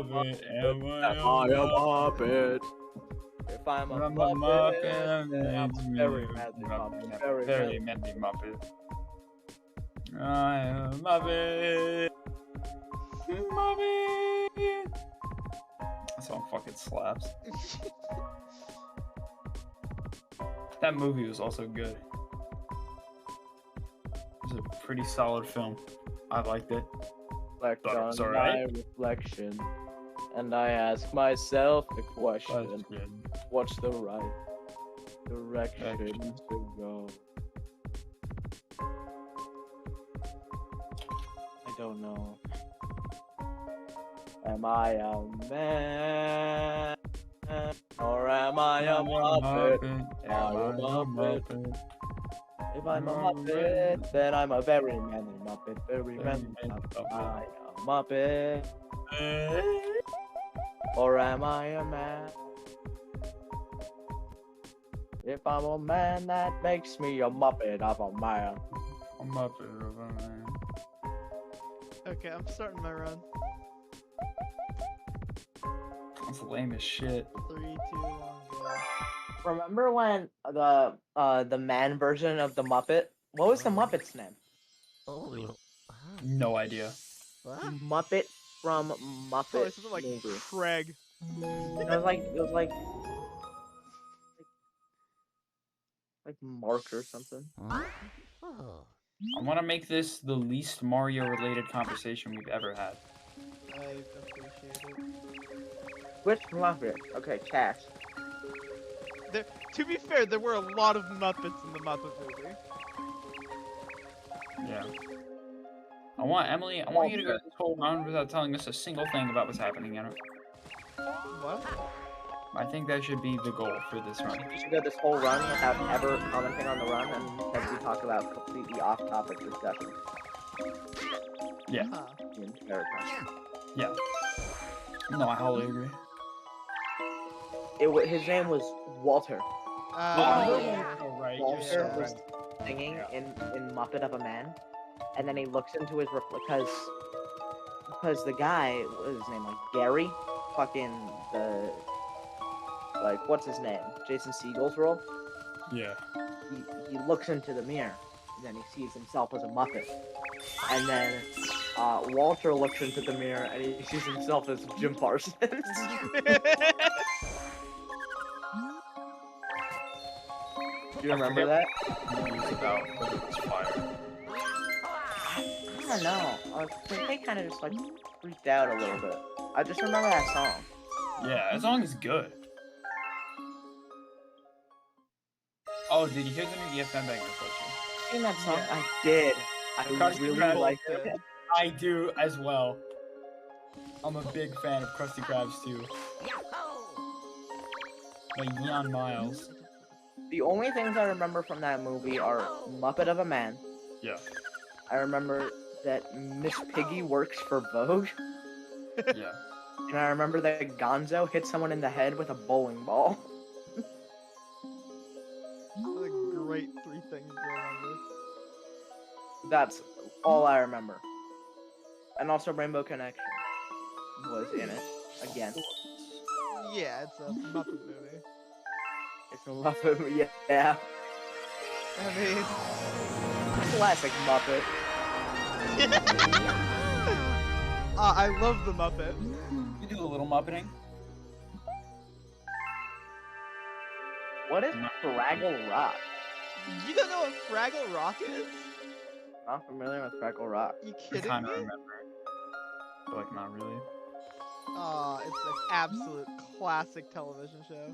Muppet? Am I a Muppet? If I'm a Muppet, then I'm a very madly Muppet. Very madly Muppet. I am a Muppet. Muppet. That song fucking slaps. That movie was also good. It was a pretty solid film. I liked it. Reflect Thought it was on alright. my reflection, and I ask myself the question: what's the right direction to go? I don't know. Am I a man, or am I a Muppet? Am I a Muppet? If I'm a Muppet, then I'm a very manly Muppet. Very manly Muppet. I am a Muppet. Or am I a man? If I'm a man, that makes me a Muppet of a man. A Muppet of a man. Okay, I'm starting my run. That's lame as shit. 3, 2, 1, go. Remember when the man version of the Muppet? What was the Muppet's name? No idea. Muppet from Oh, Muppet it's something like movie. Craig. It was like Mark or something. I want to make this the least Mario-related conversation we've ever had. I appreciate it. Which Muppet? Okay, Cash. To be fair, there were a lot of Muppets in the Muppet movie. Yeah. I want you to go this whole round without telling us a single thing about what's happening in it. What? I think that should be the goal for this run. You should go this whole run without ever commenting on the run, and then we talk about completely off-topic discussion. Yeah. Huh. The entire time. Yeah. No, I wholly agree. His name was Walter. Yeah. Oh, right. Walter was singing in Muppet of a Man, and then he looks into his because the guy, what was his name, like Gary, fucking what's his name, Jason Segel's role. Yeah. He looks into the mirror, and then he sees himself as a Muppet, and then Walter looks into the mirror and he sees himself as Jim Parsons. Do you remember that? It's about, but it was fire. I don't know. I think they kind of just like freaked out a little bit. I just remember that song. Yeah, that song is good. Oh, did you hear the new EFM banger culture? Seen that song? Yeah. I did. I Krusty really Krab. liked it. I do as well. I'm a big fan of Krusty Krabs too. Like Neon Miles. The only things I remember from that movie are Muppet of a Man. Yeah. I remember that Miss Piggy works for Vogue. Yeah. And I remember that Gonzo hit someone in the head with a bowling ball. What a great 3 things to remember. That's all I remember. And also Rainbow Connection was in it again. Yeah, it's a Muppet movie. It's a Muppet movie, yeah. I mean, Classic Muppet. I love the Muppet. You do a little Muppeting. What is Fraggle Rock? You don't know what Fraggle Rock is? Not familiar with Fraggle Rock. You I kidding kind me? of remember. But like, not really. It's an absolute classic television show.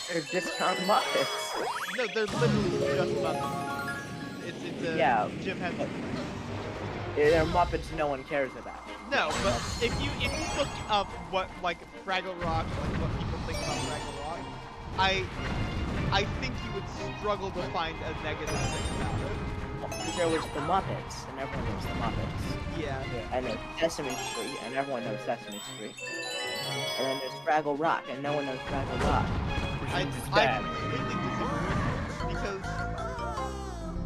They're discount Muppets. No, they're literally just Muppets. It's a Yeah. Jim Henson. They're Muppets no one cares about. No, but if you look up what like Fraggle Rock, like what people think about Fraggle Rock, I think you would struggle to find a negative thing about it. There was the Muppets, and everyone knows the Muppets. Yeah. And there's Sesame Street, and everyone knows Sesame Street. And then there's Fraggle Rock, and no one knows Fraggle Rock. I It's bad. completely disagree because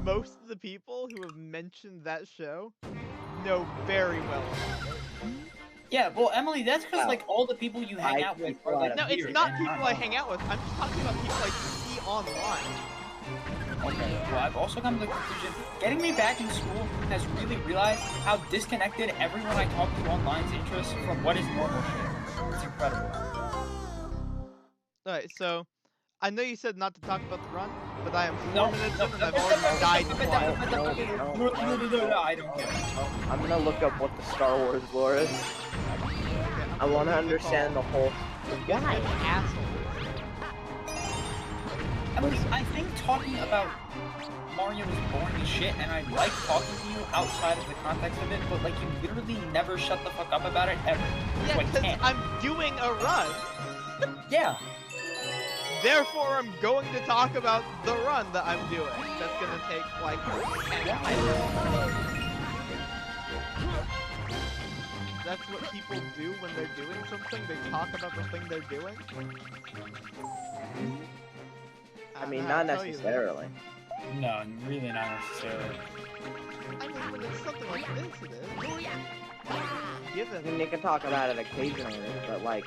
most of the people who have mentioned that show know very well about it. Yeah, well, Emily, that's because Wow. like all the people you hang I out with think are like No, it's weird not and people I normal. hang out with. I'm just talking about people I see online. Okay. Well, I've also come to the conclusion getting me back in school has really realized how disconnected everyone I talk to online's interests from what is normal shit. It's incredible. Alright, so I know you said not to talk about the run, but I am 4 No, minutes no, in and I've already died twice. No, I don't care. I'm gonna look up what the Star Wars lore is. Okay, I want to understand the whole. You're Why? an asshole. Emily, I think talking about Mario is boring as shit, and I like talking to you outside of the context of it, but like you literally never shut the fuck up about it ever. Yeah, So I because can't. I'm doing a run. Yeah. Therefore, I'm going to talk about the run that I'm doing. That's gonna take like 10 hours. That's what people do when they're doing something. They talk about the thing they're doing. I mean, don't know how not to tell you this. necessarily. No, really not necessarily. I mean, when it's something like this, it is. I Given. mean, you can talk about it occasionally, but like,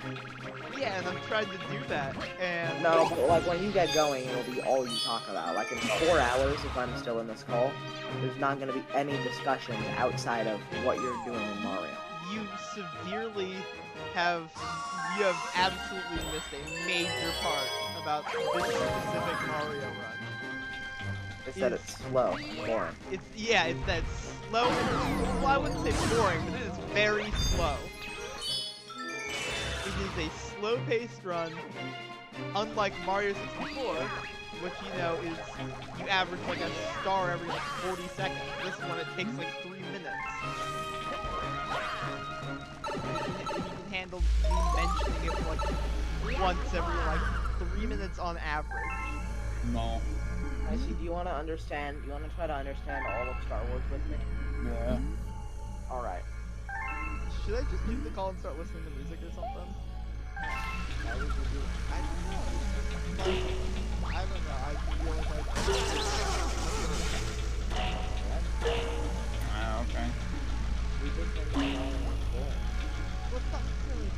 Yeah, and I'm trying to do that. And no, but like when you get going, it'll be all you talk about. Like in 4 hours, if I'm still in this call, there's not gonna be any discussions outside of what you're doing in Mario. you severely have absolutely missed a major part about this specific Mario run. They said it's slow, boring. It's that slow. Well, I wouldn't say boring, but it is very slow. It is a slow-paced run, unlike Mario 64, which is you average like a star every like 40 seconds. This one it takes like 3 minutes. You can handle me mentioning it like once every like 3 minutes on average. No. I see. Do you want to understand? You want to try to understand all of Star Wars with me? Yeah. All right. Should I just leave the call and start listening to music or something? Why would you do I don't know. I feel like Okay. We just been going on and on. well, it's not really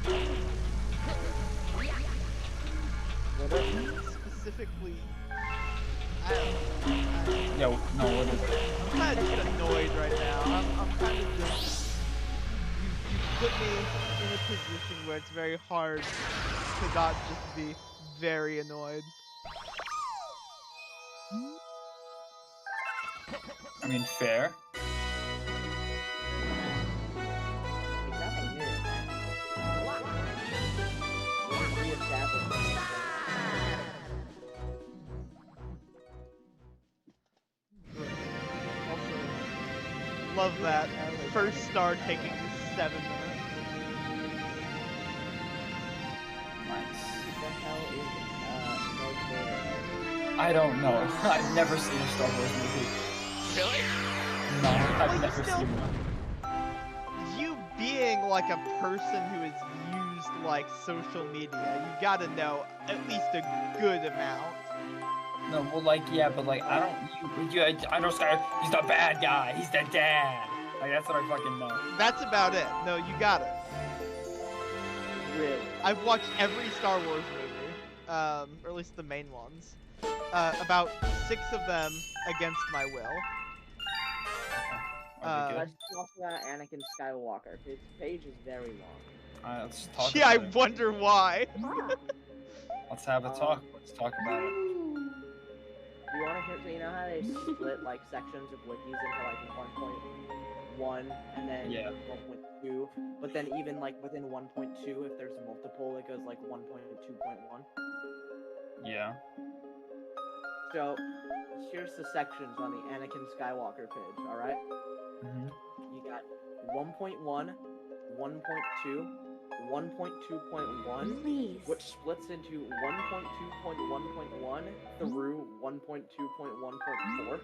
Well, specifically. I don't know. Yo, no, what is it? I'm kind of just annoyed right now. I'm kind of just. You put me in a position where it's very hard to not just be very annoyed. I mean, fair. There's nothing new in that. We'll reestablish this. Also, love that. First star taking 7 minutes. Nice. What the hell is Darth Vader? I don't know. I've never seen a Star Wars movie. Really? No, I've Well, you never still- seen one. You being like a person who has used like social media, you gotta know at least a good amount. No, well, like, yeah, but like, I don't say he's the bad guy. He's the dad. Like, that's what I fucking know. That's about it. No, you got it. Really? I've watched every Star Wars movie, or at least the main ones. About 6 of them against my will. Are we Let's good? talk about Anakin Skywalker. His page is very long. Alright, let's talk Yeah, I about it. wonder why. Let's have a talk. Let's talk about it. Do you want to hear? So you know how they split like sections of wikis into like 1.1 and then Yeah. 1.2, but then even like within 1.2, if there's multiple, it goes like 1.2.1. Yeah. So here's the sections on the Anakin Skywalker page. All right, Mm-hmm. you got 1.1, 1.2, 1.2.1. Please. Which splits into 1.2.1.1 through 1.2.1.4.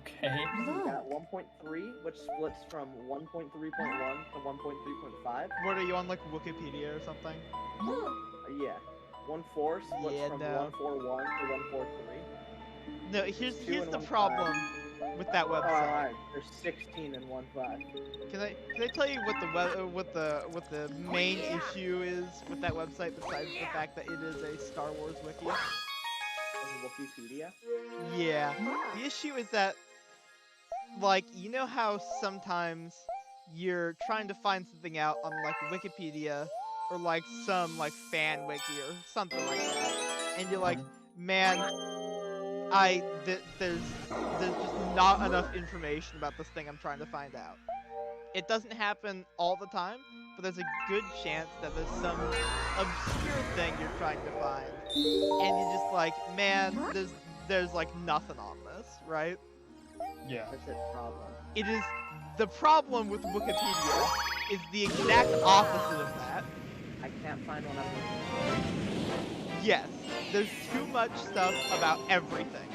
Okay. You Look. got 1.3, which splits from 1.3.1 to 1.3.5. What are you on like Wikipedia or something? Look. Yeah. 1.4 splits Yeah, from no. 1.41 to 1.43. No, here's Two and the 1.5. problem. with that website. Alright, there's 16 in 1.5. Can I tell you what what the main issue is with that website besides the fact that it is a Star Wars wiki? Wikipedia? Yeah. The issue is that, like, you know how sometimes you're trying to find something out on, like, Wikipedia, or, like, some, like, fan wiki, or something like that, and you're like, man, there's just not enough information about this thing I'm trying to find out. It doesn't happen all the time, but there's a good chance that there's some obscure thing you're trying to find, and you're just like, man, there's like nothing on this, right? Yeah. That's the problem. It is the problem with Wikipedia is the exact opposite of that. I can't find one I'm looking for. Yes, there's too much stuff about everything.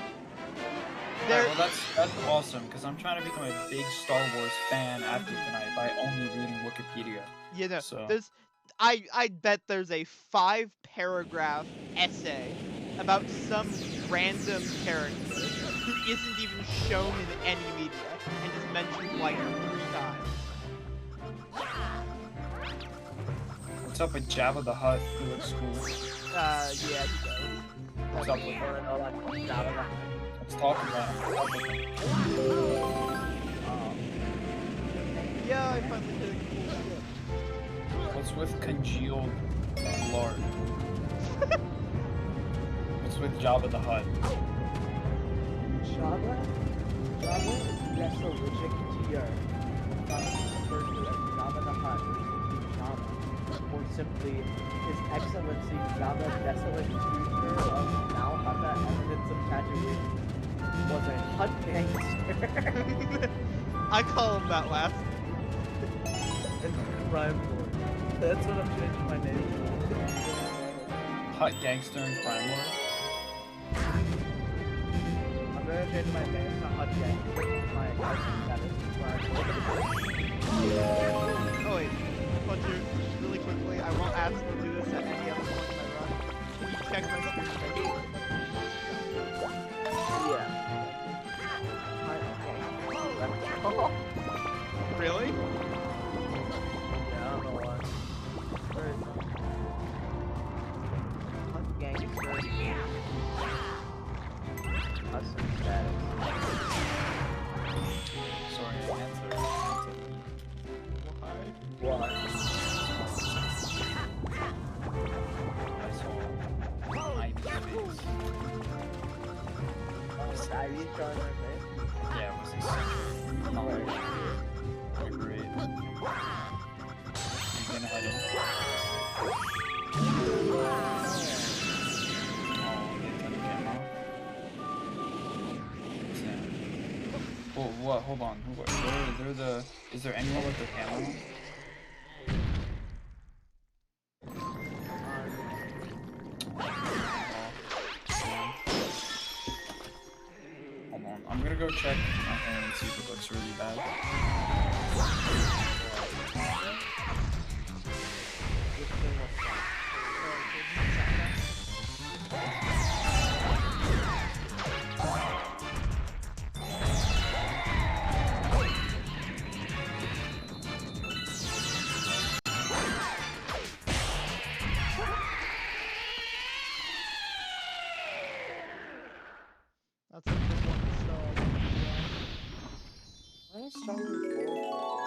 Alright, well, that's awesome, because I'm trying to become a big Star Wars fan after tonight by only reading Wikipedia. You know, So. I bet there's a 5-paragraph essay about some random character who isn't even shown in any media and is mentioned like 3 times. What's up with Jabba the Hutt? He looks cool. Yeah, he does. What's up with I wanna know that Jabba. Let's talk about him. Yeah, I finally did a cool shit. What's with congealed lard? What's with Jabba the Hutt? Jabba is Nesolicic tier. Referred to as Jabba the Hutt, or simply Jabba. Or simply, His Excellency Jabba Desolate Tutor of Mal Hutta Eminence of Tatooine was a Hutt gangster. I call him that last. And Crime Lord. That's what I'm changing my name to. Hutt gangster and crime lord? I'm gonna change my name to Hutt Gangster. My license status is Crime Lord. Oh wait, Fletcher, really quickly, I won't ask you to do this at any other point in my run. Can you check my screen to make sure? Yeah. Really? Yeah, I don't know why. Where is it? Hutt Gangster. Custom status. Sorry, I answered. What? I saw Ivy's face. Ivy showing her face? Yeah, it was his center. Alright. Great. He's gonna head in. Oh, they turned the camera off. What's that? Oh, what? Hold on. Is there anyone with their camera on? Hold on. I'm gonna go check my hand and see if it looks really bad. This thing was fun. That's a good one to start. Why is Star Wars Lore so long?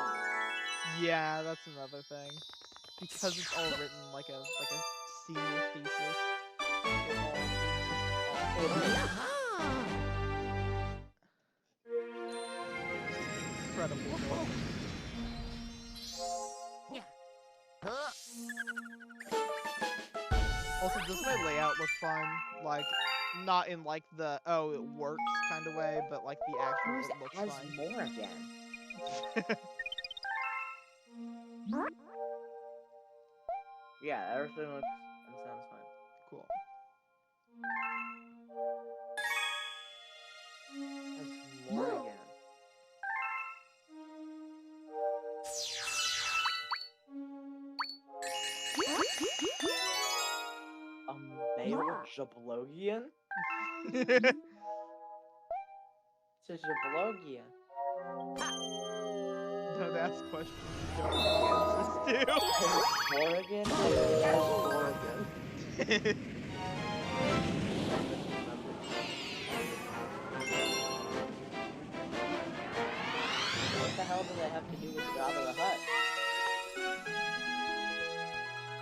Yeah, that's another thing. Because it's all written like a senior thesis. It all is just awful. Incredible book. Also, does my layout look fun? Like, not in like the oh it works kind of way, but like the actual Who's it looks as fine. more again? Yeah, everything looks and sounds fine. Cool. As more again. A male Jablogian? is your vlogia? Don't ask questions you don't know the answers Oregon? Oregon. to. What the hell do they have to do with Jabba the Hutt?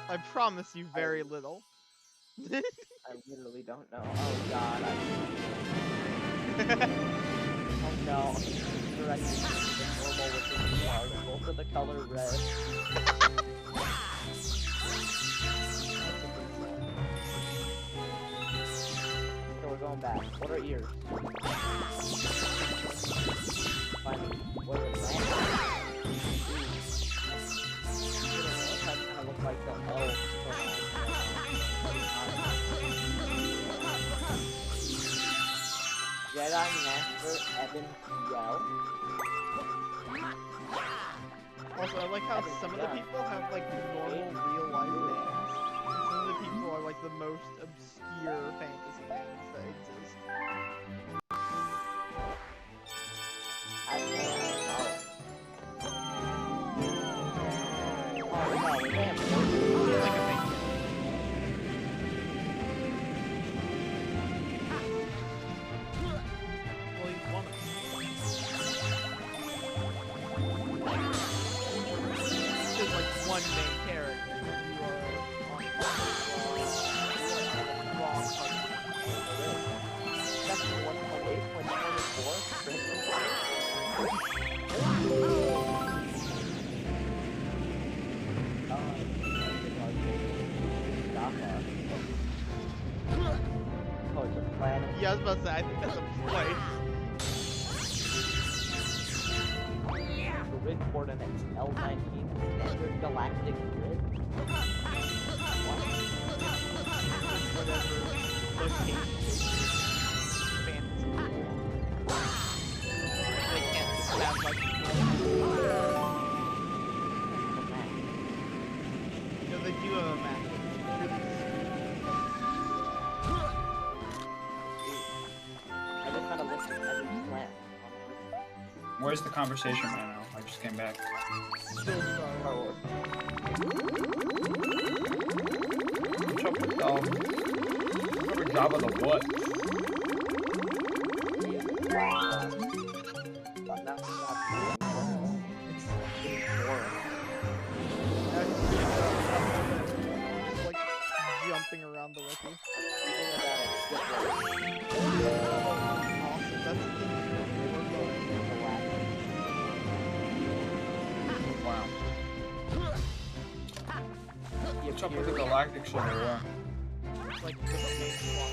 I promise you very little. I literally don't know. Oh god, oh no. Directing the normal within the article for the color red. So we're going back. What are ears? Finding what is that? That kind of look like the elves Jedi Master Evan Yell. Also, I like how some of the people have like normal real life names. Some of the people are like the most obscure fantasy names that exist. I don't know. Oh no, damn. Like a fake. Well, he's one of them. This is like one main character. You are on the wrong Section 108.24. Oh, it's a planet. Yeah, I was about to say, I think that's a place. The grid coordinates L19 standard galactic grid. Whatever location fantasy. They can't just have like you know, they do have a map. I just kind of listed every planet. Where's the conversation right now? I just came back. Still Star Wars. What's up with whoever Jabba the what? Just like jumping around the wiki. Awesome, that's the thing. Wow. What's up with the galactic Civil War? It's like the main plot.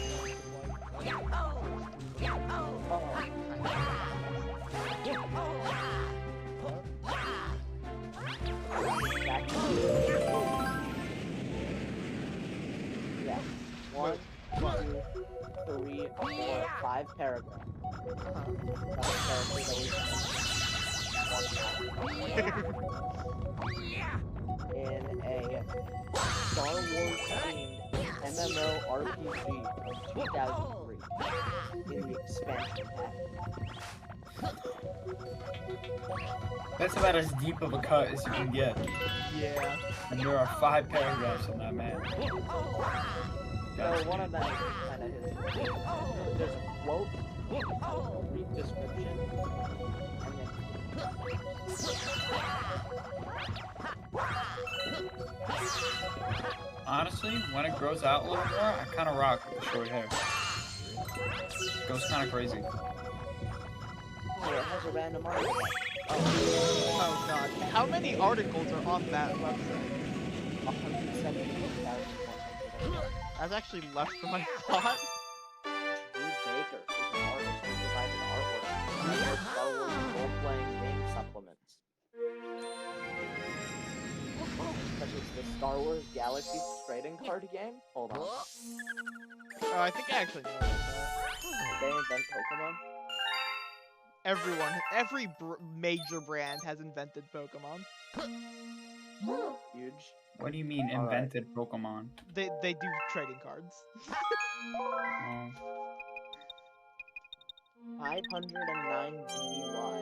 Yeah. 1, 2, 3, 4, 5 paragraphs. In a Star Wars themed MMORPG from 2003 in the expansion pack. That's about as deep of a cut as you can get. Yeah. And there are 5 paragraphs on that man. So one of them is kind of his. There's a quote, a brief description, and then. Honestly, when it grows out a little more, I kind of rock with the short hair. Goes kind of crazy. Oh, it has a random article. Oh god. How many articles are on that website? 170,100. That's actually less than I thought. Drew Baker is an artist who provided artwork for Star Wars role-playing game supplements. Such as the Star Wars Galaxy trading card game. Hold on. Oh, I think I actually know about that. They invent Pokemon. Every major brand has invented Pokemon. Huge. What do you mean invented Pokemon? They do trading cards. 509 BBY.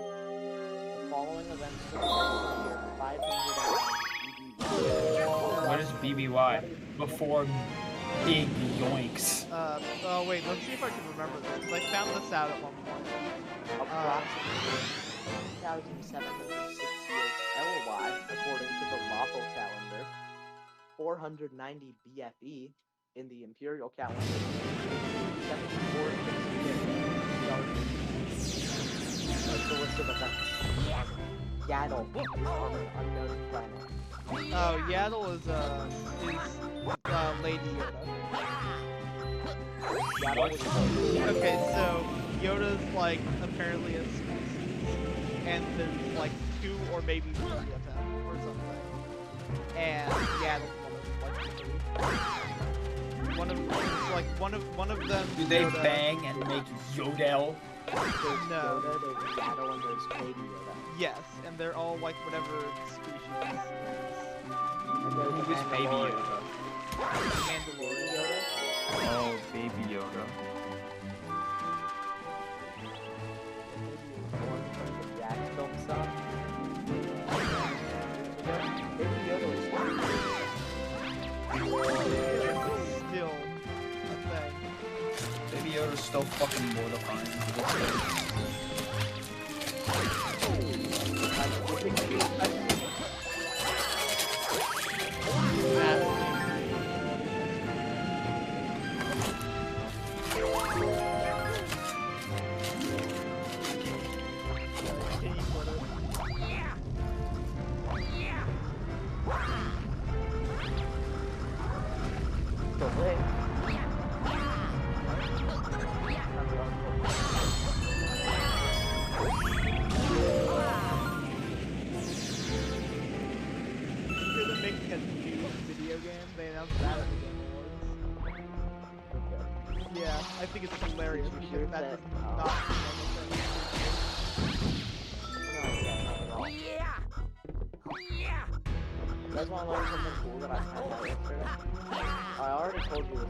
The following events took place in the year 509 BBY. What is BBY? Before Big Yoinks. Oh wait, let's see if I can remember this. I found this out at one point. Approximately 2,768 LY, according to the Lawful calendar. 490 BFE in the Imperial calendar. 7468 That's the list of events. Yaddle on an unknown planet. Oh, Yaddle is Lady Yoda. Yaddle was Okay, so Yoda's like apparently a species, and there's like 2 or maybe 3 of them or something. And Yaddle's one of them. Do they Yoda, bang and make Yodel? There's No. Yoda, there's Yaddle, and there's Baby Yoda. Yes, and they're all like whatever species. And there's Who is Baby Mandalorian. Yoda? Mandalorian. Yoda. Oh, Baby Yoda. Born from the Jack film stuff. Baby Yoda was Still a thing. Baby Yoda's still fucking mortifying. They're making a new video game. They announced that at the Game Awards. Yeah, I think it's hilarious because that does not seem like a thing. You guys want to learn something cool that I found out yesterday? I already told you this.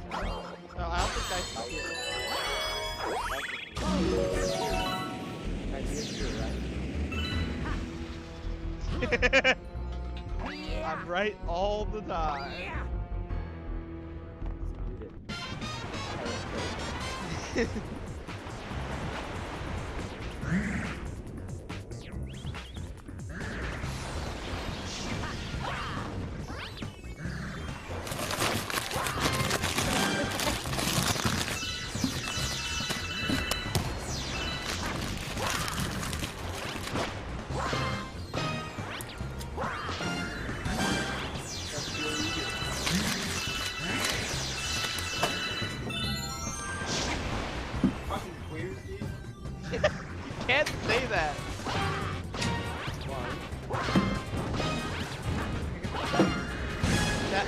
No, I don't think I can hear That's it. right. I'm right all the time. Can't say that.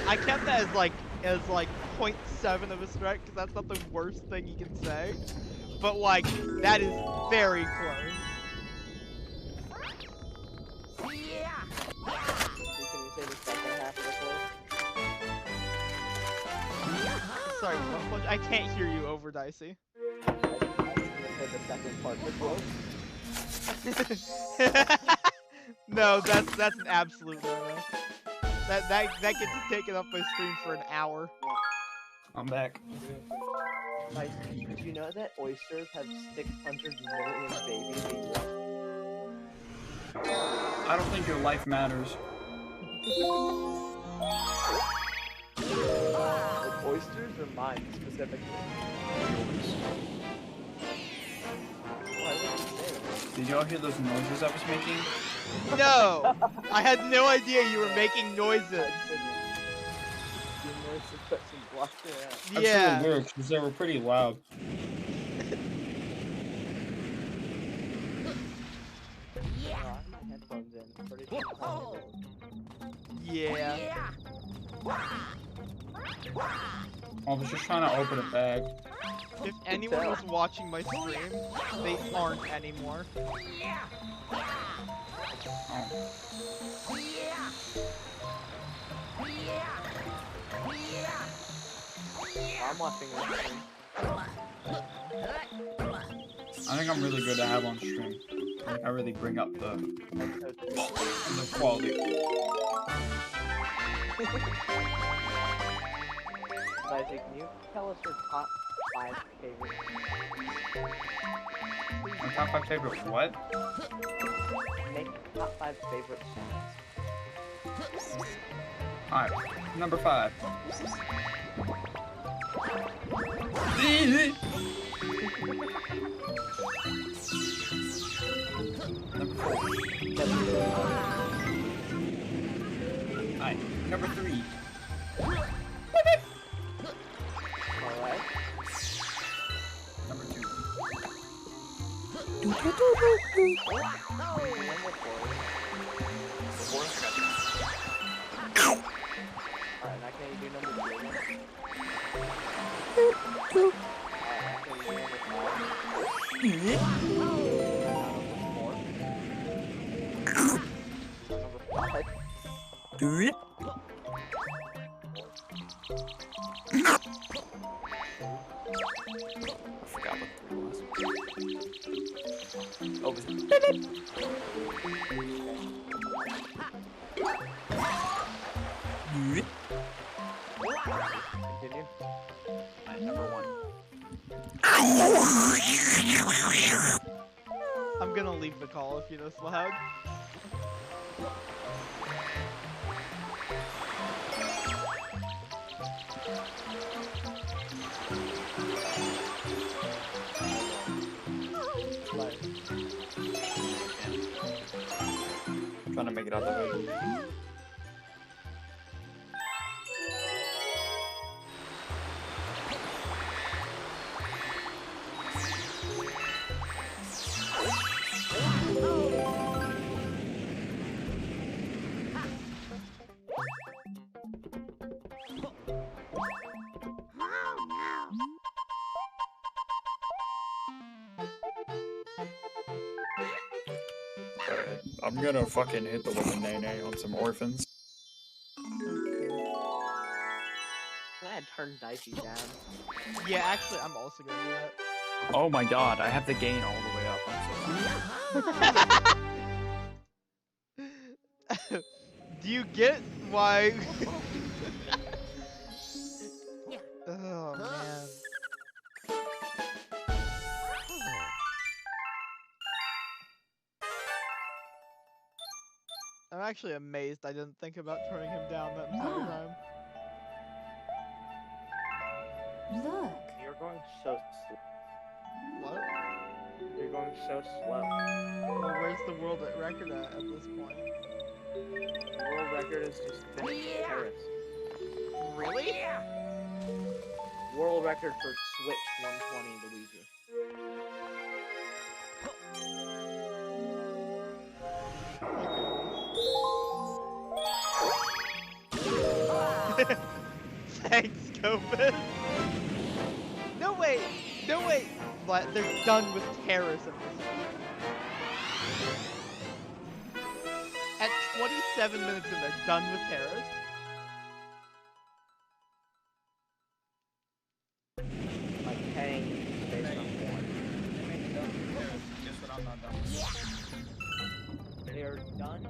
I kept that as like 0.7 of a strike because that's not the worst thing you can say. But like that is very close. Can you say the second half of the quote? Sorry, I can't hear you over Dicey. I was gonna say the second part of the quote. No, that's an absolute no-no. That gets taken up by stream for an hour. I'm back. Like, did you know that oysters have 600 million babies a year? I don't think your life matters. Like oysters or mine specifically? Why would you say that? Did y'all hear those noises I was making? No! I had no idea you were making noises. I couldn't. You know, it's a question blocked it out. That's Yeah. really weird because they were pretty loud. Oh, I have my headphones in. I'm pretty sure it's on the Yeah. I was just trying to open a bag. If anyone was watching my stream, they aren't anymore. I'm watching it. I I think I'm really good to have on stream. Like, I really bring up the quality. Isaac, can you tell us your top 5 favorite? My top 5 favorite what? Make top 5 favorite songs. Alright, number 5. Number 4. Alright, number 3. Alright. Number 2. Number 4. Alright, now can you do number 3 again? Alright, now can you do number 5? Number 5. I forgot what 3 was. Oh, was it? Continue. Alright, number 1. I'm gonna leave the call if you're this loud. Trying to make it out the hood. I'm gonna fucking hit the woman nay on some orphans. I had turned Dicey down. Yeah, actually, I'm also gonna do that. Oh my god, I have the gain all the way up. I'm so Do you get why? Oh man. I'm actually amazed I didn't think about turning him down that entire time. Look. You're going so slow. What? You're going so slow. Well, where's the world record at this point? The world record is just finished Paris. Really? World record for Switch 120 Luigi. Thanks, Gopin. No wait, no wait. But they're done with Terrace at this point. At 27 minutes in, they're done with Terrace. Like paying based on porn. Guess what I'm not done. They're done.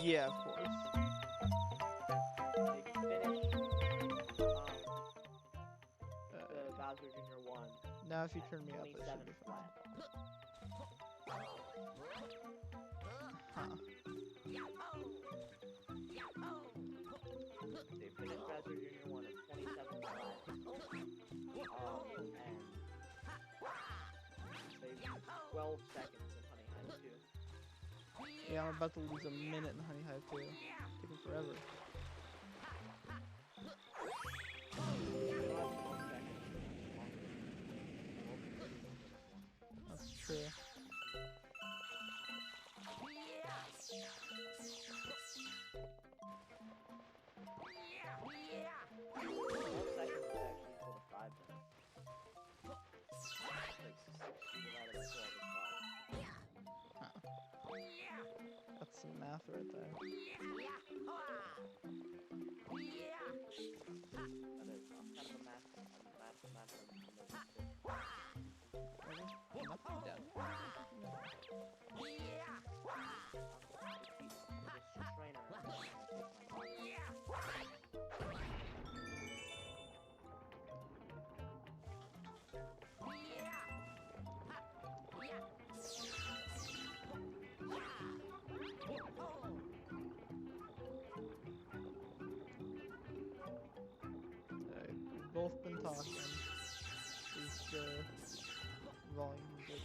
Yeah, of course. They finished the Bowser Jr. 1. Now if you turn me up, it 27 should be fine. flat. Huh. They finished Bowser Jr. 1 at 27 flat. And saved 12 seconds in Honey Hive 2. Yeah, I'm about to lose a minute in Honey Hive too. Taking forever. true. Whole section is actually equal to 5 minutes. Like 60 divided by 12 is 5. That's some math right there. That is kind of a math. Nothing down. We've both been talking. Is the volume good?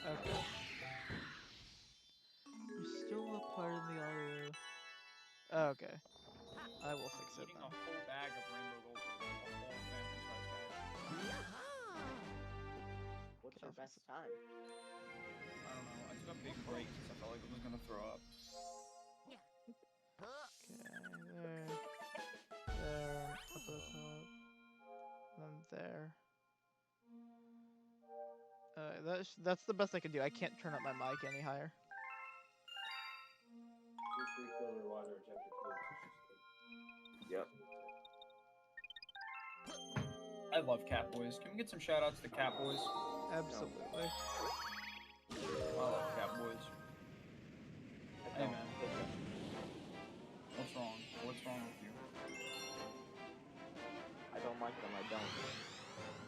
Okay. You're still a part of the audio. Okay. I will fix it Eating a then. whole bag of rainbow gold. A whole family size bag. What's your best time? I don't know. I took a big break because I felt like I was gonna throw up. Okay, there. There. Up at the top. Then there. That's the best I can do. I can't turn up my mic any higher. Yep. I love Catboys. Can we get some shout outs to Catboys? Absolutely. I love Catboys. Hey man. What's wrong? What's wrong with you? I don't like them, I don't.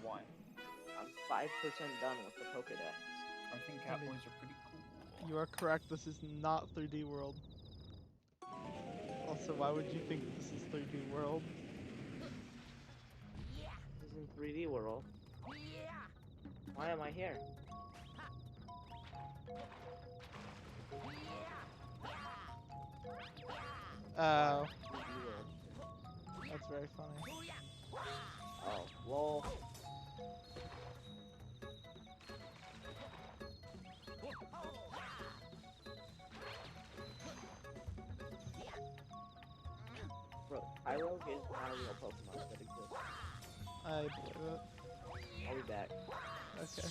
Why? I'm 5% done with the Pokedex. I think Catboys are pretty cool. You are correct. This is not 3D World. Also, why would you think this is 3D World? This isn't 3D World. Why am I here? Oh, 3D World. that's very funny. Oh, lol. Bro, Tyrogue is not a real Pokemon that exists. I believe it. I'll be back. Okay.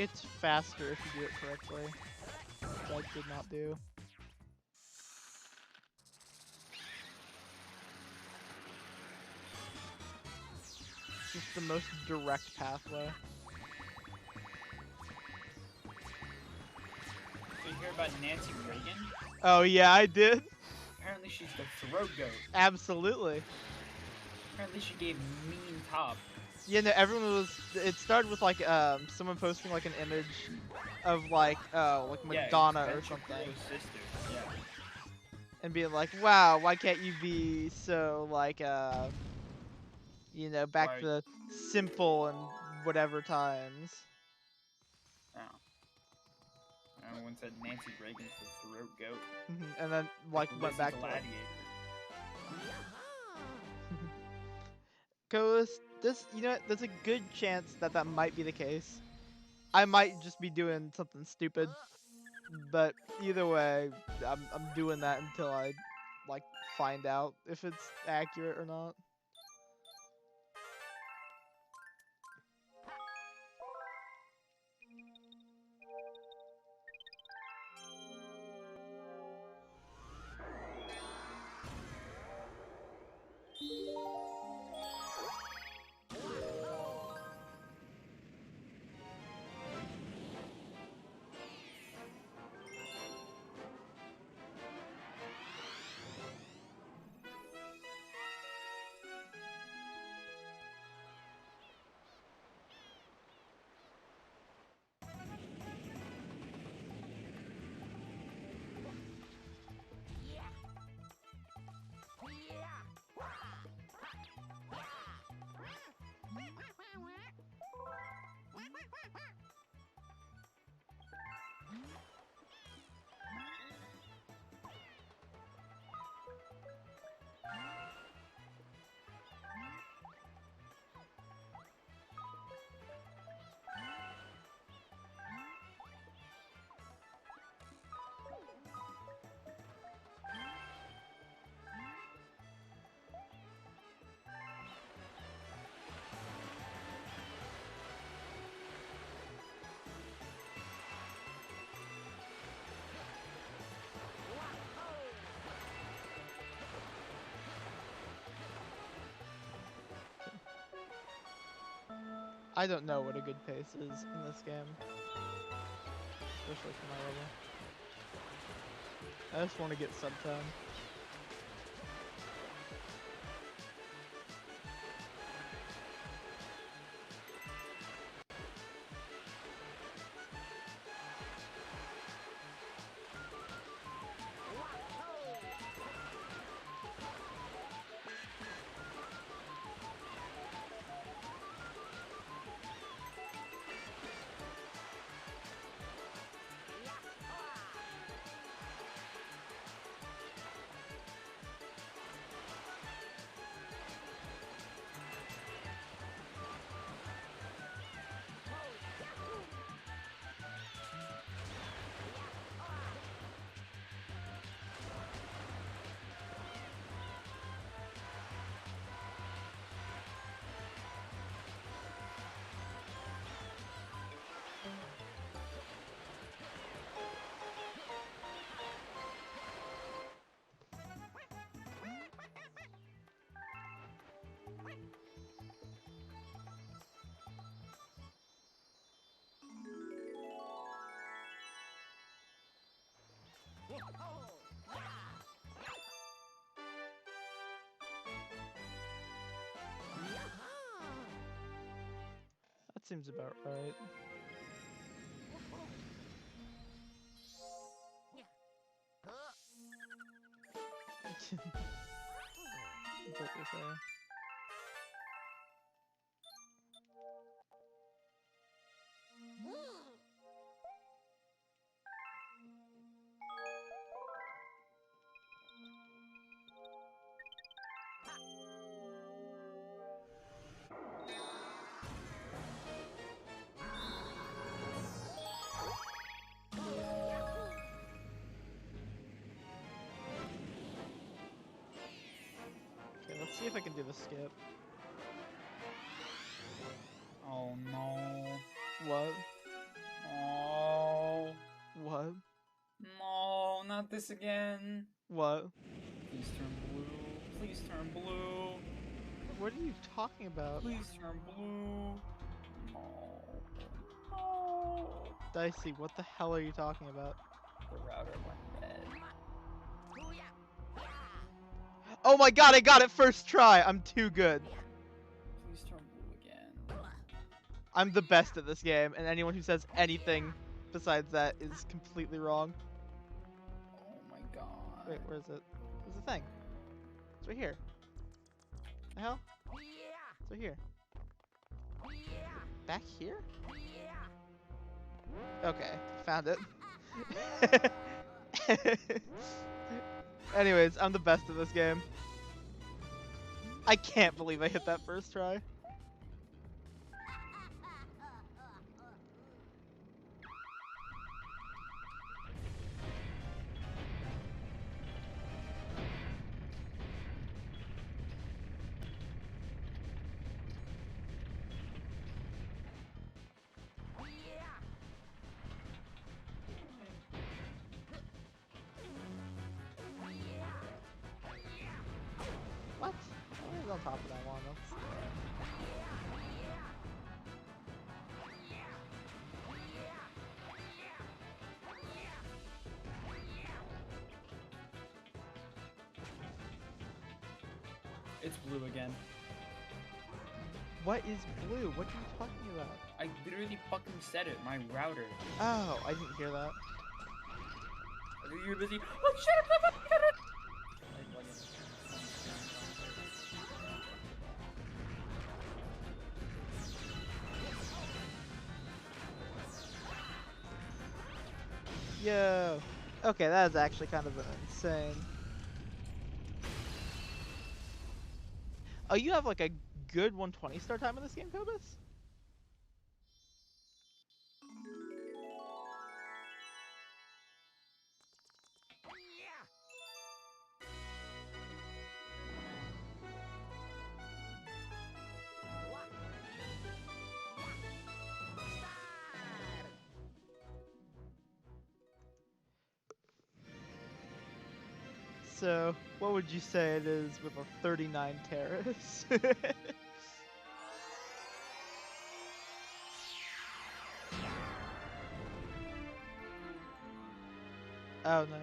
It's faster if you do it correctly, which I did not do. It's just the most direct pathway. Did you hear about Nancy Reagan? Oh yeah, I did. Apparently she's the throat goat. Absolutely. Apparently she gave mean top. Yeah, no, everyone was. It started with like someone posting like an image of like Madonna or something, Sister. Yeah. and being like, "Wow, why can't you be so like you know, back Right. to simple and whatever times." Oh. And everyone said Nancy Reagan's the throat goat. And then like went Lizzie back to like, Gladiator. Ghost, this, you know what, there's a good chance that that might be the case. I might just be doing something stupid, but either way, I'm doing that until I like find out if it's accurate or not. I don't know what a good pace is in this game, especially for my level. I just want to get sub 10. That seems about right. That's what they say. Okay, let's see if I can do the skip. Oh no. What? Oh. What? No, not this again. What? Please turn blue. Please turn blue. What are you talking about? Please turn blue. No. No. Dicey, what the hell are you talking about? The router went dead. Oh my god, I got it first try! I'm too good. Please turn blue again. I'm the best at this game, and anyone who says anything besides that is completely wrong. Oh my god. Wait, where is it? Where's the thing? It's right here. The hell? It's right here. Back here? Okay, found it. Anyways, I'm the best at this game. I can't believe I hit that first try. What? What is on top of that one? It's blue again. What is blue? What are you talking about? I literally fucking said it. My router. Oh, I didn't hear that. You're busy. Oh, shut up! Shut up! Yo. Okay, that is actually kind of insane. Oh, you have like a good 120 start time in this game, Kobus? So, what would you say it is with a 39 terrace? Oh, nice.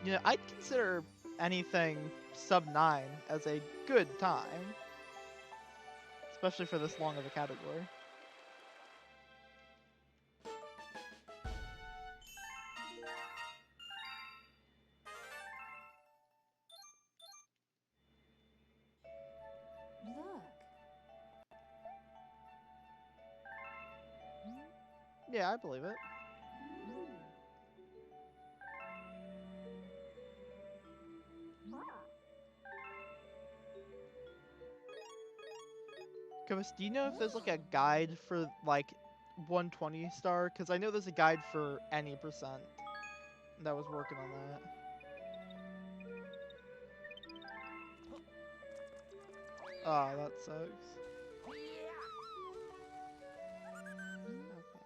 You know, I'd consider anything sub 9 as a good time. Especially for this long of a category. Look. Yeah, I believe it. Kovis, do you know if there's like a guide for like 120 star? Because I know there's a guide for any percent that was working on that. Oh, that sucks. Okay.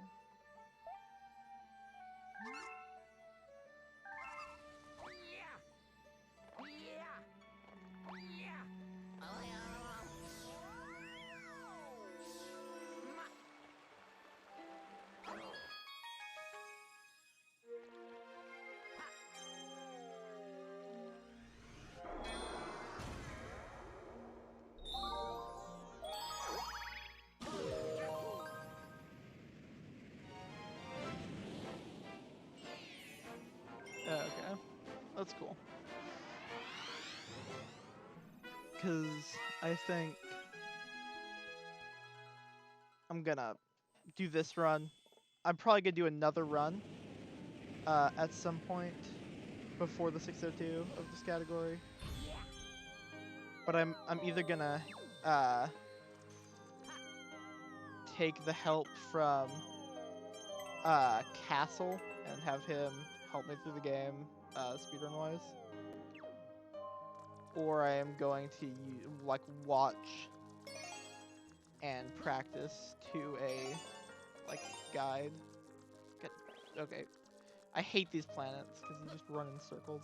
Okay, that's cool. Because I think I'm gonna do this run. I'm probably gonna do another run at some point before the 602 of this category. But I'm either gonna take the help from Castle and have him help me through the game speedrun wise, or I am going to like watch and practice to a like guide. Okay, I hate these planets because you just run in circles.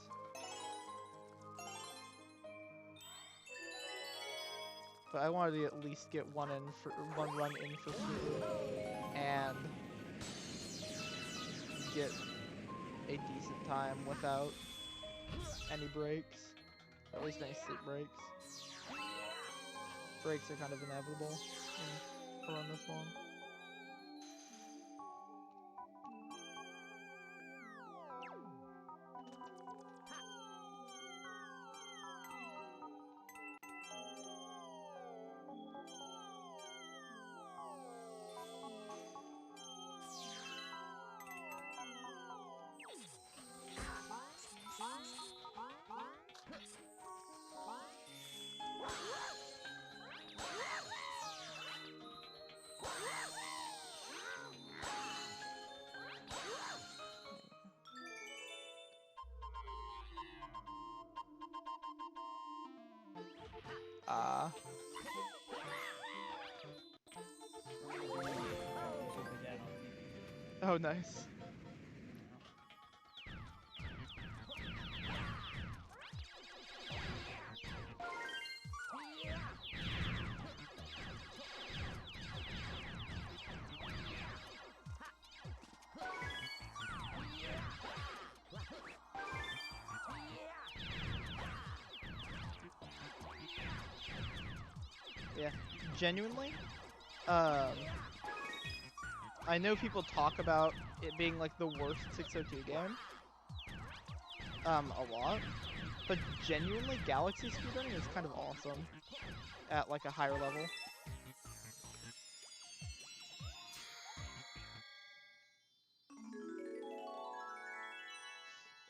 But I wanted to at least get one run in for free and get a decent time without any breaks, at least any sleep breaks. Breaks are kind of inevitable in a run this long. Oh, nice. Yeah, genuinely, I know people talk about it being like the worst 602 game, a lot, but genuinely, Galaxy speedrunning is kind of awesome at like a higher level.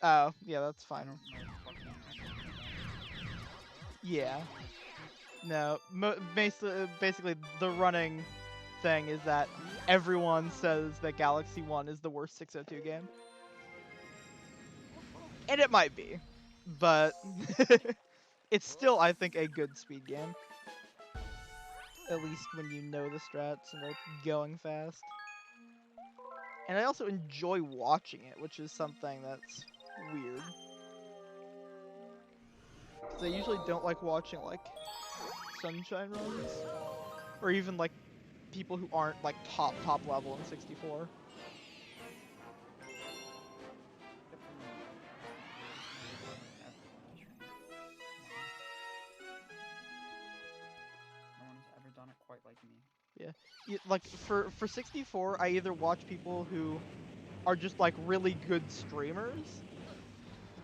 Oh, yeah, that's fine. Yeah. No, basically the running thing is that everyone says that Galaxy 1 is the worst 602 game. And it might be, but it's still, I think, a good speed game. At least when you know the strats and are going fast. And I also enjoy watching it, which is something that's weird. Because I usually don't like watching, like, Sunshine runs. Or even, like, people who aren't, like, top level in 64. like me. Like for 64, I either watch people who are just like really good streamers,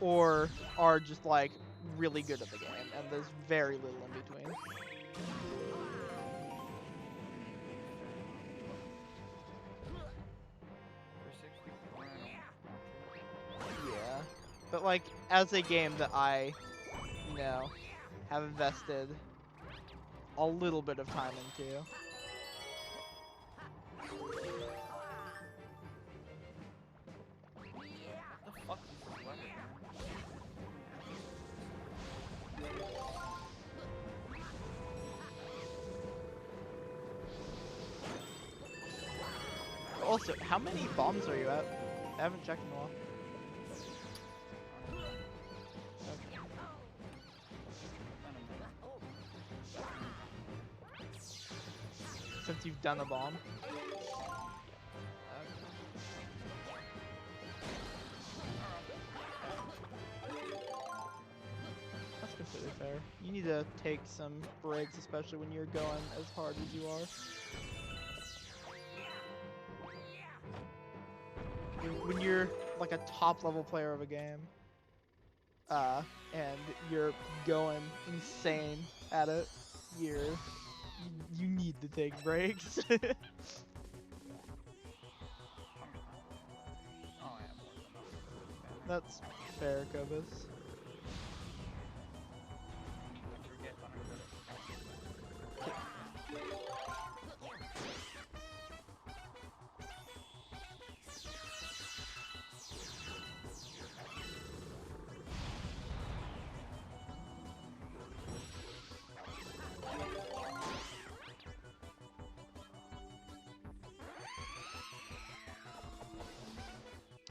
or are just like really good at the game, and there's very little in between. For 64, I don't Yeah, but like as a game that I, have invested a little bit of time into. What the fuck is this weapon? Also, how many bombs are you at? I haven't checked in a while. Since you've done a bomb. That's completely fair. You need to take some breaks, especially when you're going as hard as you are. When you're like a top level player of a game, and you're going insane at it, you need to take breaks. Oh, I have more than enough. That's fair, Cobus. Forget when I'm good at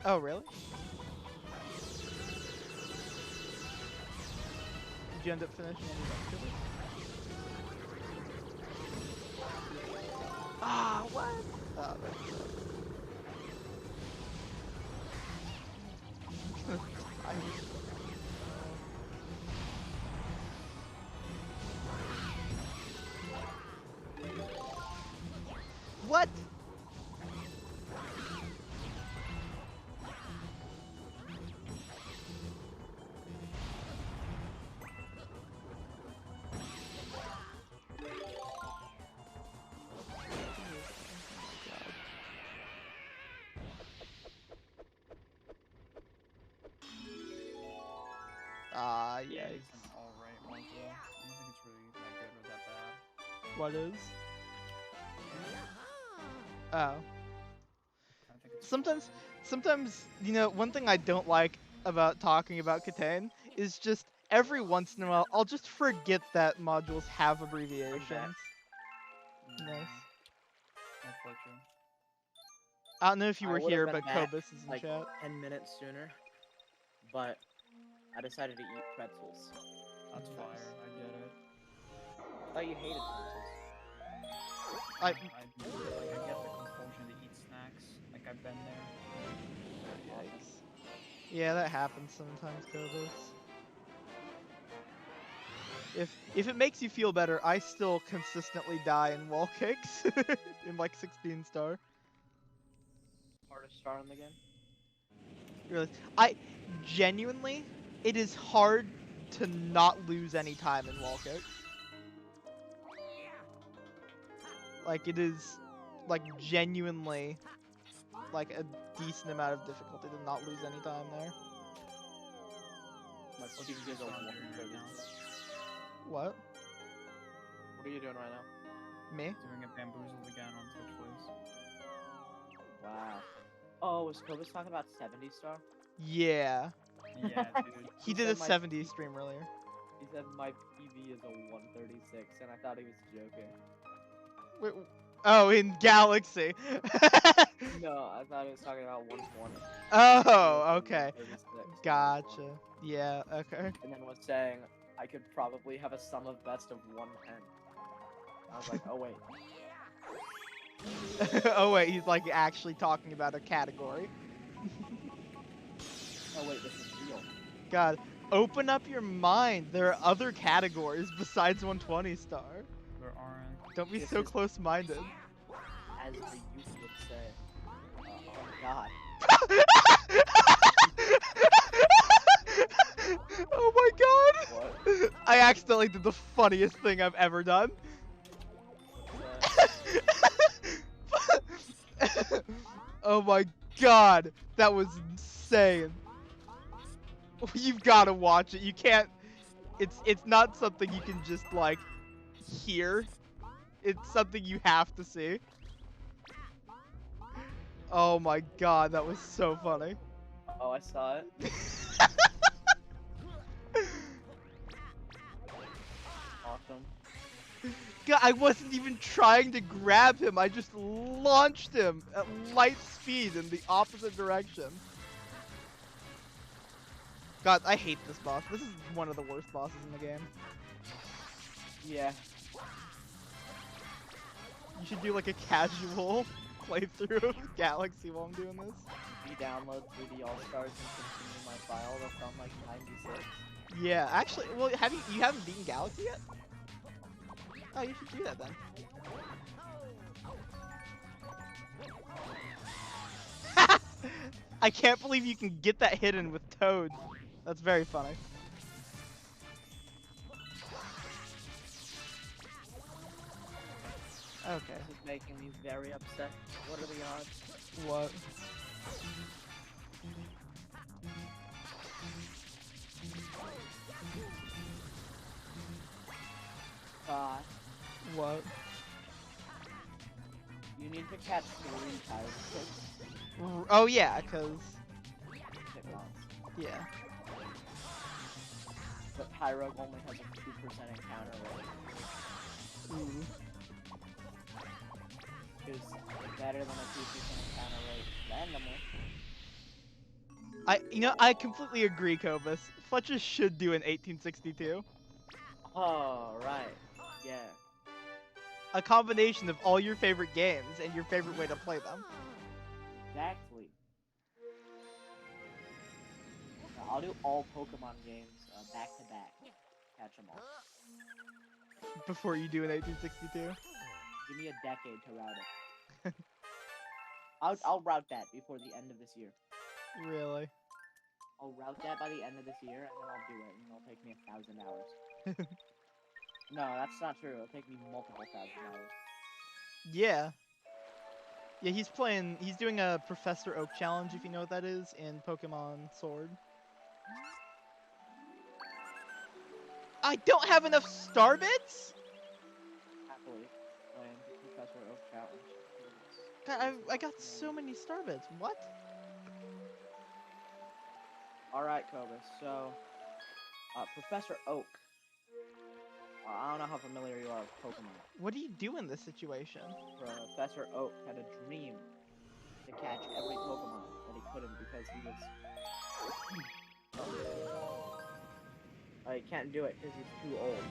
Oh, really? Did you end up finishing any Cobus? Ah, what? Oh, that's What? Ah, Yeah, yikes. it's an alright module. I don't think it's really that good or that bad. What is? Oh. I think it's Sometimes, one thing I don't like about talking about Katane is just every once in a while, I'll just forget that modules have abbreviations. Nice. That's Fletcher. I don't know if you I were would've here, been but back, Cobus is in like chat. 10 minutes sooner, but I decided to eat pretzels. That's Nice. fire. I get it. I thought you hated pretzels. I get the compulsion to eat snacks. Like I've been there. Yikes. Yeah, that happens sometimes, Cobus. If it makes you feel better, I still consistently die in wall kicks in like 16 star. Hardest star in the game? Really, I genuinely, it is hard to not lose any time in wall kicks. Like it is, like genuinely, like a decent amount of difficulty to not lose any time there. My What team you is guys a on 136. right now? What? What are you doing right now? Me? Doing a bamboozled again on Twitch, please. Wow. Oh, was Cobus talking about 70 star? Yeah. Yeah, dude. He He did a said my 70 stream earlier. He said my PV is a 136, and I thought he was joking. Wait, oh, in Galaxy. No, I thought he was talking about 120. Oh, okay. 136, Gotcha. Yeah, okay. And then was saying I could probably have a sum of best of 110. I was like, oh wait. Oh wait, he's like actually talking about a category. Oh wait, this is real. God, open up your mind. There are other categories besides 120 star. There aren't. Don't be This so is- close-minded. As the youth would say. Oh god. Oh my god! What? I accidentally did the funniest thing I've ever done. Oh my god, that was insane. You've got to watch it. You can't. It's not something you can just like hear. It's something you have to see. Oh my god, that was so funny. Oh, I saw it. Awesome. God, I wasn't even trying to grab him. I just launched him at light speed in the opposite direction. God, I hate this boss. This is one of the worst bosses in the game. Yeah. You should do like a casual playthrough of Galaxy while I'm doing this. Re-download 3D All-Stars and continue my file that's on like 96. Yeah, actually, well, you haven't beaten Galaxy yet? Oh, you should do that then. I can't believe you can get that hidden with Toad. That's very funny. Okay. This is making me very upset. What are the odds? What? What? You need to catch 3 Tyrants. Oh yeah, cause Pokemons. yeah. But Pyrogue only has a 2% encounter rate. Ooh. Is better than a 2% encounter rate randomly. I completely agree, Cobus. Fletcher should do an 1862. Oh, right. Yeah. A combination of all your favorite games and your favorite way to play them. Exactly. I'll do all Pokemon games back to back. Catch them all. Before you do an 1862. Give me a decade to route it. I'll route that before the end of this year. Really? I'll route that by the end of this year, and then I'll do it, and it'll take me 1,000 hours. No, that's not true. It'll take me multiple 1,000 hours. Yeah. Yeah, he's doing a Professor Oak challenge, if you know what that is, in Pokemon Sword. I don't have enough star bits? Happily playing Professor Oak challenge. God, I got so many star bits. What? Alright, Cobus, so Professor Oak. I don't know how familiar you are with Pokemon. What do you do in this situation? Professor Oak had a dream to catch every Pokemon, but he couldn't because he was... he can't do it because he's too old.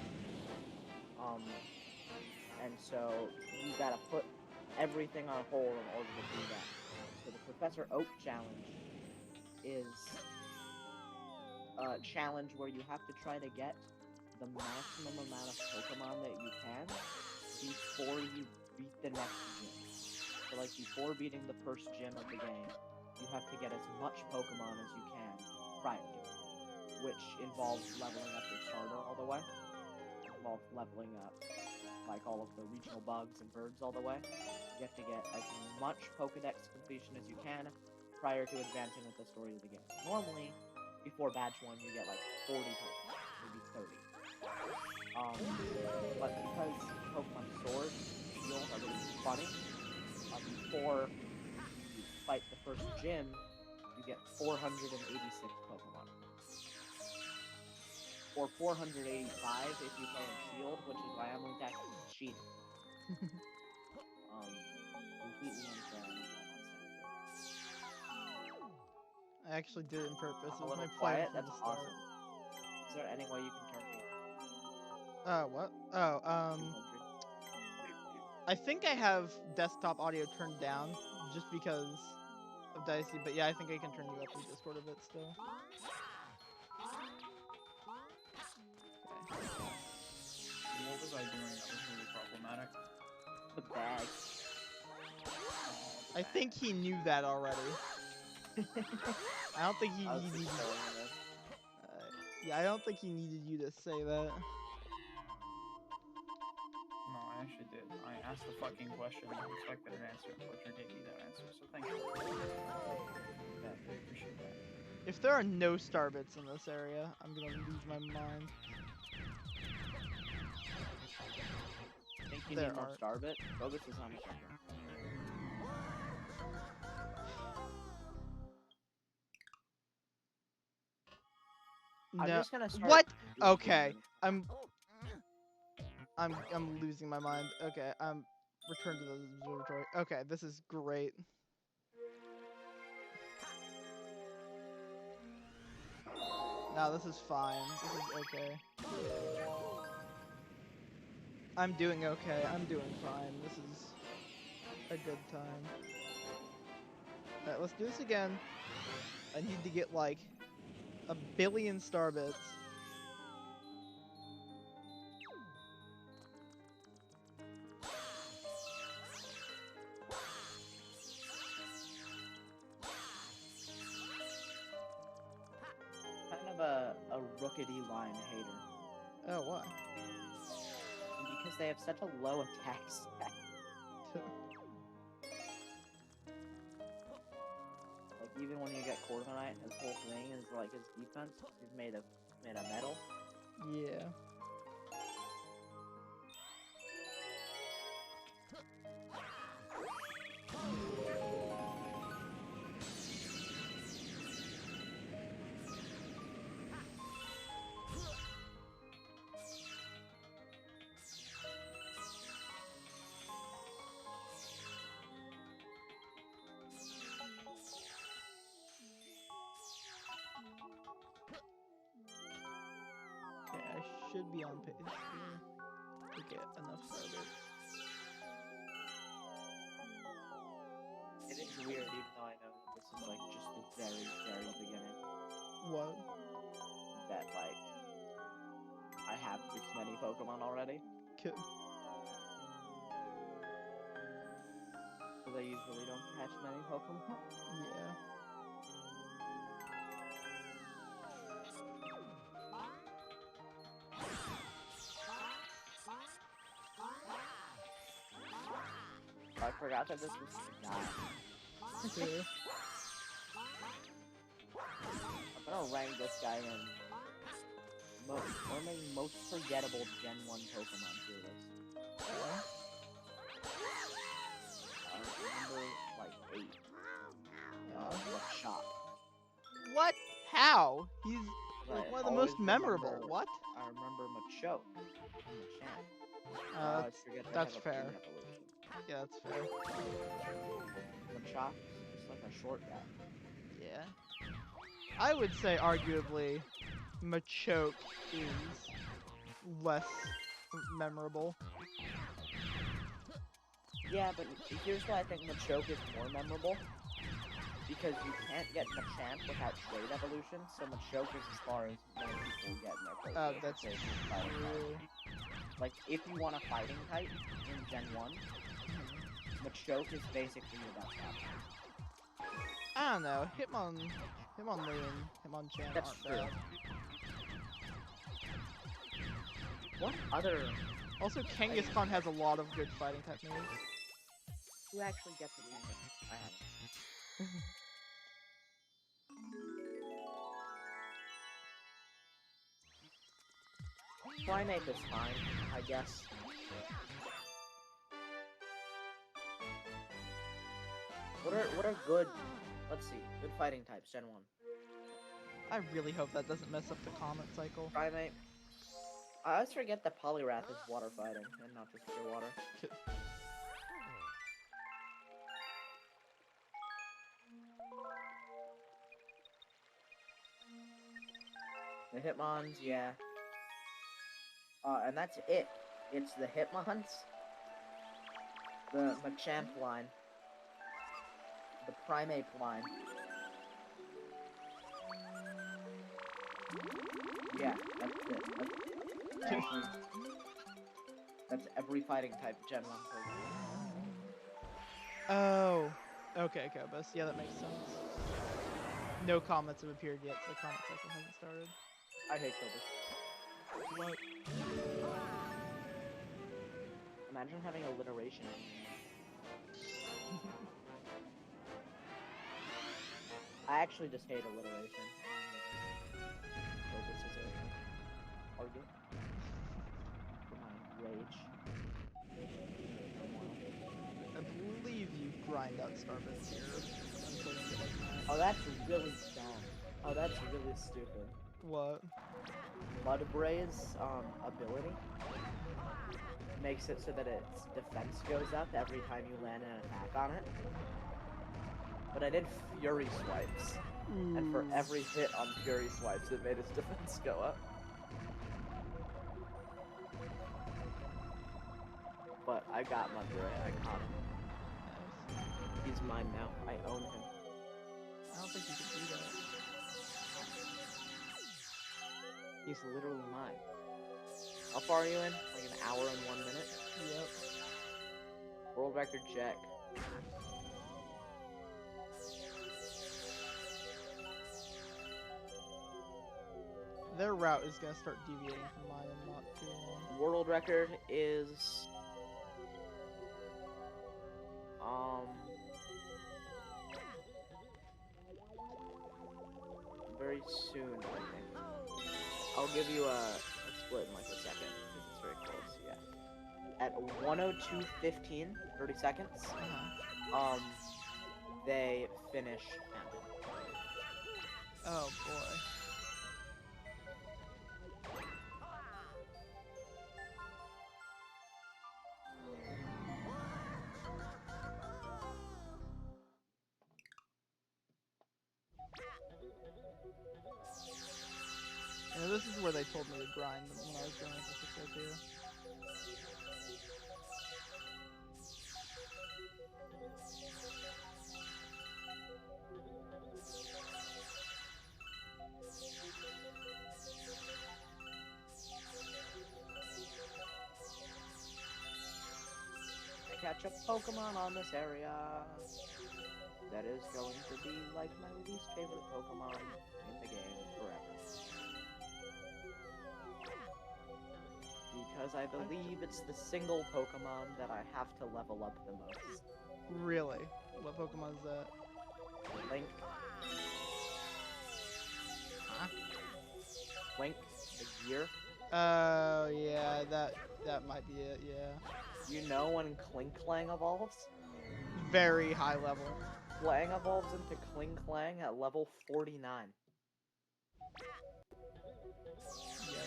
And so you gotta put everything on hold in order to do that. So the Professor Oak challenge is a challenge where you have to try to get the maximum amount of Pokemon that you can before you beat the next gym. So like before beating the first gym of the game, you have to get as much Pokemon as you can prior to it, which involves leveling up your starter all the way. It involves leveling up like all of the regional bugs and birds all the way. You have to get as much Pokedex completion as you can prior to advancing with the story of the game. Normally, before batch 1, you get like 40 Pokemon, maybe 30. But because Pokemon Sword and Shield are really funny, before you fight the first gym, you get 486 Pokemon. Or 485 if you play in Shield, which is why Emily's actually cheating. Completely unfair. I actually did it on purpose. It A was little my plan quiet, from that's the start. awesome. Is there any way you can turn me? What? Oh, I think I have desktop audio turned down just because of Dicey, but yeah, I think I can turn you up in Discord a bit still. Okay. What was I doing that was really problematic? the bag. I think he knew that already. I don't think he I was needed. just telling you this. Yeah, I don't think he needed you to say that. No, I actually did. I asked the fucking question and expected an answer, and Butcher gave me that answer, so thank you. Yeah, I really appreciate that. If there are no starbits in this area, I'm gonna lose my mind. Think you There need more aren't. starbit? Focus is on the second. I'm No. just gonna start. What? doing Okay. something. I'm losing my mind. Okay, return to the observatory. Okay, this is great. No, this is fine. This is okay. I'm doing okay. I'm doing fine. This is a good time. Alright, let's do this again. I need to get like 1 billion starbits. Kind of a Rookedy line hater. Oh, what? Because they have such a low attack stat. Like even when you get Corviknight, his whole thing is like his defense is made of metal. Yeah. Okay, I should be on pace here to get enough starbits. It is weird, even though I know that this is like just the very, very beginning. What? That like I have this many Pokemon already. Could. Because I usually don't catch many Pokemon. Yeah. I forgot that this was not. Okay. I'm gonna rank this guy in only most forgettable Gen 1 Pokemon tier list. I remember like 8. What shock. What? How? He's like I one of the always most memorable. remember- What? I remember Machoke and Machamp. I always forget they that's have a fair. pre-evolution. Yeah, that's fair. Machop is just like a short guy. Yeah. I would say arguably Machoke is less memorable. Yeah, but here's why I think Machoke is more memorable. Because you can't get Machamp without trade evolution, so Machoke is as far as many people get in their Pokemon. That's So it's just fighting type. true. Like, if you want a fighting type in Gen 1, Machoke is basically your best option. I don't know. Hitmonlee and Hitmonchan That's aren't true. bad. What other... Also, Kangaskhan has a lot of good fighting type moves. Who actually gets it? I haven't. Primeape is fine, I guess. What are good, let's see, good fighting types, Gen 1? I really hope that doesn't mess up the comment cycle. Primeape. I always forget that Poliwrath is water fighting, and not just pure water. The Hitmons, yeah. And that's it. It's the Hitmons, the Machamp line, the Primeape line. Yeah, that's it. That's every fighting type Gen 1 Pokemon. Oh. Okay, Kobus. Yeah, that makes sense. No comments have appeared yet, so the comment cycle hasn't started. I hate Kobus. What? Imagine having alliteration. I actually just hate alliteration. Kobus is a target for my rage. I believe you grind out Starbits here until you get like that. Oh, that's really dumb. Oh, that's really stupid. What? Mudbray's ability makes it so that its defense goes up every time you land an attack on it. But I did Fury Swipes, and for every hit on Fury Swipes, it made its defense go up. But I got Mudbray, I caught him. He's mine now. I own him. I don't think you can do that. He's literally mine. How far are you in? Like an hour and 1 minute? Yep. World record check. Their route is gonna start deviating from mine in not too long. World record is very soon, I think. I'll give you a split in like a second because it's very close. Yeah. At 1:02:15, 30 seconds. They finish Camden. Oh boy. And this is where they told me to grind when I was going to 602. I catch a Pokemon on this area that is going to be like my least favorite Pokemon in the game forever. Because I believe it's the single Pokemon that I have to level up the most. Really? What Pokemon is that? Link. Huh? Link, the gear. Oh yeah, that might be it. Yeah. You know when Klinklang evolves? Very high level. Klang evolves into Klinklang at level 49. Yeah.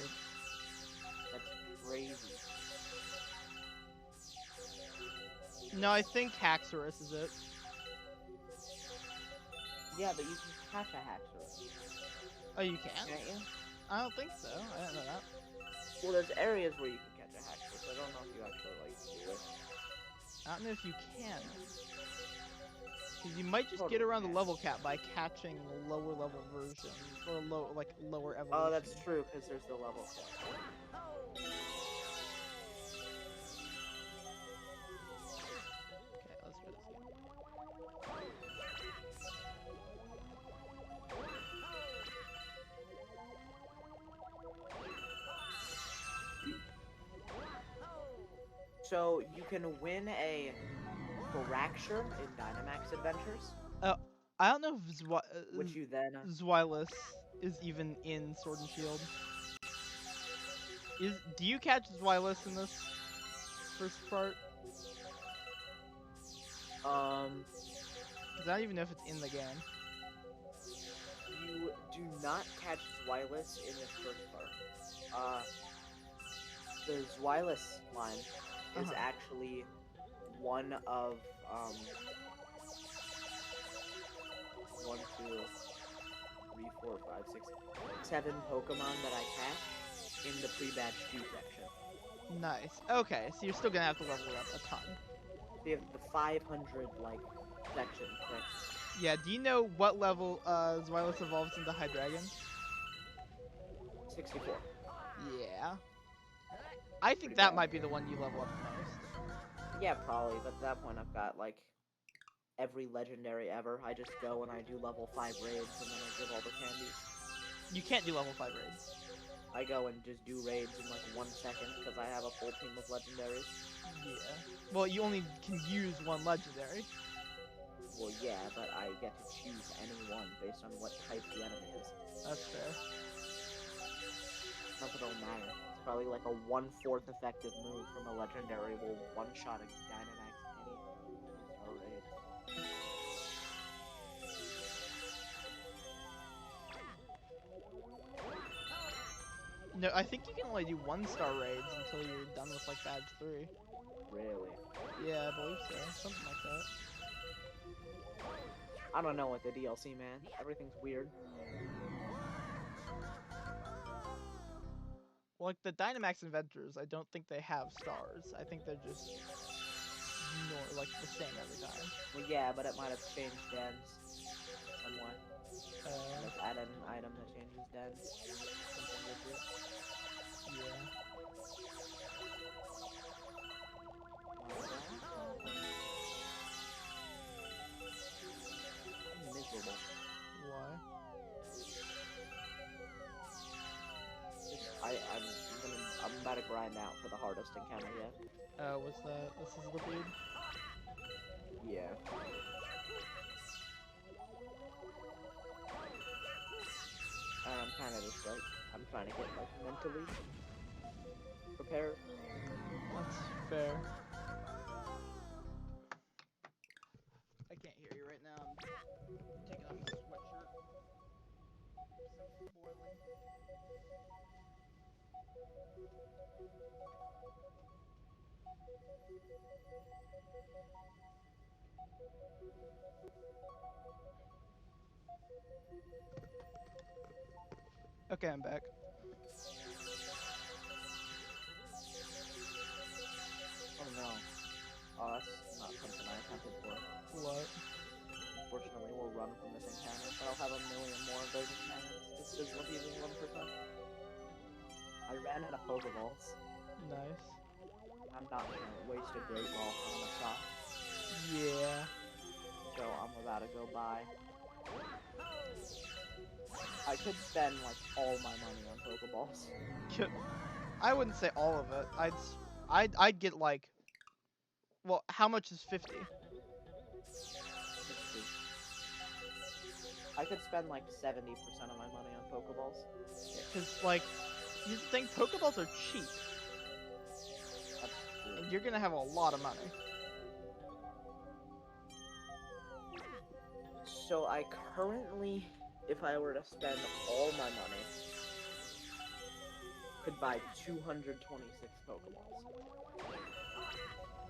That's crazy. No, I think Haxorus is it. Yeah, but you can catch a Haxorus, Oh, you can? can't you? I don't think so. I didn't know that. Well, there's areas where you can catch a Haxorus. I don't know if you actually, like, do it. I don't know if you can. Because you might just Totally get around the can. level cap by catching lower level versions or lower evolution. Oh, that's true, because there's the level cap. Okay, let's try this again. So, you can win a Fracture in Dynamax Adventures, I don't know if which you then... Zweilous is even in Sword and Shield. Do you catch Zweilous in this first part? Because I don't even know if it's in the game. You do not catch Zweilous in this first part. The Zweilous line is actually one of, 1, 2, 3, 4, 5, 6, 7 Pokemon that I catch in the pre-batch 2 section. Nice. Okay, so you're still gonna have to level it up a ton. They have the 500, like, section, correct? Yeah, do you know what level Zweilous evolves into Hydreigon? 64. Yeah. I think Pretty that bad. might be the one you level up the most. Yeah, probably, but at that point I've got, like, every legendary ever. I just go and I do level 5 raids and then I give all the candies. You can't do level 5 raids. I go and just do raids in like 1 second because I have a full team of legendaries. Yeah. Well, you only can use one legendary. Well, yeah, but I get to choose any one based on what type the enemy is. That's fair. Not that it'll matter. It's probably like a 1/4 effective move from a legendary will one-shot a Dynamax any star raid. No, I think you can only do 1-star raids until you're done with like badge 3. Really? Yeah, I believe so. Something like that. I don't know what the DLC, man. Everything's weird. Well, like the Dynamax Inventors, I don't think they have stars. I think they're just like the same every time. Well, yeah, but it might have changed dens somewhat. Let's add an item that changes dens. Something with it. Yeah. I'm miserable. Why? I'm about to grind out for the hardest encounter yet. What's that? This is the feed? Yeah. And I'm kind of just like, I'm trying to get like mentally prepared. That's fair. I can't hear you right now. I'm taking off my sweatshirt. So boiling. Okay, I'm back. Oh no. Oh, that's not something I accounted for. What? Unfortunately, we'll run from this encounter, but I'll have a million more of those encounters. This is what using 1%. I ran out of Pokeballs. Nice. I'm not gonna waste a Great Ball on a shot, Yeah. so I'm about to go buy. I could spend like all my money on Pokeballs. I wouldn't say all of it. I'd get like, well, how much is 50? 60. I could spend like 70% of my money on Pokeballs. Because like, you think Pokeballs are cheap, That's true. and you're gonna have a lot of money. So I currently, if I were to spend all my money, could buy 226 Pokeballs.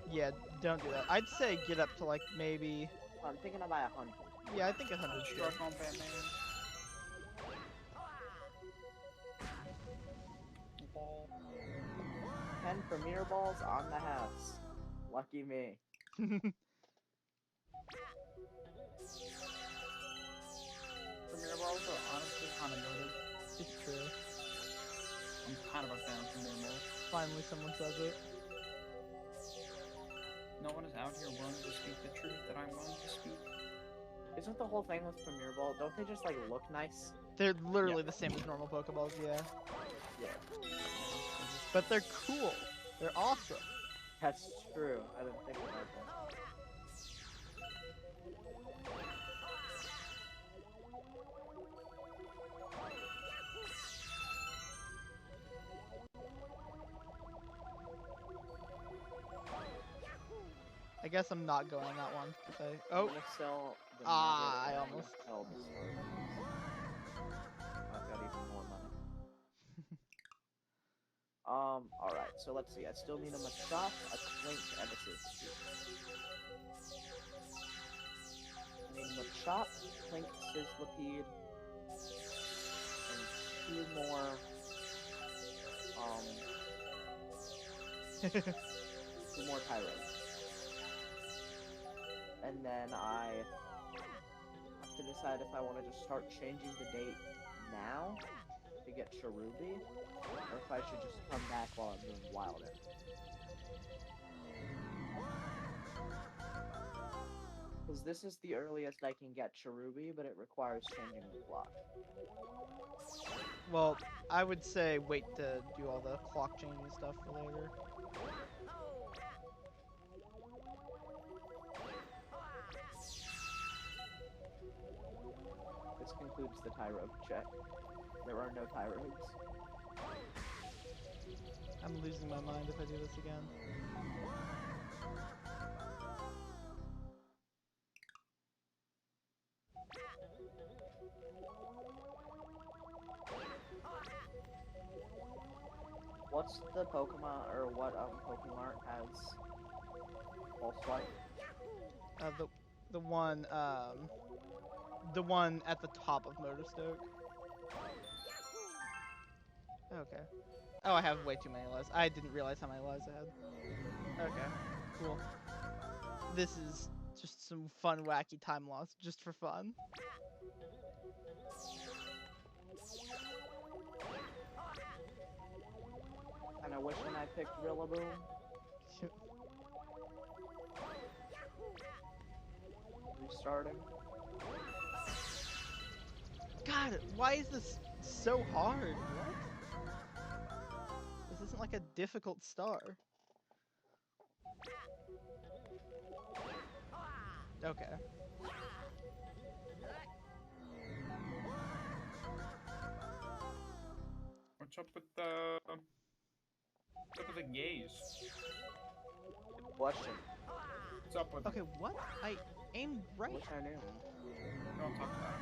Yeah, don't do that. I'd say get up to like maybe. I'm thinking I'll buy 100. Yeah, I think 100 is good. Struck on Batman. Ball. 10 Premier Balls on the house. Lucky me. Premier balls are honestly kind of noted. It's true. I'm kind of a fan of Premier balls. Finally, someone says it. No one is out here willing to speak the truth that I'm willing to speak. Isn't the whole thing with Premier Ball, don't they just like look nice? They're literally the same as normal Pokeballs, yeah. Yeah. But they're cool. They're awesome. That's true. I didn't think about that. I guess I'm not going on that one. 'Cause I'm oh, gonna sell the Ah, nugget, I and I'm gonna almost- sell the sword. I've got even more money. Alright, so let's see. I still need a Machop, a Clink, and a Sizzlipede. I need Machop, Clink, Sizzlipede, and 2 more, 2 more Tyros. And then I have to decide if I want to just start changing the date now to get Cherubi, or if I should just come back while I'm doing Wilder. Because this is the earliest I can get Cherubi, but it requires changing the clock. Well, I would say wait to do all the clock changing stuff for later. This concludes the Tyrobe check. There are no Tyrobes. I'm losing my mind if I do this again. What's the Pokemon, or what Pokemon has Pulse Swipe? The one at the top of Motorstoke. Okay. Oh, I have way too many lives. I didn't realize how many lives I had. Okay, cool. This is just some fun, wacky time loss, just for fun. And I wish when I picked Rillaboom. Restarting. God, why is this so hard? What? This isn't like a difficult star. Okay. What's up with the gaze? Good question. What's up with? Okay, what? I aimed I right. wish I knew. Don't talk about it.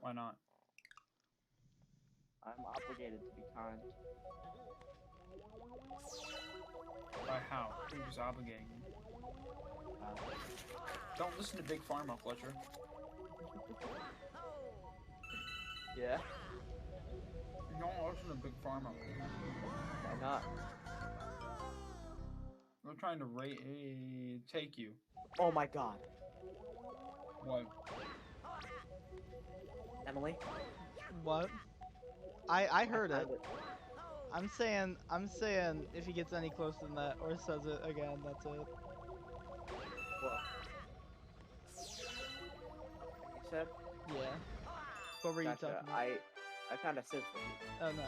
Why not? I'm obligated to be kind. By how? Who's obligating you? Don't listen to Big Pharma, Fletcher. Yeah? Don't listen to Big Pharma. Why not? They're trying to take you. Oh my god. What? Emily? What? I heard it. found I'm saying if he gets any closer than that or says it again, that's it. What? You said? Yeah. What were you Gotcha. talking about? I found a Sizzler. Oh, nice.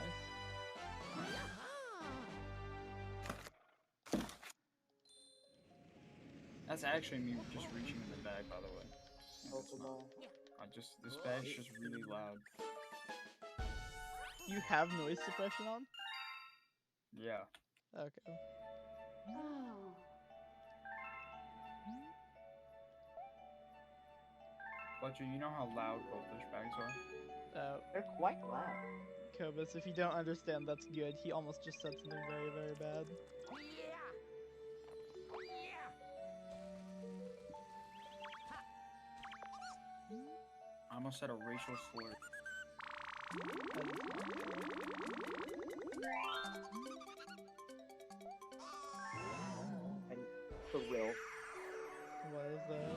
That's actually me just reaching in the bag, by the way. It's not. Pokeball. This bag's just really loud. You have noise suppression on? Yeah. Okay. Fletcher, you know how loud goldfish bags are? They're quite loud. Kobus, if you don't understand, that's good. He almost just said something very, very bad. I almost said a racial slur. That is not And for real. What is that?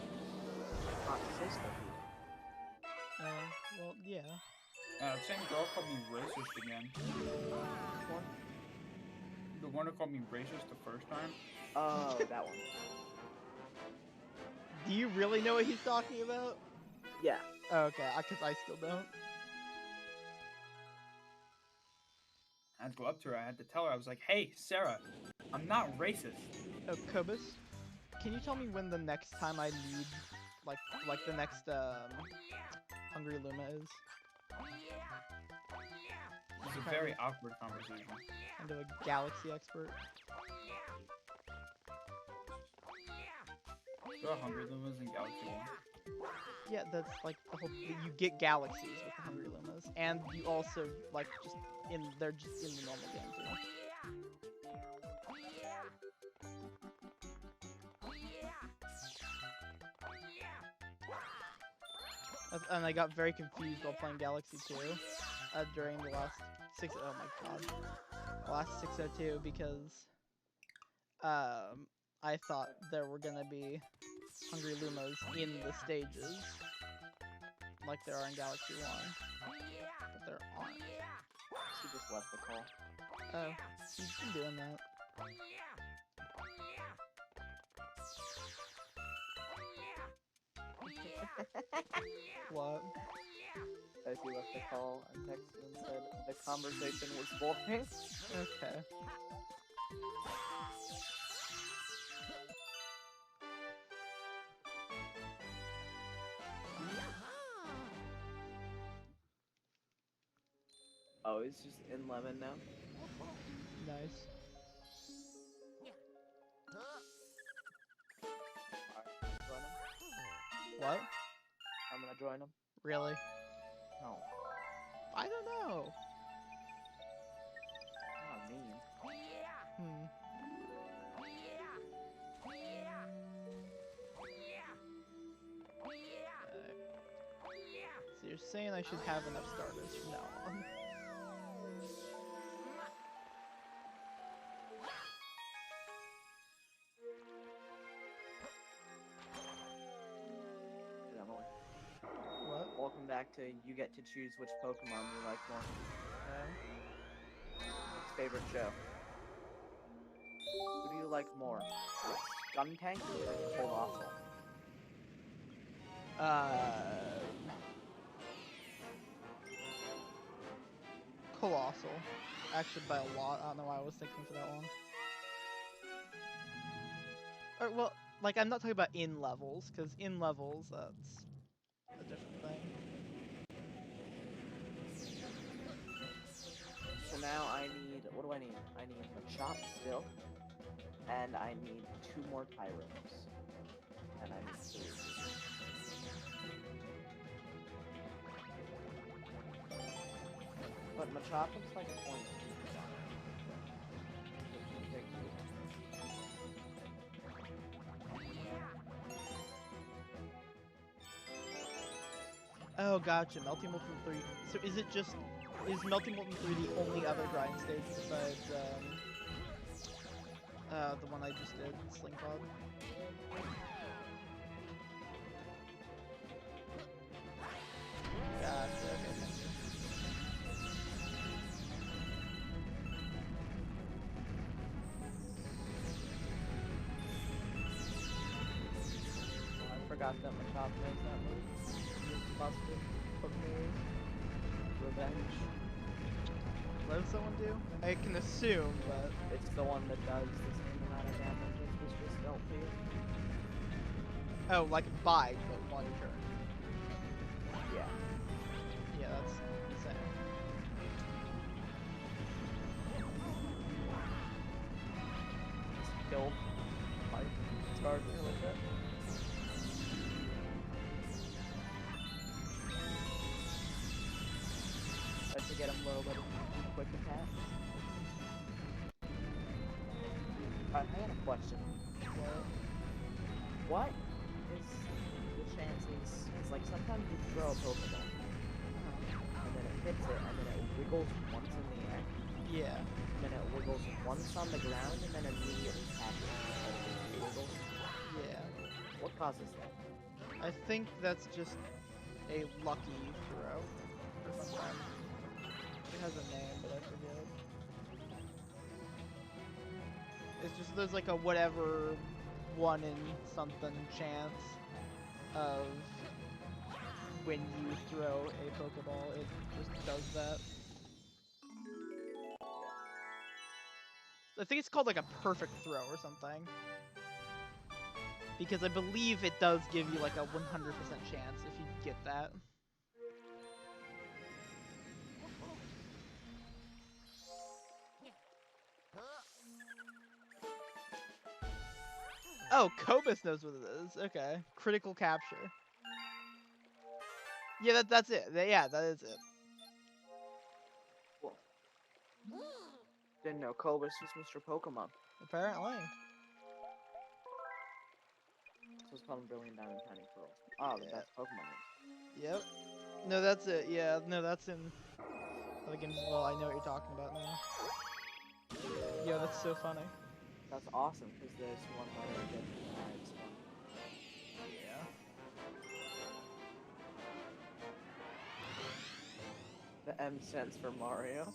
Not Sizzler. Well, yeah. The same girl called me racist again. Which one? The one who called me racist the first time. Oh, that one. Do you really know what he's talking about? Yeah. Oh, okay, because I still don't. I had to go up to her. I had to tell her. I was like, "Hey, Sarah, I'm not racist." Oh, Kobus, can you tell me when the next time I need, like the next, Hungry Luma is? It's a very awkward conversation. Kind of a galaxy expert. There are Hungry Lumas in Galaxy 1. Yeah, that's like the whole. You get galaxies with the Hungry Lumas, and you also like they're just in the normal game too. And I got very confused while playing Galaxy 2 during the last oh my god, the last 602 because I thought there were gonna be Hungry Lumas in the stages like there are in Galaxy 1, but there aren't. She just left the call. Oh, he's been doing that. What? As he left the call and texted and said the conversation was boring. Okay. Oh, he's just in lemon now. Nice. Alright, join him. What? I'm gonna join him. Really? No, I don't know. not mean. Hmm. So you're saying I should have enough starters from now on? Dude, Emily. What? Welcome back to you get to choose which Pokemon you like more. Okay. Favorite show. Who do you like more? Skuntank or Colossal? Colossal. Actually, by a lot. I don't know why I was thinking for that one. Well, like, I'm not talking about in levels, because in levels, that's a different thing. So now I need, what do I need? I need a Chop still, and I need 2 more Tyros. And I need 3. But Machop looks like a point. Oh, gotcha. Melting Molten 3. So is it just... Is Melting Molten 3 the only other grind stage besides, the one I just did, Sling Pod? Gotcha, okay, thank you. Oh, I forgot that Machop knows that move. It's busted. Pokemon. Revenge. What does someone do? I can assume, but... It's the one that does the same amount of damage as was just dealt to you. Oh, like bite, but one turn. Yeah. Yeah, that's insane. Just killed my Starter with it. Tried to get him low, but he quick attack. I had a question. What is the chances? Because like sometimes you throw a Pokeball, and then it hits it, and then it wiggles once in the air, Yeah. and then it wiggles once on the ground, and then immediately catches it. Wiggles. Yeah. What causes that? I think that's just a lucky throw. Or sometimes. It has a name, but I forget. It's just there's like a whatever 1 in something chance of when you throw a Pokeball, it just does that. I think it's called like a perfect throw or something. Because I believe it does give you like a 100% chance if you get that. Oh, Cobus knows what it is. Okay. Critical capture. Yeah, that's it. Yeah, that is it. Cool. Didn't know Cobus was Mr. Pokemon. Apparently. So it's called Brilliant Diamond Tiny Pearls. Oh, the Yeah. best Pokemon is. Yep. No, that's it. Yeah, no, that's in other games as well. I know what you're talking about now. Yo, that's so funny. That's awesome, because there's one other good besides one. Yeah. The M stands for Mario.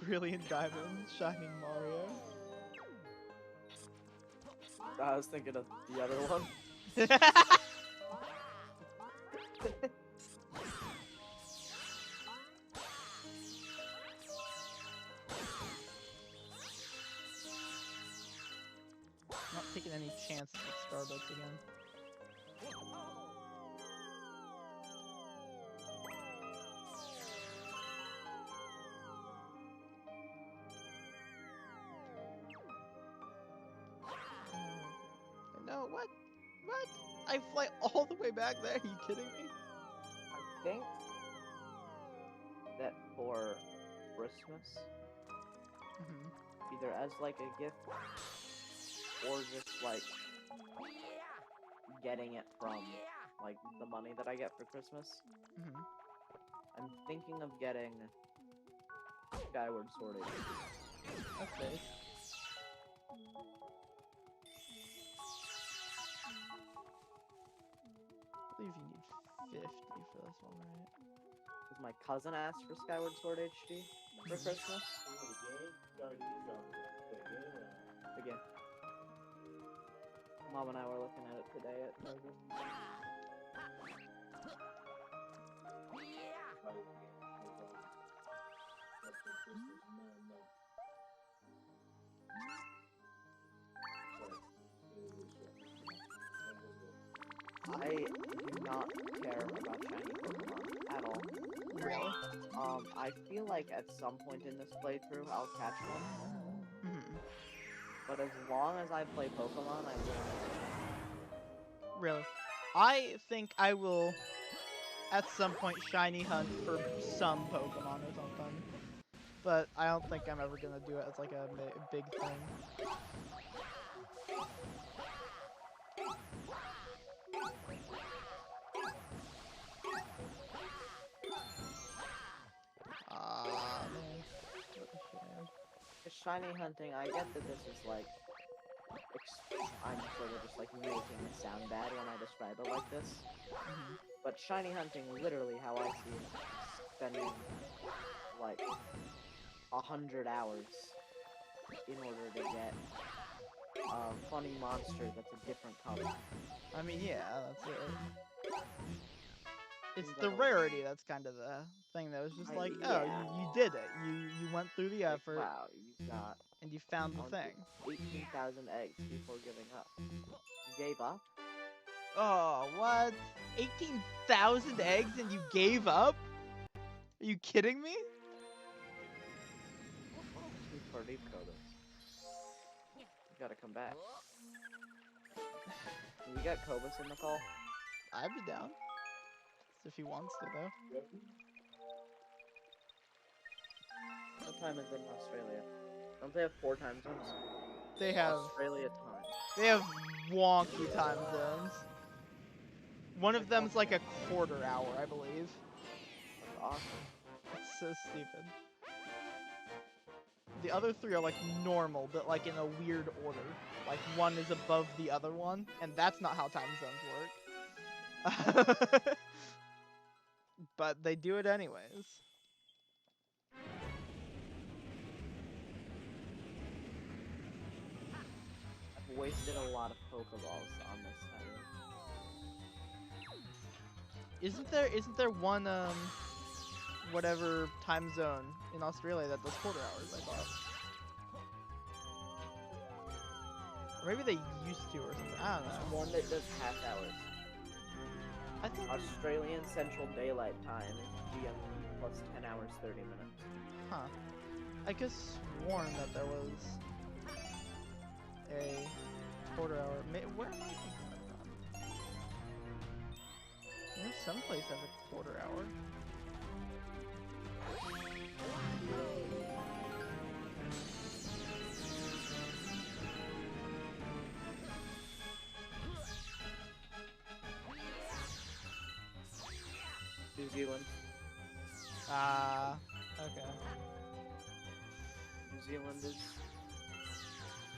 Brilliant Diamond, Shining Mario. I was thinking of the other one. Not taking any chances with Starbucks again. No, what? What? I fly all the way back there? Are you kidding me? I think that for Christmas, Mm-hmm. either as like a gift or just like getting it from like the money that I get for Christmas, Mm-hmm. I'm thinking of getting Skyward Sword HD. That's nice. I believe you need 50 for this one, right? Because my cousin asked for Skyward Sword HD for Christmas. Again. Mom and I were looking at it today at Target. I do not care about shiny Pokemon at all. Really? I feel like at some point in this playthrough I'll catch one. Mm-hmm. But as long as I play Pokemon, I will. Really? I think I will, at some point, shiny hunt for some Pokemon or something. But I don't think I'm ever gonna do it as like a big thing. Man. What a shame. The shiny hunting, I get that this is like. I'm sort of just like making it sound bad when I describe it like this. Mhm. But shiny hunting, literally how I see it, spending like 100 hours in order to get a funny monster that's a different color. I mean, yeah, that's it. It's Seems the like a- rarity that's kind of the thing that was just like, oh, yeah. you did it. You went through the Like, effort wow, you got and you found the onto thing. 18,000 eggs before giving up. You gave up? Oh, what? 18,000 eggs and you gave up? Are you kidding me? Too far deep, Cobus. You gotta come back. We got Cobus in the call. I'd be down. If he wants to, though. What time is it in Australia? Don't they have 4 time zones? They have Australia time. They have wonky time zones. One of them's like a quarter hour, I believe. That's awesome. It's so stupid. The other 3 are like normal, but like in a weird order. Like one is above the other one, and that's not how time zones work. But they do it anyways. I've wasted a lot of Pokeballs on this time. Isn't there one whatever time zone in Australia that does quarter hours, I thought. Or maybe they used to or something. I don't know. One that does half hours. I thought Australian Central Daylight Time is GMT plus 10 hours 30 minutes. Huh. I could sworn that there was a quarter hour. Where am I thinking of that? There's some place has a quarter hour. New Zealand. Ah, okay. New Zealand is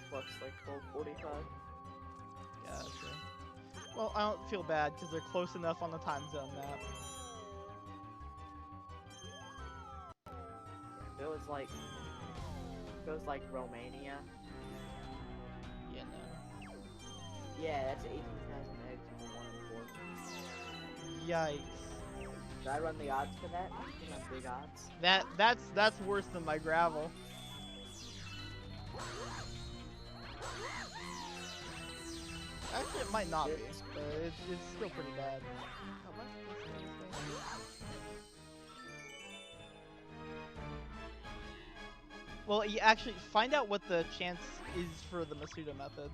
plus like 12:45. Gotcha. Well, I don't feel bad because they're close enough on the time zone map. If it was like Romania, Yeah, no. Yeah, that's 18,000 eggs for 1 in 4. Yikes. Should I run the odds for that? I think I'm big odds. That's worse than my gravel. Actually, it might not be, but it's still pretty bad. Oh, what? Well, you actually find out what the chance is for the Masuda method.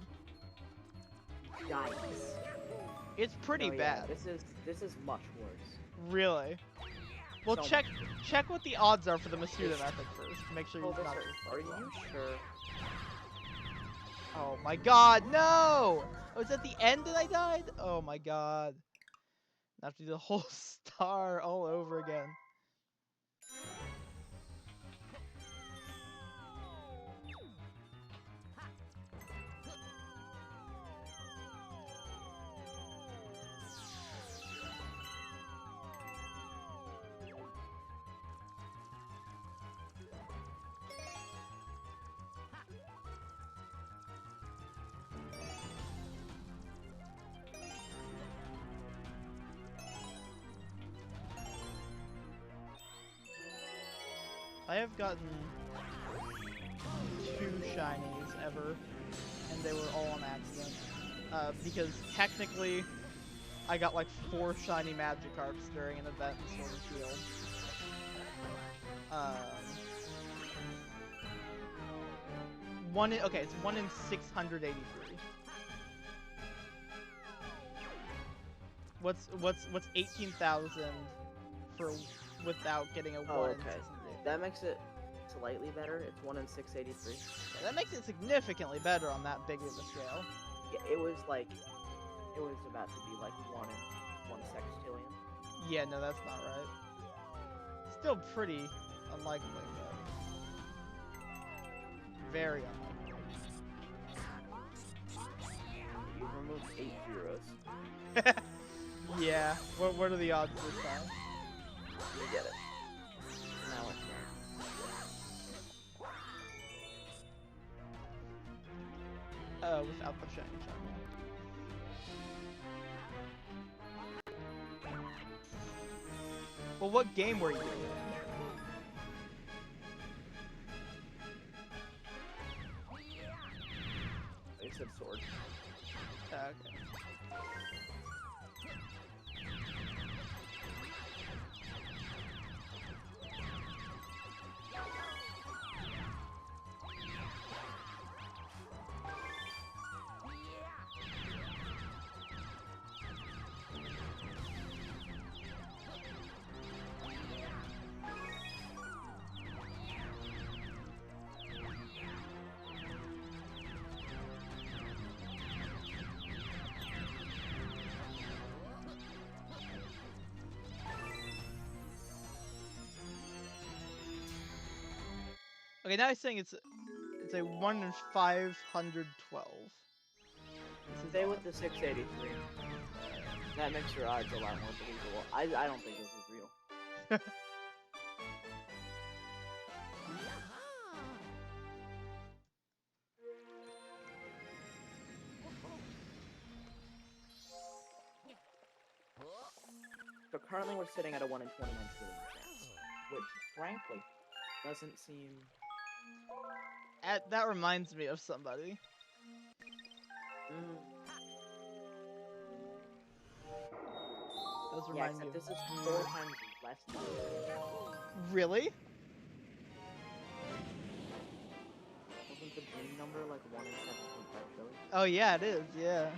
Yikes. It's pretty Oh, yeah, bad. This is much worse. Really? Well, So check what the odds are for the Masuda method first. To make sure Oh, he's not. are you sure? Oh my god, no! Oh, it's at the end that I died? Oh my god. I have to do the whole star all over again. I have gotten 2 shinies ever, and they were all on accident. Because technically, I got like 4 shiny Magikarps during an event in Sword and Shield. Okay, it's 1 in 683. What's 18,000 for without getting a 1 Oh, in okay. 683? That makes it slightly better. It's 1 in 683. Yeah, that makes it significantly better on that big of a scale. Yeah, it was about to be like 1 in 1 sextillion. Yeah, no, that's not right. Still pretty unlikely, though. Very unlikely. You removed 8 zeros. Yeah. What are the odds this time? You get it. Now it's Without the shiny charm. Well, what game were you in? They said sword. Okay. Okay, now he's saying it's a 1 in 512. This is Stay odd. with the 683. That makes your odds a lot more believable. I don't think this is real. So currently we're sitting at a 1 in 29 trillion chance, which frankly doesn't seem. That reminds me of somebody. Does Yeah, remind me except of this is 4 times less than. Really? Wasn't the dream number like 1 in 7.5 trillion? Oh yeah, it is. Yeah.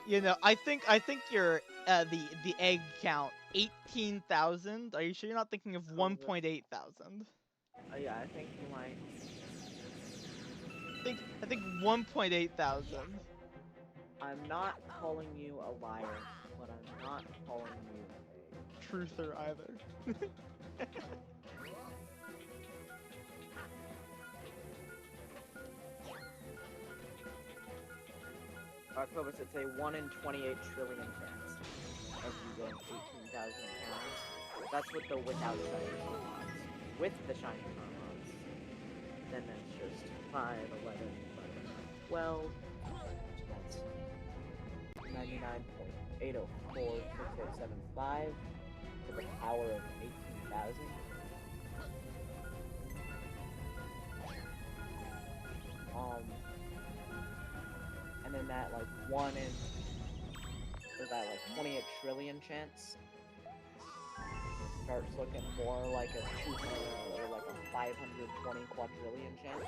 You know, I think your the egg count 18,000. Are you sure you're not thinking of 1.8 thousand? Oh yeah, I think you might. I think 1.8 thousand. I'm not calling you a liar, but I'm not calling you a. Truther either. Clovis, it's a 1 in 28 trillion chance of you getting 18,000 encounters. That's with the without shiny odds. With the shiny odds, then that's just 5, 11, 12, That's 99.8046875 to the power of 18,000. And then that like 28 trillion chance starts looking more like a 200 or like a 520 quadrillion chance.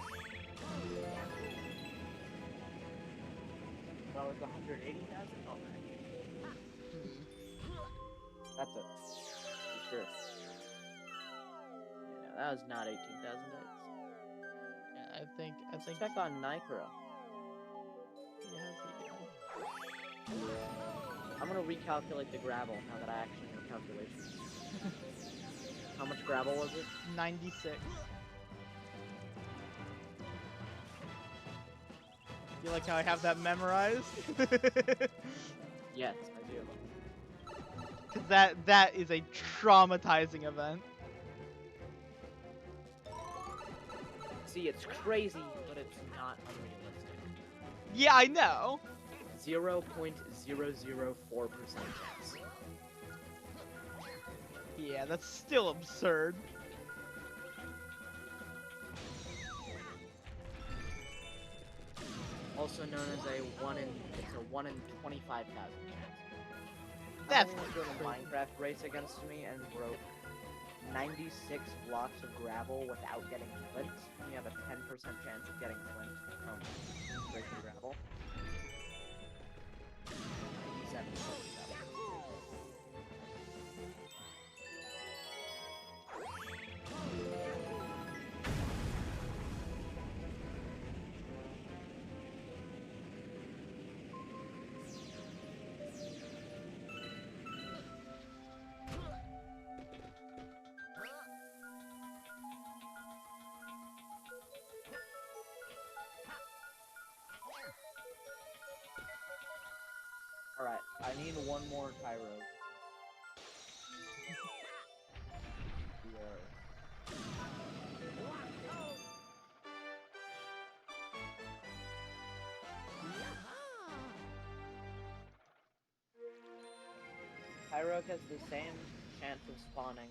That was 180,000. Oh, that's it. For sure. Yeah, that was not 18,000 hits. Yeah, I think. Check on Nicro. Yeah, how's he I'm gonna recalculate the gravel now that I actually know calculations. How much gravel was it? doing? 96. You like how I have that memorized? Yes, I do. Cause that is a traumatizing event. See, it's crazy, but it's not unrealistic. Yeah, I know. 0.004% chance. Yeah, that's still absurd. Also known as a 1 in 25,000 chance. That's Someone was doing a Minecraft race against me and broke 96 blocks of gravel without getting flint. You have a 10% chance of getting flint from breaking gravel. 97%. Alright, I need one more Pyro. Pyroke has the same chance of spawning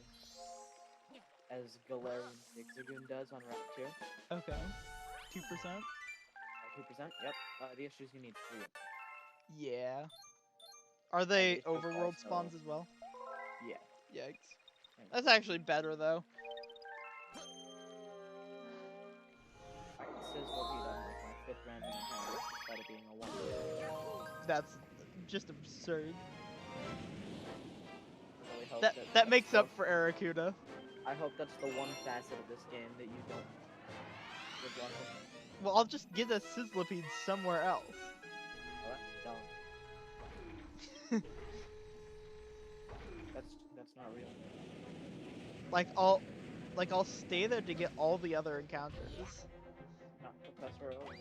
as Galarian Zigzagoon does on Route 2. Okay. 2%? 2%? Yep. The issue is you need 3. Yeah. Are they it's just overworld also- spawns as well? Yeah. Yikes. That's actually better though. I can sizzle beat on like my 5th random encounter instead of being a 1. That's just absurd. I really hope That that's makes the- up for Aracuda. I hope that's the one facet of this game that you don't good luck with. Well, I'll just get a Sizzlipede somewhere else. Oh, that's dumb. That's not real. I'll stay there to get all the other encounters. Not Professor Oak.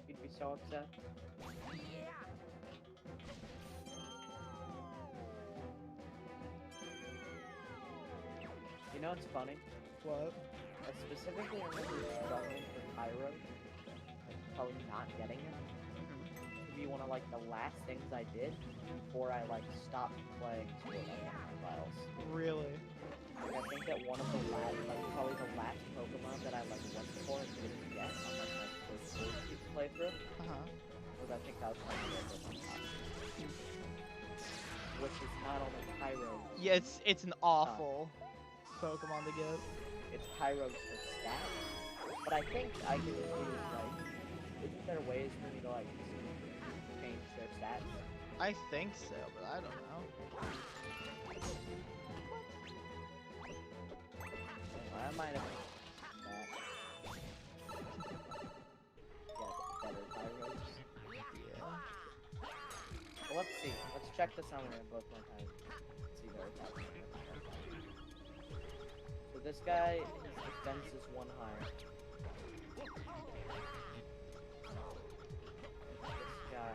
He'd be so upset. You know what's funny? What? I specifically remember struggling for Pyro, like probably not getting it. To be one of like the last things I did before I like stopped playing Sword Art Files. Really? Like, I think that one of the last, like probably the last Pokemon that I like went for and didn't get on like my first playthrough was I think that was my Pokemon. Which is not only Pyro, Yeah, it's an awful Pokemon to get. it's Pyro's for stats. But I think I can use like, isn't there ways for me to like change their stats? I think so, but I don't know. I might have done that. Yeah, better Pyros. Yeah. Well, let's see. Let's check the summary of both my types. Let's see their attacks. So this guy, his defense is 1 higher. This guy,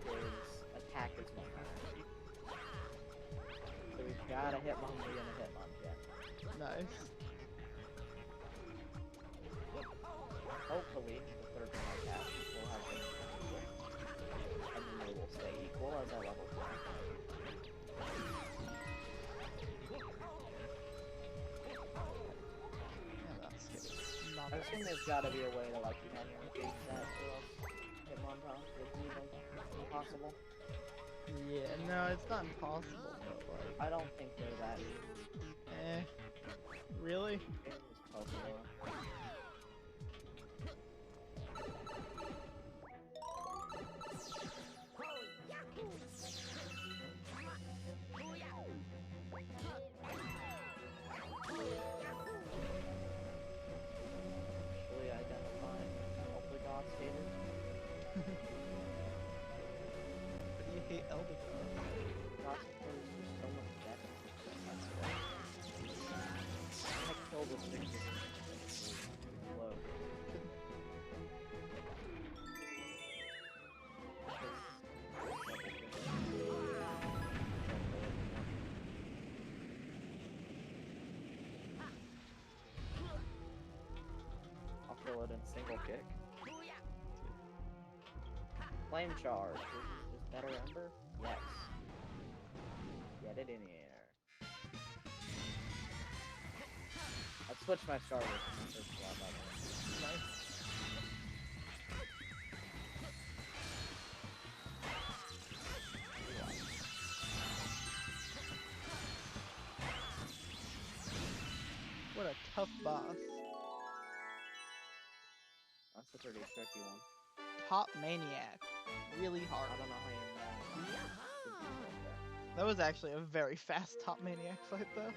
his attack is 1 higher. So we've got a Hitmonlee and a Hitmonchan. Nice. Hopefully, the third one I cast will have them will stay equal as I level up. Yeah, that's not I assume there's gotta be a way to like manually gauge that, or else Hitmonchan would be like impossible. Yeah, no, it's not impossible, but like, I don't think they're that easy. really? Just Pokemon. Actually identifying Eldegoss haters. But you hate Eldegoss. Gossipur is just so much better. That's why. I'm gonna kill the sticker. Low. I'll kill it in single kick. Flame charge. This is just better Ember? Yes. Get it in here. I've switched my starter from the first one, by the way. Nice. What a tough boss. That's a pretty tricky one. Top Maniac. Really hard. I don't know how you That was actually a very fast Top Maniac fight, though.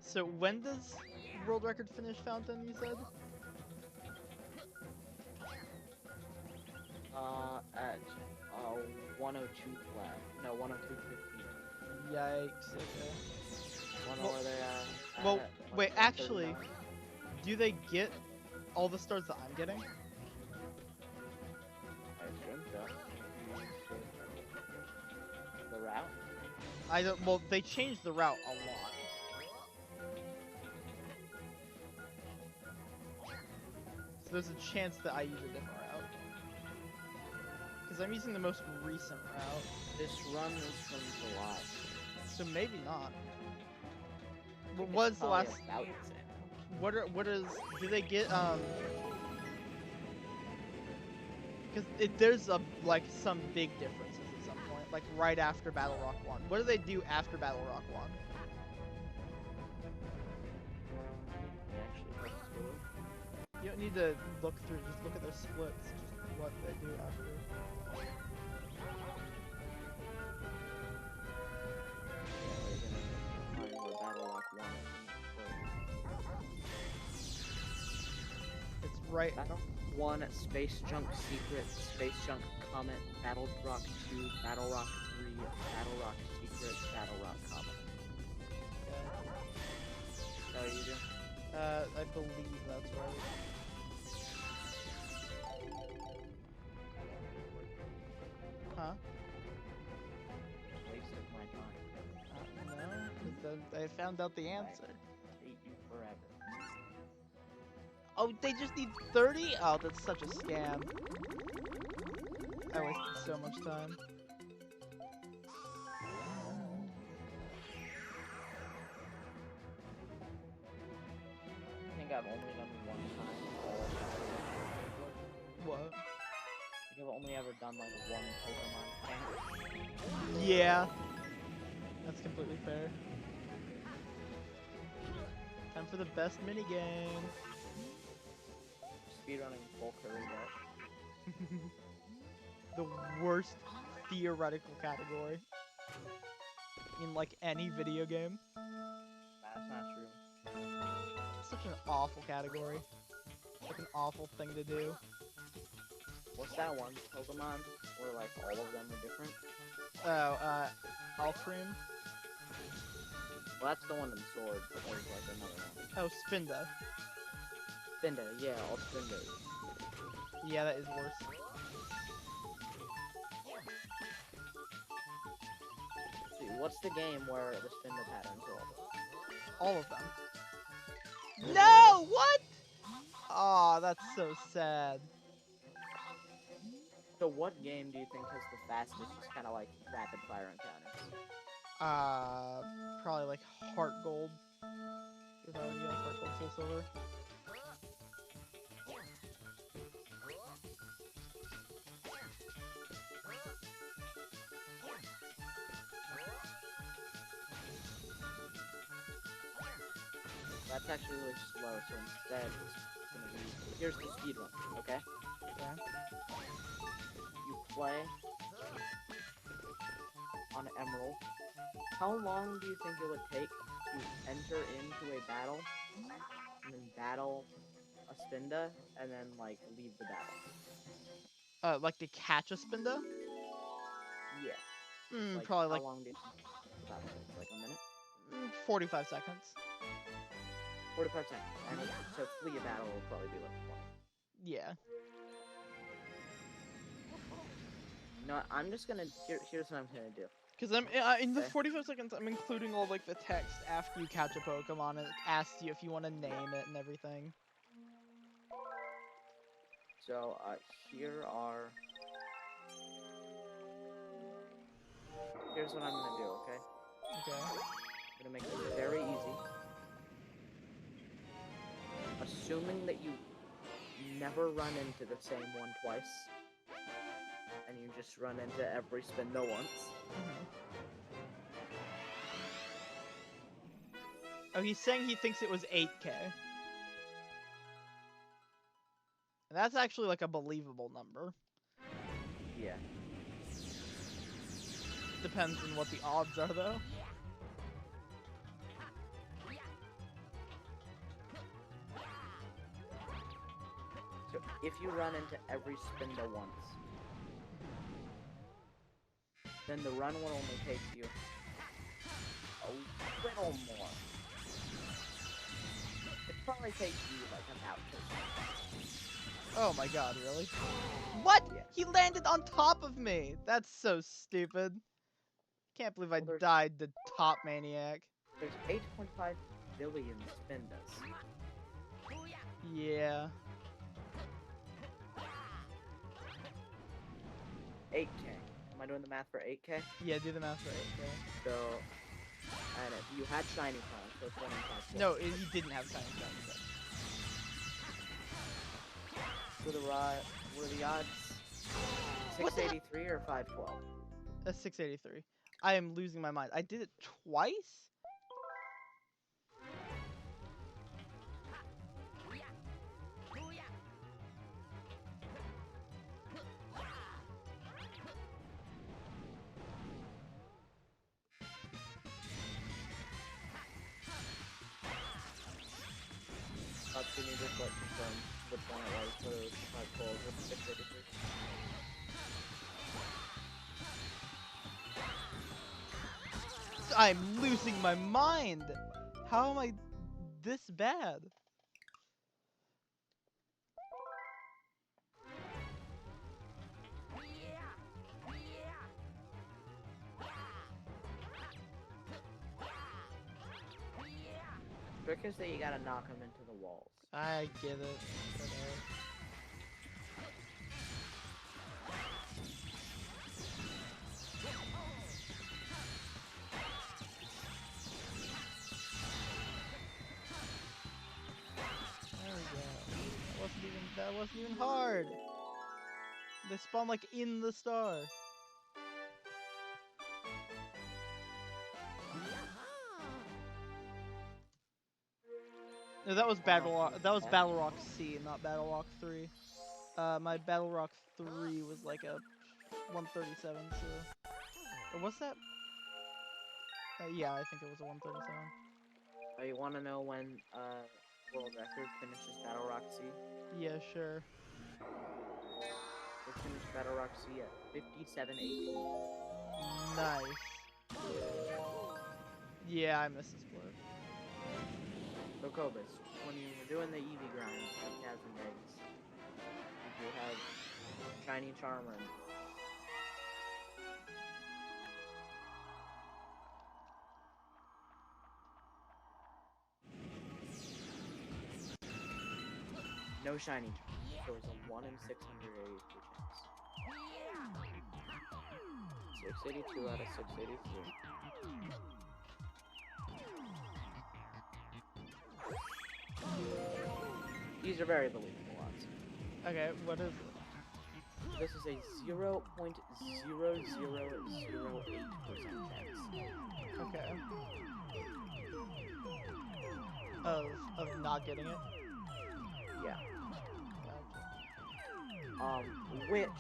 So when does world record finish Fountain, you said? At 102 flat. No, 102.15. Yikes, okay. One Well- over there. well, at wait, 139. actually- Do they get all the stars that I'm getting? I assume so. The route? I don't, well, they changed the route a lot. So there's a chance that I use a different route. Because I'm using the most recent route, This run is from July. so maybe not. I What think was it's the probably last, about the same. what is, do they get, because there's like some big differences at some point, like right after Battle Rock 1. What do they do after Battle Rock 1? Actually, let's do it. You don't need to look through, just look at their splits, just what they do after. Find where Battle Rock 1 It's right, Battle 1, Space Junk Secret, Space Junk Comet, Battle Rock 2, Battle Rock 3, Battle Rock Secret, Battle Rock Comet. Is that what you do? I believe that's right. Huh? Waste of my time. No, 'cause I found out the answer. Hate you forever. Oh, they just need 30? Oh, that's such a scam. I wasted so much time. I think I've only done one time. What? I think I've only ever done like one Pokemon tank. Yeah. That's completely fair. Time for the best minigame. Speedrunning full Curry Rush. The worst theoretical category in like any video game. That's not true. Such an awful category. Like an awful thing to do. What's that one Pokemon where like all of them are different? Oh, Alfreem. Well, that's the one in Sword, but there's like another one. Oh, Spinda. Spinda, yeah, all Spindas. Yeah, that is worse. Let's see, what's the game where the Spinda patterns are all? All of them. No! What? Aw, that's so sad. So what game do you think has the fastest, just kind of like rapid fire encounters? Probably like Heart Gold. If I would guess Heart Gold, Soul Silver. That's actually really slow, so instead it's gonna be... Here's the speed run, okay? Okay. You play on Emerald. How long do you think it would take to enter into a battle, and then battle a Spinda, and then, like, leave the battle? Like to catch a Spinda? Yeah. Mm, Like, probably how like long do you think the battle takes? Like, a minute? 45 seconds. 45 seconds. And to flee a battle will probably be like 20. Yeah. No, I'm just gonna... Here's what I'm gonna do. Because I'm in the Okay. 45 seconds, I'm including all like the text after you catch a Pokemon, and it asks you if you want to name it and everything. So, here are... Here's what I'm gonna do, okay? Okay. I'm gonna make it very easy. Assuming that you never run into the same one twice, and you just run into every Spinda once. Oh, he's saying he thinks it was 8K. And that's actually like a believable number. Yeah. Depends on what the odds are, though. So, if you run into every Spinda once, then the run will only take you a little more. It probably takes you like about 2 seconds. Oh my god, really? What? Yeah. He landed on top of me! That's so stupid. Can't believe I Well, there's- died to Top Maniac. There's 8.5 billion Spindas. Yeah. 8K. Am I doing the math for 8K? Yeah, do the math for 8K. So, and if you had shiny phones, so it's 1 in 5. No, he didn't have shiny stones. What are the odds? What the 683 or 512? That's 683. I am losing my mind. I did it twice? Can you just like confirm which one it was, whether it was 512 or 683? I'm losing my mind! How am I this bad? Trick is that you gotta knock them into the walls. I get it. Whatever. There we go. That wasn't even hard. They spawn like in the star. No, that was Battle Rock. That was Battle Rock C, not Battle Rock 3. My Battle Rock 3 was like a 137, so... Or was that? Yeah, I think it was a 137. Oh, you want to know when world record finishes Battle Rock C? Yeah, sure. It finished Battle Rock C at 57:18. Nice. Yeah, I missed this split. So Cobus, when you were doing the Eevee grind, 10,000 eggs, did you have Shiny Charmer? No Shiny Charmer. So it was a 1 in 682 chance. 682 out of 683. These are very believable odds. Okay, what is it? This is a 0.0008% chance. Okay. Of not getting it? Yeah. Gotcha. Which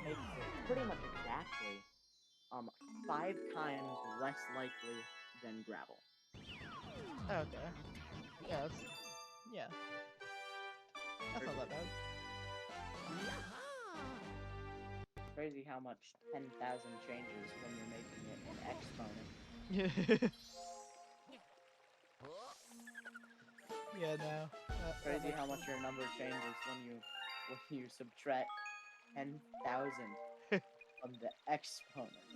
makes it pretty much exactly 5 times less likely than gravel. Okay. Yeah, yeah. That's not that bad. Crazy how much 10,000 changes when you're making it an exponent. Yeah, no. Crazy how much your number changes when you subtract 10,000 from the exponent.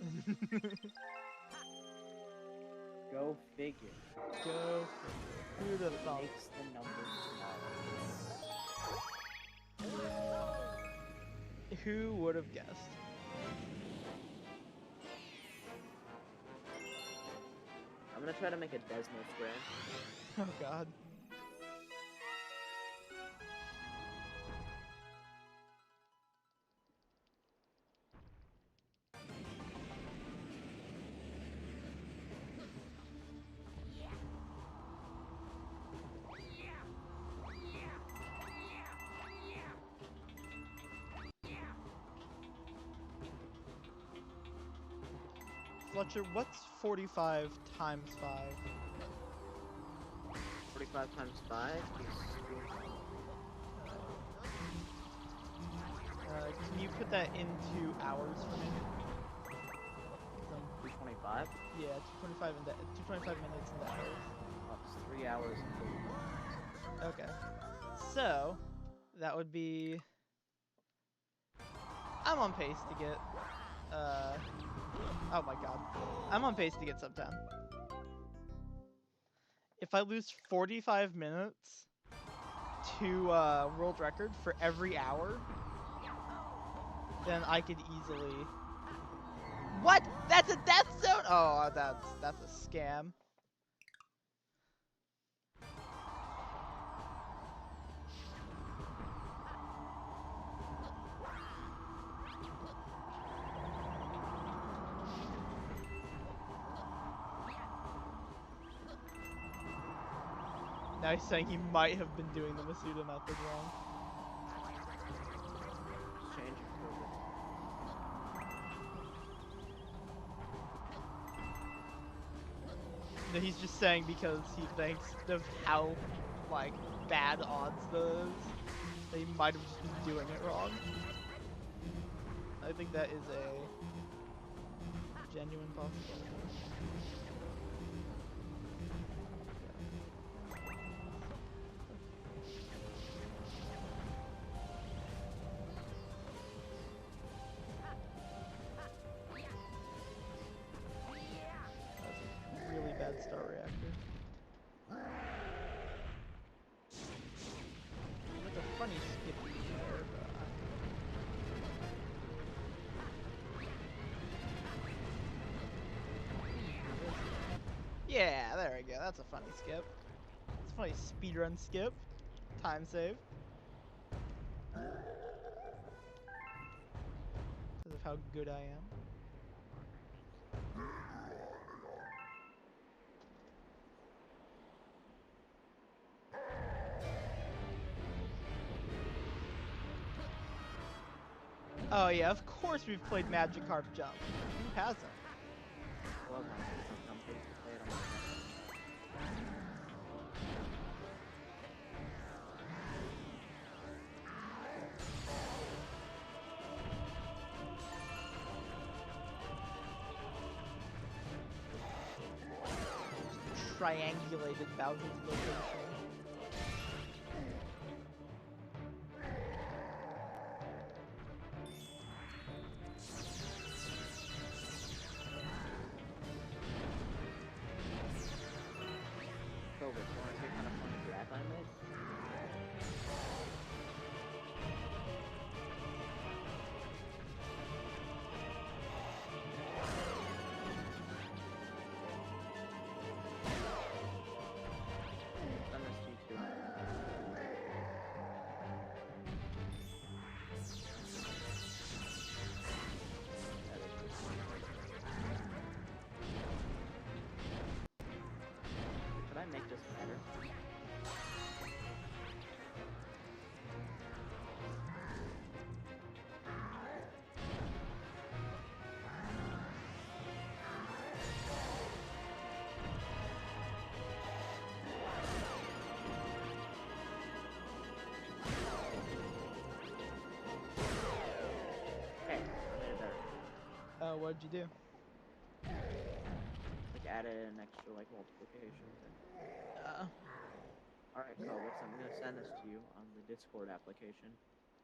Go figure. Go figure. Who'd have thought? Makes the numbers smaller. Who would have guessed? I'm gonna try to make a decimal square. Oh god. Fletcher, what's 45 times 5? 45 times 5 is Can you put that into hours for me? 325. Yeah, 225 minutes into hours. That's 3 hours and 30 minutes. Okay. So, that would be... I'm on pace to get, oh my god. I'm on pace to get sub 10. If I lose 45 minutes to, world record for every hour, then I could easily... What? That's a death zone? Oh, that's a scam. Now he's saying he might have been doing the Masuda method wrong. Change it for No, he's just saying because he thinks of how, like, bad odds those, that he might have just been doing it wrong. I think that is a genuine possibility. Really bad star reactor. Like a funny skippy there, but yeah, there we go. That's a funny skip. It's a funny speedrun skip. Time save. Because of how good I am. Oh yeah, of course we've played Magikarp Jump. Who hasn't? I love Magikarp Jump. I used to play it on my phone. Triangulated Bowser's location. So, but you want to hear kind of funny graph I made? Send this to you too. Should I make this better? Okay, I made it better. What'd you do? Like added an extra like multiplication thing. Alright, Cobus, I'm gonna send this to you on the Discord application.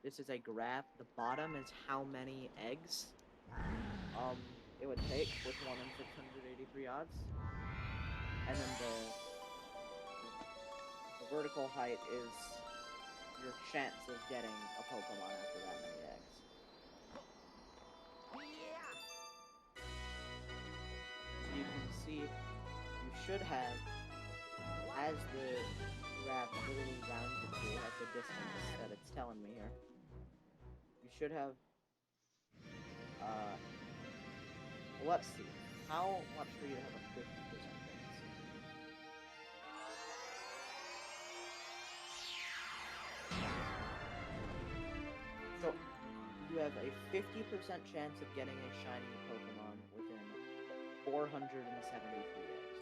This is a graph. The bottom is how many eggs it would take with 1 in 683 odds. And then the vertical height is your chance of getting a Pokemon after that many eggs. So you can see you should have, as the graph literally rounds it to at the distance that it's telling me here, you should have, let's see, how much for you to have a 50% chance? So, you have a 50% chance of getting a shiny Pokemon within 473 eggs.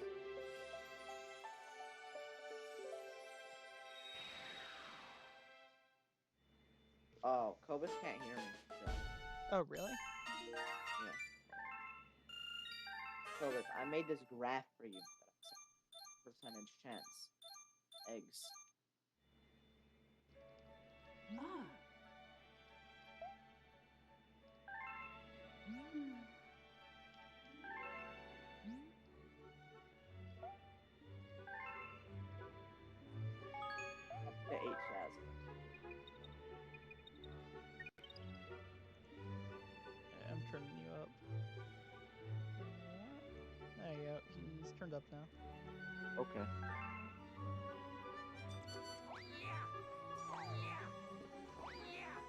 Oh, Cobus can't hear me. So, Oh really? yeah. Cobus, I made this graph for you. Percentage chance. Eggs. Ma. Up to 8,000. I'm turning you up. There you go. He's turned up now. Okay.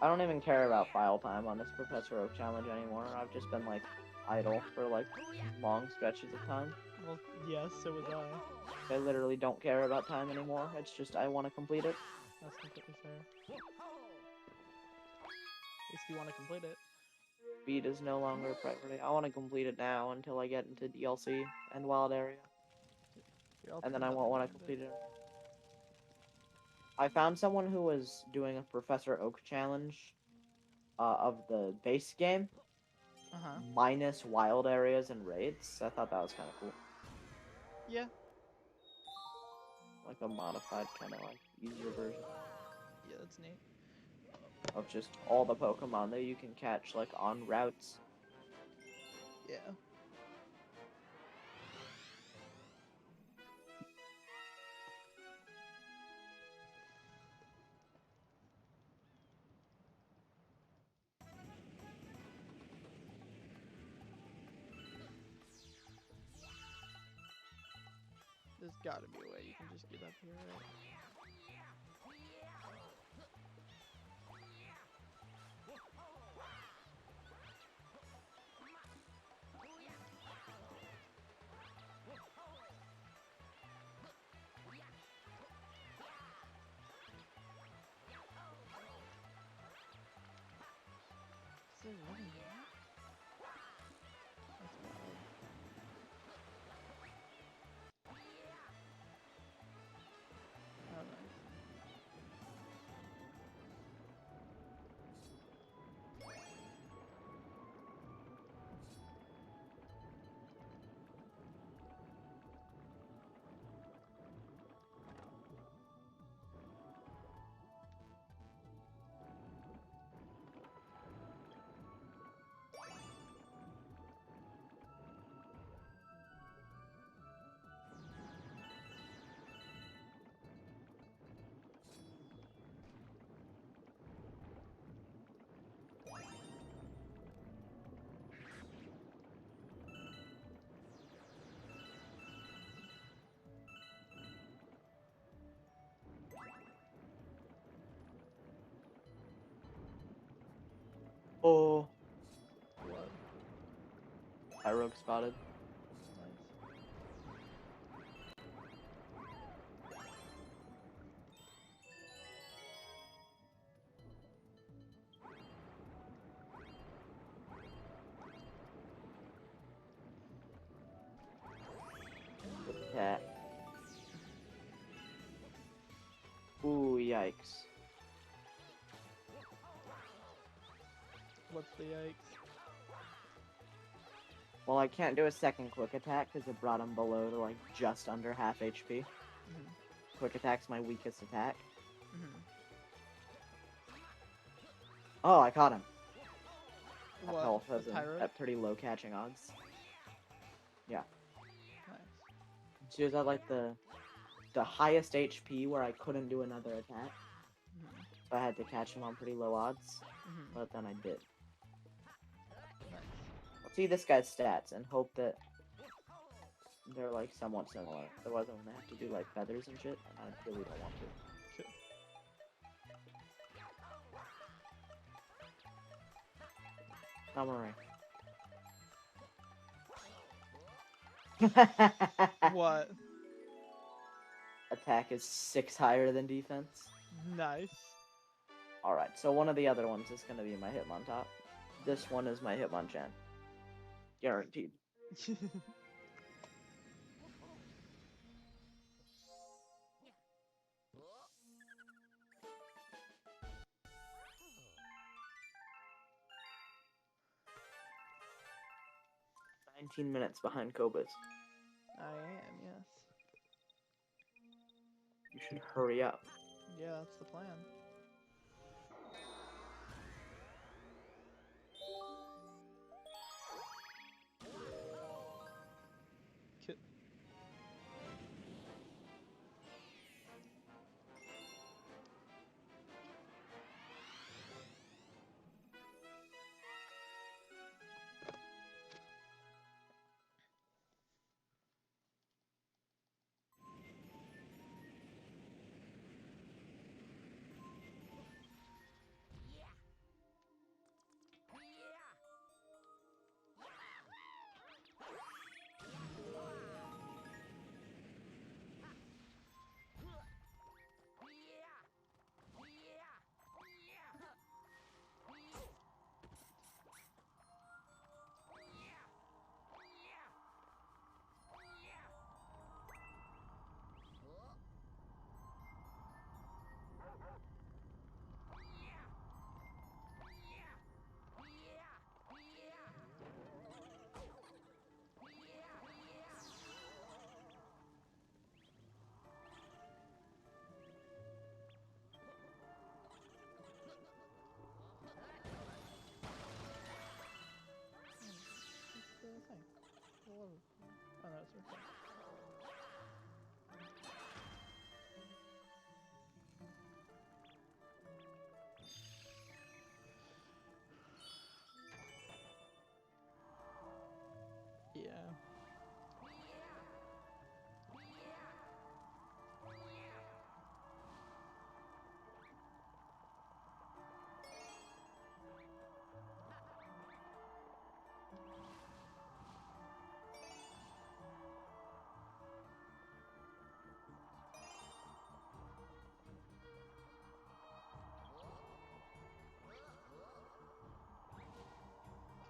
I don't even care about file time on this Professor Oak challenge anymore. I've just been like idle for like long stretches of time. Well, yes, so was I. I literally don't care about time anymore. It's just I want to complete it. That's completely fair. At least you want to complete it. Speed is no longer a priority. I want to complete it now until I get into DLC and Wild Area. You're all And then turned I up won't want to again, complete it. I found someone who was doing a Professor Oak challenge of the base game, Uh-huh. minus wild areas and raids. I thought that was kind of cool. Yeah. Like a modified kind of like easier version Yeah, that's neat. of just all the Pokemon that you can catch like on routes. Yeah. There's gotta be a way you can just get up here, right? Is there Pyrogue spotted. Nice. Attack. Ooh, yikes. What's the yikes? Well, I can't do a second quick attack because it brought him below to like just under half HP. Mhm. Quick attack's my weakest attack. Mhm. Oh, I caught him. That What? health The has Pyrogue? at pretty low catching odds. Nice. She was at like the highest HP where I couldn't do another attack. Mhm. So I had to catch him on pretty low odds. Mhm. But then I did. Nice. Let's see this guy's stats and hope that they're like somewhat similar. Otherwise I'm gonna have to do like feathers and shit, and I really don't want to. Summary. What? Attack is 6 higher than defense. Nice. Alright, so one of the other ones is gonna be my Hitmontop. This one is my Hitmonchan. Guaranteed. 19 minutes behind Cobus. I am, yes. You should hurry up. Yeah, that's the plan. Ki- What's the thing? Oh, no, it's okay. Yeah.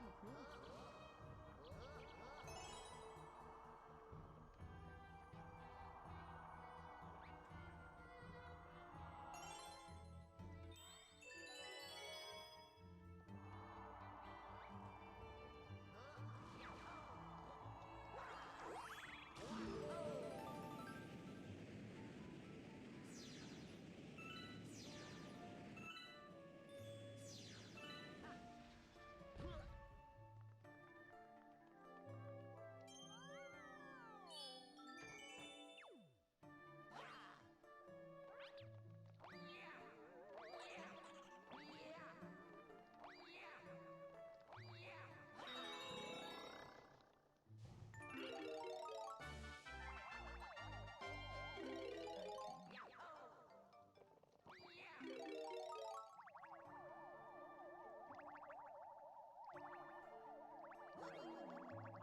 God, really?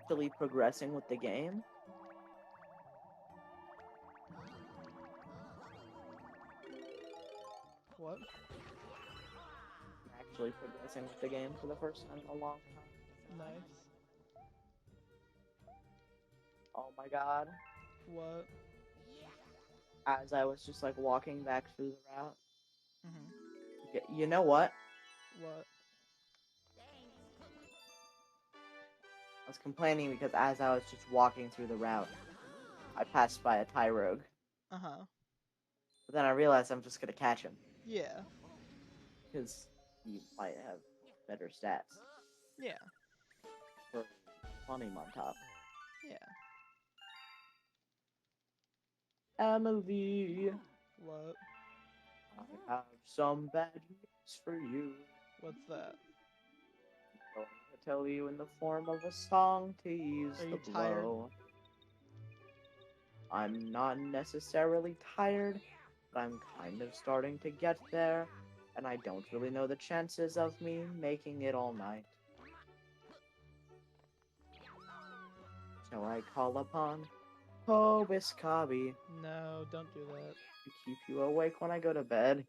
actually progressing with the game. What? Actually progressing with the game for the first time in a long time. Nice. Oh my god. What? As I was just like walking back through the route. Mhm. You know what? What? I was complaining because as I was just walking through the route, I passed by a Tyrogue. Uh huh. But then I realized I'm just gonna catch him. Yeah. Because he might have better stats. Yeah. For Funny on top. Yeah. Emily, What? I have some bad news for you. What's that? I'm going to tell you in the form of a song to ease Are the you tired? blow. I'm not necessarily tired, but I'm kind of starting to get there, and I don't really know the chances of me making it all night. So I call upon Kobiskabi No, don't do that. to keep you awake when I go to bed.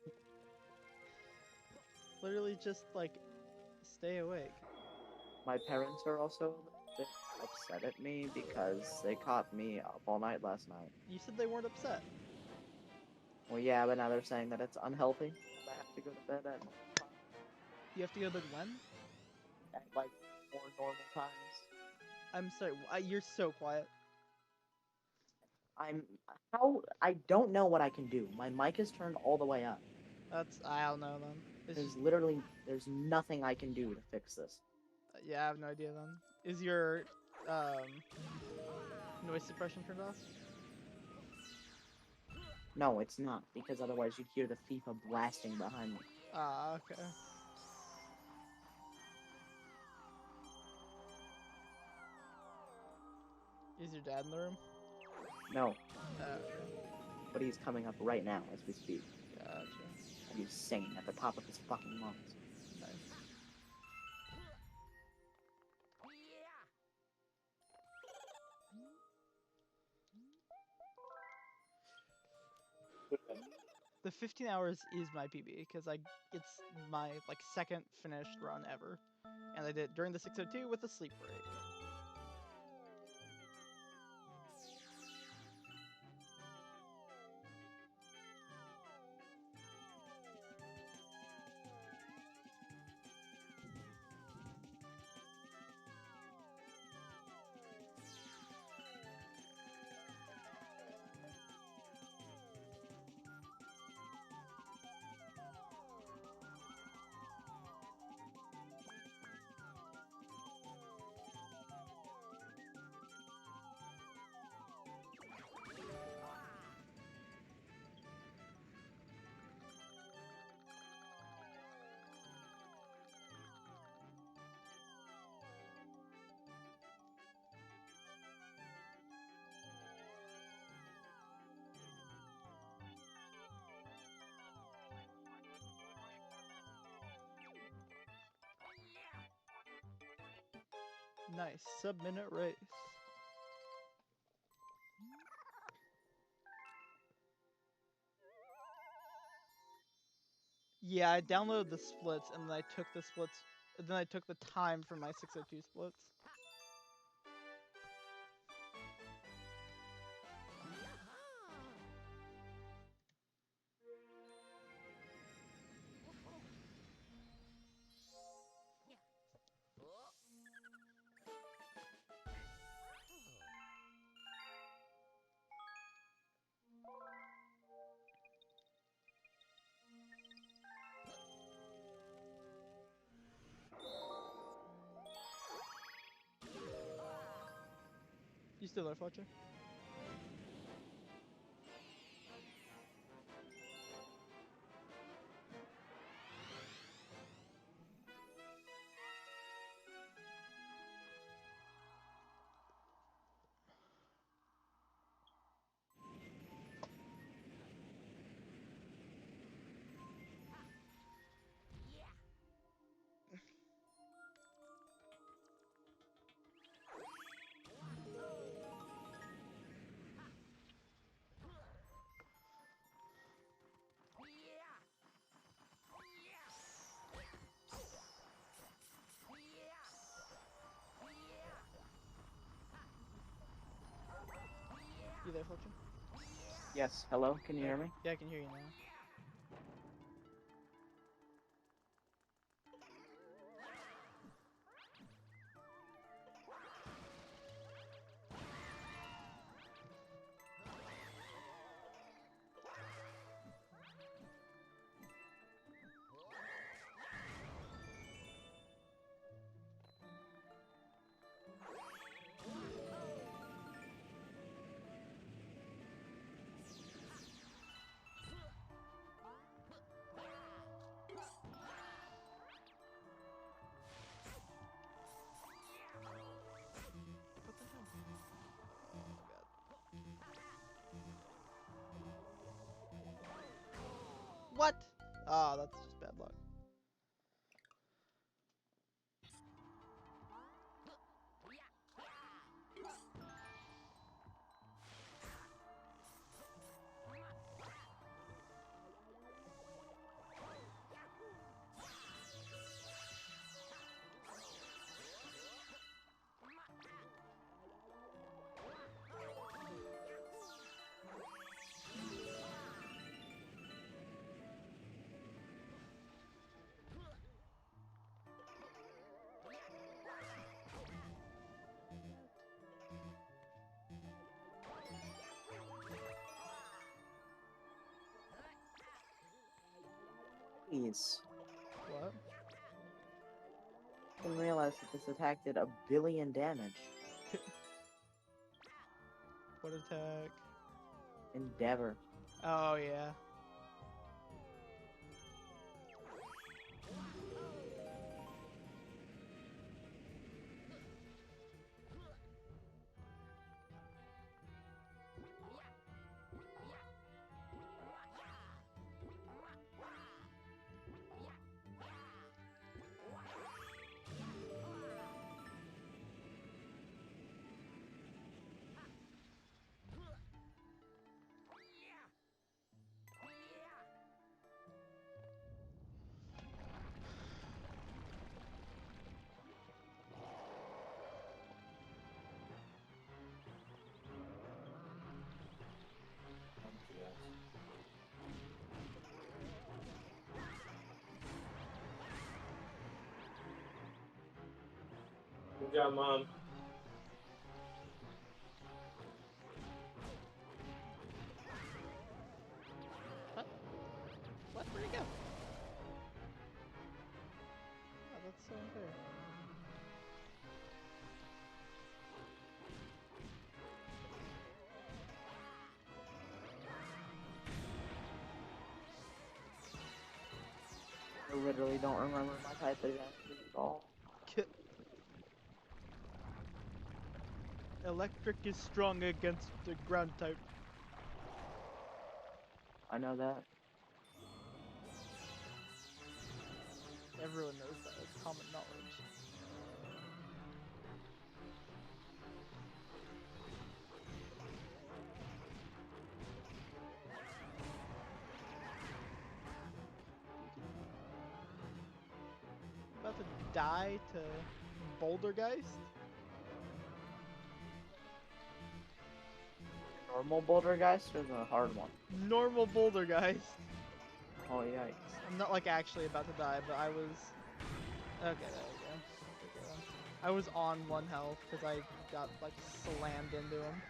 Literally just like stay awake. My parents are also a little bit upset at me because they caught me up all night last night. You said they weren't upset. Well, yeah, but now they're saying that it's unhealthy. I have to go to bed at normal time, You have to go to bed when? at like more normal times. I'm sorry. You're so quiet. I don't know what I can do. My mic is turned all the way up. I don't know then. It's just There's nothing I can do to fix this. yeah, I have no idea then. Is your noise suppression turned off? No, it's not, because otherwise you'd hear the FIFA blasting behind me. Ah, okay. Is your dad in the room? No, Okay. but he's coming up right now as we speak. Gotcha. And he's singing at the top of his fucking lungs. Nice. The 15 hours is my PB because it's my like second finished run ever, and I did it during the 602 with a sleep break. Nice sub-minute race. Yeah, I downloaded the splits and then I took the splits. Then I took the time for my 602 splits. You still there, Fletcher? You there, Fortune? Yes. Hello. Can you hear me? Yeah, I can hear you now. What the hell? Oh god. What? Ah, that's just bad luck. Please. What? I didn't realize that this attack did 1,000,000,000 damage. What attack? Endeavor. Oh yeah. Good job, Mom. What? Where'd he go? Oh, that's so unfair. I literally don't remember my type of damage at all. Electric is strong against the ground type. I know that. Everyone knows that. It's common knowledge. About to die to Bouldergeist? Normal Bouldergeist or the hard one? Normal Bouldergeist. Oh yikes. I'm not like actually about to die, but I was. Okay, there we go. I was on 1 health because I got like slammed into him.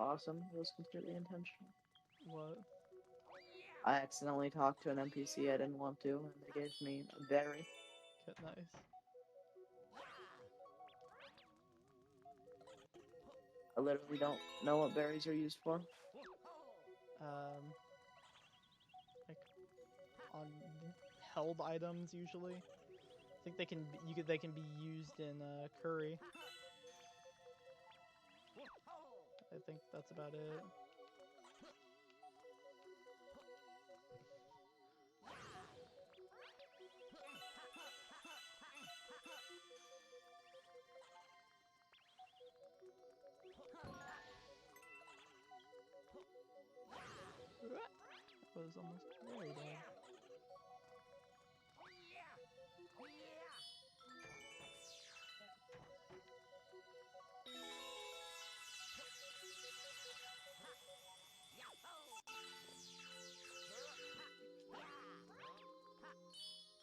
awesome. It was completely intentional. What? I accidentally talked to an NPC I didn't want to, and they gave me a berry. Get nice. I literally don't know what berries are used for. Like on held items usually. I think they can be used in curry. I think that's about it. That was almost very dead.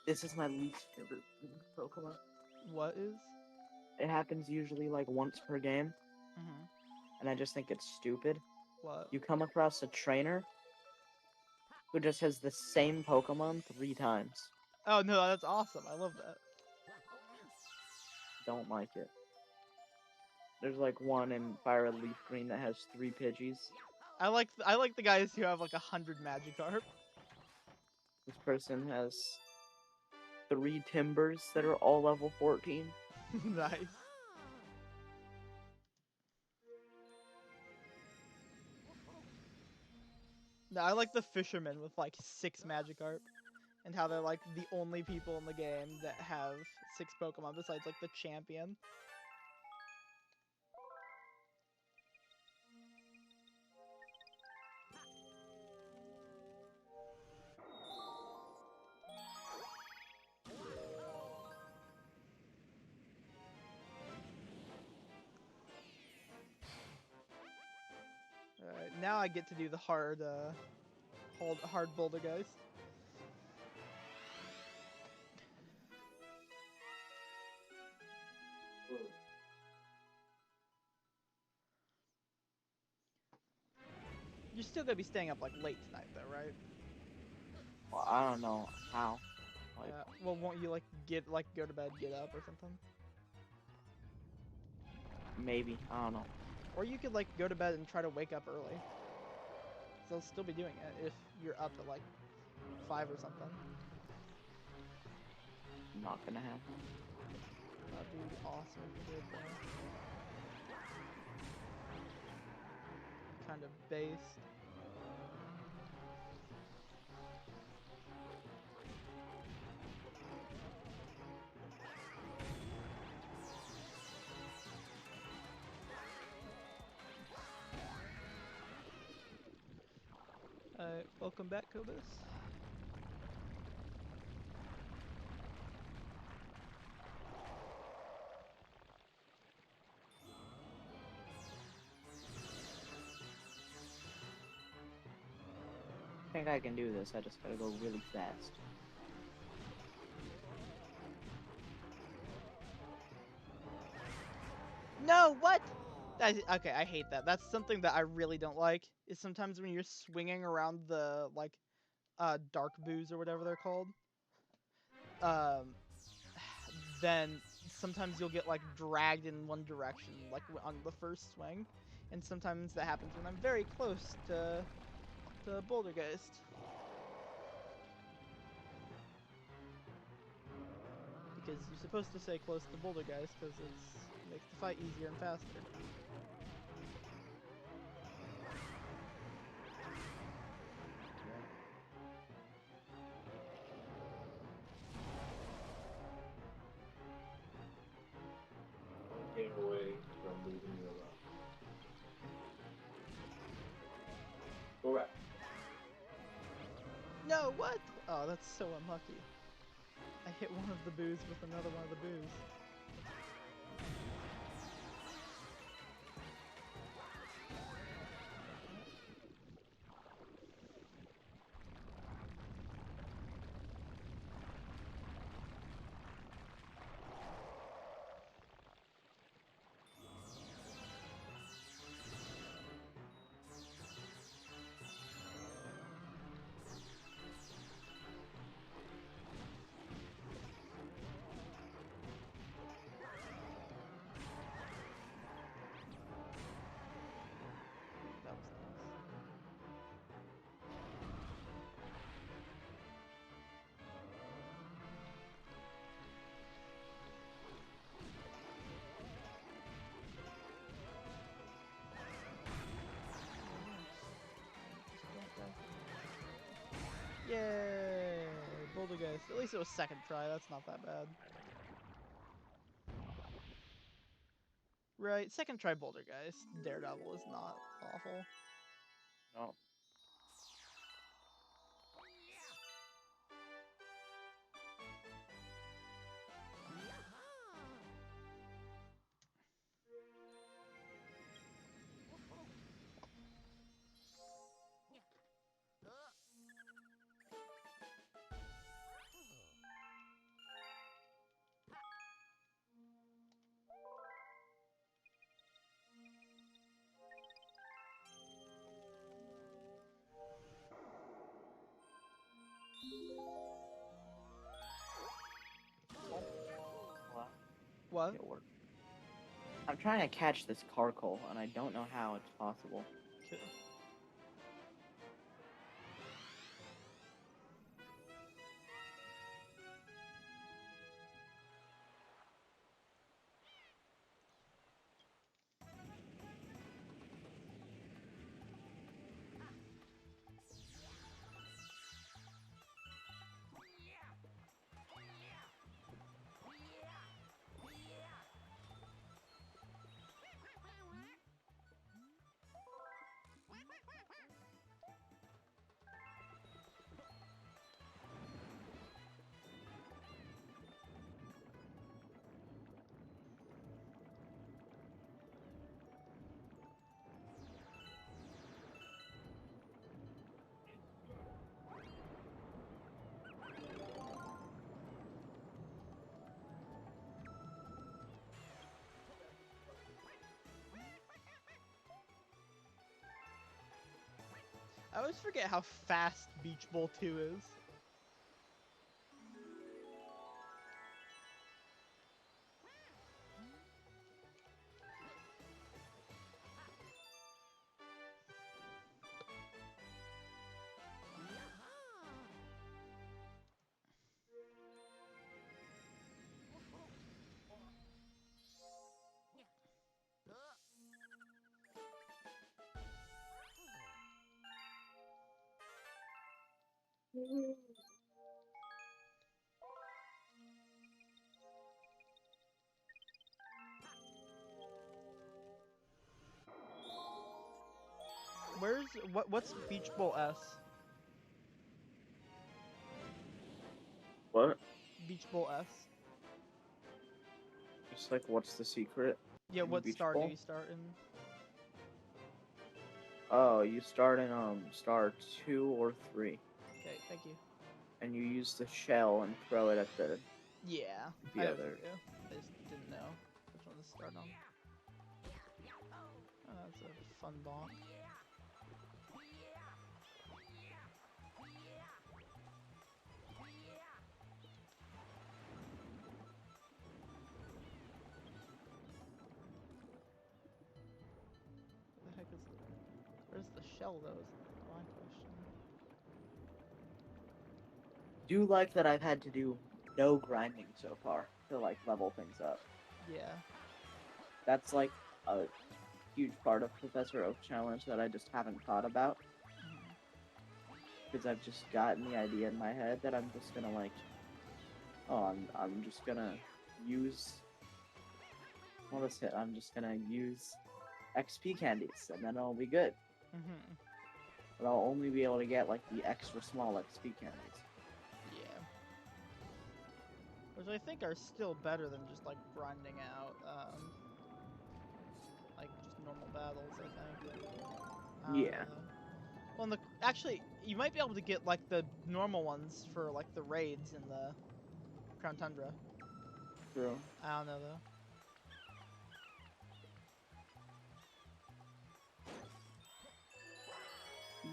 This is my least favorite Pokemon. What is? It happens usually like once per game, Mm-hmm. and I just think it's stupid. What? You come across a trainer who just has the same Pokemon 3 times. Oh no, that's awesome. I love that. Don't like it. There's like one in Fire Leaf Green that has 3 Pidgeys. I like the guys who have like 100 Magikarp. This person has 3 Timbers that are all level 14. Nice. No, I like the fishermen with like 6 Magikarp, and how they're like the only people in the game that have 6 Pokemon besides like the champion. Alright, now I get to do the hard boulder guys. You're still gonna be staying up like late tonight though, right? Well, I don't know how. Like, Yeah. Well, won't you like go to bed, get up or something? maybe. I don't know. Or you could like go to bed and try to wake up early. They'll still be doing it if you're up at like 5 or something. Not gonna happen. That'd be awesome if you did though. Kind of based. Welcome back, Kobus. I think I can do this. I just gotta go really fast. No, what? Okay, I hate that. That's something that I really don't like. Is sometimes when you're swinging around the like, dark boos or whatever they're called, then sometimes you'll get like dragged in one direction, like on the first swing, and sometimes that happens when I'm very close to Bouldergeist. Because you're supposed to stay close to Bouldergeist because it makes the fight easier and faster. Getting away from moving you around. Go back. No, what? Oh, that's so unlucky. I hit one of the boos with another one of the boos. guess. At least it was second try. That's not that bad. Right, second try Bouldergeist. Daredevil is not awful. No. What? What? It worked. I'm trying to catch this Carkol, and I don't know how it's possible. Okay. I always forget how fast Beach Bowl 2 is. What's Beach Bowl S? What? Beach Bowl S. Just like, what's the secret? Yeah, in what Beach star Bowl? do you start in? Oh, you start in star 2 or 3, Okay, thank you. and you use the shell and throw it at the. Yeah, The I know what other. you do. I just didn't know which one to start on. Oh, that's a fun bonk. What the heck is... Where's the shell, though, is my question. Do like that I've had to do no grinding so far to like level things up. Yeah. That's like a huge part of Professor Oak Challenge that I just haven't thought about. Because I've just gotten the idea in my head that I'm just gonna like, oh, I'm just gonna use, what is it? I'm just gonna use XP candies, and then it'll be good. Mm-hmm. But I'll only be able to get like the extra small XP candies. Yeah. Which I think are still better than just like grinding out, like just normal battles, I think. I don't Yeah. know. Well, actually, you might be able to get like the normal ones for like the raids in the Crown Tundra. True. I don't know though.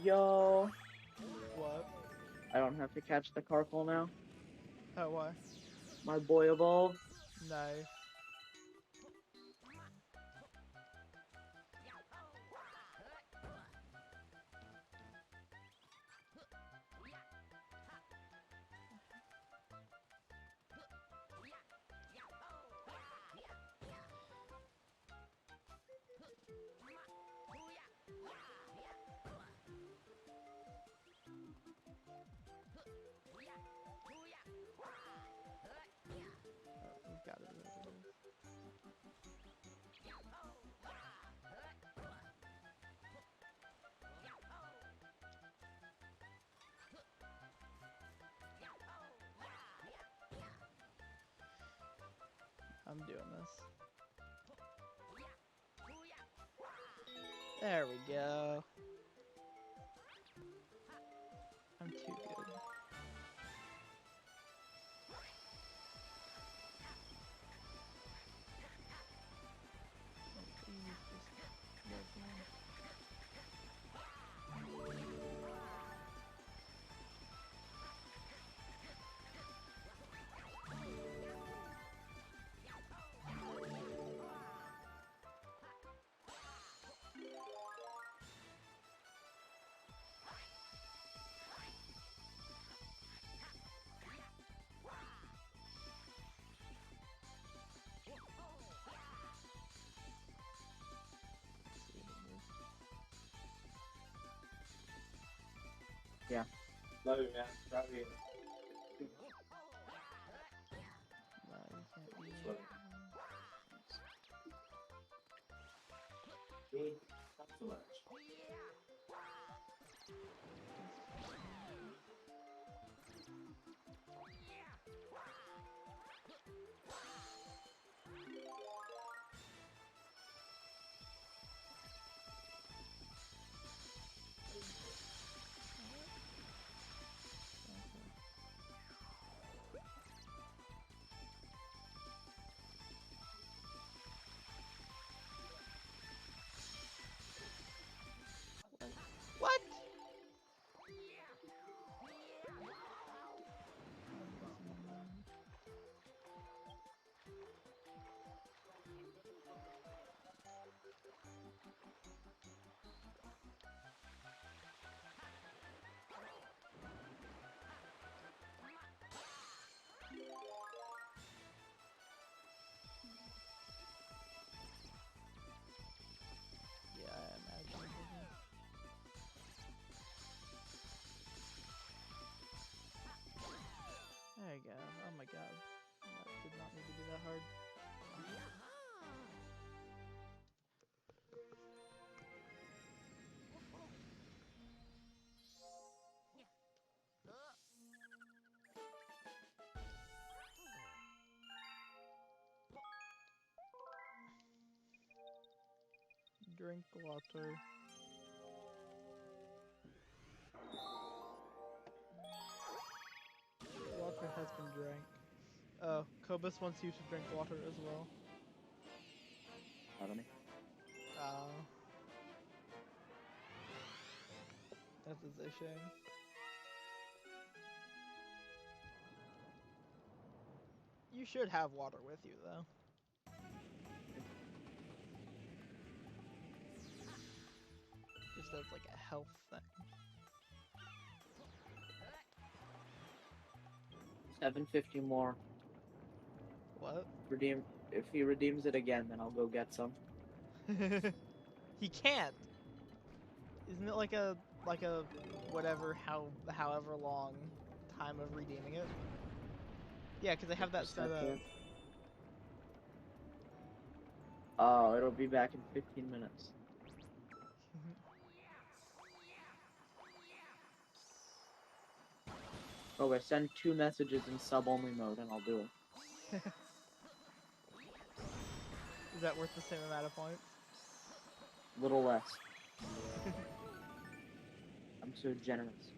Yo, What? I don't have to catch the Carkol now. Oh, why? My boy evolved. Nice. I'm doing this. There we go. I'm too good. Oh, please, just let me. Love you, man. Proud of you. No, you can't be. Love you. Me, not so much. What? Yeah, I imagine it didn't. There you go. Oh my god. That did not need to be that hard. Drink water. Water has been drank. Oh, Kobus wants you to drink water as well. Pardon me? Oh. That is a shame. You should have water with you, though. Just as like a health thing. 750 more. What? Redeem. If he redeems it again, then I'll go get some. He can't. Isn't it like a whatever however long time of redeeming it? Yeah, because they have that set up. Oh, it'll be back in 15 minutes. Okay, send 2 messages in sub-only mode and I'll do it. Is that worth the same amount of points? Little less. I'm so generous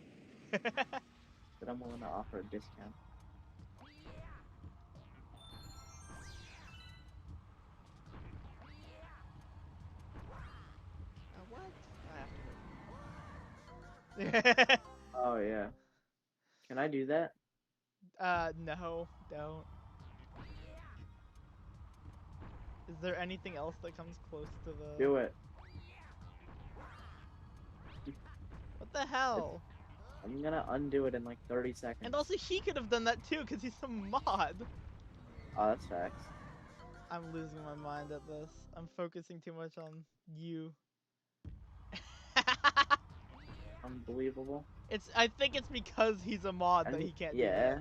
that I'm willing to offer a discount. What? I have to. Oh yeah. Can I do that? No, don't. Is there anything else that comes close to the... Do it. What the hell? I'm gonna undo it in like 30 seconds. And also he could have done that too, because he's a mod. Oh, that's facts. I'm losing my mind at this. I'm focusing too much on you. Unbelievable. I think it's because he's a mod that he can't do yeah.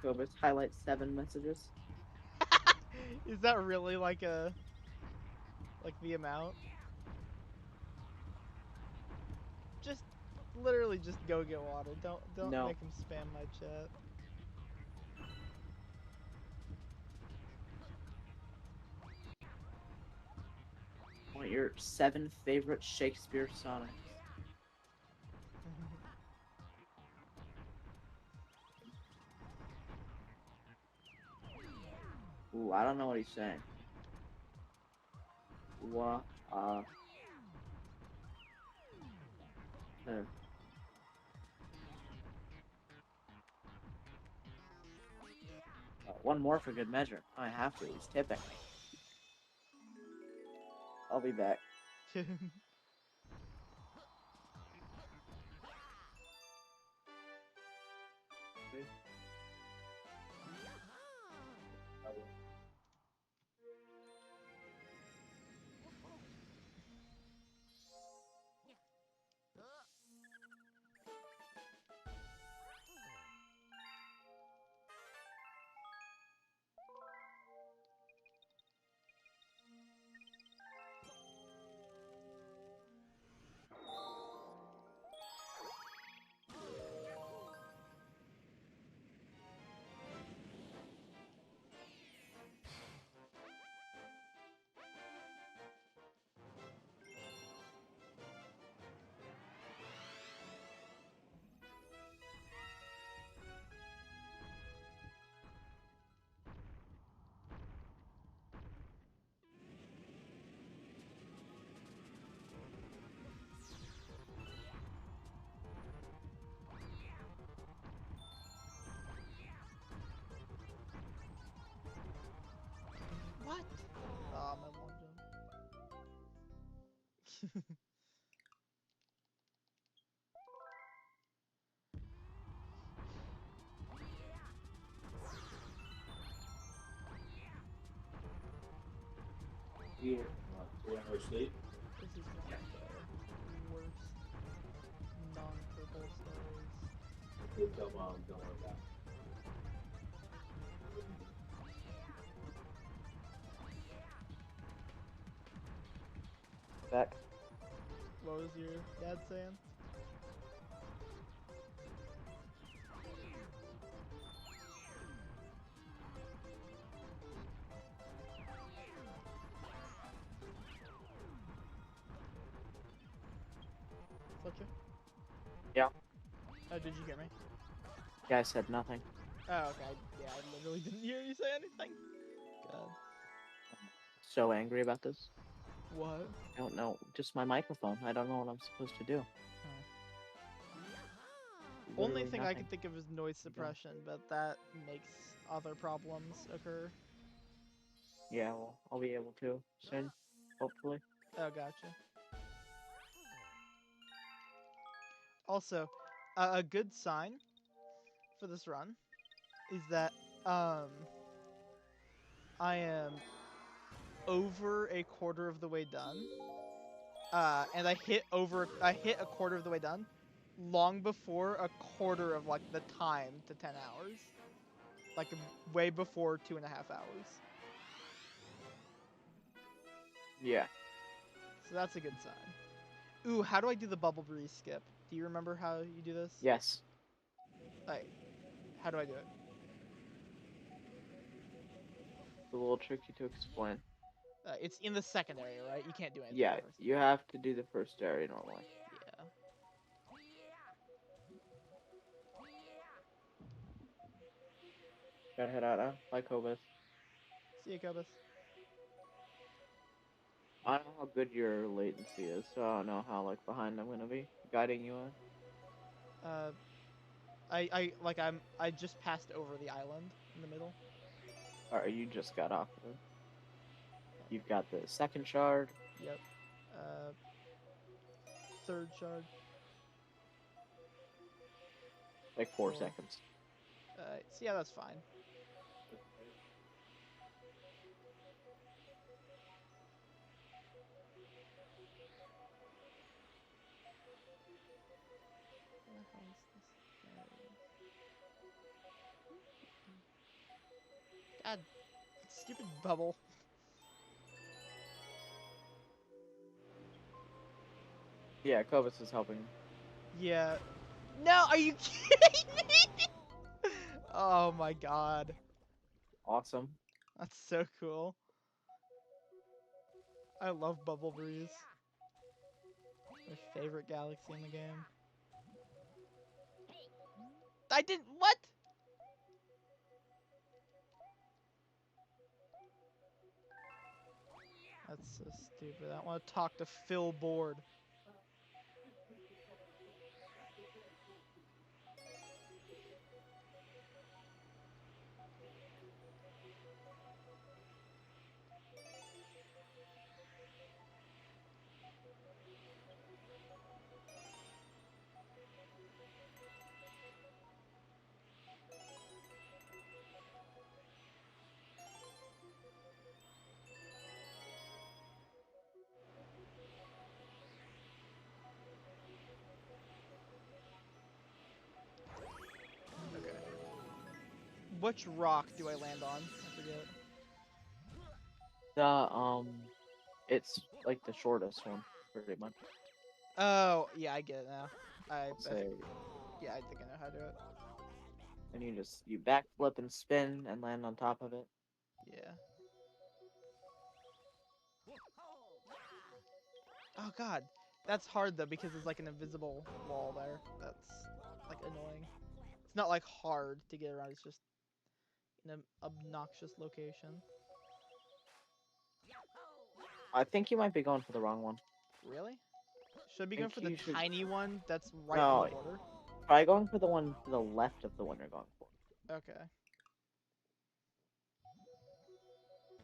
Kobus, highlight 7 messages. that. Is that really like the amount? Just literally just go get water. Don't No. make him spam my chat. Want your 7 favorite Shakespeare sonnets. Ooh, I don't know what he's saying. What? One more for good measure. I have to. He's tipping me. I'll be back. What? Oh, my long jump. Yeah. 3 hours sleep. This is one of the worst non-purple stories. Okay, tell mom, don't worry about it. Back. What was your dad saying? Fletcher? Yeah. Oh, did you hear me? Yeah, I said nothing. Oh, okay. Yeah, I literally didn't hear you say anything. God. So angry about this. What? I don't know. Just my microphone. I don't know what I'm supposed to do. Only Literally thing I nothing. can think of is noise suppression, but that makes other problems occur. Yeah, well, I'll be able to soon. Hopefully. Oh, gotcha. Also, a good sign for this run is that I am over a quarter of the way done. And I hit a quarter of the way done long before a quarter of like the time to 10 hours. Like way before 2.5 hours. Yeah. So that's a good sign. Ooh, how do I do the bubble breeze skip? Do you remember how you do this? Yes. Like, how do I do it? It's a little tricky to explain. It's in the second area, right? You can't do anything Yeah, in the first. you have to do the first area normally. Yeah. Gotta head out now. Bye, Cobus. See you, Cobus. I don't know how good your latency is, so I don't know how like behind I'm gonna be guiding you in. I just passed over the island in the middle. Alright, you just got off of it. You've got the second shard. Yep. Third shard. Like 4 Four. seconds. So yeah, that's fine. Where the hell is this? There it is. God, stupid bubble. Yeah, Cobus is helping. Yeah. No, are you kidding me? Oh my god. Awesome. That's so cool. I love Bubble Breeze. My favorite galaxy in the game. I didn't. What? That's so stupid. I want to talk to Phil Board. Okay. Which rock do I land on? I forget. It's like the shortest one, pretty much. Oh, yeah, I get it now. I Say, yeah, I think I know how to do it. and you backflip and spin and land on top of it. Yeah. Oh god, that's hard though because there's like an invisible wall there. That's like annoying. It's not like hard to get around. It's just in an obnoxious location. I think you might be going for the wrong one. Really? Should I be going think for the you should- tiny one that's right on the No. border? Try going for the one to the left of the one you're going for. Okay.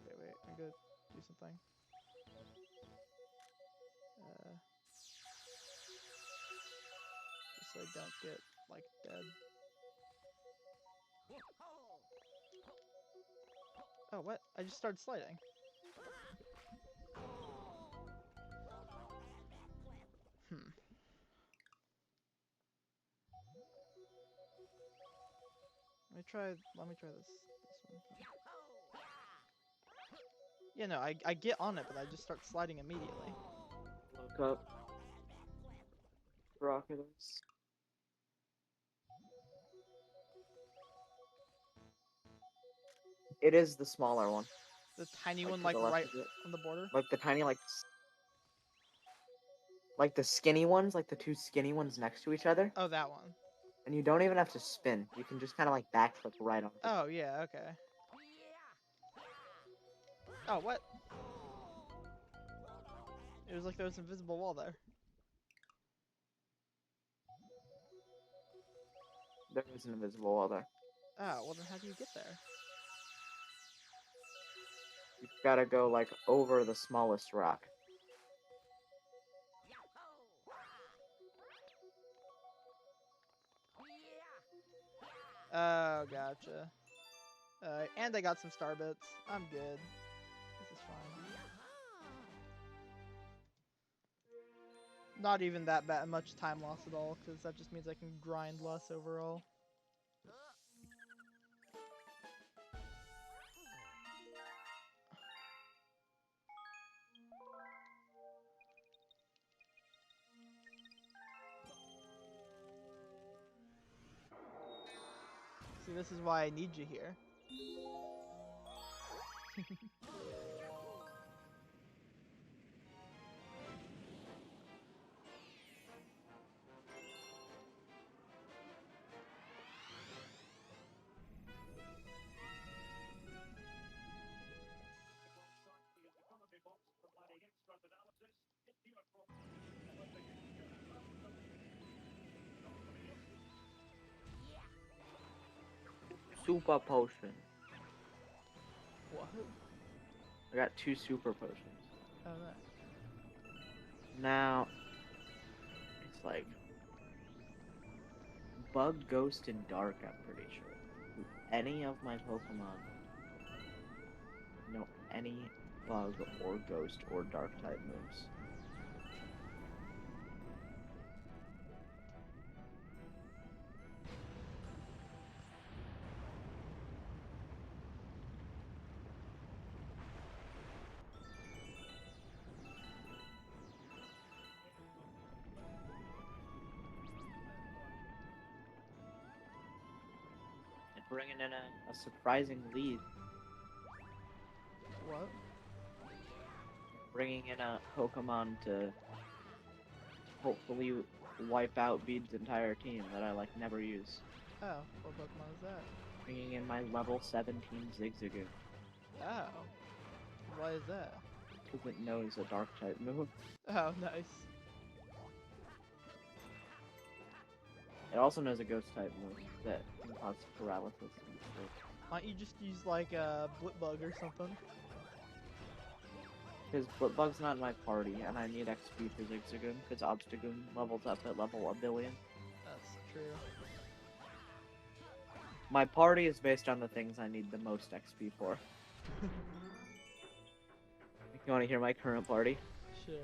Wait, I'm gonna do something. Just so I don't get like dead. Oh, what? I just started sliding. Hmm. Let me try this one. Yeah, no, I get on it, but I just start sliding immediately. Look up. Rocket is. It is the smaller one. The tiny Like one, to like the left right of it. on the border? Like the tiny, like the skinny ones, like the two skinny ones next to each other. Oh, that one. And you don't even have to spin. You can just kind of like backflip right onto it. Oh, yeah, okay. Oh, what? It was like there was an invisible wall there. There is an invisible wall there. Oh, well then how do you get there? You've got to go like over the smallest rock. Oh, gotcha. And I got some star bits. I'm good. This is fine. Not even that bad, much time loss at all, because that just means I can grind less overall. See, this is why I need you here. Super potion. What? I got 2 super potions. Oh, no. Now, it's like Bug, Ghost, and Dark, I'm pretty sure. Do any of my Pokemon know any Bug or Ghost or Dark type moves? And bringing in a surprising lead. What? bringing in a Pokemon to hopefully wipe out Bede's entire team that I like never use. Oh, what Pokemon is that? Bringing in my level 17 Zigzagoon Oh. Why is that? because it knows a dark type move. Oh, nice. It also knows a ghost type move that can cause paralysis and shit. Why don't you just use like a Blipbug or something? Because Blipbug's not in my party, and I need XP for Zigzagoon, because Obstagoon levels up at level 1 billion. That's true. My party is based on the things I need the most XP for. You want to hear my current party? Sure.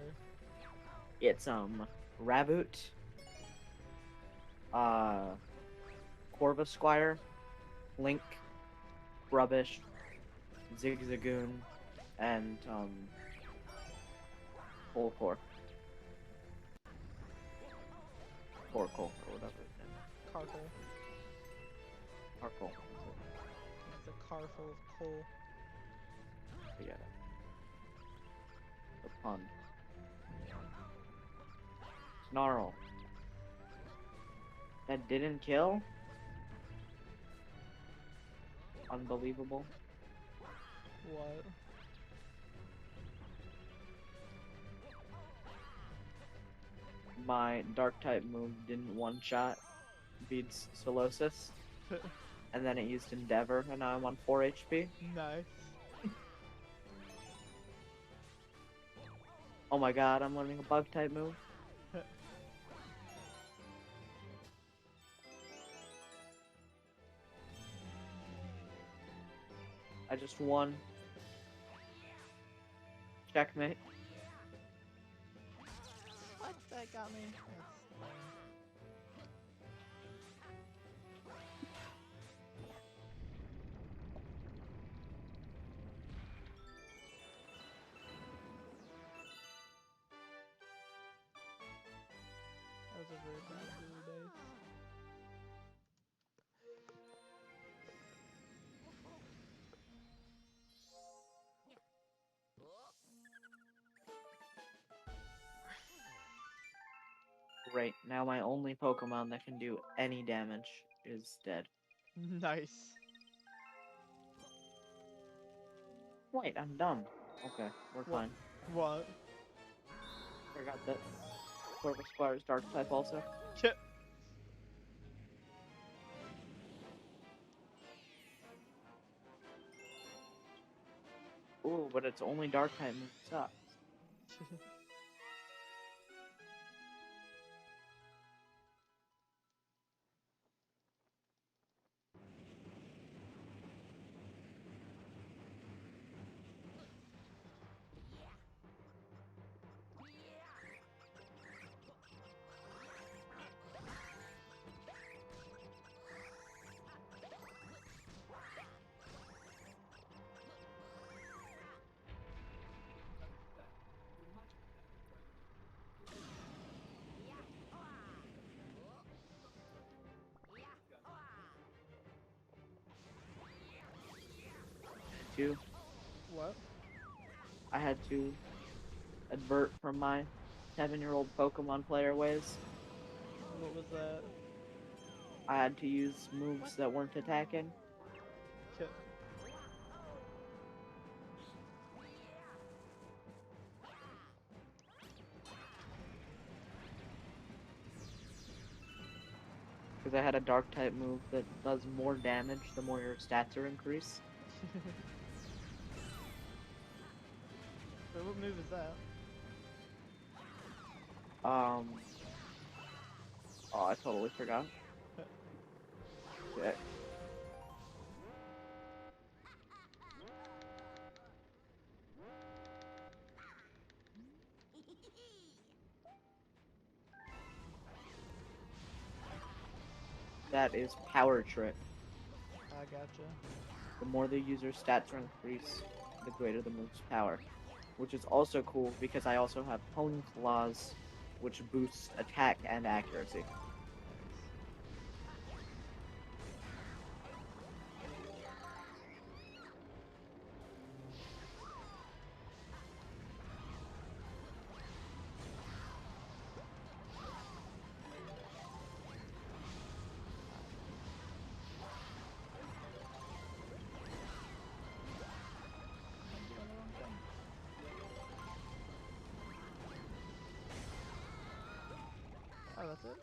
It's, Raboot, Corvusquire, Link, Rubbish, Zigzagoon, and, Volcore. Oracle, or whatever his name is. Carcoal. Oracle. It's a car full of coal. Forget it. The pun. Snarl. That didn't kill? Unbelievable. What? My dark type move didn't one-shot Bede's Solosis, and then it used Endeavor, and now I'm on 4 HP. Nice. Oh my god, I'm learning a bug type move. I just won. Checkmate. What? That got me? That's lame. That was a very bad blue dice. Great, now my only Pokemon that can do any damage is dead. Nice. Wait, I'm dumb. Okay, we're What? fine. What? Forgot that Corvusquire's dark type also. Chip. Ooh, but its only dark type move sucks. Two, What? I had to advert from my 7-year-old Pokemon player ways. What was that? I had to use moves that weren't attacking. Chip. Because I had a dark type move that does more damage the more your stats are increased. Wait, what move is that? Oh, I totally forgot. Shit. That is Power Trip. I gotcha. The more the user's stats are increased, the greater the move's power. Which is also cool because I also have Pony Claws, which boosts attack and accuracy. Oh, that's it?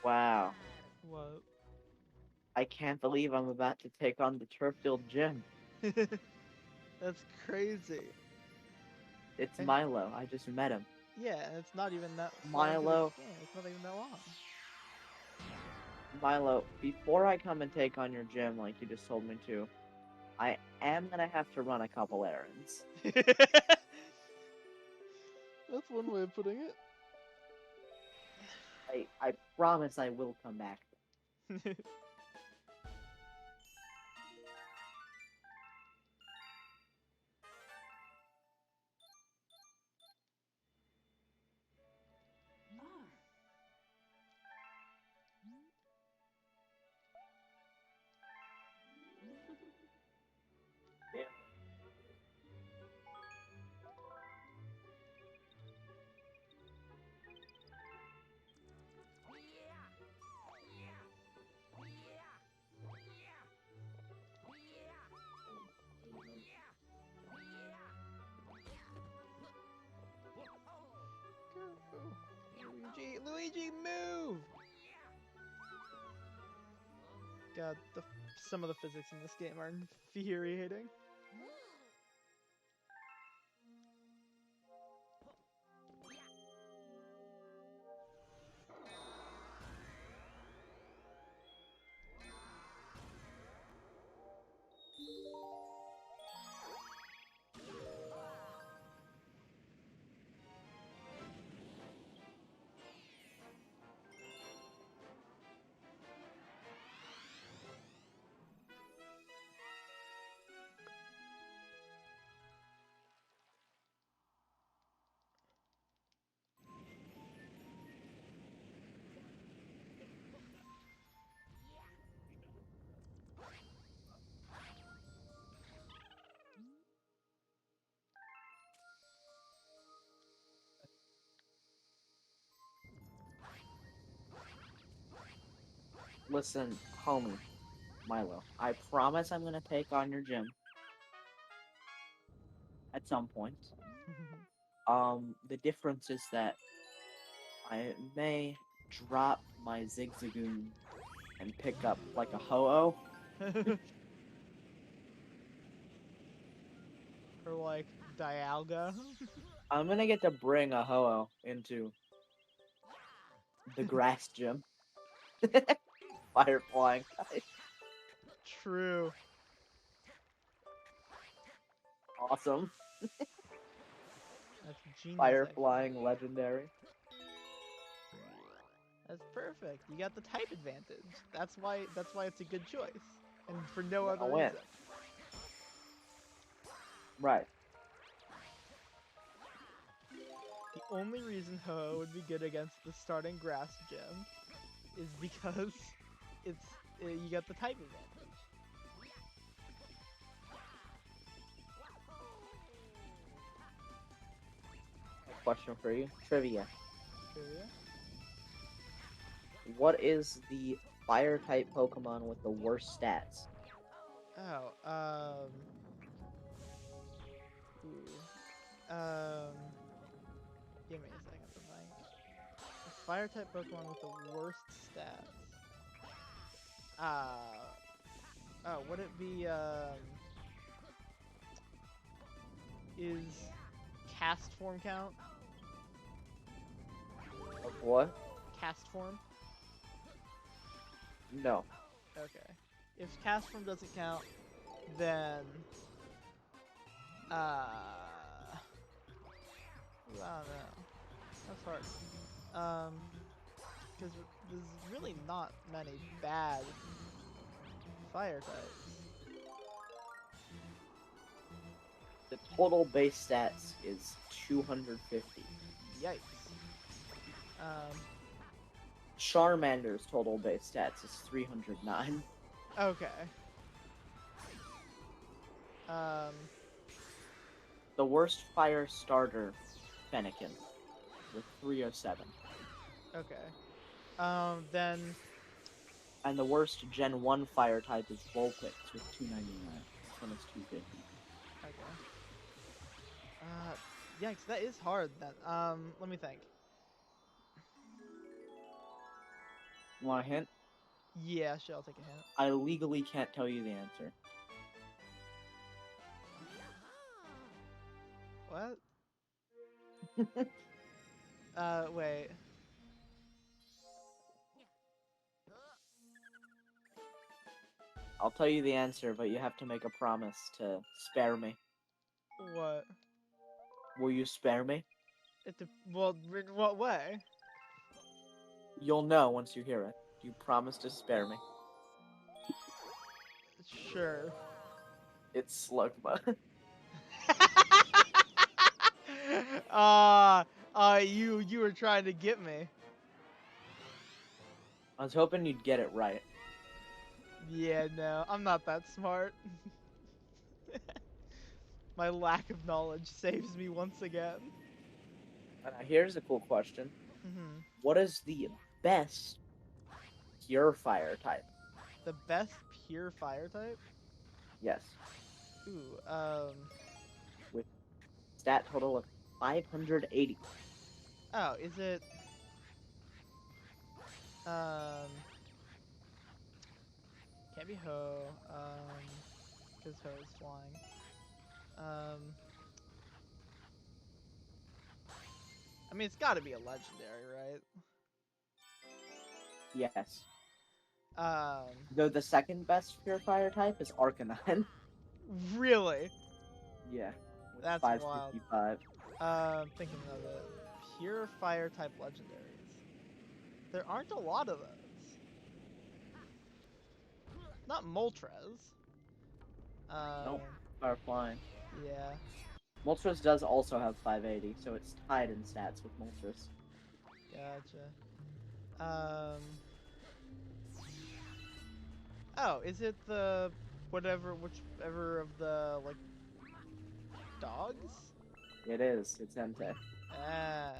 Wow. What? I can't believe I'm about to take on the Turffield Gym. That's crazy. It's And- Milo. I just met him. Yeah, and it's not even that far into the Milo. game. It's not even that long. Milo, before I come and take on your gym like you just told me to, I am gonna have to run a couple errands. That's one way of putting it. I promise I will come back. Yeah. Luigi, move! God, some of the physics in this game are infuriating. Listen, homie, Milo, I promise I'm gonna take on your gym at some point. The difference is that I may drop my Zigzagoon and pick up like a Ho-Oh. Or like Dialga. I'm gonna get to bring a Ho-Oh into the grass gym. Fire flying. True. Awesome. That's genius. Fire actually. flying legendary. That's perfect. You got the type advantage. That's why it's a good choice. And for no I'm other gonna win. reason. Right. The only reason Ho would be good against the starting grass gym is because you got the type advantage. Question for you. Trivia. Trivia? What is the fire type Pokemon with the worst stats? Oh, give me a second to think. A fire type Pokemon with the worst stats. Would it be, is cast form count? Of what? Cast form? No. Okay. If cast form doesn't count, then I don't know. That's hard. Because there's really not many bad fire types. The total base stats is 250. Yikes. Charmander's total base stats is 309. Okay. The worst fire starter, Fennekin, with 307. Okay. Then And the worst Gen 1 fire type is Vulpix with 299. This one is 250. okay. Yikes, that is hard then. Let me think. Want a hint? Yeah, sure, I'll take a hint. I legally can't tell you the answer. What? Wait. I'll tell you the answer, but you have to make a promise to spare me. What? Will you spare me? Well, in what way? You'll know once you hear it. You promise to spare me. Sure. It's Slugma. You were trying to get me. I was hoping you'd get it right. Yeah, no, I'm not that smart. My lack of knowledge saves me once again. Here's a cool question. Hmm. What is the best pure fire type? The best pure fire type? Yes. Ooh, With stat total of 580. oh, is it, can't be Ho, because Ho is flying. I mean, it's gotta be a legendary, right? Yes. Um, Though the second best pure fire type is Arcanine. really? Yeah. With That's wild. 555. Thinking of it. Pure fire type legendaries. There aren't a lot of those. Not Moltres. Nope. Fire flying. Yeah. Moltres does also have 580, so it's tied in stats with Moltres. Gotcha. Oh, is it the whichever of the like dogs? It is. It's Entei. Ah.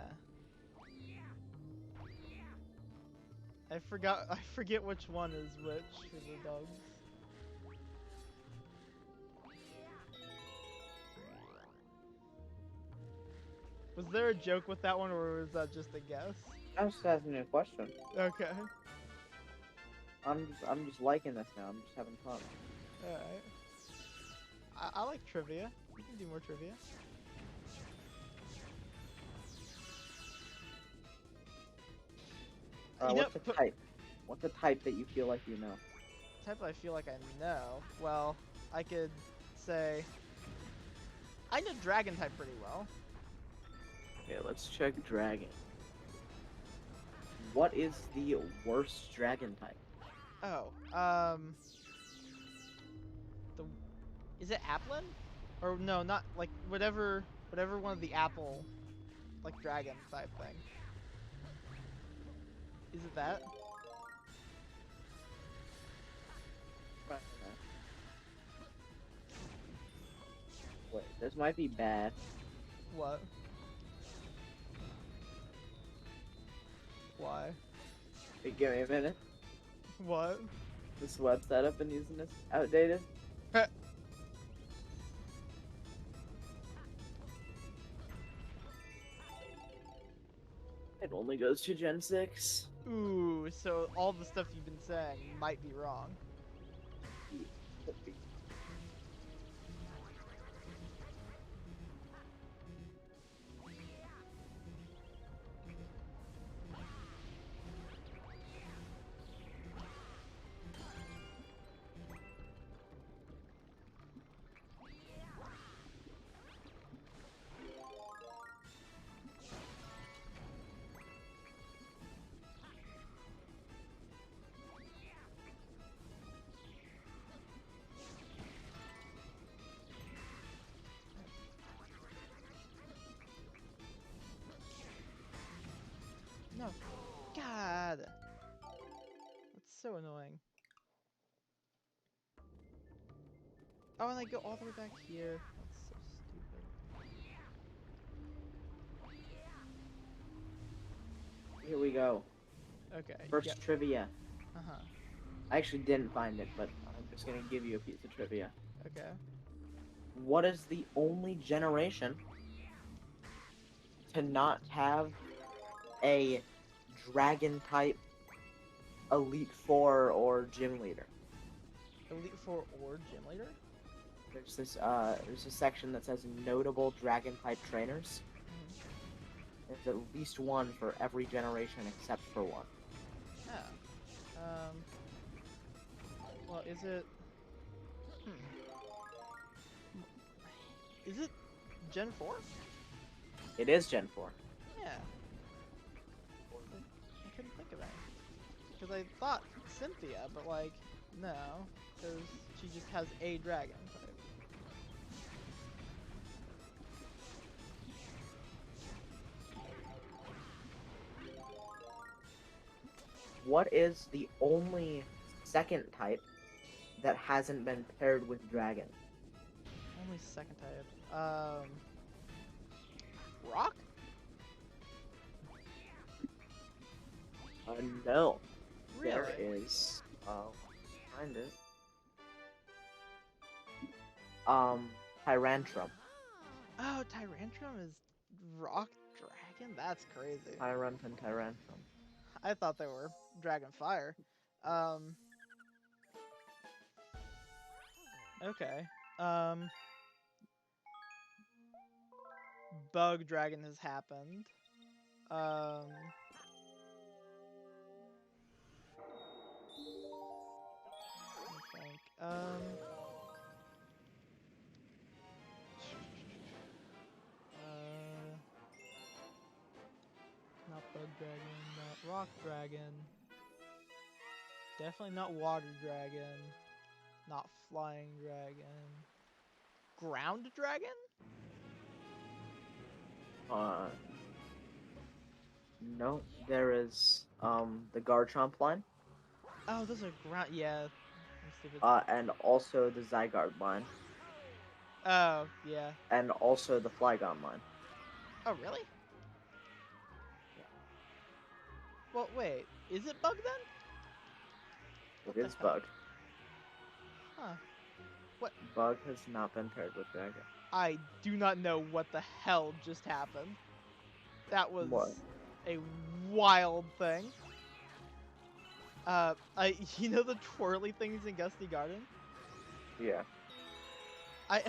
I forget which one is which for the dogs. Was there a joke with that one, or was that just a guess? I was just asking you a question. Okay. I'm just liking this now. I'm just having fun. Alright. I like trivia. We can do more trivia. What's the type? What's the type that you feel like you know? Type I feel like I know. Well, I could say I know dragon type pretty well. Okay, let's check dragon. What is the worst dragon type? Oh, is it Applin? Or no, not like whatever one of the apple, like dragon type thing. Is it that? Wait, this might be bad. What? Why? Hey, give me a minute. What? This website I've been using is outdated. It only goes to Gen 6. Ooh, so all the stuff you've been saying might be wrong. No. God. That's so annoying. Oh, and I go all the way back here. That's so stupid. Okay. First Yep. trivia. Uh-huh. I actually didn't find it, but I'm just gonna give you a piece of trivia. Okay. What is the only generation to not have a dragon type Elite Four or gym leader? Elite Four or Gym Leader? There's a section that says notable dragon type trainers. Mhm. There's at least one for every generation except for one. Oh. Well, is it? Hmm. Is it Gen 4? It is Gen 4. Yeah. I couldn't think of any. Because I thought Cynthia, but like, no. Because she just has a dragon type. What is the only second type that hasn't been paired with dragon? Only second type. Rock? No. Really? There is. Find it. Tyrantrum. Oh, Tyrantrum is rock dragon? That's crazy. Tyrant and Tyrantrum. I thought they were dragon fire. Okay. Bug dragon has happened. Let me think. Not bug dragon, not rock dragon. Definitely not water dragon. Not flying dragon. Ground dragon? No. There is, the Garchomp line. Oh, those are ground. Yeah. I'm stupid. And also the Zygarde line. Oh, yeah. And also the Flygon line. Oh, really? Well, wait. Is it bug then? What It the is hell? Bug. Huh. Bug has not been paired with dragon. I do not know what the hell just happened. That was What? a wild thing. You know the twirly things in Gusty Garden? Yeah. I,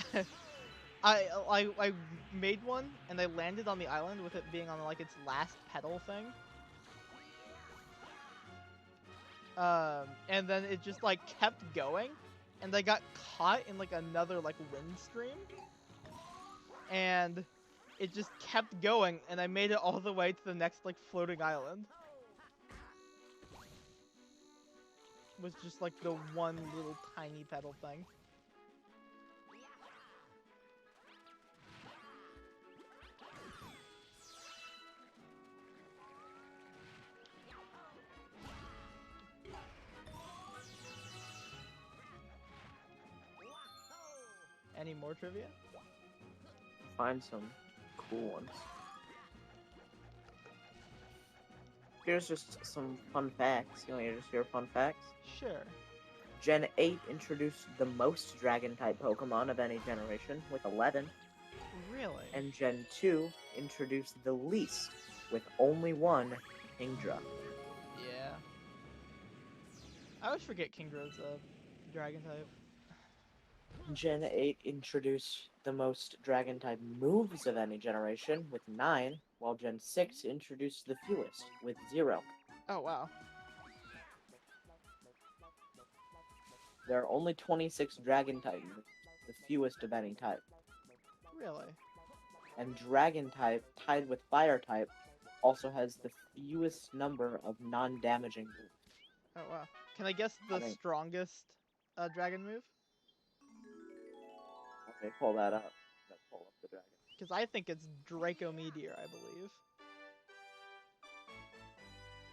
I made one and I landed on the island with it being on like its last petal thing. And then it just like kept going, and I got caught in like another like wind stream, and it just kept going, and I made it all the way to the next like floating island. Was just like the one little tiny petal thing. Any more trivia? Find some cool ones. Here's just some fun facts. You want to just hear fun facts? Sure. Gen 8 introduced the most dragon-type Pokemon of any generation, with 11. Really? And Gen 2 introduced the least, with only one, Kingdra. Yeah. I always forget Kingdra's a dragon type. Gen 8 introduced the most dragon-type moves of any generation, with 9, while Gen 6 introduced the fewest, with 0. Oh wow. There are only 26 dragon type moves, the fewest of any type. Really? And dragon type, tied with fire type, also has the fewest number of non-damaging moves. Oh wow. Can I guess the I think- strongest dragon move? Okay, pull that up. Let's pull up the dragon. Because I think it's Draco Meteor, I believe.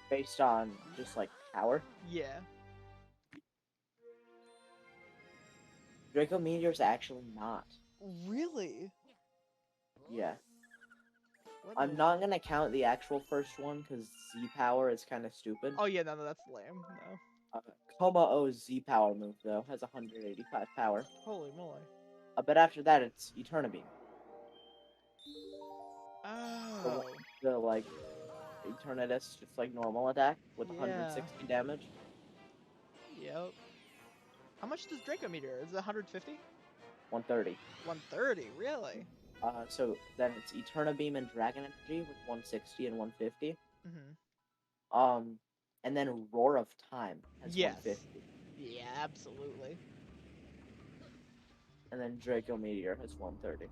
Based on just like power. Yeah. Draco Meteor's actually not. Really? Yeah. What I'm is- not gonna count the actual first one because Z power is kind of stupid. Oh yeah, no, that's lame. No. Como-O's Z power move though has 185 power. Holy moly. But after that, it's Eternabeam. Oh. The like Eternatus, just like normal attack with Yeah. 160 damage. Yep. How much does Draco Meteor? Is it 150? 130. 130? Really? So then it's Eternabeam and Dragon Energy with 160 and 150. Mm-hmm. And then Roar of Time has Yes. 150. Yeah, absolutely. And then Draco Meteor has 130.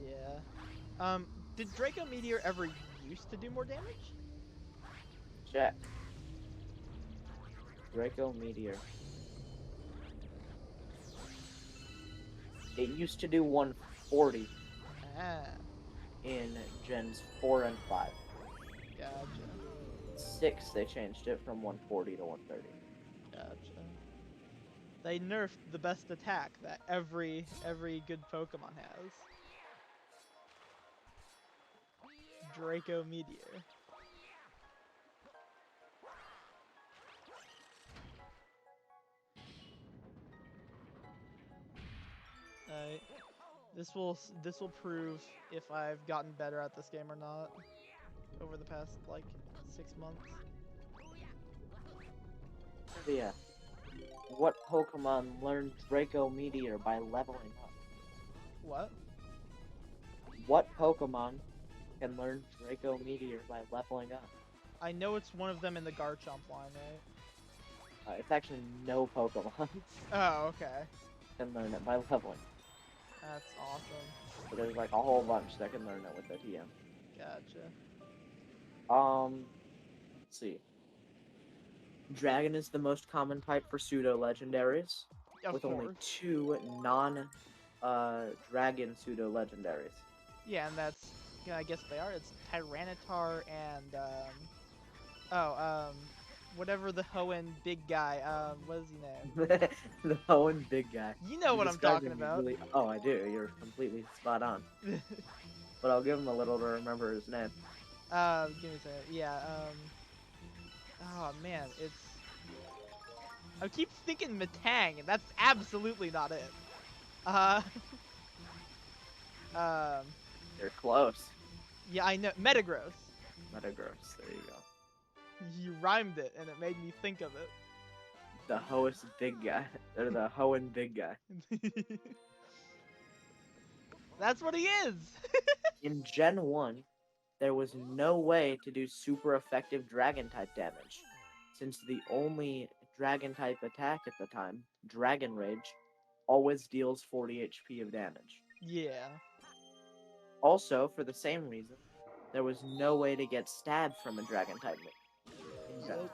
Yeah. Did Draco Meteor ever used to do more damage? Check. Draco Meteor. It used to do 140 Ah, in Gens 4 and 5. gotcha. 6, they changed it from 140 to 130. Gotcha. They nerfed the best attack that every good Pokemon has. Draco Meteor. This will prove if I've gotten better at this game or not over the past like 6 months. But yeah. What Pokemon learned Draco Meteor by leveling up? What? What Pokemon can learn Draco Meteor by leveling up? I know it's one of them in the Garchomp line, right? It's actually no Pokemon Oh, okay. can learn it by leveling. That's awesome. But there's like a whole bunch that can learn it with the TM. Gotcha. Let's see. Dragon is the most common type for pseudo legendaries, Of with course. only 2 dragon pseudo legendaries. Yeah, and that's, yeah, I guess they are. It's Tyranitar and, whatever the Hoenn big guy, what is his name? The Hoenn big guy. You know You what I'm described talking him about. really- Oh, I do. You're completely spot on. But I'll give him a little to remember his name. Give me a second. Yeah, oh man, it's, I keep thinking Metang, and that's absolutely not it. You're close. Yeah, I know, Metagross. Metagross. There you go. You rhymed it, and it made me think of it. The Hoenn big guy. Or the Hoenn big guy. That's what he is! In Gen 1, there was no way to do super effective Dragon-type damage, since the only Dragon-type attack at the time, Dragon Rage, always deals 40 HP of damage. Yeah. Also, for the same reason, there was no way to get stabbed from a Dragon-type move in Gen 1.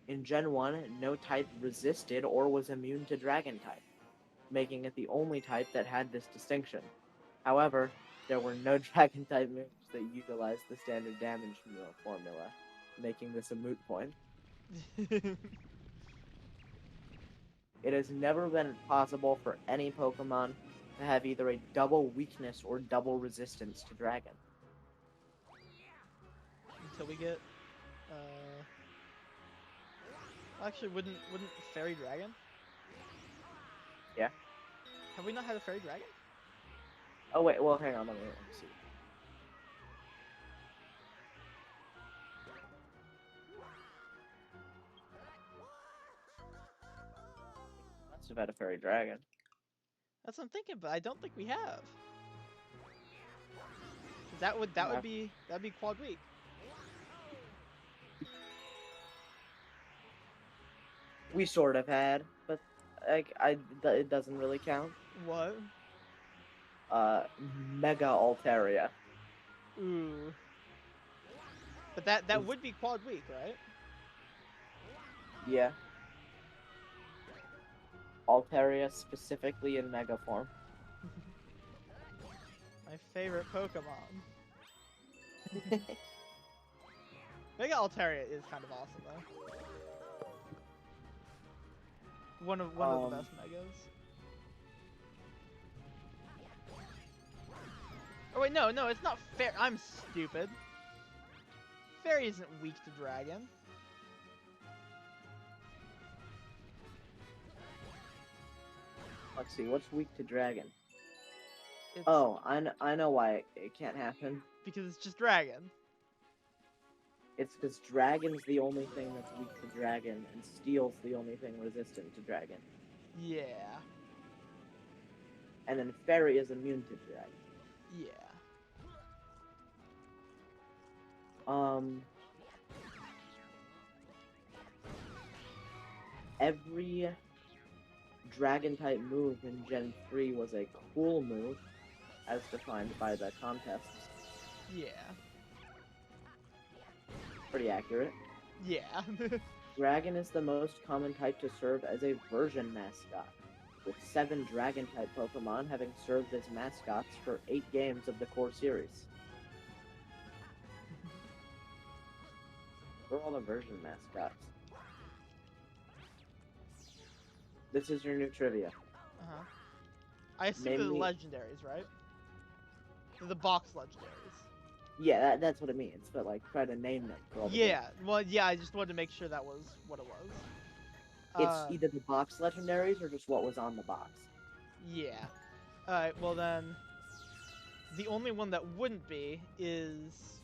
In Gen 1, no type resisted or was immune to Dragon-type, making it the only type that had this distinction. However, there were no Dragon-type moves that utilized the standard damage formula, making this a moot point. It has never been possible for any Pokemon to have either a double weakness or double resistance to Dragon. Until we get, actually, wouldn't Fairy Dragon? Yeah. Have we not had a Fairy Dragon? Oh wait, well hang on, let me see. Must have had a Fairy Dragon. That's what I'm thinking, but I don't think we have. 'Cause that would Yeah. that'd be Quad Week. We sort of had, but it doesn't really count. What? Mega Altaria. Ooh. But that would be Quad Week, right? Yeah. Altaria specifically in Mega form. My favorite Pokemon. Mega Altaria is kind of awesome though. One of the best Megas. Oh wait, no, it's not fair. I'm stupid. Fairy isn't weak to dragon. Let's see, what's weak to dragon? It's Oh, I know why it can't happen. because it's just dragon. It's because dragon's the only thing that's weak to dragon, and steel's the only thing resistant to dragon. Yeah. And then fairy is immune to dragon. Yeah. Every dragon type move in Gen 3 was a cool move, as defined by the contests. Yeah. Pretty accurate. Yeah. Dragon is the most common type to serve as a version mascot, with 7 dragon type Pokemon having served as mascots for 8 games of the core series. We're all the version mascots. This is your new trivia. Uh-huh. I assume Name they're the me- legendaries, right? They're the box legendaries. Yeah, that's what it means, but like, try to name them. For all the Yeah, well, yeah, I just wanted to make sure that was what it was. It's either the box legendaries or just what was on the box. Yeah. Alright, well then, the only one that wouldn't be is,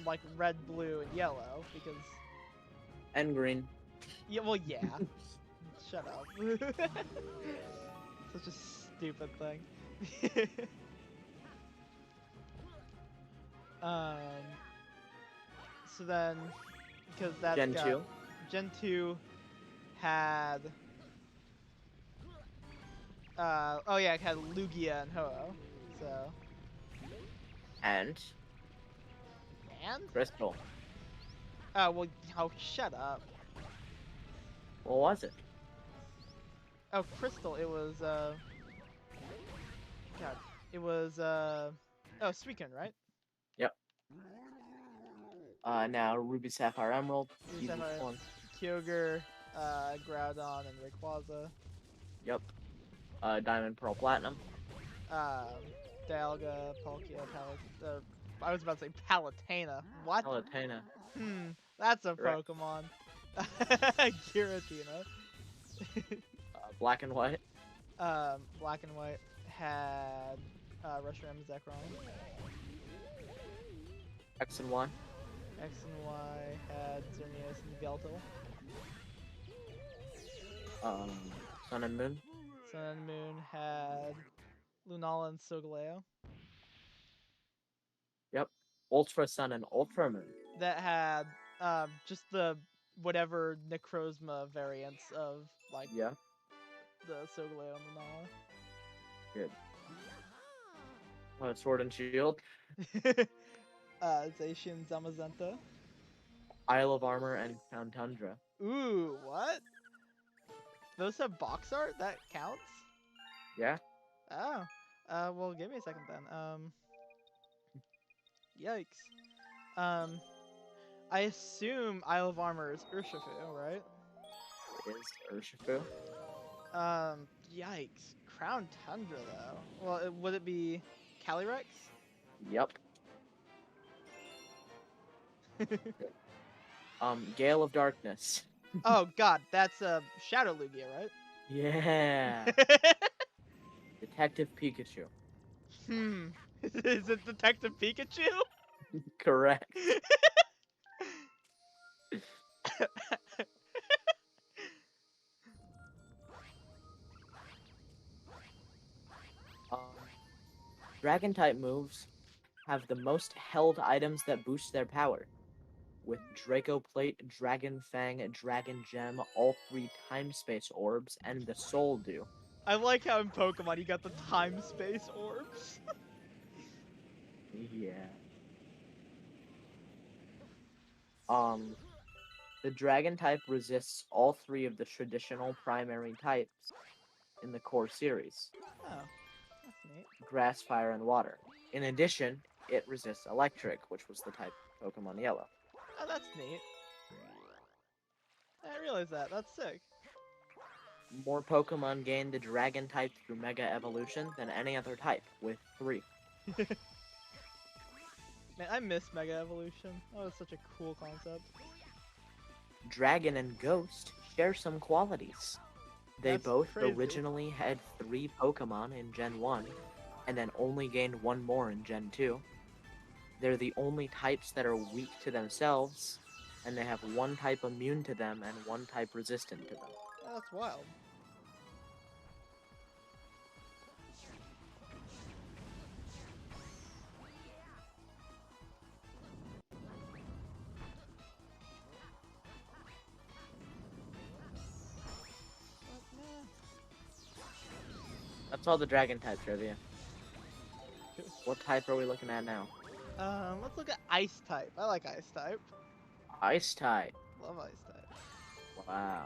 like, red, blue, and yellow, because, And green. yeah, well, yeah. Shut up. Such a stupid thing. So then, because that's Gen got, 2. Gen 2 had, oh yeah, it had Lugia and Ho-Oh, so, And and? Crystal. Oh, shut up. What was it? Oh, Crystal, it was, God, it was, oh, Suicune, right? Now Ruby, Sapphire, Emerald. Ruby, Easy Sapphire. one. Kyogre, Groudon, and Rayquaza. Yep. Diamond, Pearl, Platinum. Dialga, Palkia, I was about to say Palutena. What? Palutena. That's a Correct. Pokemon. Giratina. Black and White. Black and White had Reshiram, Zekrom. X and Y. X and Y had Xerneas and Yveltal. Sun and Moon. Sun and Moon had Lunala and Solgaleo. Ultra Sun and Ultra Moon. That had just the whatever Necrozma variants of like Yeah. the Solgaleo and Lunala. Good. Sword and Shield. Zacian, Zamazenta. Isle of Armor and Crown Tundra. Ooh, what? Those have box art? That counts? Yeah. Oh. Well, give me a second then. Yikes. I assume Isle of Armor is Urshifu, right? It is Urshifu. Yikes. Crown Tundra, though. Well, would it be Calyrex? Yep. Gale of Darkness. Oh, God, that's Shadow Lugia, right? Yeah. Detective Pikachu. Is it Detective Pikachu? Correct. Dragon type moves have the most held items that boost their power, with Draco Plate, Dragon Fang, Dragon Gem, all 3 Time Space Orbs, and the Soul Dew. I like how in Pokemon you got the time space orbs. Yeah. The Dragon type resists all 3 of the traditional primary types in the core series: Oh, that's neat. Grass, Fire, and Water. In addition, it resists Electric, which was the type of Pokemon Yellow. Oh, that's neat. I didn't realize that. That's sick. More Pokemon gain the Dragon type through Mega Evolution than any other type, with 3. Man, I miss Mega Evolution. That was such a cool concept. Dragon and Ghost share some qualities. They That's both crazy. originally had 3 Pokemon in Gen 1, and then only gained 1 more in Gen 2. They're the only types that are weak to themselves, and they have 1 type immune to them and 1 type resistant to them. Oh, that's wild. That's all the Dragon type trivia. What type are we looking at now? Let's look at Ice type. I like Ice type. Ice type. Love Ice type. Wow.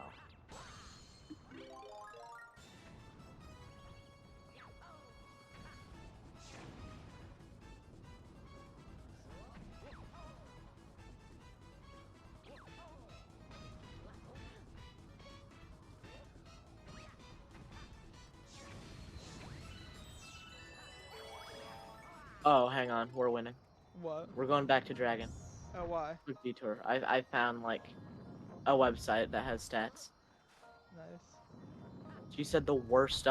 Oh, hang on, we're winning. What? We're going back to Dragon. Oh, why? Quick detour. I found like a website that has stats. Nice. She said the worst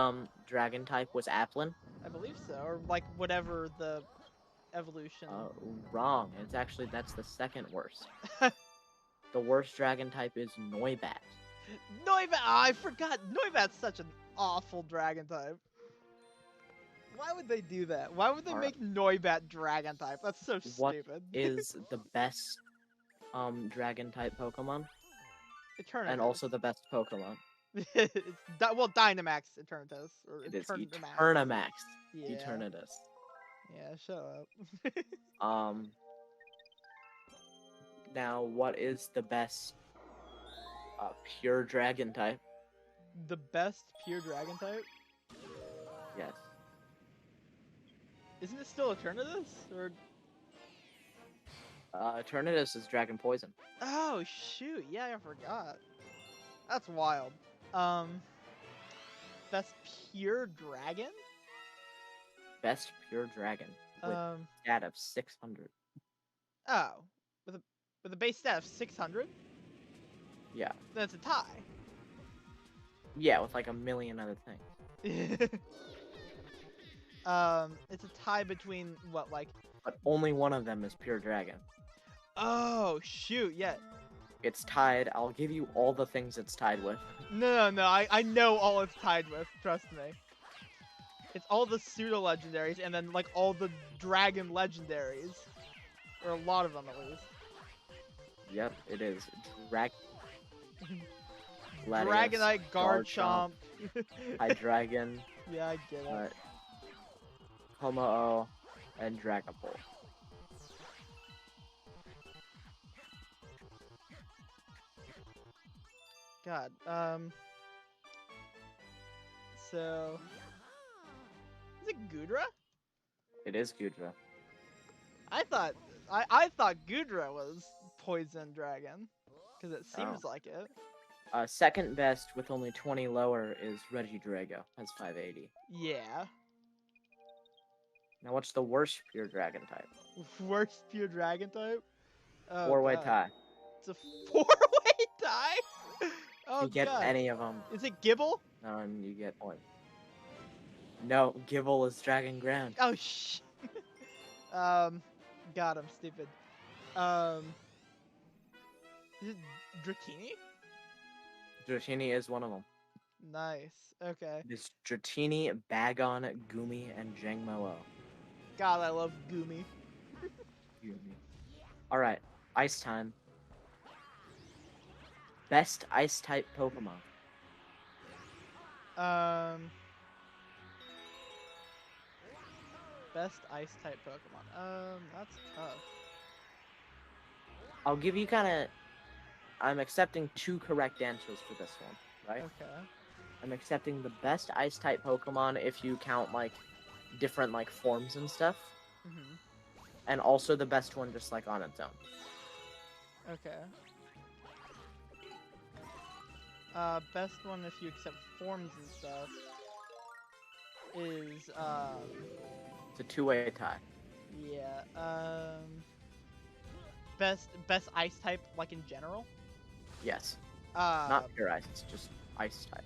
Dragon type was Applin. I believe so. Or like whatever the evolution. Wrong. It's actually that's the second worst. The worst Dragon type is Noibat. Noibat! Oh, I forgot. Noibat's such an awful dragon type. Why would they do that? Why would they Alright. make Noibat dragon type? That's so What stupid. is the best Dragon type Pokemon? Eternatus. And also the best Pokemon. it's well, Dynamax Eternatus. Or It is Eternamax. Eternamax. Yeah. Eternatus. Yeah, shut up. Now what is the best pure Dragon type? The best pure dragon type? Yes. Isn't it still Eternatus? Or Eternatus is Dragon Poison. oh shoot, yeah, I forgot. That's wild. Best pure dragon? Best pure Dragon. With stat of 600. Oh, with a base stat of 600? Yeah. That's a tie. Yeah, with like a million other things. It's a tie between what, like? But only one of them is pure Dragon. Oh shoot, yeah. It's tied. I'll give you all the things it's tied with. No, I know all it's tied with. Trust me. It's all the pseudo legendaries and then like all the dragon legendaries, or a lot of them at least. Yep, it is. Dragonite, Garchomp. Hydreigon, Yeah, I get it. Ho-Oh, and Dragapult. God. So, is it Gudra? It is Gudra. I thought Gudra was Poison Dragon, because it seems Oh. like it. Second best with only 20 lower is Regidrago. Has 580. Yeah. Now what's the worst pure Dragon type? Worst pure dragon type? Oh, 4-way God. tie. It's a 4-way tie? Oh, If you get God. any of them, Is it Gibble? you get one. No, Gible is Dragon Ground. Oh, sh. God, I'm stupid. Is it Dratini? Dratini is one of them. Nice. Okay. It is Dratini, Bagon, Gumi, and Jangmo-O. God, I love Gumi. Alright, Ice time. Best Ice type Pokemon. Best ice type Pokemon. That's tough. I'll give you I'm accepting 2 correct answers for this one, right? Okay. I'm accepting the best Ice type Pokemon if you count, like, different, like, forms and stuff. Mhm. And also the best one just, like, on its own. Okay. Best one if you accept forms and stuff is It's a two-way tie. Yeah. Best ice type, like in general. Yes. Uh, Not pure ice. It's just ice type.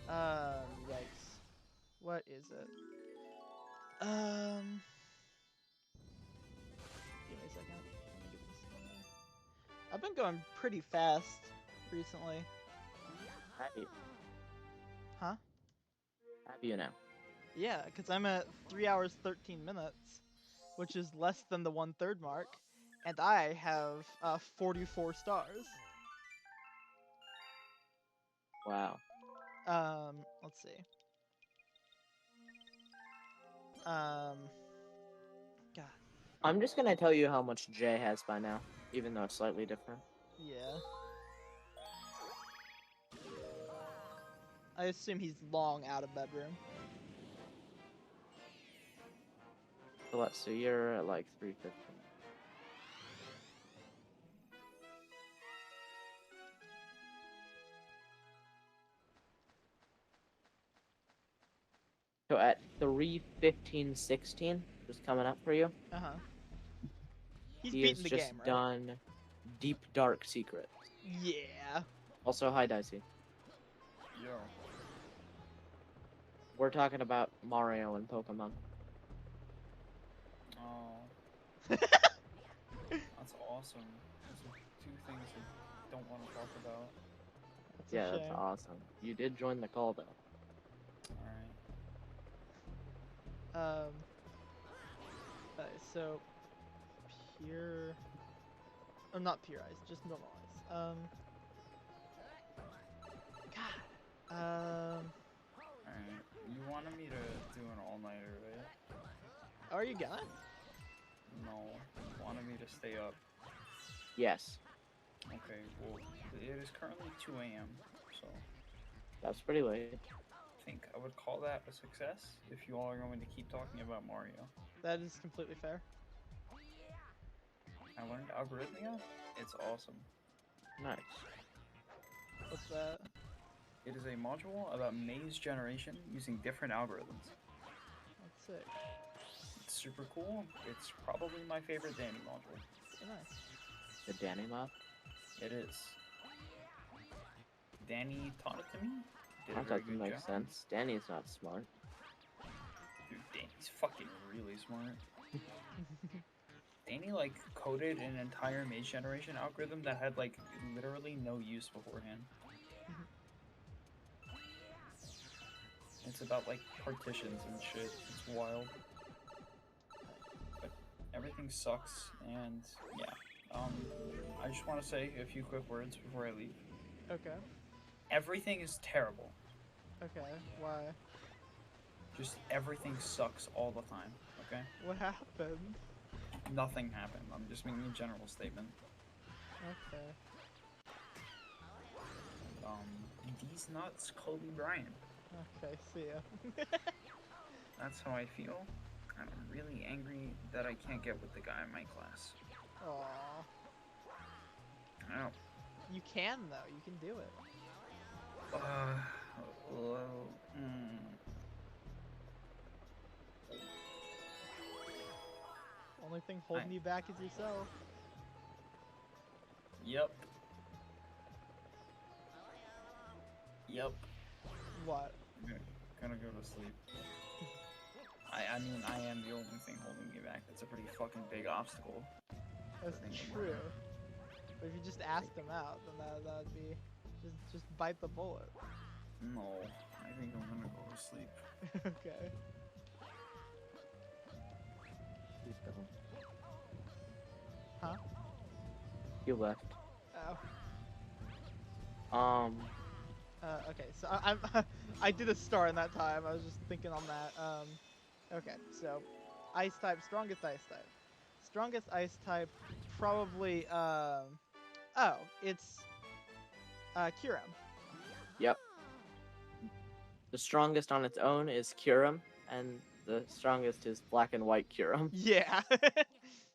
Gotcha. Yikes. What is it? Give me a second. Let me get this in there. I've been going pretty fast recently. Have you? Huh? Have you now? Yeah, because I'm at 3 hours 13 minutes, which is less than the 1/3 mark, and I have 44 stars. Wow. Let's see. God. I'm just gonna tell you how much Jay has by now, even though it's slightly different. Yeah. I assume he's long out of bedroom. So what? So you're at like 315. So at 3:15:16, just coming up for you. Uh-huh. He's He has beating the just game, right? done Deep Dark Secret. Yeah. Also, hi Dicey. Yo. We're talking about Mario and Pokemon. Oh, that's awesome. Those are two things I don't want to talk about. That's a Yeah, that's shame. awesome. You did join the call though. Alright. So pure, not pure ice, just normal ice. God. Alright. You wanted me to do an all-nighter, right? Are you gonna? No. You wanted me to stay up. Yes, Okay, well, it is currently 2 a.m., so that's pretty late. I think I would call that a success if you all are going to keep talking about Mario. That is completely fair. I learned Algorithmia. It's awesome. Nice. What's that? It is a module about maze generation using different algorithms. That's sick. It's super cool. It's probably my favorite Danny module. Very nice. The Danny mod? It is. Danny taught it to me. Did a That very doesn't good make job. sense. Danny's not smart. Dude, Danny's fucking really smart. Danny like coded an entire maze generation algorithm that had like literally no use beforehand. It's about like partitions and shit. It's wild. But everything sucks, and yeah. I just want to say a few quick words before I leave. Okay. Everything is terrible. Okay. Why? Just everything sucks all the time. Okay. What happened? Nothing happened. I'm just making a general statement. Okay. These nuts, Kobe Bryant. Okay. See ya. That's how I feel. I'm really angry that I can't get with the guy in my class. Aww. I don't. You can though. You can do it. Well, Only thing holding you back is yourself. Yep. Yep. What? I'm gonna go to sleep. I mean, I am the only thing holding me back. That's a pretty fucking big obstacle. That's true. But if you just ask them out, then that'd be just bite the bullet. No, I think I'm gonna go to sleep. Okay. He's gone. Huh? You left. Oh. Okay. So I did a star in that time. I was just thinking on that. Okay. So, ice type, strongest ice type. Strongest ice type, probably. Oh, it's Kyurem. Yep. The strongest on its own is Kyurem, and the strongest is black and white Kyurem. Yeah.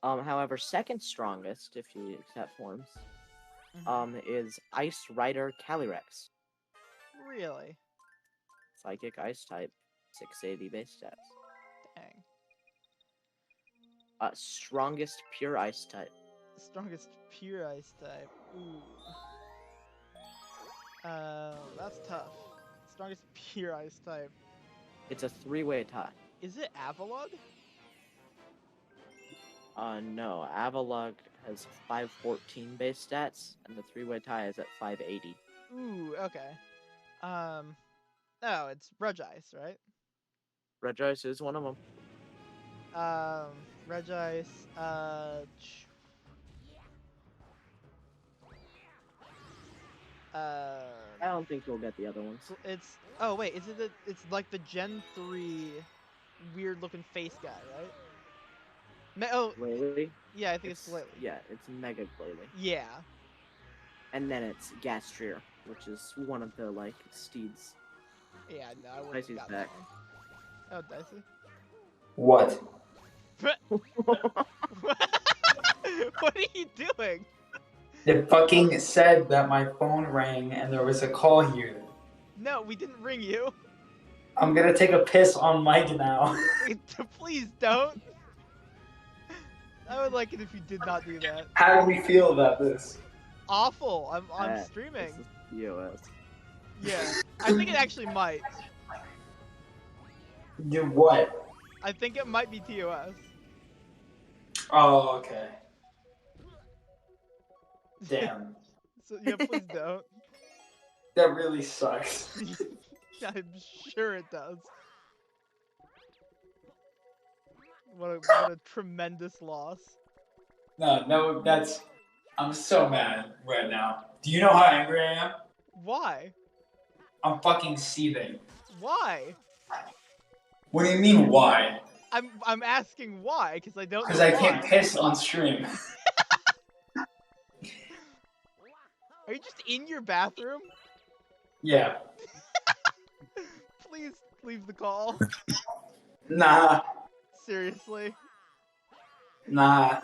However, second strongest, if you accept forms, is Ice Rider Calyrex. Really? Psychic Ice type, 680 base stats. Dang. Strongest pure ice type. Strongest pure ice type. Ooh. That's tough. Strongest pure ice type. It's a 3-way tie. Is it Avalugg? No. Avalugg has 514 base stats, and the 3-way tie is at 580. Ooh, okay. Oh, it's Regice, right? Regice is one of them. Regice, I don't think you'll get the other ones. it's, oh wait, is it it's like the Gen 3 weird looking face guy, right? Oh, Glalie? yeah, I think it's Glalie. Yeah, it's Mega Glalie. Yeah. And then it's Gastrier, which is one of the, like, steeds. Yeah, no, I wouldn't Dicey's have back. that one. Oh, Dicey. What? What are you doing? It fucking said that my phone rang and there was a call here. No, we didn't ring you. I'm gonna take a piss on Mike now. Please don't. I would like it if you did not do that. How do we feel about this? Awful. I'm streaming. This is TOS. Yeah. I think it actually might. Do what? I think it might be TOS. Oh, okay. Damn. So yeah, please don't. That really sucks. I'm sure it does. What a tremendous loss. No, that's... I'm so mad right now. Do you know how angry I am? Why? I'm fucking seething. Why? What do you mean, why? I'm asking why, because I don't know Because I can't why. piss on stream. Are you just in your bathroom? Yeah. Please leave the call. Nah. Seriously. Nah.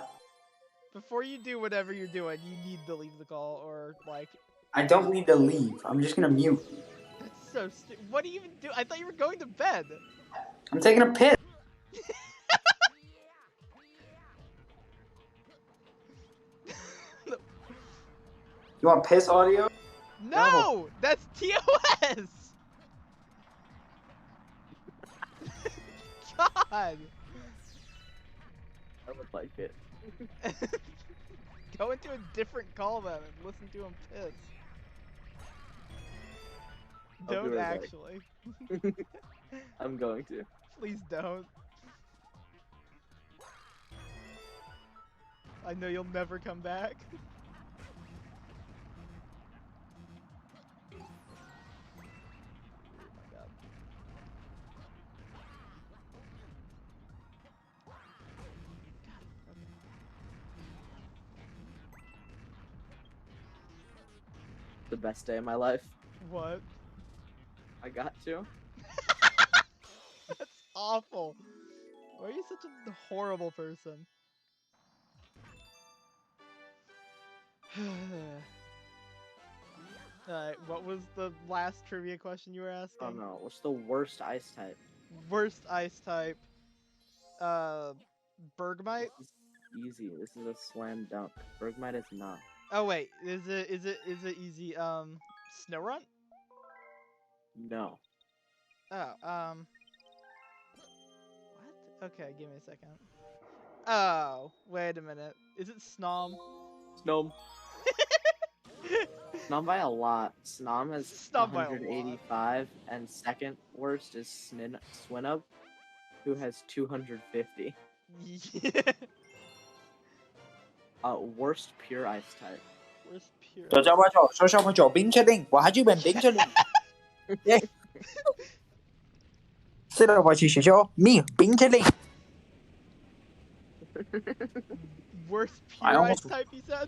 Before you do whatever you're doing, you need to leave the call, or like... I don't need to leave. I'm just gonna mute. That's so stupid. What do you even do? I thought you were going to bed. I'm taking a piss. You want piss audio? No! That's TOS! God! I would like it. Go into a different call then and listen to him piss. I'll be Don't right back. actually. I'm going to. Please don't. I know you'll never come back. The best day of my life. What? I got to. That's awful. Why are you such a horrible person? Alright, what was the last trivia question you were asking? Oh no, what's the worst ice type? Worst ice type. Bergmite? Easy. This is a slam dunk. Bergmite is not. Oh wait, is it easy? Snorunt? No. Oh, what? Okay, give me a second. Oh, wait a minute. Is it Snom? Snom. Snom by a lot. Snom has Snom by a lot. 185, and second worst is Swinub, who has 250. Yeah. Worst pure ice type. Where's pure? 小小朋友，小小朋友，冰淇淋，我还去买冰淇淋。耶！是的，我去学校买冰淇淋。 Worst I pure ice almost- type, you said?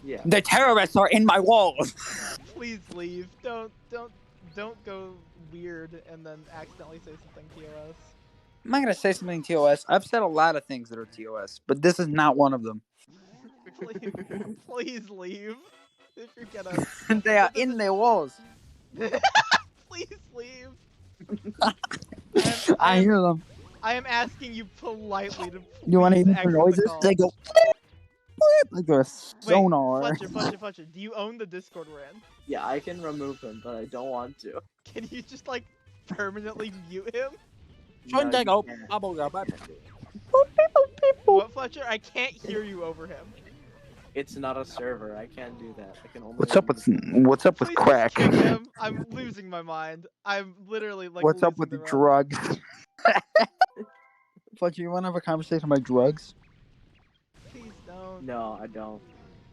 Yeah. The terrorists are in my walls. Please leave. Don't go weird and then accidentally say something TOS. I'm not gonna say something TOS. I've said a lot of things that are TOS, but this is not one of them. Please leave. If you're gonna... They are in their walls. Please leave. I hear them. I am asking you politely to You want to please hear exit the the noises? call. They go like a Wait, sonar. Fletcher, do you own the Discord we're in? Yeah, I can remove him, but I don't want to. Can you just like permanently mute him? No, you can't. What, Fletcher? I can't hear you over him. It's not a server. I can't do that. I can only. What's up with remove- what's up with Please crack? just kick him. I'm losing my mind. I'm literally like. What's up losing with the the run. drugs? Fletcher, you want to have a conversation about drugs? Please don't. No, I don't.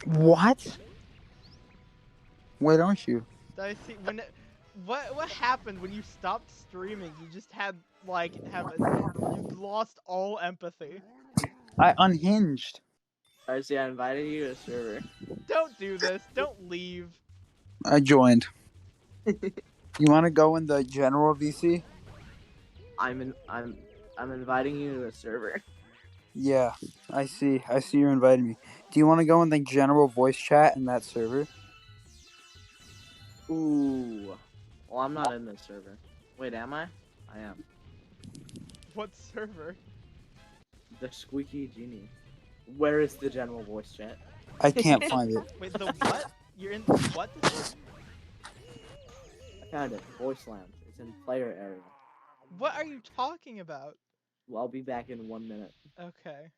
What? Why don't you? Did I see when? What happened when you stopped streaming? You just had like you lost all empathy. I unhinged. Darcy, I invited you to a server. Don't do this. Don't leave. I joined. You want to go in the general VC? I'm inviting you to a server. Yeah, I see. I see you're inviting me. Do you want to go in the general voice chat in that server? Ooh. Well, I'm not in this server. Wait, am I? I am. What server? The Squeaky Genie. Where is the general voice chat? I can't find it. Wait, the what? You're in the what? I found it. Voice Lounge. It's in player area. What are you talking about? Well, I'll be back in 1 minute. Okay.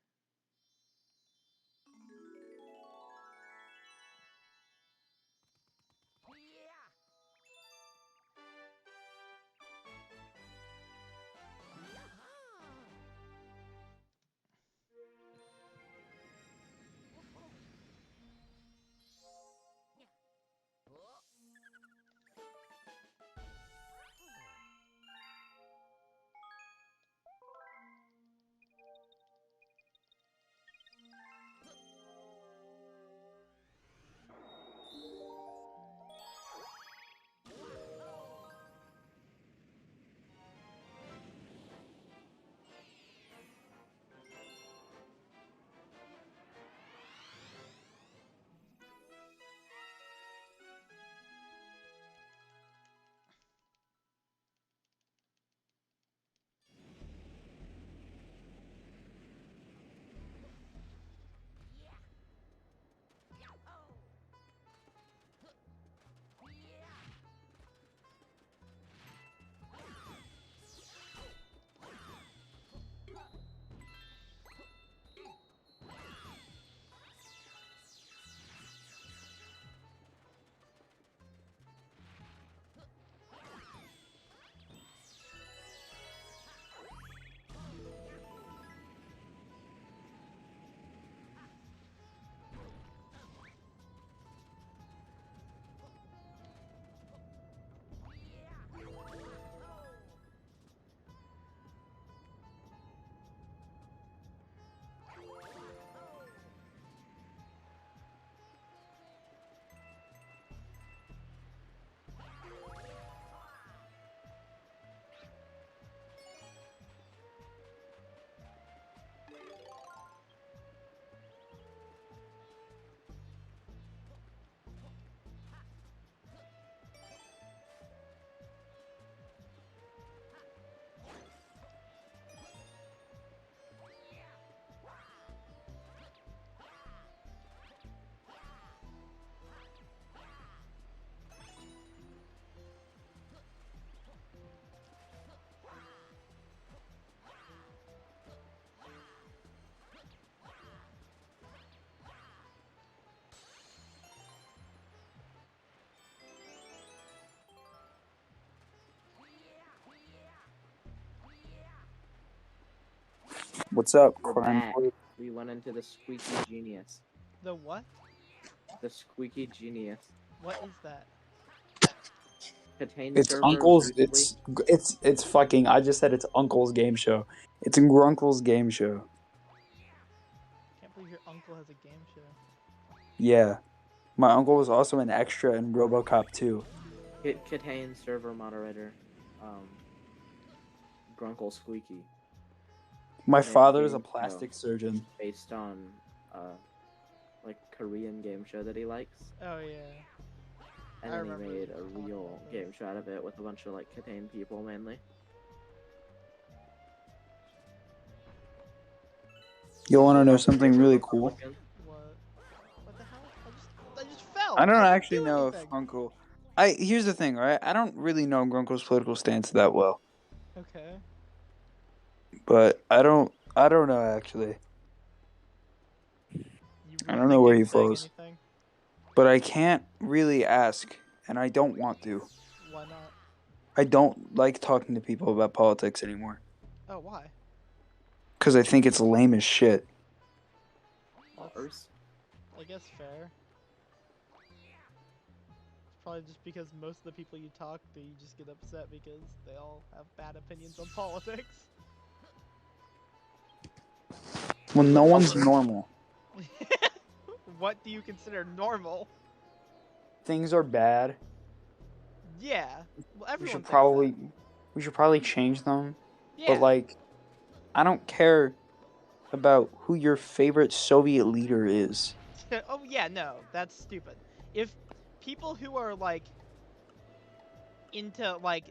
What's up, We're crime? back. We went into the Squeaky Genius. The what? The Squeaky Genius. What is that? Contained It's server Uncle's. recently- It's fucking. I just said it's Uncle's game show. It's Grunkle's game show. Can't believe your uncle has a game show. Yeah, my uncle was also an extra in RoboCop 2. Contained server moderator. Grunkle Squeaky. My Yeah, father is a game show. plastic surgeon. Based on like Korean game show that he likes. Oh yeah. And I then he remember made you a talking real about game show out of it with a bunch of like Katane people mainly. You want to know something really cool? What? What the hell? I just fell. I don't didn't actually do know anything. if Uncle. Here's the thing, right? I don't really know Grunkle's political stance that well, Okay. but I don't know actually. You I don't know where he rethink saying falls. anything? But I can't really ask, and I don't want to. Why not? I don't like talking to people about politics anymore Oh, why? because I think it's lame as shit. That's, I guess fair. Probably just because most of the people you talk to, you just get upset because they all have bad opinions on politics. Well, no one's normal. What do you consider normal? Things are bad. Yeah. Well, everyone We should thinks probably that. change them. Yeah. But like, I don't care about who your favorite Soviet leader is. Oh yeah, no, that's stupid. If people who are like into like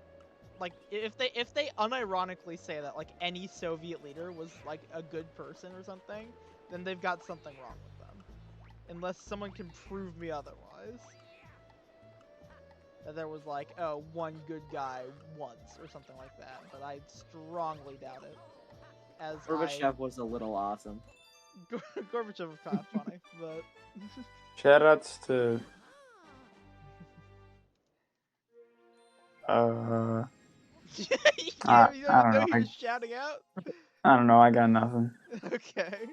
if they unironically say that like any Soviet leader was like a good person or something, then they've got something wrong with them. Unless someone can prove me otherwise. That there was like, oh, one good guy once or something like that, but I strongly doubt it. As Gorbachev was a little awesome. Gorbachev was kind of funny, but Shoutouts to you I don't don't know know. he was shouting out. I don't know. I got nothing. Okay.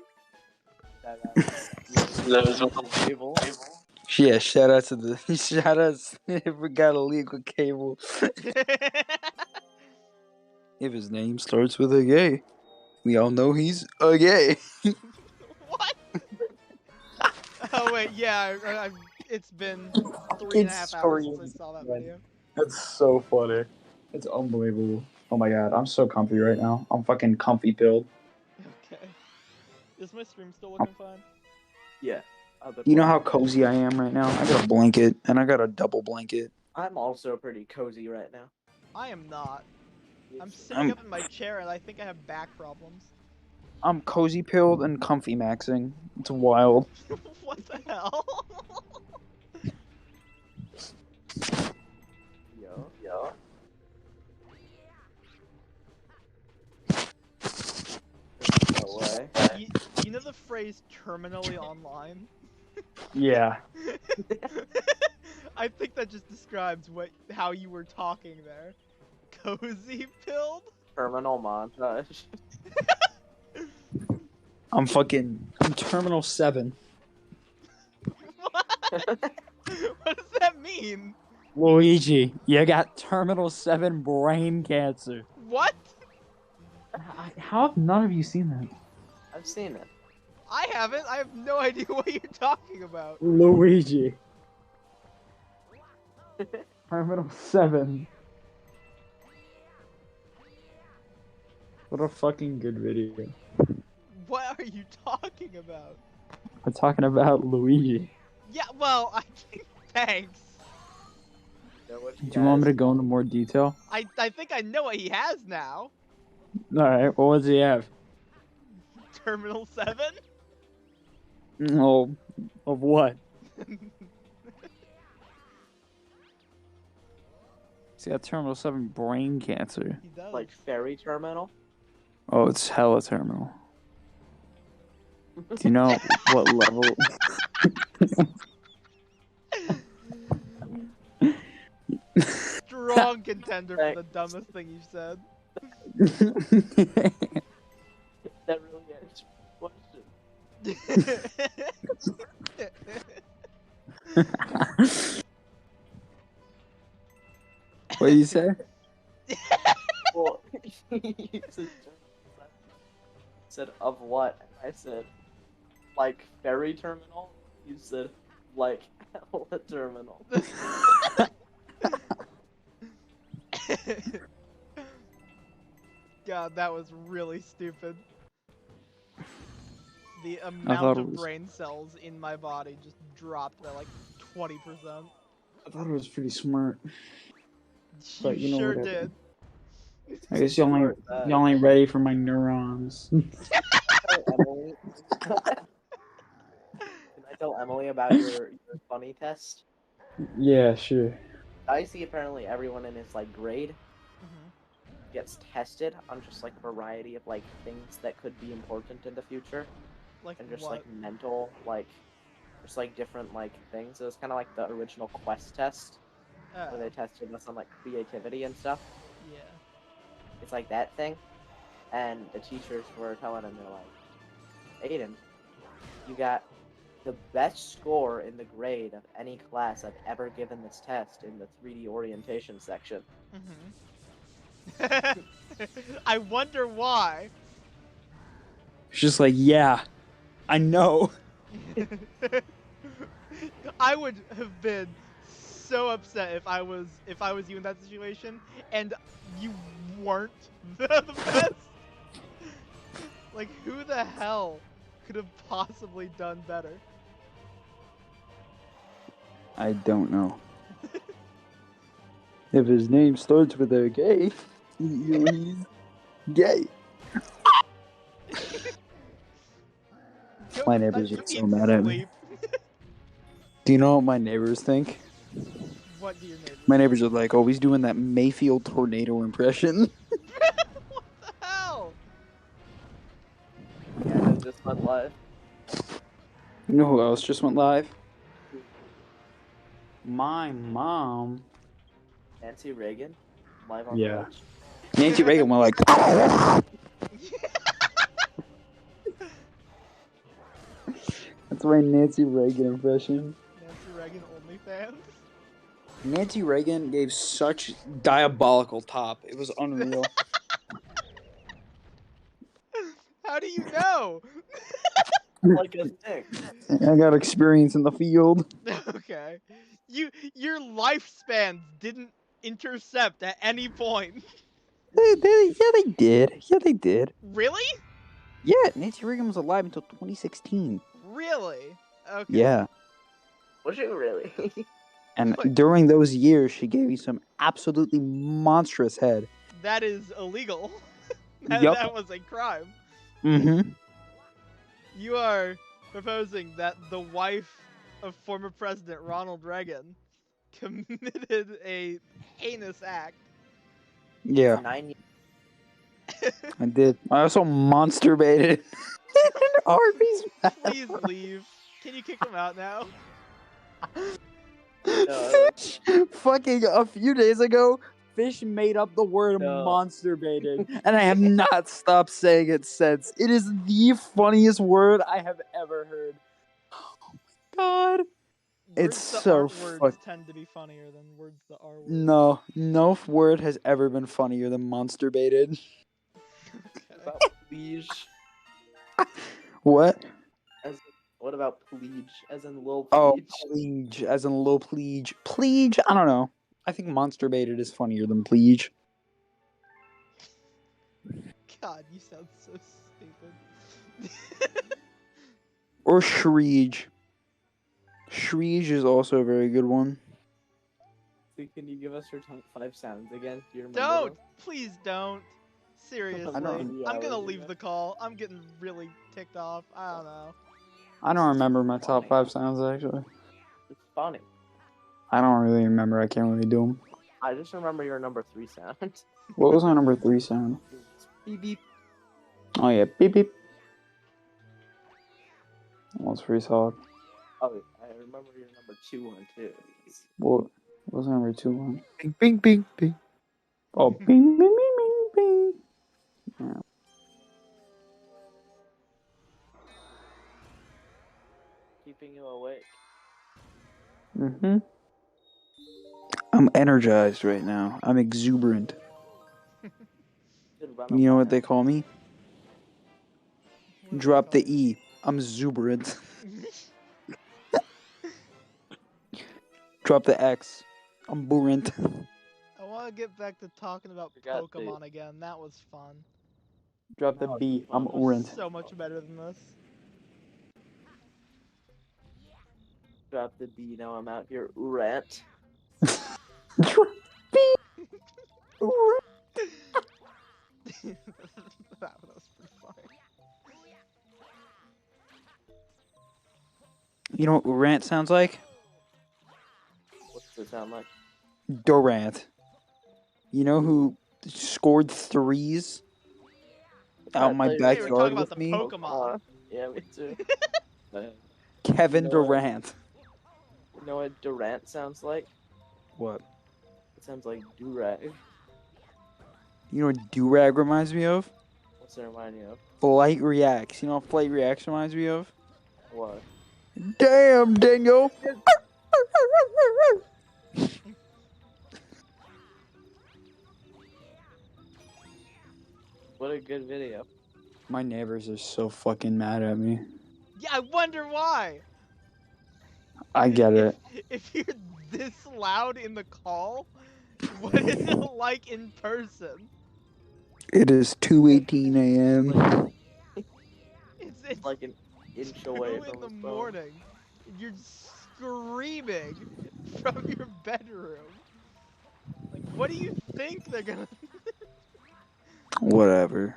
Cable. Yeah, shout out to the shout outs if we got a legal cable. If his name starts with a gay, we all know he's a gay. What? Oh wait, yeah, it's been 3.5 hours since I saw that video. That's so funny. It's unbelievable. Oh my god, I'm so comfy right now. I'm fucking comfy pilled. Okay. Is my stream still looking fine? Yeah. You know how cozy I am right now? I got a blanket, and I got a double blanket. I'm also pretty cozy right now. I am not. I'm sitting up in my chair and I think I have back problems. I'm cozy pilled and comfy maxing. It's wild. What the hell? Yo. No way. You know the phrase terminally online? Yeah. I think that just describes how you were talking there. Cozy pilled? Terminal montage. I'm Terminal 7. What? What does that mean? Luigi, you got Terminal 7 brain cancer. What? How have none of you seen that? I've seen it. I haven't. I have no idea what you're talking about. Luigi. Terminal 7. What a fucking good video. What are you talking about? We're talking about Luigi. Yeah, well, thanks. You know what Do you want me to go into more detail? I think I know what he has now. Alright, what does he have? Terminal 7? Oh, of what? He's got Terminal 7 brain cancer. He does. Like ferry terminal? Oh, it's hella terminal. Do you know what level? Strong contender for the dumbest thing you said. That really answers the question. What did you say? Well, you said of what? And I said, like ferry terminal? You said, like hella terminal. God, that was really stupid. The amount of was- brain cells in my body just dropped by like 20%. I thought it was pretty smart. But You you know, sure whatever. did. I guess y'all ain't ready for my neurons. Emily, Can I tell Emily about your funny test? Yeah, sure. I see apparently everyone in his like grade Mhm. gets tested on just like a variety of like things that could be important in the future, Like and just what? like mental like just like different like things. It was kind of like the original Quest test where they tested us on like creativity and stuff. Yeah. It's like that thing, and the teachers were telling him, they're like, Aiden, you got the best score in the grade of any class I've ever given this test in the 3D orientation section. Mhm. I wonder why. It's just like, yeah, I know. I would have been so upset if I was you in that situation and you weren't the best. Like, who the hell could have possibly done better? I don't know. If his name starts with a gay, he's gay. Go- My neighbors you are so need mad at me. sleep. Do you know what my neighbors think? What do your neighbors? My neighbors are like always doing that Mayfield tornado impression. What the hell? Yeah, it just went live. You know who else just went live? My mom. Nancy Reagan, live on Yeah. Twitch. Nancy Reagan went like. That's my Nancy Reagan impression. Nancy Reagan OnlyFans? Nancy Reagan gave such diabolical top. It was unreal. How do you know? Like a thing. I got experience in the field. Okay. Your lifespans didn't intercept at any point. Yeah, they did. Yeah, they did. Really? Yeah, Nancy Reagan was alive until 2016. Really? Okay. Yeah. Was she really? And What? during those years, she gave you some absolutely monstrous head. That is illegal. Yup. That was a crime. Mm-hmm. You are proposing that the wife of former President Ronald Reagan committed a heinous act. Yeah, 9 years. I did. I also monster baited Arby's. Please leave. Can you kick him out now? No. Fish, fucking a few days ago, Fish made up the word No. monster baited, and I have not stopped saying it since. It is the funniest word I have ever heard. Oh my god. It's Words that so aren't words fuck- tend to be funnier than words that are words. No word has ever been funnier than monster baited. Okay. What about please? What? What about please? As in Lil Oh, Please? Pleege, as in Lil Pleege. Pleege, I don't know. I think monster baited is funnier than Pleege. God, you sound so stupid. Or Shreege. Shreege is also a very good one. Can you give us your top 5 sounds again? Do you remember Don't! Please don't. Seriously. I don't- I'm gonna leave the call. I'm getting really ticked off. I don't know. I don't remember my top Funny. 5 sounds, actually. those? It's funny. I don't really remember. I can't really do them. I just remember your number 3 sound. What was my number 3 sound? Beep beep. Oh, yeah. Beep, beep. That was pretty solid. Oh, I remember your number 2 one too. What was my number 2 one? Bing, bing, bing, bing. Oh, bing, bing, bing, bing, bing. Yeah. Keeping you awake. Mm-hmm. I'm energized right now. I'm exuberant. Should run a You know what mile. they call me? What do they Drop the call E. I'm exuberant. it? Drop the X. I'm burrant. I want to get back to talking about Forgot the- Pokemon again. That was fun. Drop the No, B. I'm it It was urant. so much better than this. Drop the B. Now I'm out here rant. Drop B. Urant. That was pretty funny. You know what Durant sounds like? What's it sound like? Durant. You know who scored threes out my thought you Hey, we're talking backyard about with the me? Pokemon. Yeah, me too. Kevin You know what? Durant. You know what Durant sounds like? What? It sounds like durag. You know what Durag reminds me of? What's it remind you of? Flight Reacts. You know what Flight Reacts reminds me of? What? Damn, Dingo! What a good video. My neighbors are so fucking mad at me. Yeah, I wonder why. I get it. If you're this loud in the call, what is it like in person? It is 2:18 a.m. It's Like an inch 2 away in from the his phone. morning. And you're screaming from your bedroom. Like, what do you think they're gonna? Whatever.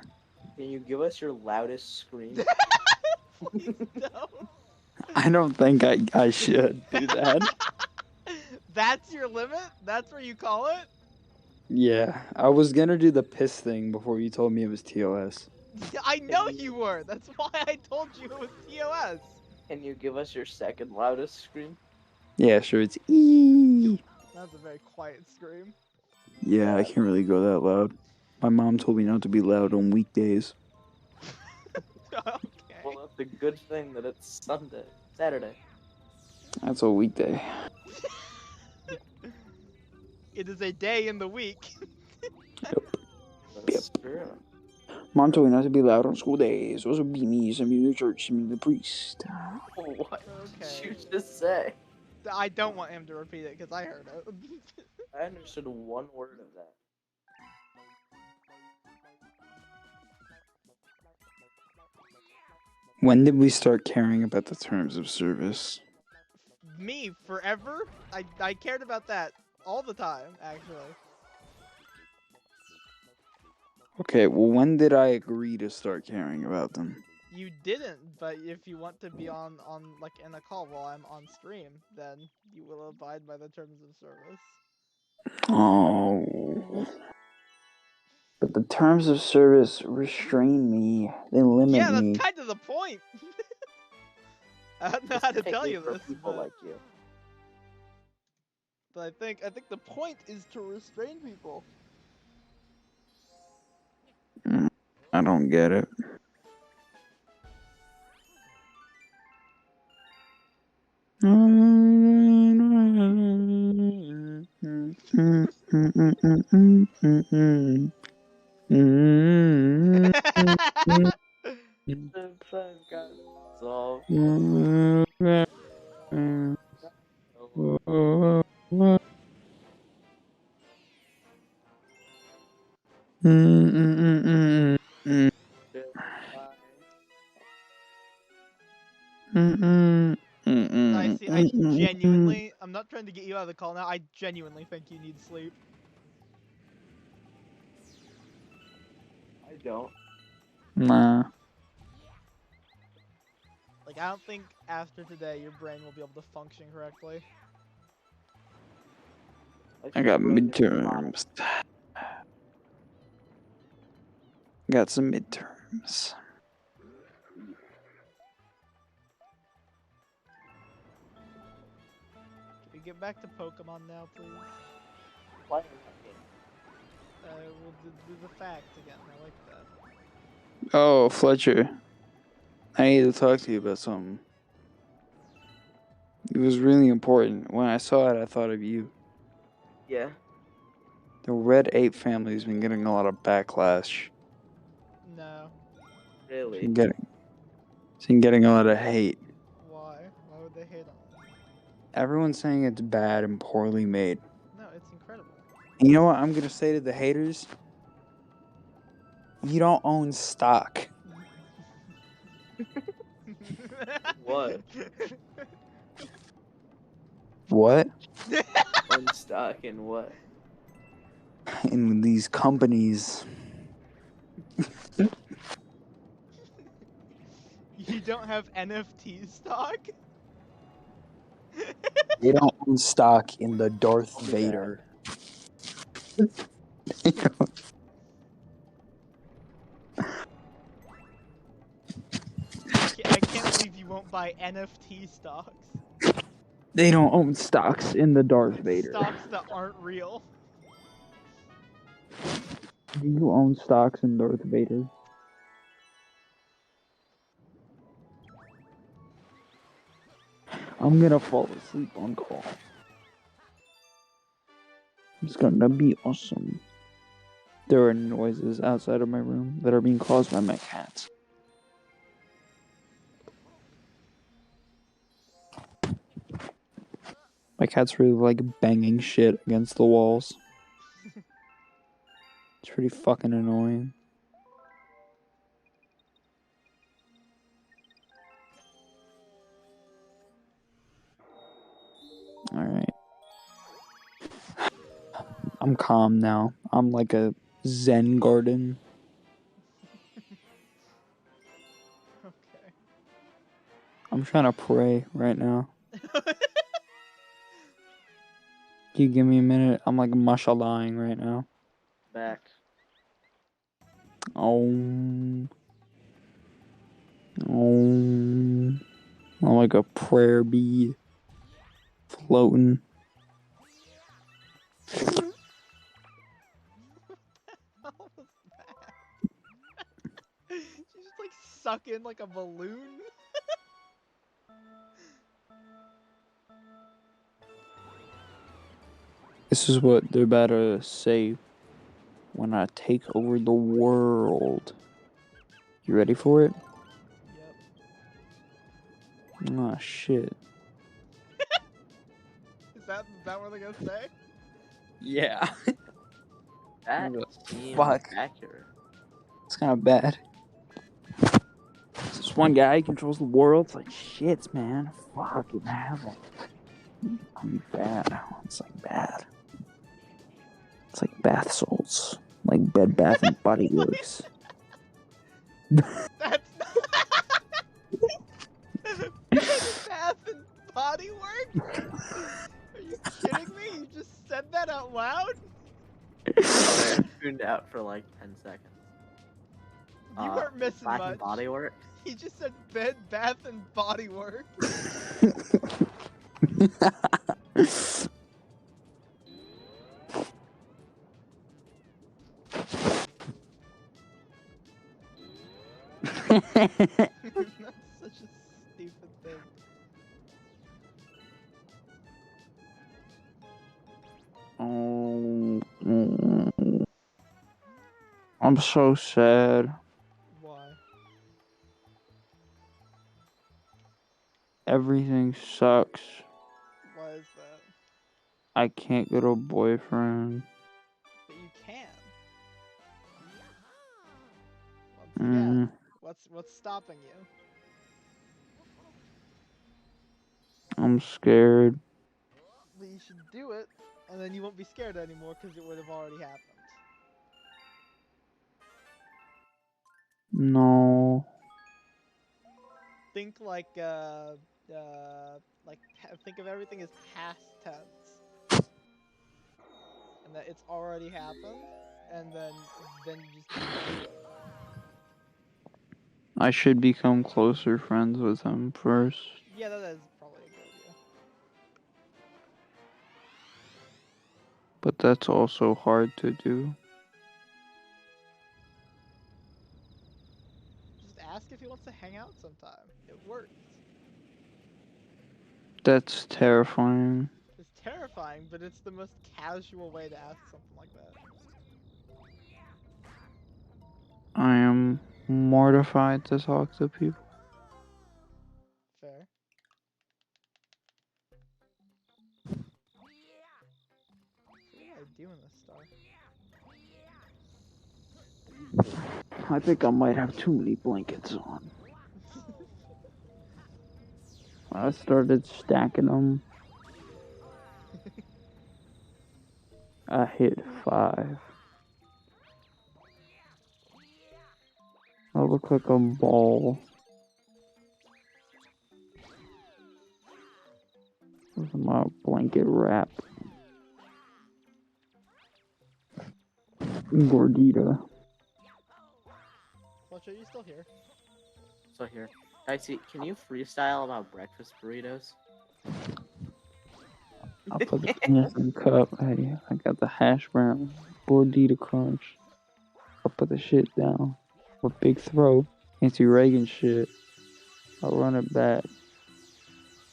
Can you give us your loudest scream? Please don't. I don't think I should do that. That's your limit? That's where you call it? Yeah, I was gonna do the piss thing before you told me it was TOS. I know you were. That's why I told you it was TOS. Can you give us your second loudest scream? Yeah, sure, it's E. That's a very quiet scream. Yeah, I can't really go that loud. My mom told me not to be loud on weekdays. Okay. Well, that's a good thing that it's Saturday. That's a weekday. It is a day in the week. That's true. Mom told me not to be loud on school days. Those would be me, send me to church, send me to the priest. What did Okay. you just say? I don't want him to repeat it because I heard it. I understood one word of that. When did we start caring about the terms of service? Me, forever? I cared about that all the time, actually. Okay, well, when did I agree to start caring about them? You didn't, but if you want to be on like in a call while I'm on stream, then you will abide by the terms of service. Oh. But the terms of service restrain me. They limit Yeah, that's me. kind of the point. I don't know how to tell Technically you for this, people but, like you. but I think the point is to restrain people. I don't get it. So, I see. I genuinely, I'm not trying to get you out of the call now. I genuinely think you need sleep. I don't. Nah. Like, I don't think after today your brain will be able to function correctly. I got midterms. Got some midterms. Can we get back to Pokemon now, please? Why? We'll do the facts again. I like that. Oh, Fletcher. I need to talk to you about something. It was really important. When I saw it, I thought of you. Yeah. The Red Ape family's been getting a lot of backlash. No. Really? It's been getting a lot of hate. Why? Why would they hate on it? Everyone's saying it's bad and poorly made. No, it's incredible. And you know what I'm gonna say to the haters? You don't own stock. What? What? Unstock and what? In these companies. You don't have NFT stock? They don't own stock in the Darth Vader. I can't believe you won't buy NFT stocks. They don't own stocks in the Darth Vader. Stocks that aren't real. Do you own stocks in Darth Vader? I'm gonna fall asleep on call. It's gonna be awesome. There are noises outside of my room that are being caused by my cats. My cat's really like banging shit against the walls. It's pretty fucking annoying. Alright. I'm calm now. I'm like a Zen garden. Okay. I'm trying to pray right now. Can you give me a minute? I'm like mashallahing right now. Back. I'm like a prayer bead floating. How was that? She just like suck in like a balloon. This is what they're about to say when I take over the world. You ready for it? Yep. Ah, shit. Is that what they're gonna say? Yeah. That What the seems fuck? accurate. It's kind of bad. This one guy controls the world. It's like, shit, man. Fucking hell. I'm bad. It's like bad. It's like bath salts. Like Bed Bath and Body Works. That's Bath and Body Works? Are you kidding me? You just said that out loud? I tuned out for like 10 seconds. You weren't missing Bath much. and Body Works? He just said Bed Bath and Body Works. That's such a stupid thing. Oh, I'm so sad. Why? Everything sucks. Why is that? I can't get a boyfriend. But you can. Once again, what's stopping you? I'm scared. But you should do it, and then you won't be scared anymore because it would have already happened. No. Think think of everything as past tense, and that it's already happened, and then you just do it. I should become closer friends with him first. Yeah, that is probably a good idea. But that's also hard to do. Just ask if he wants to hang out sometime. It works. That's terrifying. It's terrifying, but it's the most casual way to ask something like that. I am mortified to talk to people. Fair. What do I do in this star? I think I might have too many blankets on. I started stacking them. I hit 5. I look like a ball with a my blanket wrap. Gordita. Fletcher, are you still here? So here, Dicey, can you freestyle about breakfast burritos? I'll put the penis in the cup. Hey, I got the hash brown. Gordita crunch. I'll put the shit down. With big throw. Nancy Reagan shit. I'll run it back.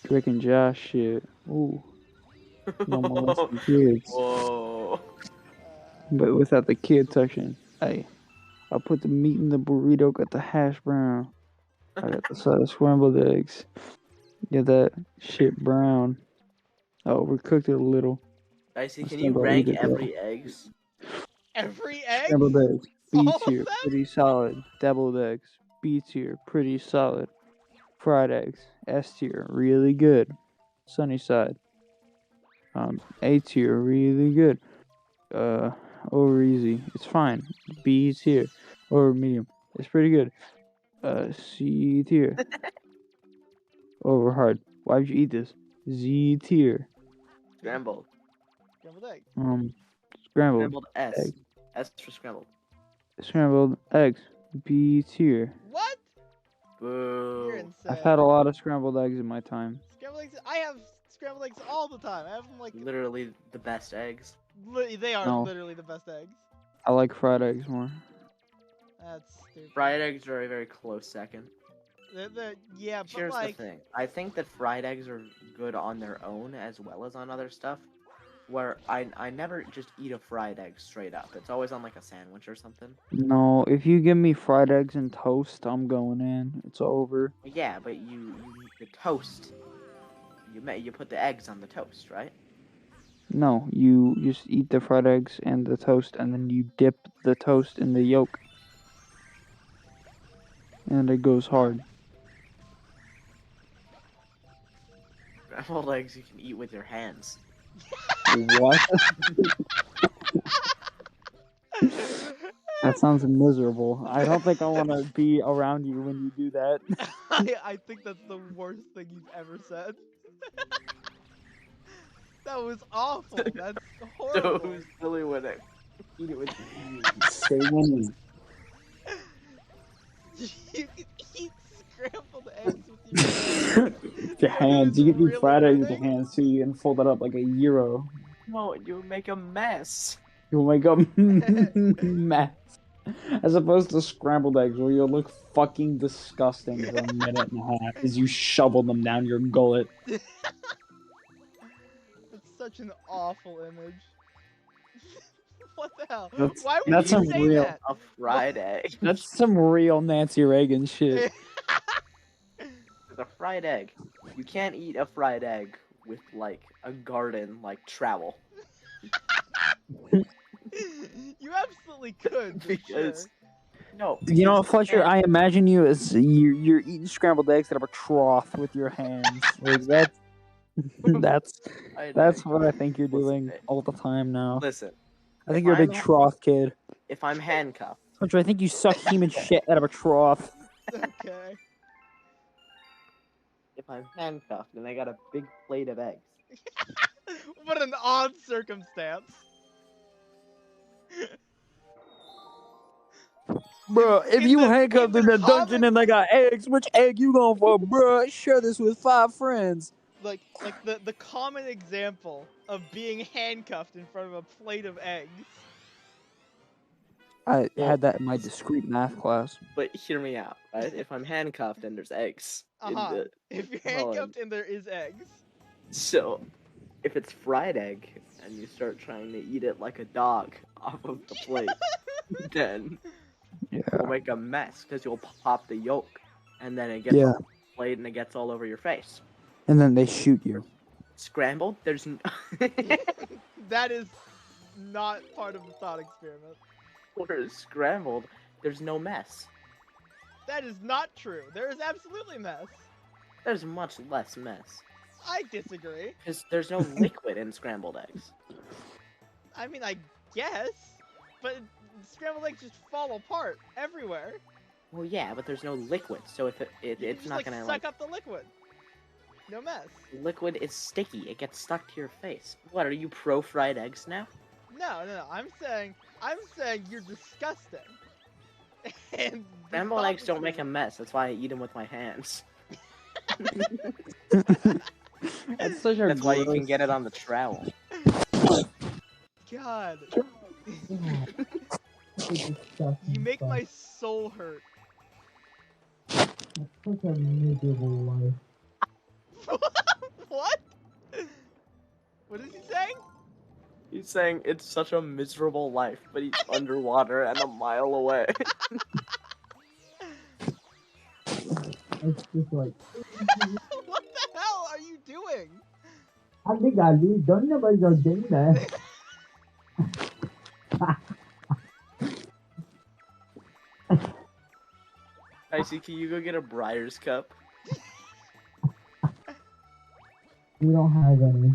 Drake and Josh shit. Ooh. No molesting kids. Whoa. But without the kid touching. Hey, I put the meat in the burrito, got the hash brown. I got the side of scrambled eggs. Get that shit brown. I overcooked it a little. Dicey, Let's can think you about rank eating it, every eggs? Every egg? Scrambled eggs. B All of tier, them? pretty solid. Deviled eggs. B tier, pretty solid. Fried eggs. S tier, really good. Sunny side. A tier, really good. Over easy. It's fine. B tier. Over medium. It's pretty good. C tier. Over hard. Why'd you eat this? Z tier. Scrambled. Scrambled egg. Scrambled. Scrambled S. egg. S for scrambled. Scrambled eggs. B tier. What? Boo. You're insane. I've had a lot of scrambled eggs in my time. Scrambled eggs. I have scrambled eggs all the time. I have them like. Literally the best eggs. They are No. literally the best eggs. I like fried eggs more. That's stupid. Fried eggs are a very close second. Yeah, but Here's like. the thing. I think that fried eggs are good on their own as well as on other stuff. Where I never just eat a fried egg straight up. It's always on like a sandwich or something. No, if you give me fried eggs and toast, I'm going in. It's over. Yeah, but you eat the toast. You put the eggs on the toast, right? No, you just eat the fried eggs and the toast, and then you dip the toast in the yolk. And it goes hard. Scrambled eggs you can eat with your hands. What? That sounds miserable. I don't think I want to be around you when you do that. I think that's the worst thing you've ever said. That was awful. That's horrible. So silly when I eat it with Say when You can eat scrambled eggs with your hands. You get Really me fried eggs with thing? your hands too. You can fold it up like a gyro. No, you make a mess. You'll make a mess. As opposed to scrambled eggs where you'll look fucking disgusting for a minute and a half as you shovel them down your gullet. It's such an awful image. What the hell? That's- Why would that's you some say real- that? A fried egg. That's some real Nancy Reagan shit. It's a fried egg. You can't eat a fried egg with like a garden like travel. You absolutely could. For Because sure. no. You know, because Fletcher, can't- I imagine you as you're eating scrambled eggs out of a trough with your hands. Like that's I know. that's what I think you're Listen, doing hey. all the time now. Listen, I think if you're a big I'm- trough kid. if I'm handcuffed, Fletcher, I think you suck human shit out of a trough. Okay. if I'm handcuffed and I got a big plate of eggs, What an odd circumstance. Bro, if In you the- handcuffed in in the the dungeon common- and they got eggs, which egg you going for, bro? Share this with 5 friends. Like the common example of being handcuffed in front of a plate of eggs. I Well, had that in my discrete math class. but hear me out, right? If I'm handcuffed and there's eggs in Uh-huh. the If you're Well, handcuffed and there is eggs. so, if it's fried egg and you start trying to eat it like a dog off of the plate, then Yeah. you'll make a mess because you'll pop the yolk and then it gets Yeah. on the plate and it gets all over your face. And then they shoot you. Scrambled? There's That is not part of the thought experiment. or scrambled. There's no mess. That is not true. There is absolutely mess. There's much less mess I disagree. because there's no liquid in scrambled eggs. I mean, I guess, but scrambled eggs just fall apart everywhere. Well, yeah, but there's no liquid, so if You can it's just, not like, gonna suck like up the liquid. No mess. Liquid is sticky. It gets stuck to your face. What, are you pro fried eggs now? No. I'm saying you're disgusting. And the Scrambled eggs don't opposite make a is- mess. That's why I eat them with my hands. That's such a That's why you can gross- get it on the trowel. God. You make my soul hurt. Such a miserable life. What? What is he saying? He's saying it's such a miserable life, but he's underwater and a mile away. It's just like, What the hell are you doing? I think I do. Don't nobody go do that. Icy, can you go get a Briar's cup? We don't have any.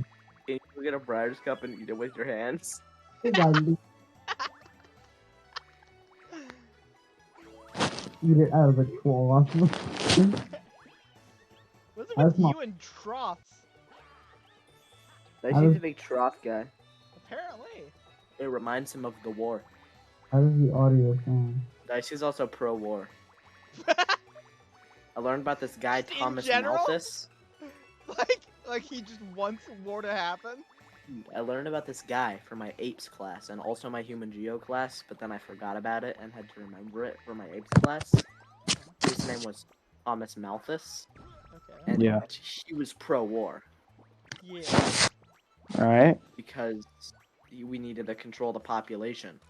Can you go get a Briar's cup and eat it with your hands? I think I do. Eat it out of a trough. What's it That's with not- you and troughs? Dicey's a big trough guy. Apparently. It reminds him of the war. How does the audio sound? Dicey's also pro-war. I learned about this guy, Just in Thomas general? Malthus. Like he just wants war to happen? I learned about this guy for my apes class and also my human geo class, but then I forgot about it and had to remember it for my apes class. His name was Thomas Malthus, Okay. and Yeah. he was pro-war Yeah. Alright. because we needed to control the population.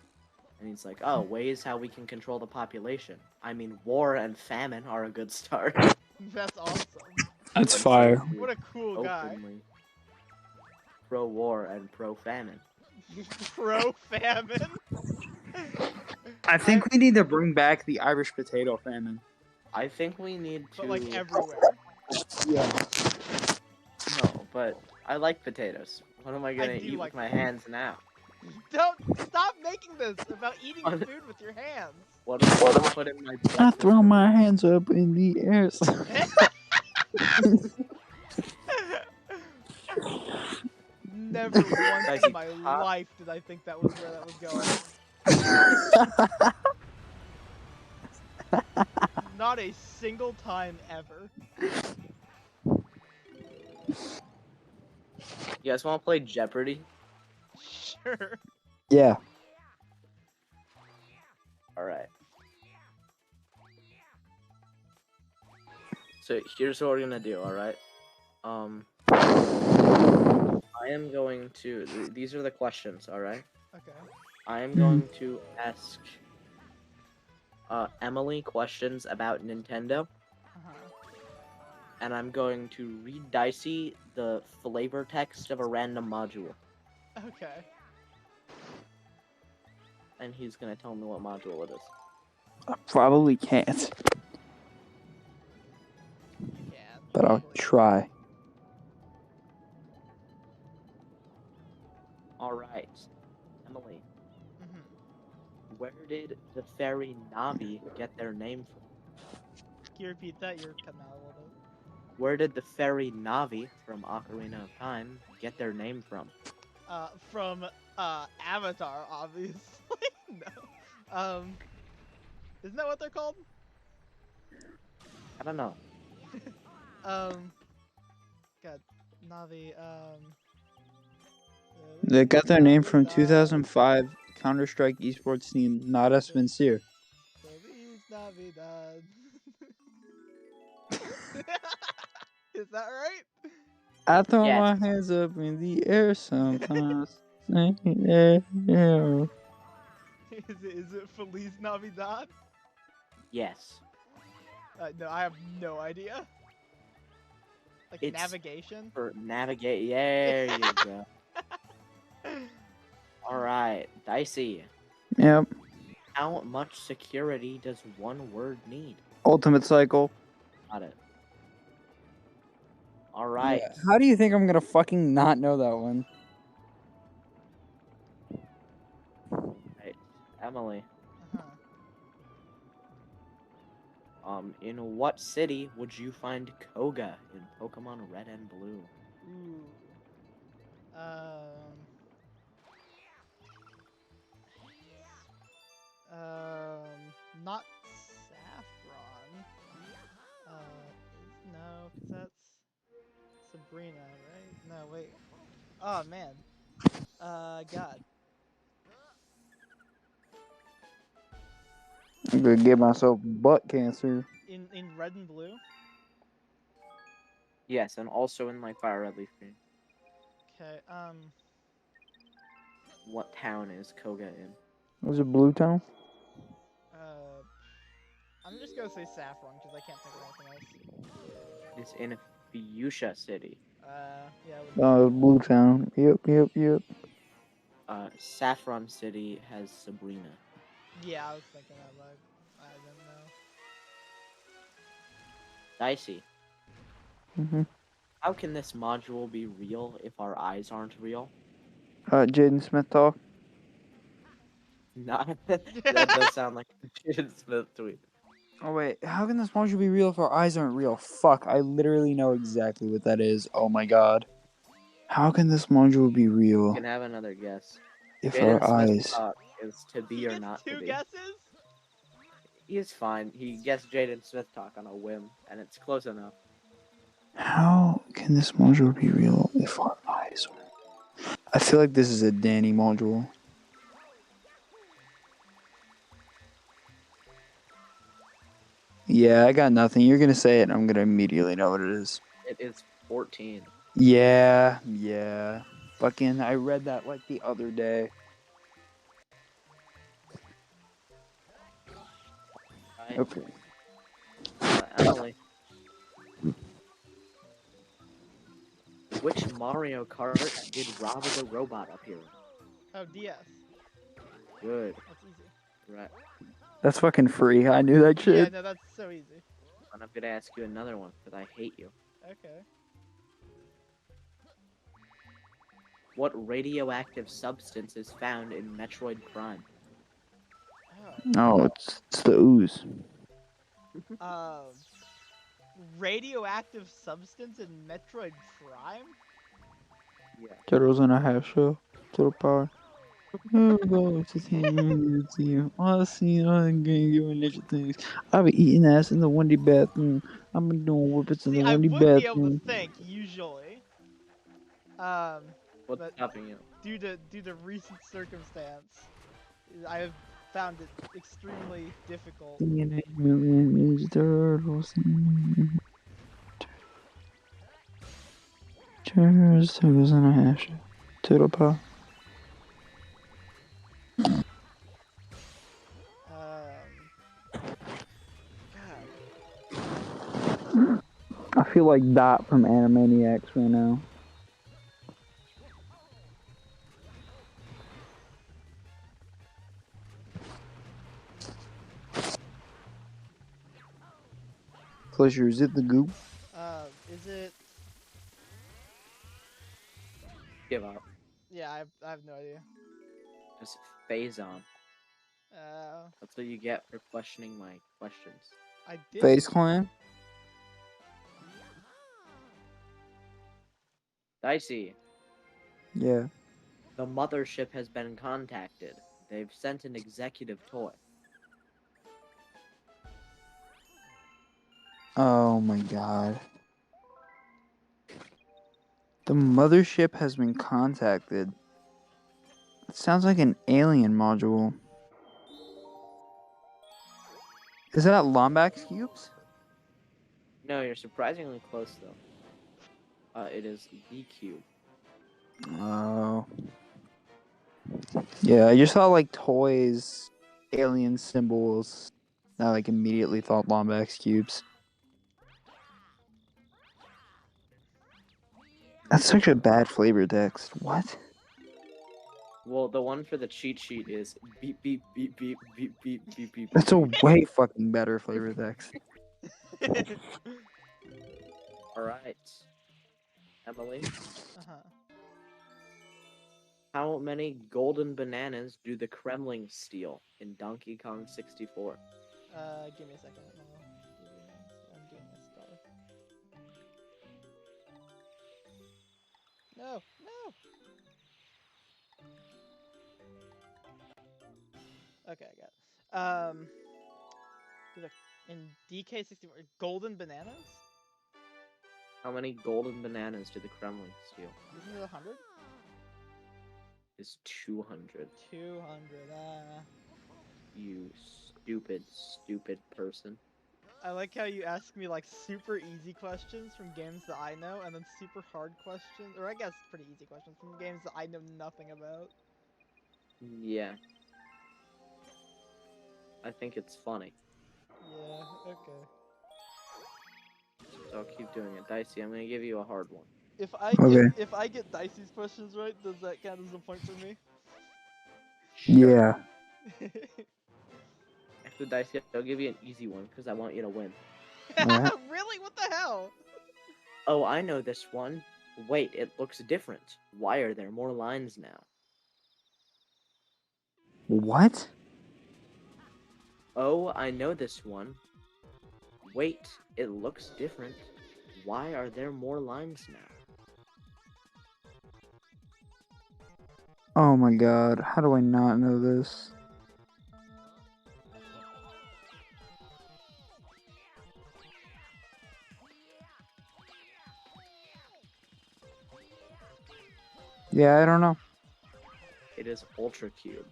And he's like, oh, ways how we can control the population. I mean, war and famine are a good start. That's awesome. That's fire. What a cool guy. Openly. Pro-war and pro-famine. Pro famine. I think we need to bring back the Irish potato famine. I think we need to... But like everywhere. Yeah. No, but I like potatoes. What am I gonna do eat like with my hands now? Don't stop making this about eating On- food with your hands. What am I gonna put in my I breakfast throw cereal? my hands up in the air. Never once Dicey, in my pop. life did I think that was where that was going. Not a single time ever. You guys wanna play Jeopardy? Sure. Yeah. Alright. So here's what we're gonna do, alright? I am going to... These are the questions, alright? Okay. I am going to ask Emily questions about Nintendo, Uh-huh. and I'm going to read Dicey the flavor text of a random module, Okay. and he's gonna tell me what module it is. I probably can't, You can. but I'll try. Alright, Emily, Mhm. where did the fairy Navi get their name from? Can you repeat that? You're cutting out a little bit. Where did the fairy Navi from Ocarina of Time get their name from? From Avatar, obviously. No. Isn't that what they're called? I don't know. God, Navi. They got their name from 2005 Counter-Strike esports team Nada Spencer. Feliz Navidad. Is that right? I throw Yes. my hands up in the air sometimes. Yeah. Is it Feliz Navidad? Yes. No, I have no idea. Like It's- navigation? For navigate. There you go. Alright, Dicey. Yep. How much security does one word need? Ultimate Cycle. Got it. Alright. Yeah. How do you think I'm gonna fucking not know that one? Right. Emily. In what city would you find Koga in Pokemon Red and Blue? Ooh. Not Saffron. No, 'cause that's Sabrina, right? No, wait. Oh man. God. I'm gonna give myself butt cancer. In Red and Blue. Yes, and also in like Fire Red Leaf Green. Okay. What town is Koga in? Was it Blue Town? I'm just gonna say Saffron because I can't think of anything else. It's in Fuchsia City. Yeah. It would Oh, it was Blue Town. Yep. Saffron City has Sabrina. Yeah, I was thinking that, but I didn't know. Dicey. Mm-hmm. How can this module be real if our eyes aren't real? Jaden Smith talk. Not that does sound like a Jaden Smith tweet. Oh wait, how can this module be real if our eyes aren't real? Fuck, I literally know exactly what that is. Oh my god. How can this module be You real can have another guess. if Jaden our Smith's eyes... talk is to be He or gets not to two be. guesses. He's fine. He guessed Jaden Smith talk on a whim, and it's close enough. How can this module be real if our eyes are... I feel like this is a Danny module. Yeah, I got nothing. You're gonna say it and I'm gonna immediately know what it is. It is 14. Yeah. Fucking, I read that like the other day. Right? Okay. Emily. Which Mario Kart did Rob the Robot appear in? Oh, DS. Good. That's easy. Right. That's fucking free. I knew that Yeah, shit. no, that's so easy. And I'm gonna ask you another one, because I hate you. Okay. What radioactive substance is found in Metroid Prime? Oh, it's the ooze. Radioactive substance in Metroid Prime? Yeah. Turtles in a half shell. Total power. Here we go. To see you. I see I'm getting you initial things. I be eating ass in the Wendy bathroom. I'm been doing whippets in See, the I Wendy would be able to bathroom. think usually. What's But stopping you? due to recent circumstance, I have found it extremely difficult. Teenage Mutant Ninja Turtles. Turtles in a half shell. Total power. God. I feel like Dot from Animaniacs right now. Pleasure, is it the goop? Is it? Give up. Yeah, I have no idea. Just phase on. Uh, That's what you get for questioning my questions. I did. Face Clan? Dicey. Yeah. The mothership has been contacted. They've sent an executive toy. Oh my god. The mothership has been contacted. It sounds like an alien module. Is that Lombax cubes? No, you're surprisingly close though. It is the cube. Oh. Yeah, I just saw like toys, alien symbols. I like immediately thought Lombax cubes. That's such a bad flavor text. What? Well, the one for the cheat sheet is beep beep beep beep beep beep beep beep. That's a way fucking better flavor text. All right, Emily. Uh-huh. How many golden bananas do the Kremlings steal in Donkey Kong 64? Give me a second. No, no. Okay, I got it. In DK64, golden bananas? How many golden bananas do the Kremlin steal? Isn't it 100? Is 200. 200. You stupid, stupid person. I like how you ask me like super easy questions from games that I know, and then super hard questions, or I guess pretty easy questions from games that I know nothing about. Yeah. I think it's funny. Yeah, okay. So I'll keep doing it. Dicey, I'm gonna give you a hard one. If I get Dicey's questions right, does that count as a point for me? Yeah. After Dicey, I'll give you an easy one because I want you to win. Alright. Really? What the hell? Oh, I know this one. Wait, it looks different. Why are there more lines now? What? Oh, I know this one. Wait, it looks different. Why are there more lines now? Oh my god, how do I not know this? Yeah, I don't know. It is Ultra Cube.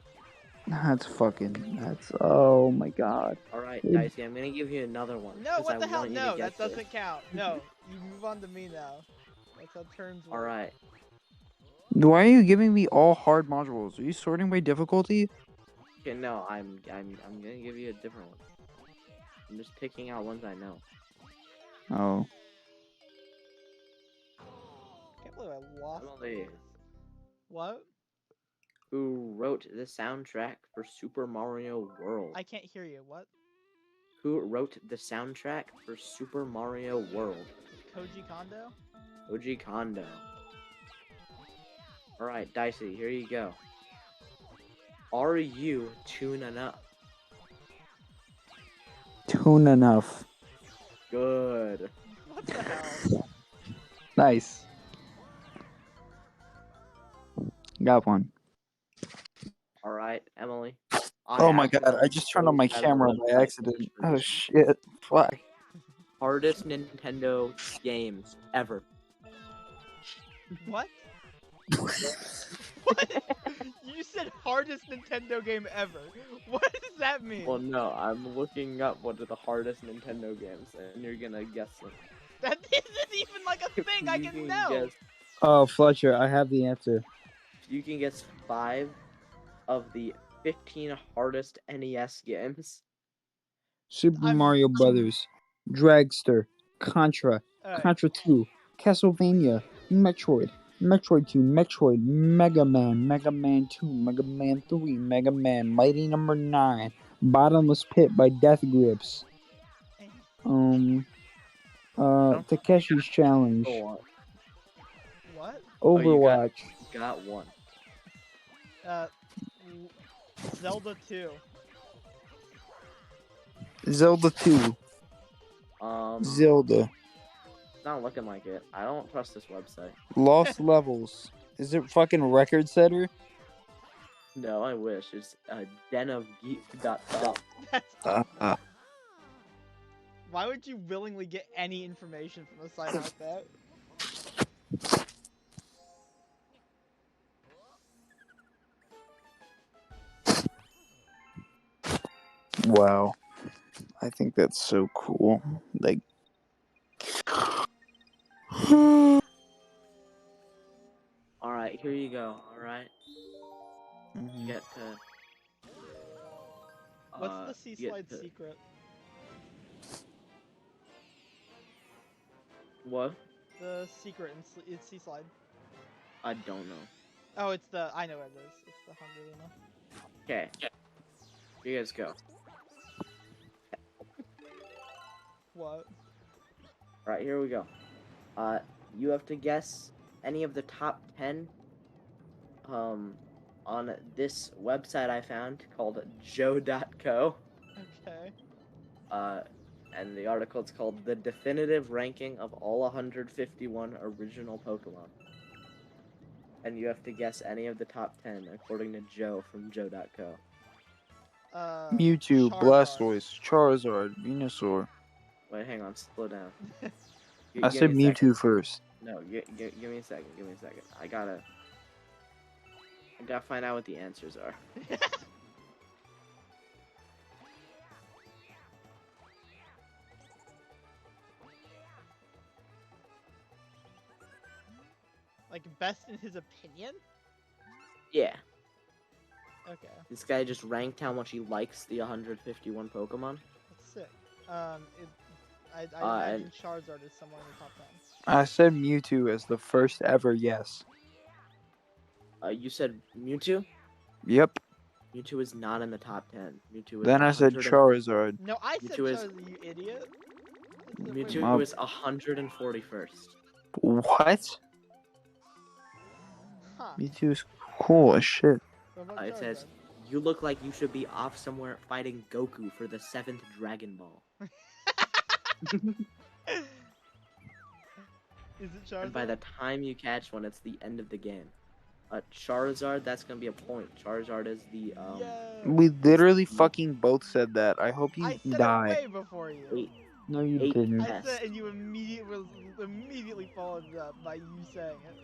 Oh my god. Alright, Dicey, I'm gonna give you another one. No, 'cause what I the hell? want you to No, guess that doesn't this. count. No, you move on to me now. That's how turns work. Alright, Why are you giving me all hard modules? Are you sorting by difficulty? okay, no, I'm gonna give you a different one. I'm just picking out ones I know. Oh. Can't believe I lost. Emily, What? who wrote the soundtrack for Super Mario World? I can't hear you. What? Who wrote the soundtrack for Super Mario World? Koji Kondo? Koji Kondo. Alright, Dicey, here you go. Are you tuning up? Tune enough. Good. What the hell? Nice. Got one. Alright, Emily. Oh my god, I accidentally just turned on my chose camera that by accident. Oh shit. Fuck. hardest Nintendo games ever. What? What? You said hardest Nintendo game ever. What does that mean? Well, no, I'm looking up what are the hardest Nintendo games, and you're gonna guess them. That isn't even like a thing I You can know. guess, Oh, Fletcher, I have the answer. you can guess 5 of the 15 hardest NES games. Super Mario Brothers, Dragster, Contra, Alright. Contra 2, Castlevania, Metroid, Metroid 2, Metroid, Mega Man, Mega Man 2, Mega Man 3, Mega Man, Mighty Number 9, Bottomless Pit by Death Grips. Takeshi's Challenge, Go on. What? Overwatch. Got one. Zelda 2. Zelda 2, Zelda, It's not looking like it. I don't trust this website. Lost Levels. Is it fucking Record Setter? No, I wish. It's denofgeek.com. That's Why would you willingly get any information from a site like that? Wow. I think that's so cool. Like, Alright, here you go. Alright? mhm. Get to. What's the sea get slide to- secret? What? The secret in sea slide. I don't know. Oh, it's the. I know what it is. It's the Hungry. Okay. You guys go. What? Alright, here we go. You have to guess any of the top 10 on this website I found called joe.co. Okay. And the article's called The Definitive Ranking of All 151 Original Pokemon. and you have to guess any of the top 10 according to Joe from Joe.co. Mewtwo, Charizard. Blastoise, Charizard, Venusaur. Wait, hang on, slow down. I said me a second. Mewtwo first. No, give me a second. Give me a second. I gotta find out what the answers are. Like best in his opinion? Yeah, Okay, this guy just ranked how much he likes the 151 Pokemon. that's sick. I and- imagine Charizard is somewhere in the top 10. I said Mewtwo as the first ever yes. You said Mewtwo. Yep. Mewtwo is not in the top 10. Mewtwo is. Then I said 100 Charizard. No, I said Mewtwo is- Charizard, you idiot. Mewtwo Wow. is 141st. What? Huh. Mewtwo's cool as shit. What about It says, Charizard? "You look like you should be off somewhere fighting Goku for the 7th Dragon Ball." Is it Charizard? And by the time you catch one, it's the end of the game. Charizard, that's gonna be a point. Charizard is the Yeah. We literally fucking both said that. I hope you I said die. it way before you. eight. No, you Eight. didn't. I Yes. said, and you immediately followed it up by you saying it.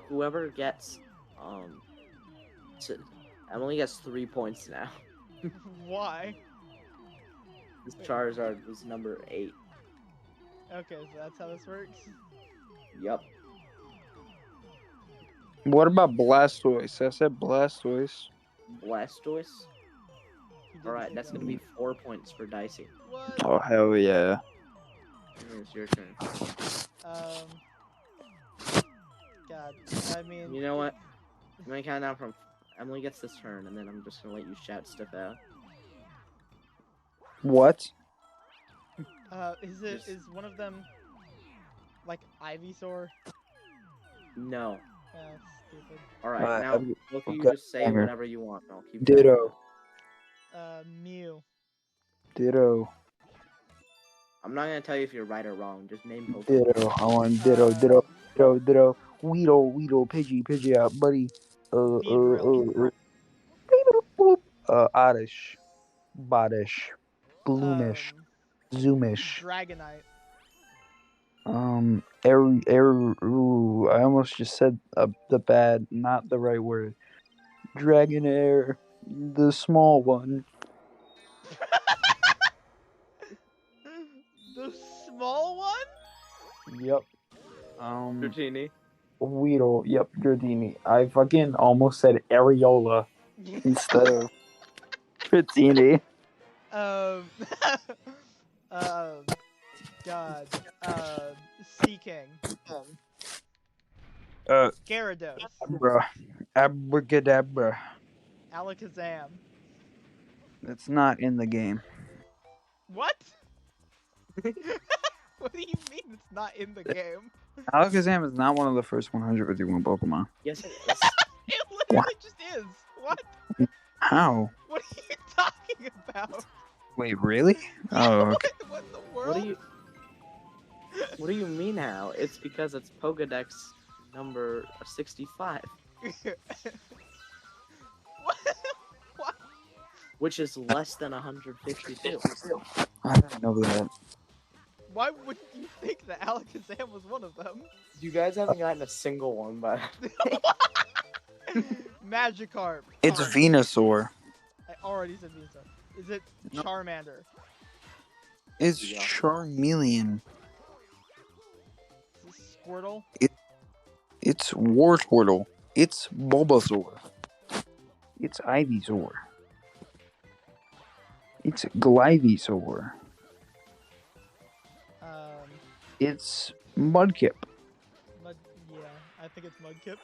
Whoever gets Emily gets 3 points now. Why? This Charizard was number 8. Okay, so that's how this works. Yup. What about Blastoise? I said Blastoise. Blastoise. He didn't Alright, say that's that. gonna be 4 points for Dicey. What? Oh hell yeah. It's your turn. God, I mean. You know what? I'm gonna count down from Emily gets this turn, and then I'm just gonna let you shout stuff out. What? Is one of them like Ivysaur? No. Yeah, that's stupid. Alright, now both of you okay, just say banger. whatever you want. And I'll keep Ditto. Mew. Ditto. I'm not gonna tell you if you're right or wrong. Just name Pokemon. Ditto. I want Ditto. Ditto. Ditto. Ditto. Weedle. Pidgey out, buddy. Oddish. Bodish. Bloomish. Zoomish. Dragonite. I almost just said not the right word. Dragonair, the small one. The small one? Yep. Dratini. Weedle. Yep, Dratini. I fucking almost said Areola instead of Dratini. God. Sea King. Gyarados. Abracadabra. Alakazam. It's not in the game. What? What do you mean it's not in the game? Alakazam is not one of the first 151 Pokemon. Yes, it is. It literally just is. What? How? What are you talking about? Wait, really? Oh, okay. What in the world? What do you mean how? It's because it's Pokedex number 65, What? What? which is less than 152. I didn't know that. Why would you think that Alakazam was one of them? You guys haven't gotten a single one, but Magikarp. It's Venusaur. I already said Venusaur. Is it No. Charmander? It's Yeah. Charmeleon. Is this Squirtle? It's Wartortle. It's Bulbasaur. It's Ivysaur. It's Glyvesaur. It's Mudkip. Yeah, I think it's Mudkip.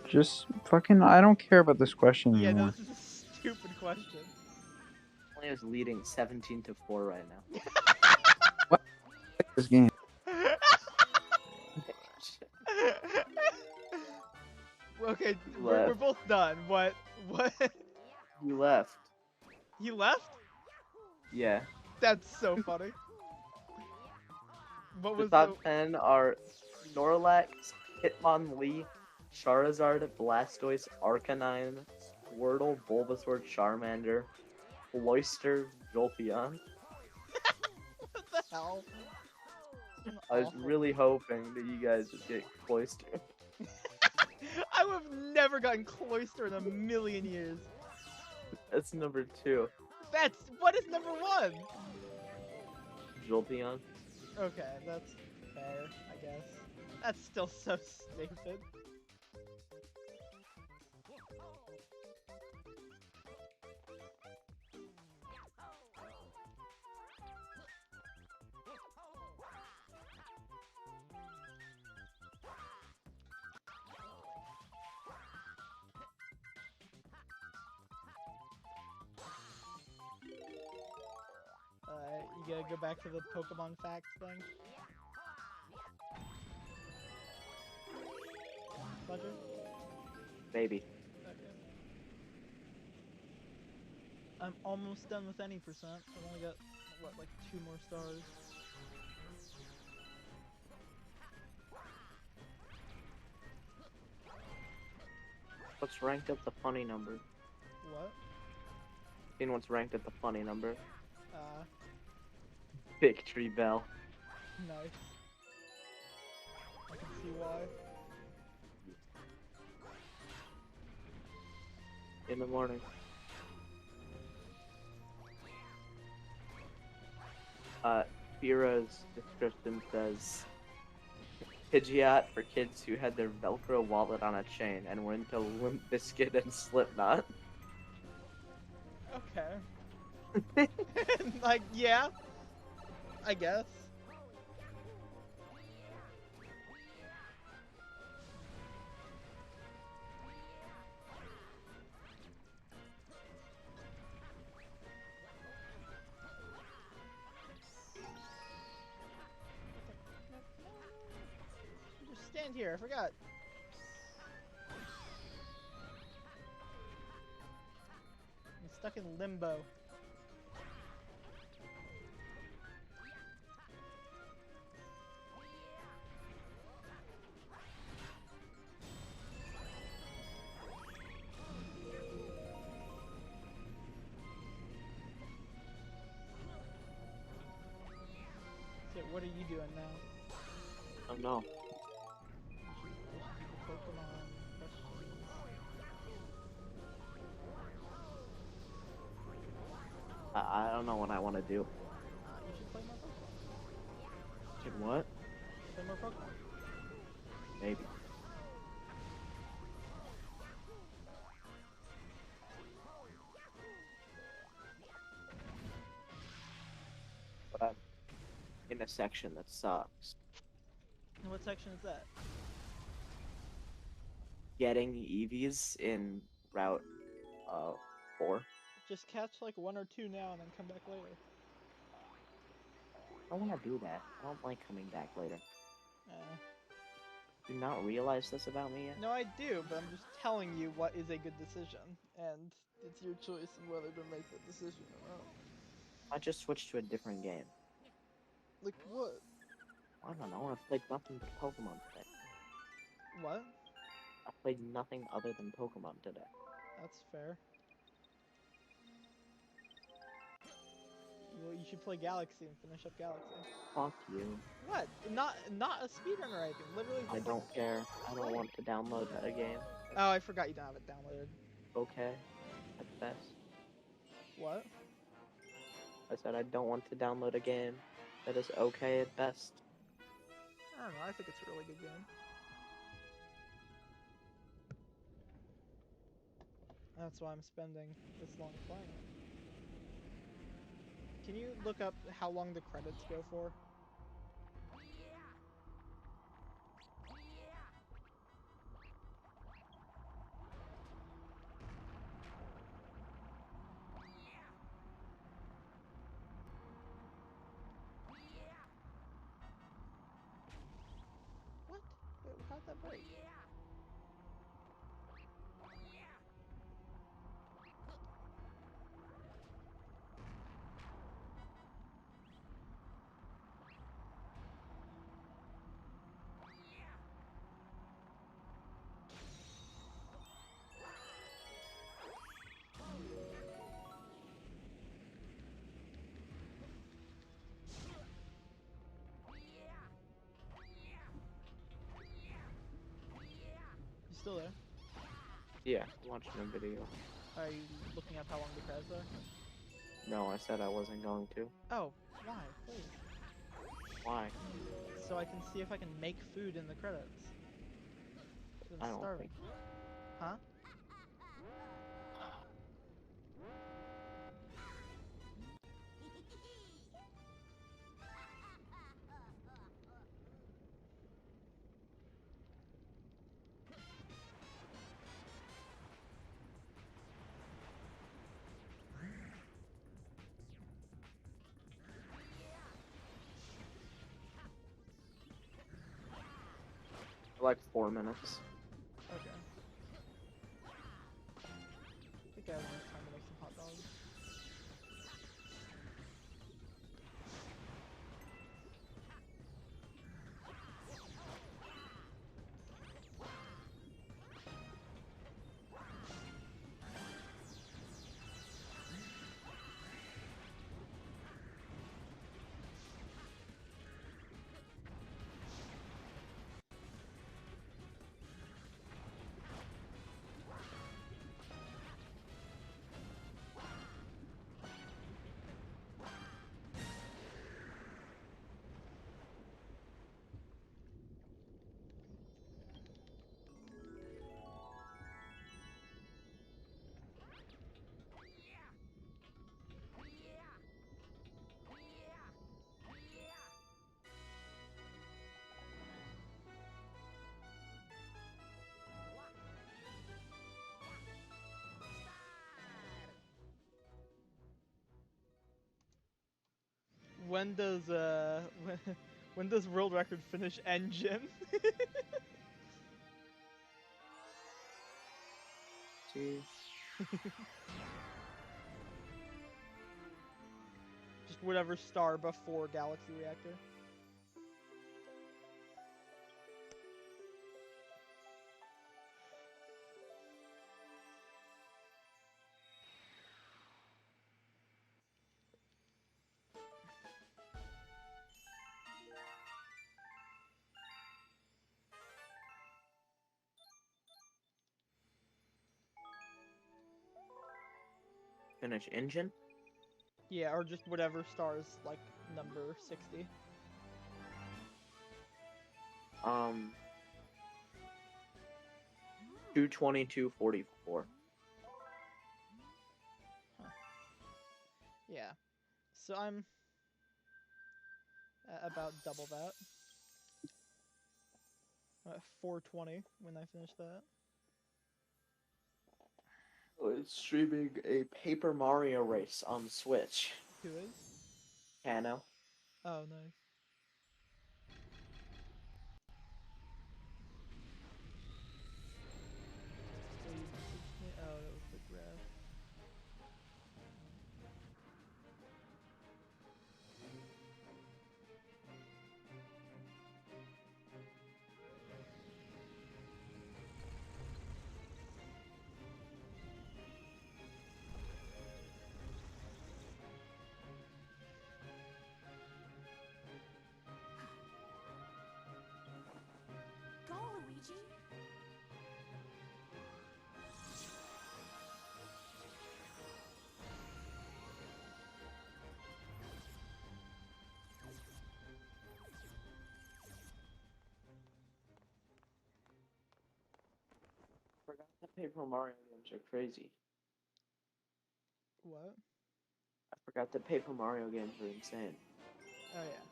Just fucking, I don't care about this question Yeah, no, anymore. this is a stupid question. Emily is leading 17-4 right now. This game. Okay, we're Left. both done. What? You left. He left? Yeah. That's so funny. What The was top 10 are Snorlax, Hitmonlee, Charizard, Blastoise, Arcanine, Squirtle, Bulbasaur, Charmander, Cloyster, Jolteon. What the hell? I was Awful. really hoping that you guys would get Cloyster. I would have never gotten Cloyster in a million years. That's number 2. What is number 1? Jolteon. Okay, that's fair, I guess. That's still so stupid. You gotta go back to the Pokemon facts thing. Roger? Maybe. Okay. I'm almost done with any percent. I've only got, what, like 2 more stars. What's ranked at the funny number? What? Seen what's ranked at the funny number? Uh, Victory Bell. nice. I can see why. In the morning. Fira's description says, Pidgeot for kids who had their Velcro wallet on a chain and were into Limp Bizkit and Slipknot. Okay. Like, yeah. I guess. Just stand here, I forgot. I'm stuck in limbo. So what are you doing now? Oh no. We should do the Pokemon questions. I don't know what I want to do. You should play more Pokemon. Should what? Play more Pokemon. Maybe. But I'm in a section that sucks. And what section is that? Getting EVs in Route 4. Just catch like 1 or 2 now and then come back later. I don't want to do that. I don't like coming back later. Do you not realize this about me yet? No, I do, but I'm just telling you what is a good decision, and it's your choice on whether to make that decision or not. I just switched to a different game. Like what? I don't know. I played nothing but Pokemon today. What? I played nothing other than Pokemon today. That's fair. Well, you should play Galaxy and finish up Galaxy. Fuck you. What? Not a speedrun or anything. Literally. I Just don't care. I don't want to download a game. Oh, I forgot you don't have it downloaded. Okay. At best. What? I said I don't want to download a game that is okay at best. I don't know. I think it's a really good game. That's why I'm spending this long playing it. Can you look up how long the credits go for? What? Wait, how'd that break? still there? Yeah, watching a video. Are you looking up how long the credits are? No, I said I wasn't going to. Oh, why? Please. Why? So I can see if I can make food in the credits. 'Cause I I'm don't starving. think. Huh? Like 4 minutes. Okay. I think I have enough time to make some hot dogs. When does when does world record finish engine? Jeez. Just whatever star before Galaxy Reactor. Finish engine? Yeah, or just whatever star's like number 60. 222.44. Yeah. So I'm at about double that. I'm at 420 when I finish that. It's streaming a Paper Mario race on Switch. Who is? Kano. Oh, nice. So you messaged me? Oh, that was the graph. Go, Luigi! Forgot that Paper Mario games are crazy. What? I forgot that Paper Mario games are insane. Oh, yeah.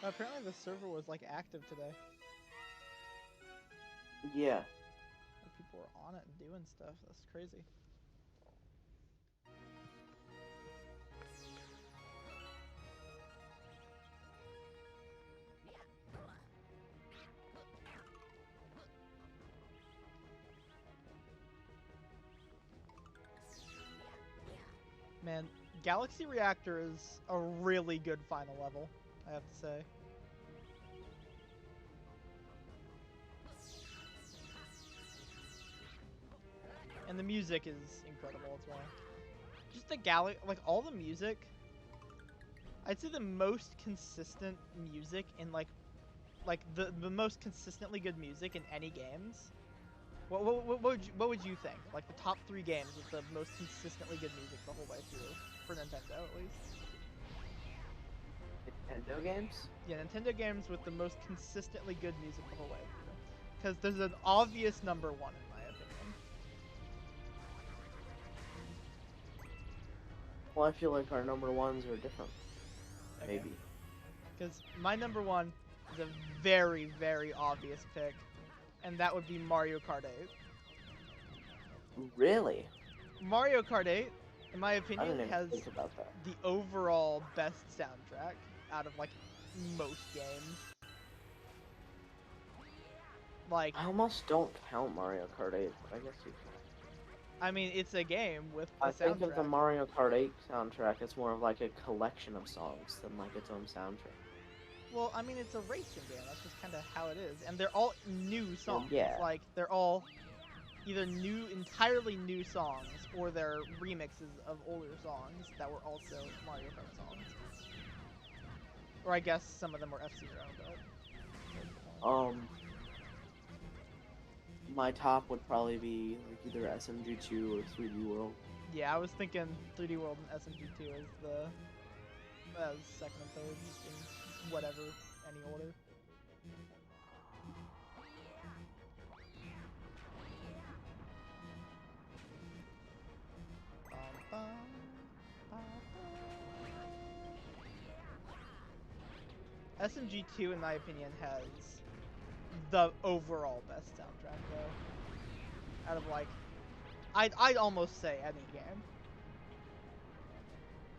Apparently the server was like active today. Yeah. Like, people were on it and doing stuff. That's crazy. Man, Galaxy Reactor is a really good final level, I have to say. And the music is incredible as well. Just the like all the music. I'd say the most consistent music in like like the most consistently good music in any games, what would you think? Like the top 3 games with the most consistently good music the whole way through for Nintendo at least. Nintendo games? Yeah, Nintendo games with the most consistently good music the whole way through. Because there's an obvious number 1 in my opinion. Well, I feel like our number ones are different. Okay. Maybe. Because my number 1 is a very, very obvious pick, and that would be Mario Kart 8. Really? Mario Kart 8, in my I opinion, didn't even has think about that. the overall best soundtrack out of like most games. Like, I almost don't count Mario Kart 8, but I guess you can. I mean, it's a game with a I think of the soundtrack. Mario Kart 8 soundtrack as more of like a collection of songs than like its own soundtrack. Well, I mean, it's a racing game. That's just kind of how it is, and they're all new songs. yeah. Like, they're all either entirely new songs, or they're remixes of older songs that were also Mario Kart songs. Or I guess some of them were F-Zero, but... My top would probably be like either SMG2 or 3D World. Yeah, I was thinking 3D World and SMG2 as the second and third in whatever, any order. SMG2, in my opinion, has the overall best soundtrack, though. Out of like, I'd almost say any game.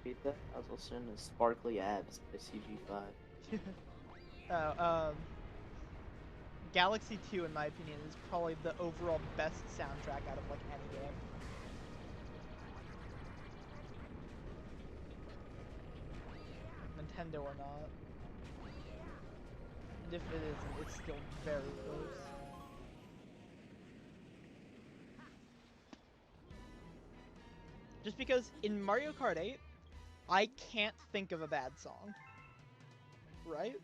Beat that? I was listening to Sparkly Abs by CG5. Galaxy 2, in my opinion, is probably the overall best soundtrack out of like any game. Nintendo or not. And if it isn't, it's still very close. Just because in Mario Kart 8, I can't think of a bad song. Right?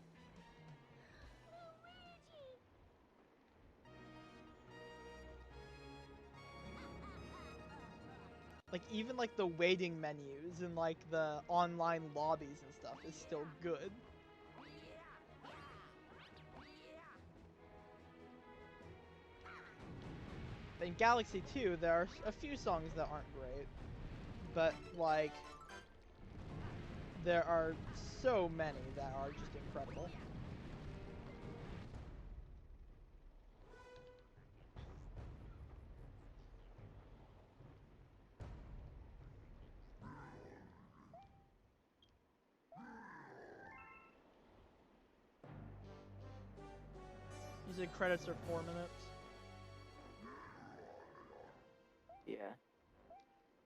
Like, even like the waiting menus and like the online lobbies and stuff is still good. In Galaxy 2, there are a few songs that aren't great, but like, there are so many that are just incredible. You said credits are 4 minutes? Yeah.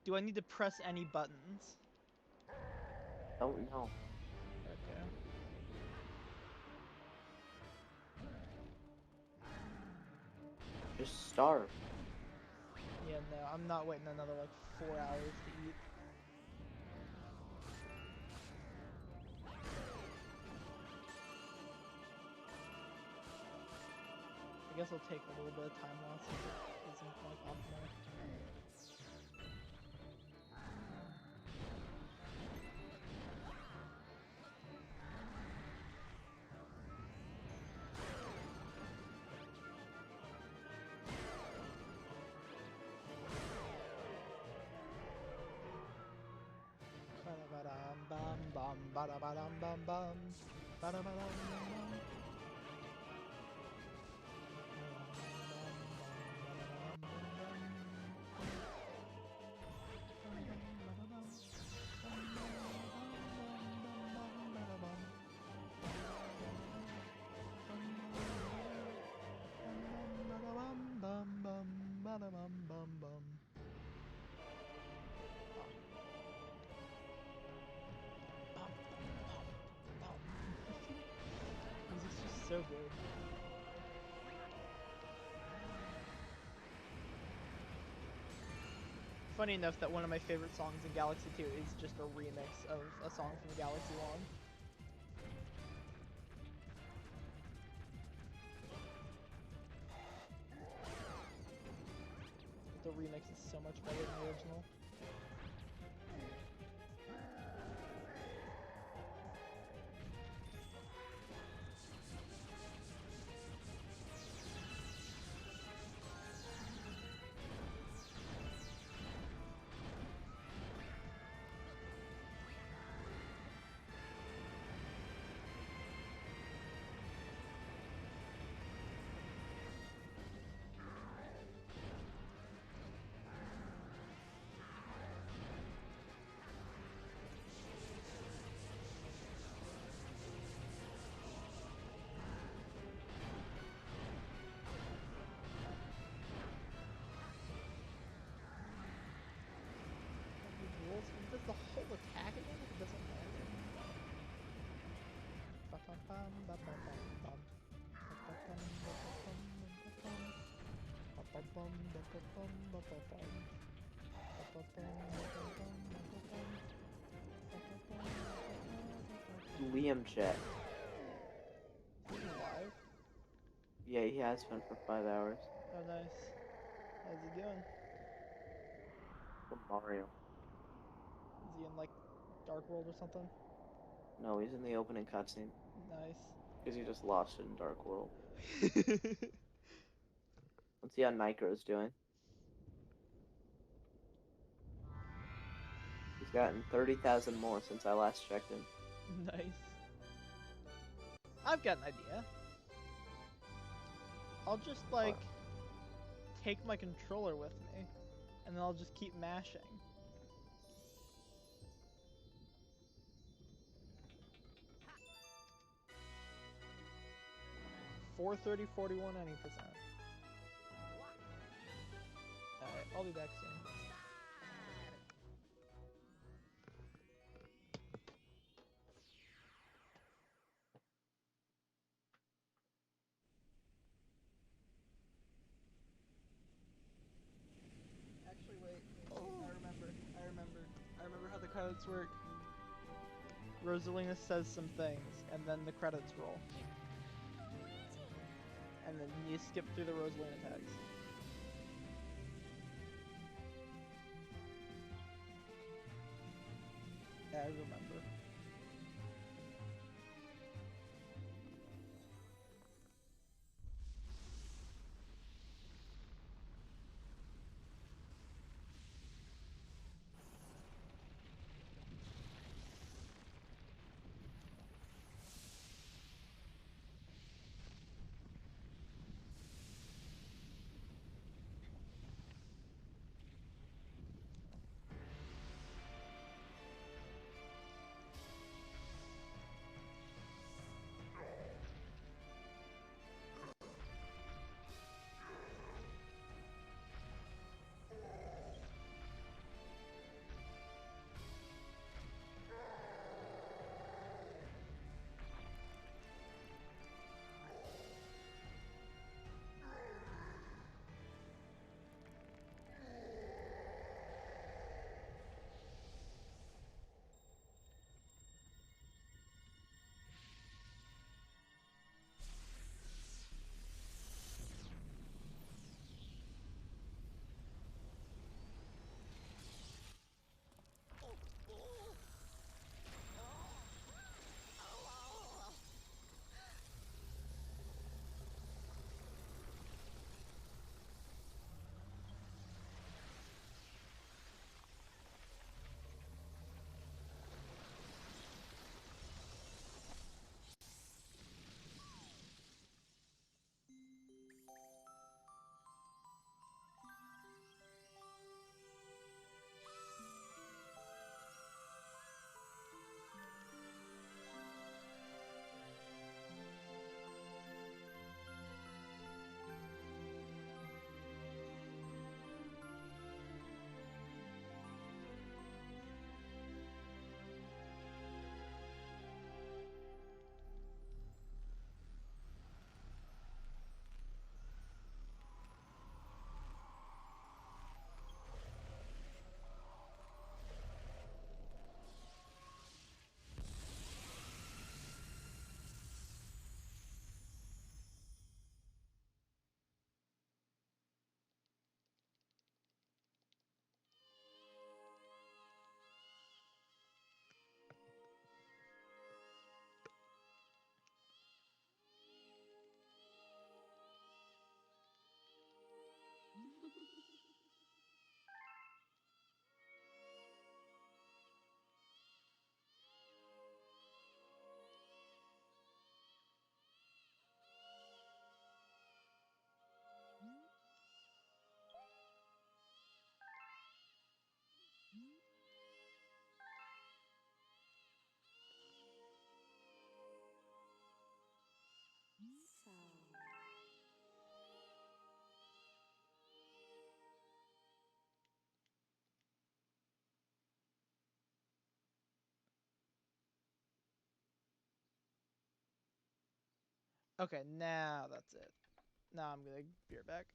Do I need to press any buttons? Don't know. Okay. Just starve. Yeah, no, I'm not waiting another like 4 hours to eat. I guess I'll take a little bit of time now since it isn't like optimal. Ba-da-ba-dum-bum-bum, ba-da-ba-dum-bum-bum, ba-da-ba-dum-bum-bum. Music's just so good. Funny enough that one of my favorite songs in Galaxy 2 is just a remix of a song from Galaxy 1. remix is so much better than the original. Rules. Does the whole attack again? It doesn't matter. Ba-bum-bum, ba-bum-bum-bum. Ba-bum-bum, ba-bum-bum, ba-bum-bum. Ba-bum-bum, ba-bum-bum, ba-bum-bum. Ba-bum-bum, ba-bum-bum, ba-bum-bum. Ba-bum-bum, ba-bum-bum. Liam chat. Is he alive? Yeah, he has been for 5 hours. Oh, nice. How's he doing? From Mario. Is he in, like, Dark World or something? No, he's in the opening cutscene. Nice. Because he just lost it in Dark World. Let's see how Nitro's doing. He's gotten 30,000 more since I last checked him. Nice. I've got an idea. I'll just, like, take my controller with me, and then I'll just keep mashing. 430, 41, any percent. Alright, I'll be back soon. Actually, wait. Oh, I remember how the credits work. Rosalina says some things, and then the credits roll. And then you skip through the Rosalina tags. Yeah, I remember. Okay, now that's it. Now I'm gonna be right back.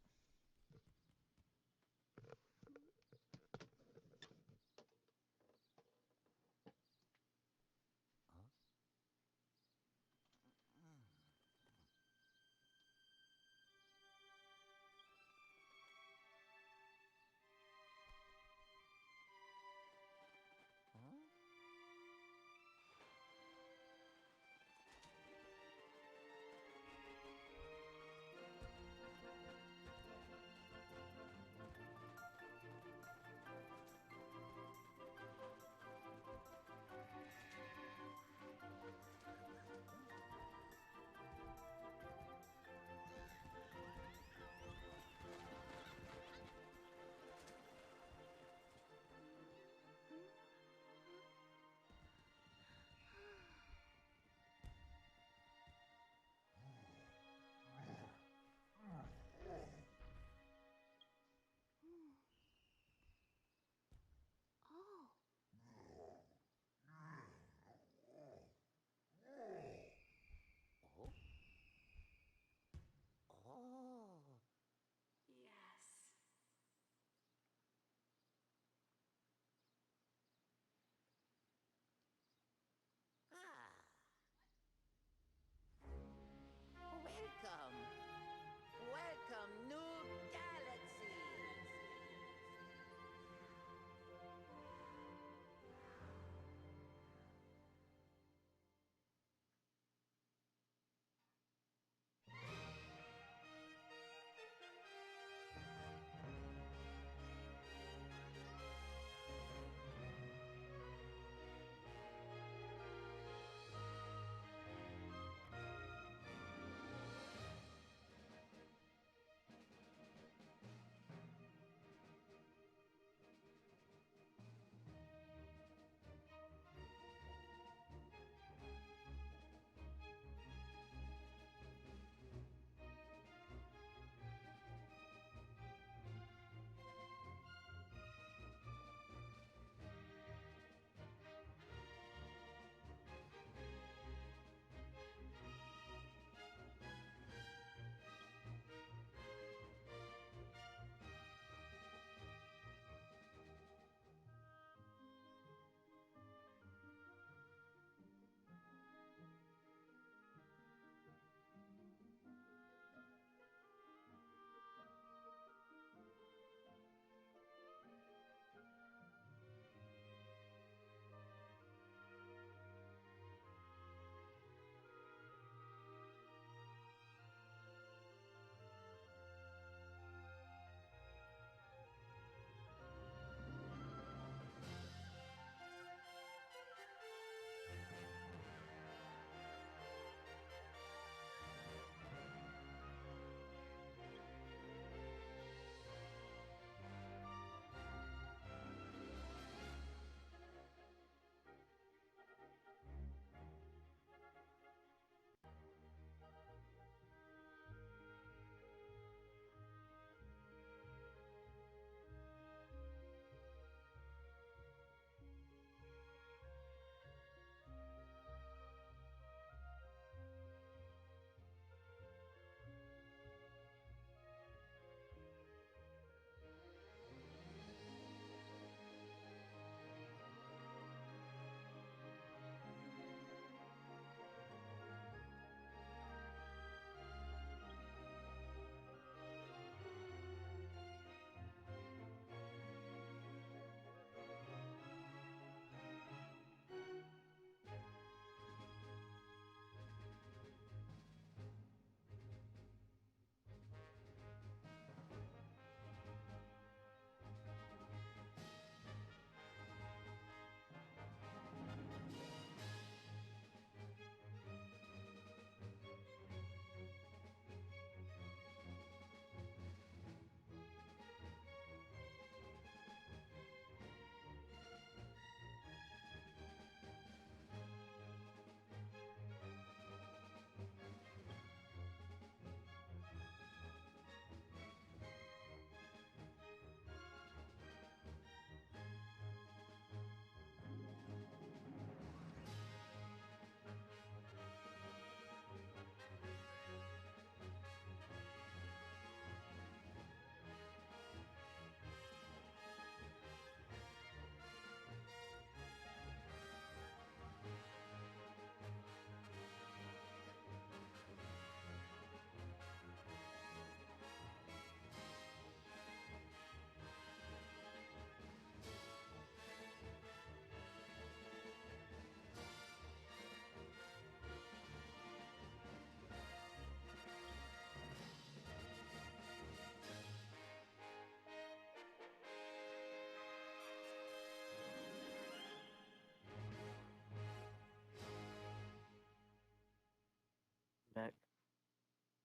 Back.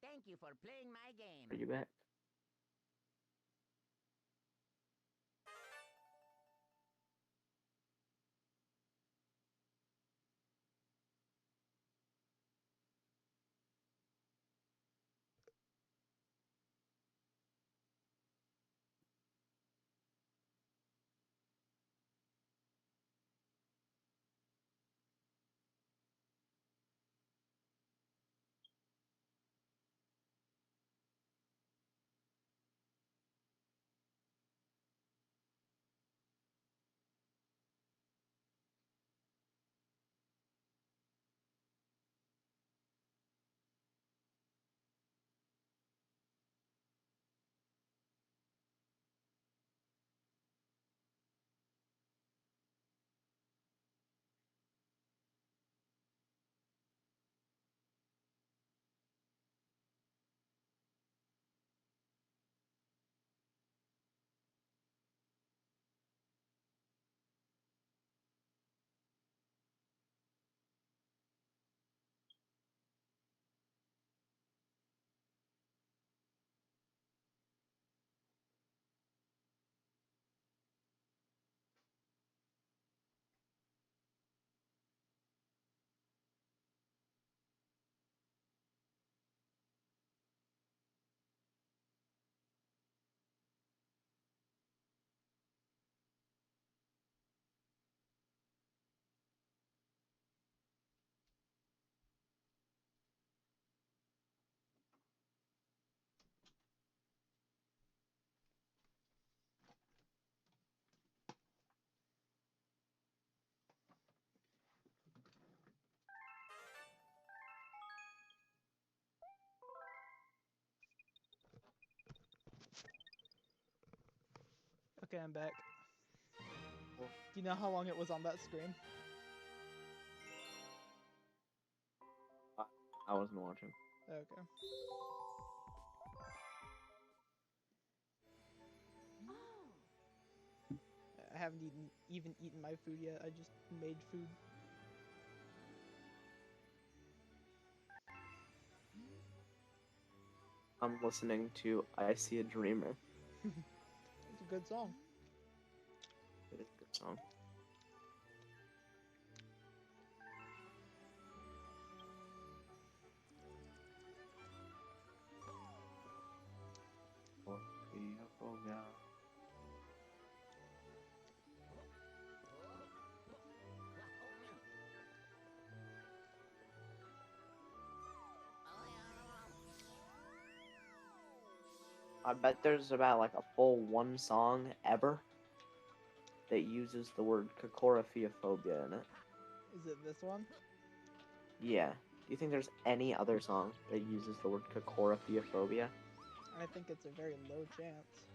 Thank you for playing my game. Are you back? Okay, I'm back. Do you know how long it was on that screen? I wasn't watching. Okay. I haven't even eaten my food yet. I just made food. I'm listening to I See a Dreamer. It's a good song. It is a good song. I bet there's about like a full one song ever that uses the word Cocoraphiaphobia in it. Is it this one? Yeah. Do you think there's any other song that uses the word Cocoraphiaphobia? I think it's a very low chance.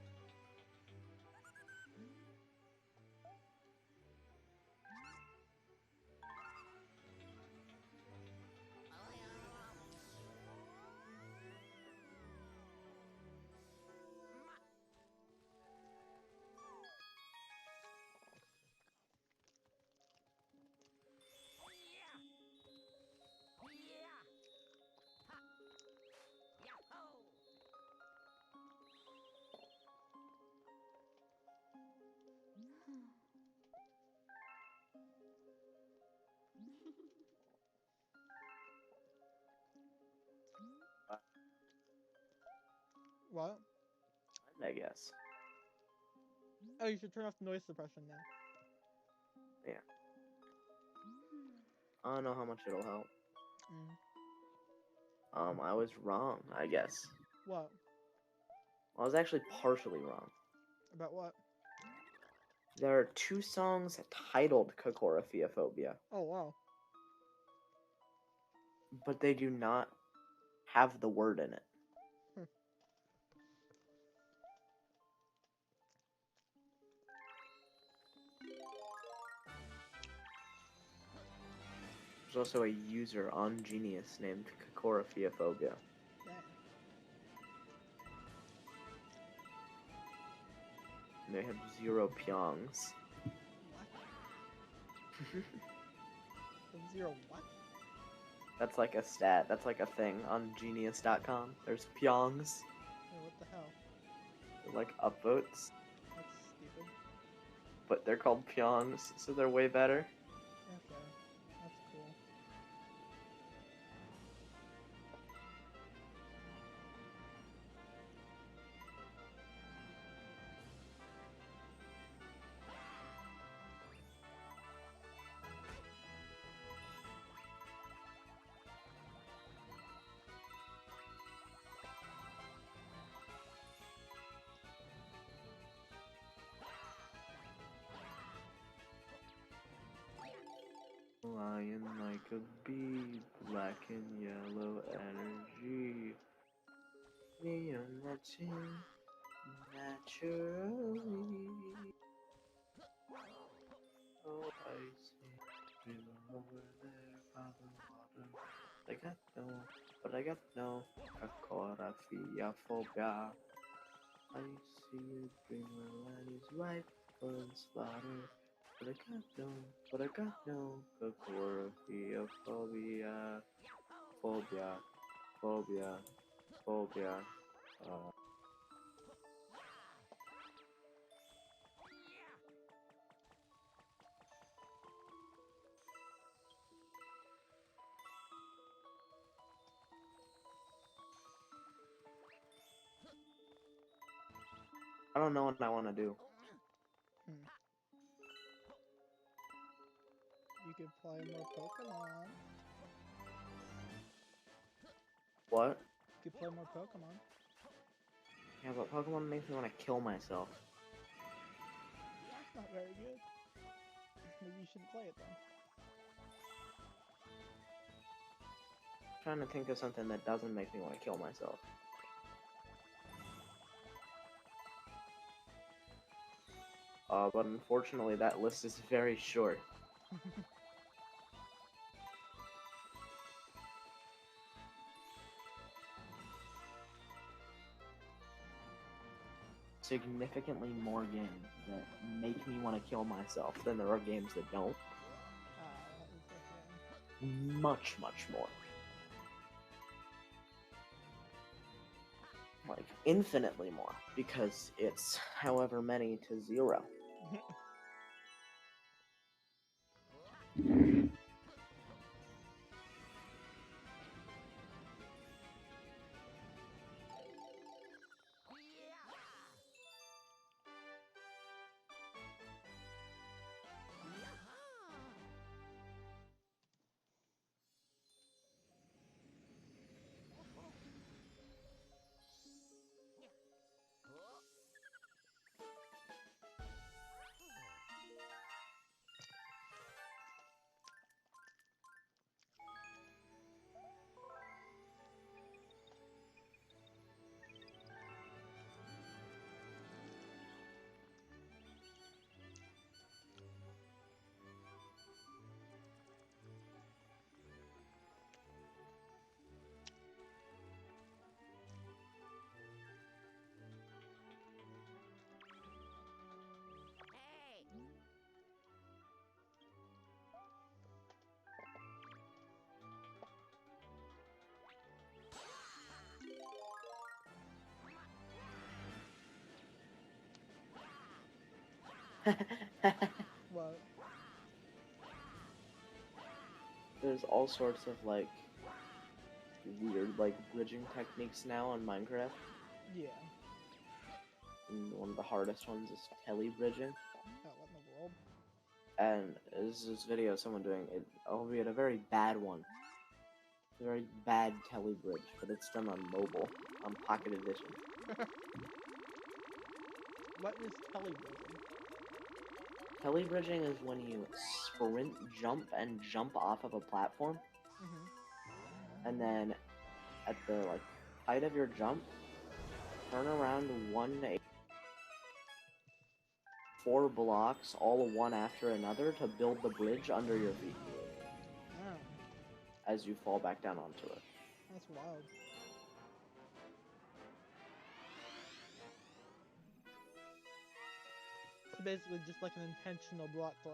What? I guess. Oh, you should turn off noise suppression now. Yeah. I don't know how much it'll help. I was wrong, I guess. What? I was actually partially wrong. About what? There are 2 songs titled Cocoraphiaphobia, Oh, wow. but they do not have the word in it. There's also a user on Genius named Cocoraphiaphobia. Dang. And they have 0 pyongs. What? 0 what? That's like a stat. That's like a thing on Genius.com. There's pyongs, Hey, what the hell? they're like upvotes, That's stupid. but they're called pyongs, so they're way better. Okay, that's cool. Flying like a bee, black and yellow energy. Neon matching naturally. Oh, I see. Dreaming over there by the water. But I got no agoraphobia phobia. I see a dreamer when he's ripe for slaughter. But I got no agoraphobia phobia. Phobia. I don't know what I want to do. You could play more Pokemon. What? You could play more Pokemon. Yeah, but Pokemon makes me want to kill myself. That's not very good. Maybe you shouldn't play it then. I'm trying to think of something that doesn't make me want to kill myself. But unfortunately that list is very short. Significantly more games that make me want to kill myself than there are games that don't. That is okay. Much more. Like, infinitely more, because it's however many to 0. What? There's all sorts of, like, weird, like, bridging techniques now on Minecraft. Yeah. And one of the hardest ones is tele-bridging. Oh, what in the world? And this video of someone doing it, albeit a very bad one. It's a very bad tele-bridge, but it's done on mobile, on Pocket Edition. What is telebridging? Tele-bridging is when you sprint, jump, and jump off of a platform, and then at the, like, height of your jump, turn around 4 blocks, all one after another, to build the bridge under your feet Oh, as you fall back down onto it. that's wild. So basically just like an intentional block glitch.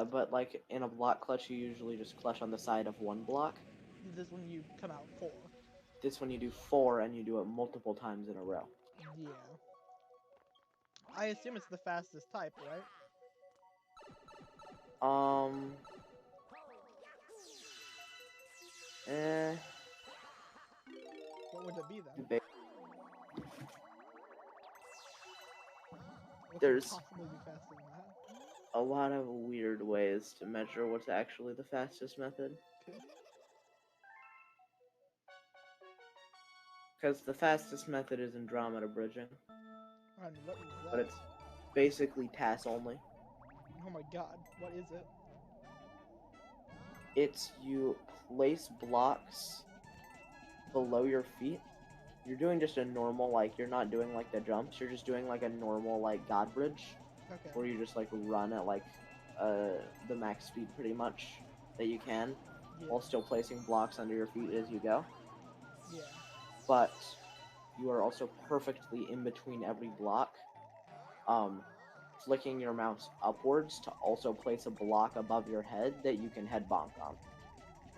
but like in a block clutch, you usually just clutch on the side of one block. This one you come out 4. This one you do 4 and you do it multiple times in a row. Yeah. I assume it's the fastest type, right? Eh. What would it be then? Ba- What There's- could possibly be faster than that? A lot of weird ways to measure what's actually the fastest method. Okay. Because the fastest method is Andromeda bridging, And what is that? but it's basically TAS only. Oh my god, what is it? It's you place blocks below your feet. You're doing just a normal, like, you're not doing like the jumps, you're just doing like a normal, like, God bridge, Okay. where you just like run at like the max speed pretty much that you can, Yeah. while still placing blocks under your feet as you go. Yeah. But you are also perfectly in between every block, flicking your mouse upwards to also place a block above your head that you can head bonk on.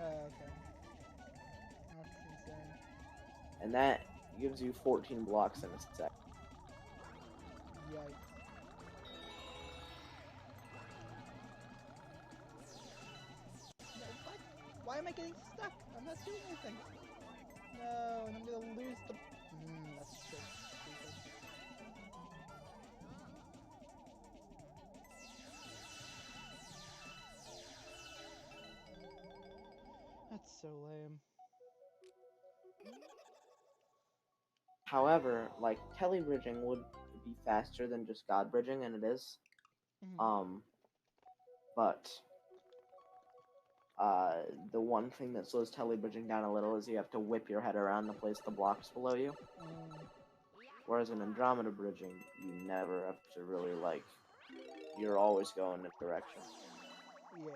Okay. That's insane. And that gives you 14 blocks in a sec. Yikes. No, what? Why am I getting stuck? I'm not doing anything. No, and I'm gonna lose the... that's so stupid. That's so lame. However, like, telebridging would be faster than just God bridging, and it is. But the one thing that slows telebridging down a little is you have to whip your head around to place the blocks below you. Whereas in Andromeda bridging, you never have to really, like, you're always going in a direction. Yeah.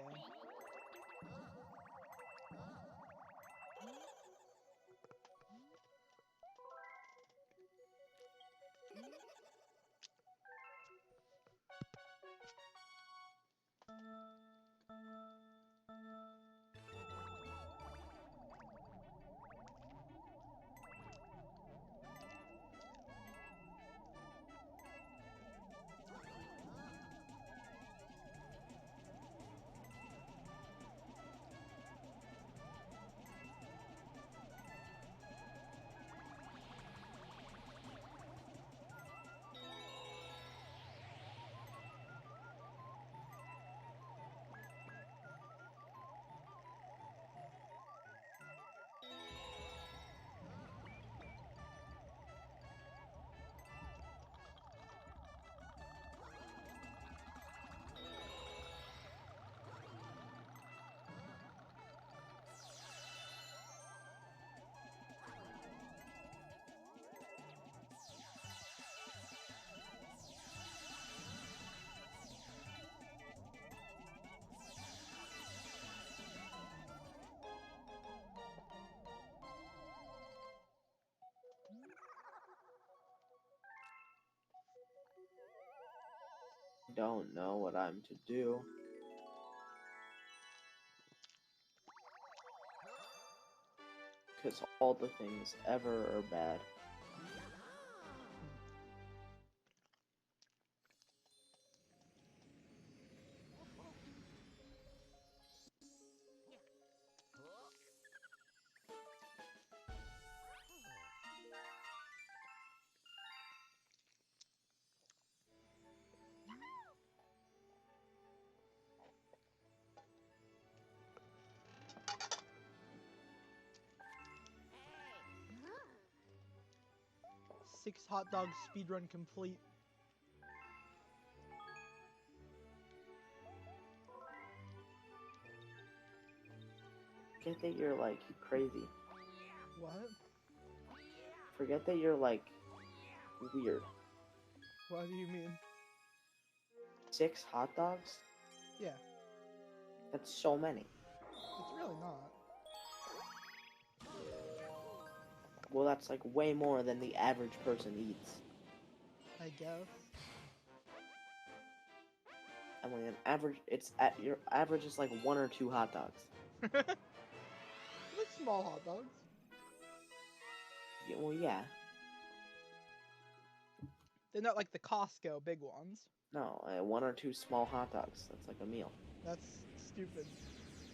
Don't know what I'm to do. Because all the things ever are bad. Six hot dogs speedrun complete. Forget that you're, like, crazy. What? Forget that you're, like, weird. What do you mean? 6 hot dogs? Yeah. That's so many. It's really not. Well, that's, like, way more than the average person eats. I guess. Emily, an average. It's at your average is like 1 or 2 hot dogs. Like small hot dogs. Yeah, well, yeah. They're not like the Costco big ones. No, 1 or 2 small hot dogs. That's like a meal. That's stupid.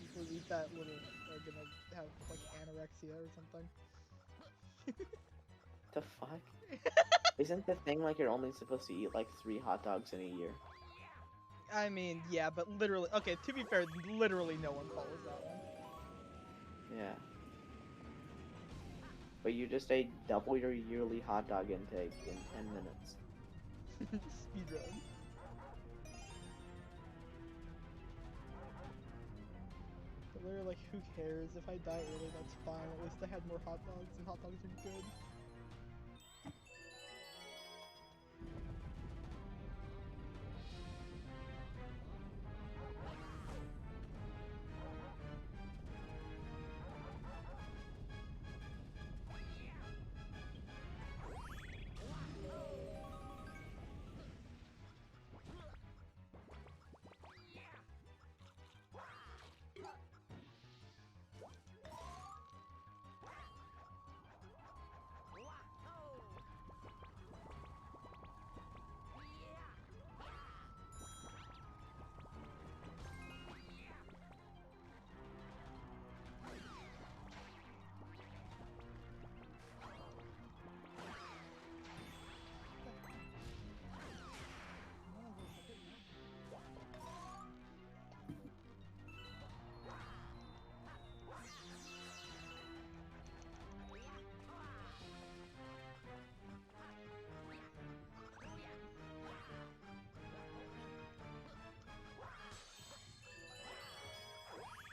People who eat that little are gonna have like anorexia or something. The fuck? Isn't the thing like you're only supposed to eat like 3 hot dogs in a year? I mean, yeah, but literally, okay, to be fair, literally no one follows that one. Yeah. But you just ate double your yearly hot dog intake in 10 minutes. Speedrun. But literally, like, who cares? If I die early, that's fine. At least I had more hot dogs, and hot dogs are good.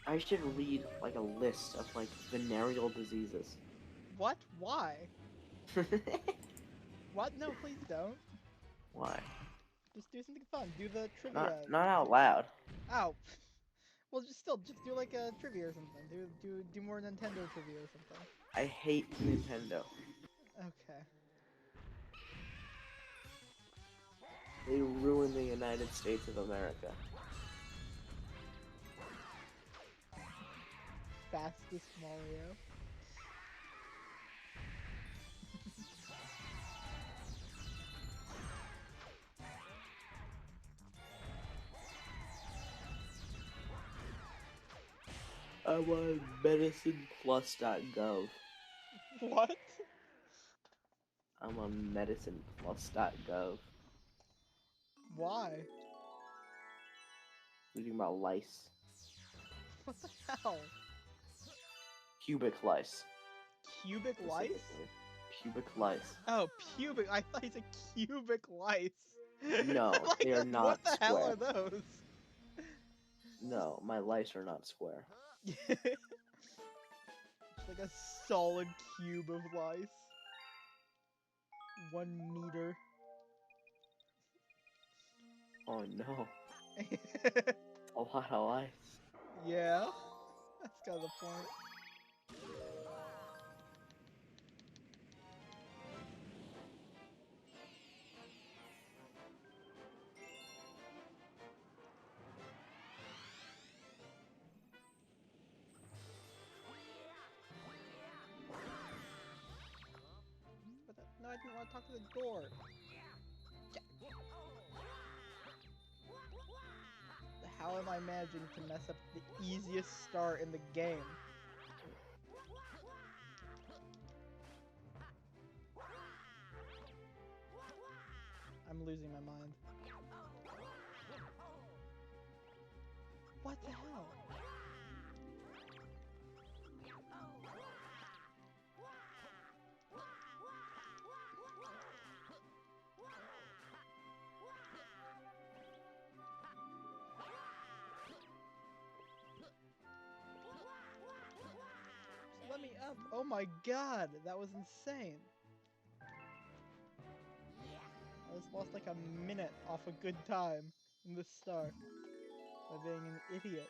I should read like a list of like venereal diseases. What? Why? What? No, please don't. Why? Just do something fun. Do the trivia. Not out loud. Ow. Well, just do like a trivia or something. Do more Nintendo trivia or something. I hate Nintendo. Okay. They ruin the United States of America. Fastest Mario. I'm on medicineplus.gov. What? I'm on medicineplus.gov. Why? Reading about lice. What the hell? Pubic lice. Cubic lice? Specifically. Pubic lice. Oh, pubic. I thought you said cubic lice. No, Like, they are not What the hell square. are those? No, my lice are not square. It's like a solid cube of lice. 1 meter. Oh no. A lot of lice. Yeah, that's kind of the point. No, I didn't want to talk to the door. How am I managing to mess up the easiest start in the game? I'm losing my mind. What the hell? Let me up. Oh my god, that was insane. I just lost like a minute off a good time in this start by being an idiot.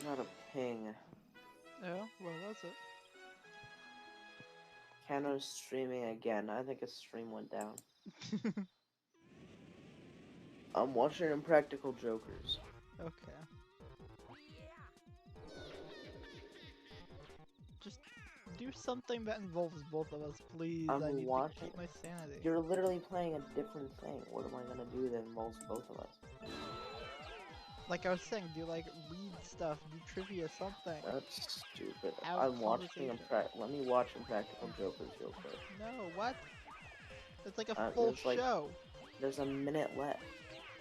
got a ping. Yeah, where was it? Kano's streaming again. I think his stream went down. I'm watching Impractical Jokers. Okay. Just do something that involves both of us, please. I I'm need watching. to keep my sanity. You're literally playing a different thing. What am I gonna do that involves both of us? Like I was saying, do like read stuff, do trivia, something. That's stupid. Have I'm watching conversation. Let me watch Impractical Jokers real quick. No, what? It's like a full there's, like- show. There's a minute left.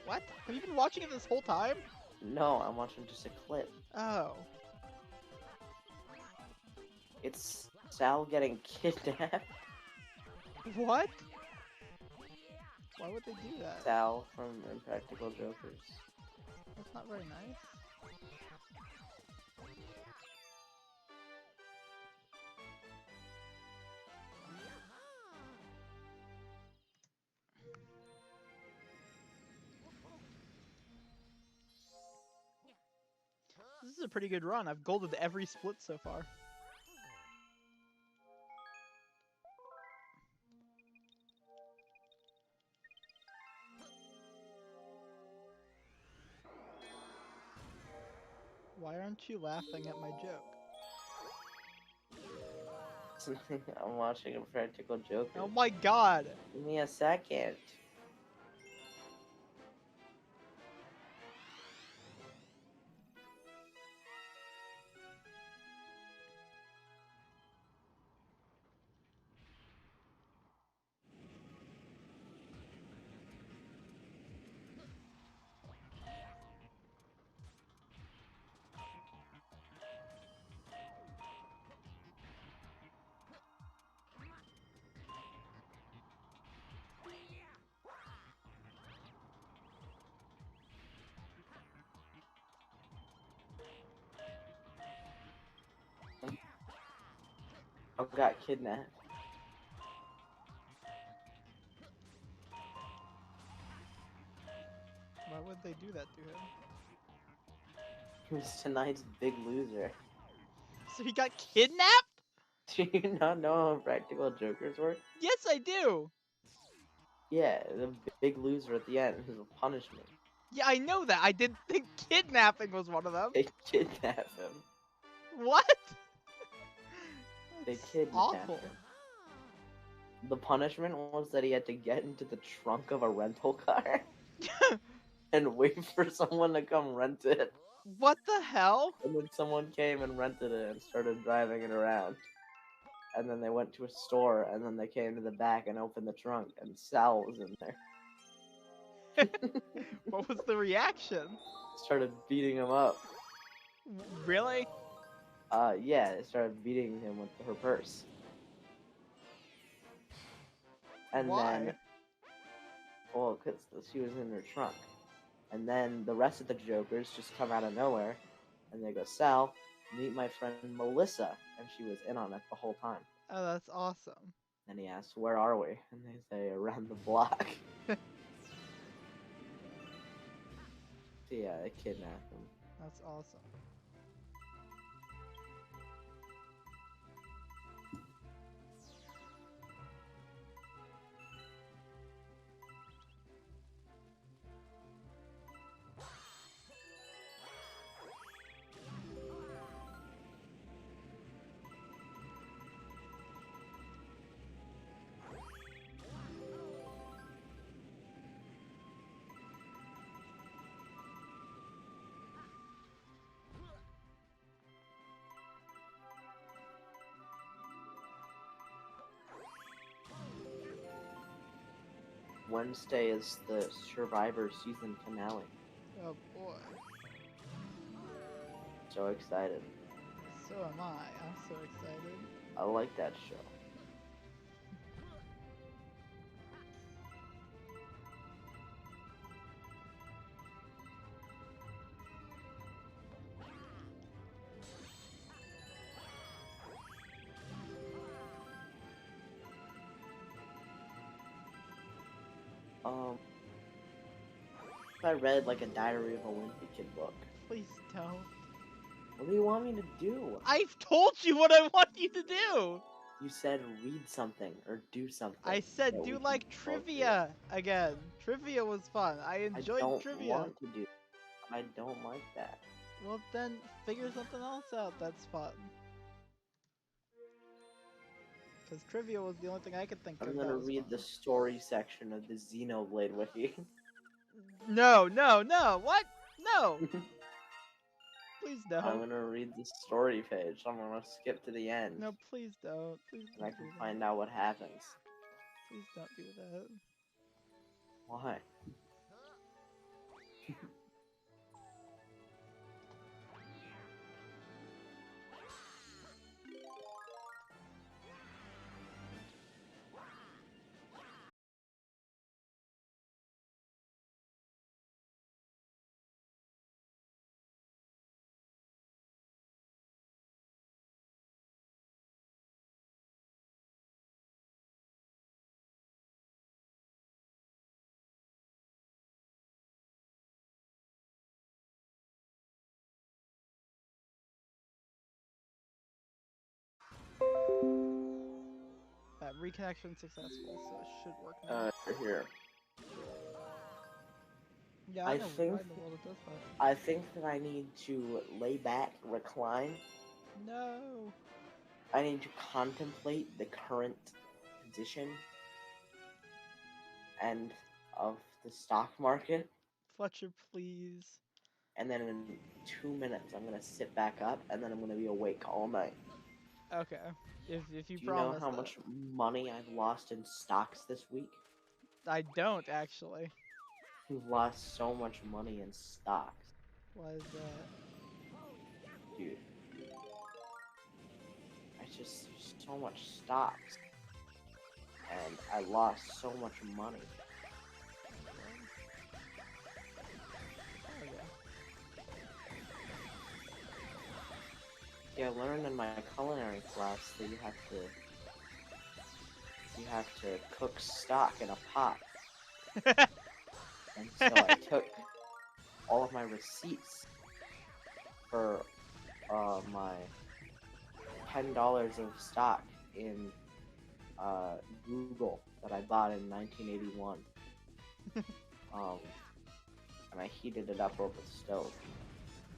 What? Have you been watching it this whole time? No, I'm watching just a clip. Oh. It's Sal getting kidnapped. What? Why would they do that? Sal from Impractical Jokers. That's not very nice. This is a pretty good run. I've golded every split so far. Why aren't you laughing at my joke? I'm watching Impractical Jokers. Oh my god! Give me a second. I got kidnapped. Why would they do that to him? He was tonight's big loser. So he got kidnapped? Do you not know how Impractical Jokers work? Yes, I do! Yeah, the big loser at the end is a punishment. Yeah, I know that. I didn't think kidnapping was one of them. They kidnap him. What? They That's kidnap awful. him. The punishment was that he had to get into the trunk of a rental car and wait for someone to come rent it. What the hell? And then someone came and rented it and started driving it around. And then they went to a store, and then they came to the back and opened the trunk, and Sal was in there. What was the reaction? Started beating him up. Really? Yeah, they started beating him with her purse. And Why? then, well, because she was in her trunk. And then the rest of the Jokers just come out of nowhere, and they go, Sal, meet my friend Melissa. And she was in on it the whole time. Oh, that's awesome. And he asks, where are we? And they say, around the block. So yeah, they kidnapped him. That's awesome. Wednesday is the Survivor season finale. Oh boy. So excited. So am I. I'm so excited. I like that show. I read like a Diary of a Wimpy Kid book. Please don't. What do you want me to do? I've told you what I want you to do. You said read something or do something. I said that do we can like both do. trivia again. Trivia was fun. I I enjoyed don't trivia. want to do. I don't like that. Well then, figure something else out that's fun. Because trivia was the only thing I could think of I'm that gonna was read fun. the story section of the Xenoblade Wiki. No, no, no. What? No. Please I'm don't. gonna read the story page. I'm gonna skip to the end. No, please don't. Please And I don't do can that. find out what happens. Please don't do that. Why? Reconnection successful, so it should work now. Here. Yeah, I know think- why in the world it does that. I think that I need to lay back, recline. No. I need to contemplate the current position and of the stock market. Fletcher, please. And then in 2 minutes, I'm gonna sit back up, and then I'm gonna be awake all night. Okay. If you Do you know promise how that. much money I've lost in stocks this week? I don't actually. I've lost so much money in stocks, Why is that? dude. I just so much stocks, and I lost so much money. Okay. Yeah, I learned in my culinary class that you have to cook stock in a pot. And so I took all of my receipts for my $10 of stock in Google that I bought in 1981. And I heated it up over the stove.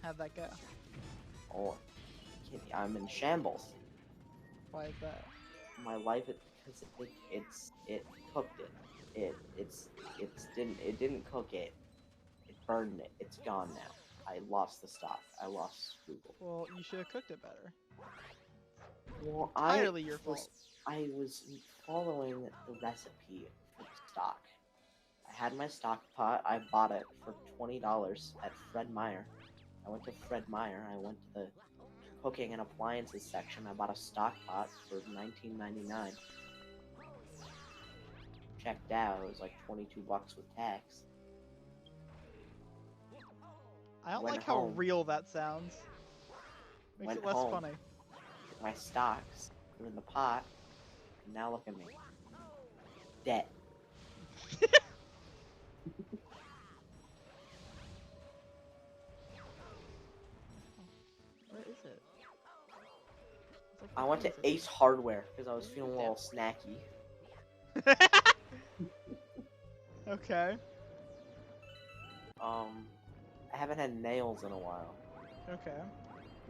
How'd that go? Oh, I'm in shambles. Why is that? My life, because it cooked it. It didn't cook it. It burned it. It's gone now. I lost the stock. I lost Google. Well, you should have cooked it better. Well, Entirely your fault. I was following the recipe for the stock. I had my stock pot. I bought it for $20 at Fred Meyer. I went to Fred Meyer. I went to the cooking and appliances section. I bought a stock pot for $19.99. Checked out. It was like $22 with tax. I don't Went like how home. real that sounds. Makes Went it less home. funny. Took my stocks, put it in the pot, and now look at me. Debt. Where is it? It's like I went to where is Ace Hardware because I was feeling a little snacky. it? Okay. I haven't had nails in a while. Okay.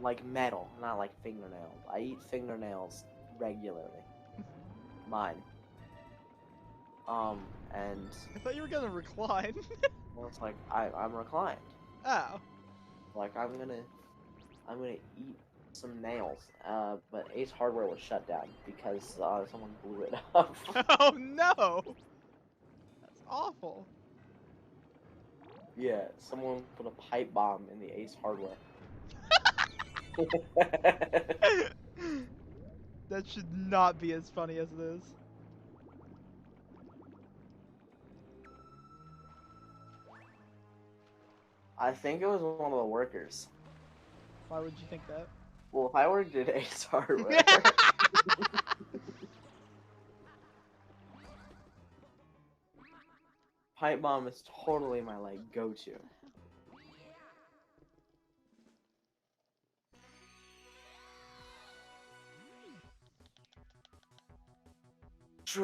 Like metal, not like fingernails. I eat fingernails regularly. Mine. And I thought you were gonna recline. well, it's like I'm reclined. Oh. Like I'm gonna eat some nails. But Ace Hardware was shut down because someone blew it up. Oh no! That's awful. Yeah, someone put a pipe bomb in the Ace Hardware. That should not be as funny as it is. I think it was one of the workers. Why would you think that? Well, if I worked at Ace Hardware. Pipe bomb is totally my like go-to.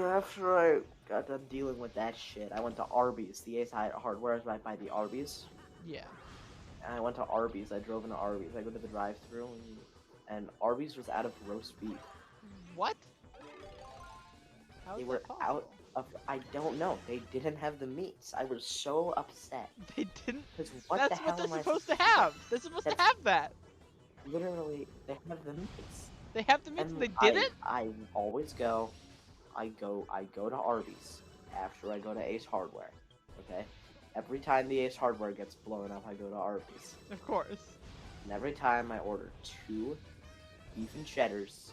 after I got done dealing with that shit, I went to Arby's. The Ace Hardware is right by the Arby's. Yeah. And I went to Arby's. I drove into Arby's. I go to the drive-thru, and Arby's was out of roast beef. What? How They is were that possible? out of. I don't know. They didn't have the meats. I was so upset. They didn't. Because what That's the what hell they're am I supposed to have. They're supposed to That's- have that. Literally, they have the meats. They have the meats and they didn't. I always go. I go to Arby's after I go to Ace Hardware. Okay. Every time the Ace Hardware gets blown up, I go to Arby's. Of course. And every time I order 2 beef and cheddars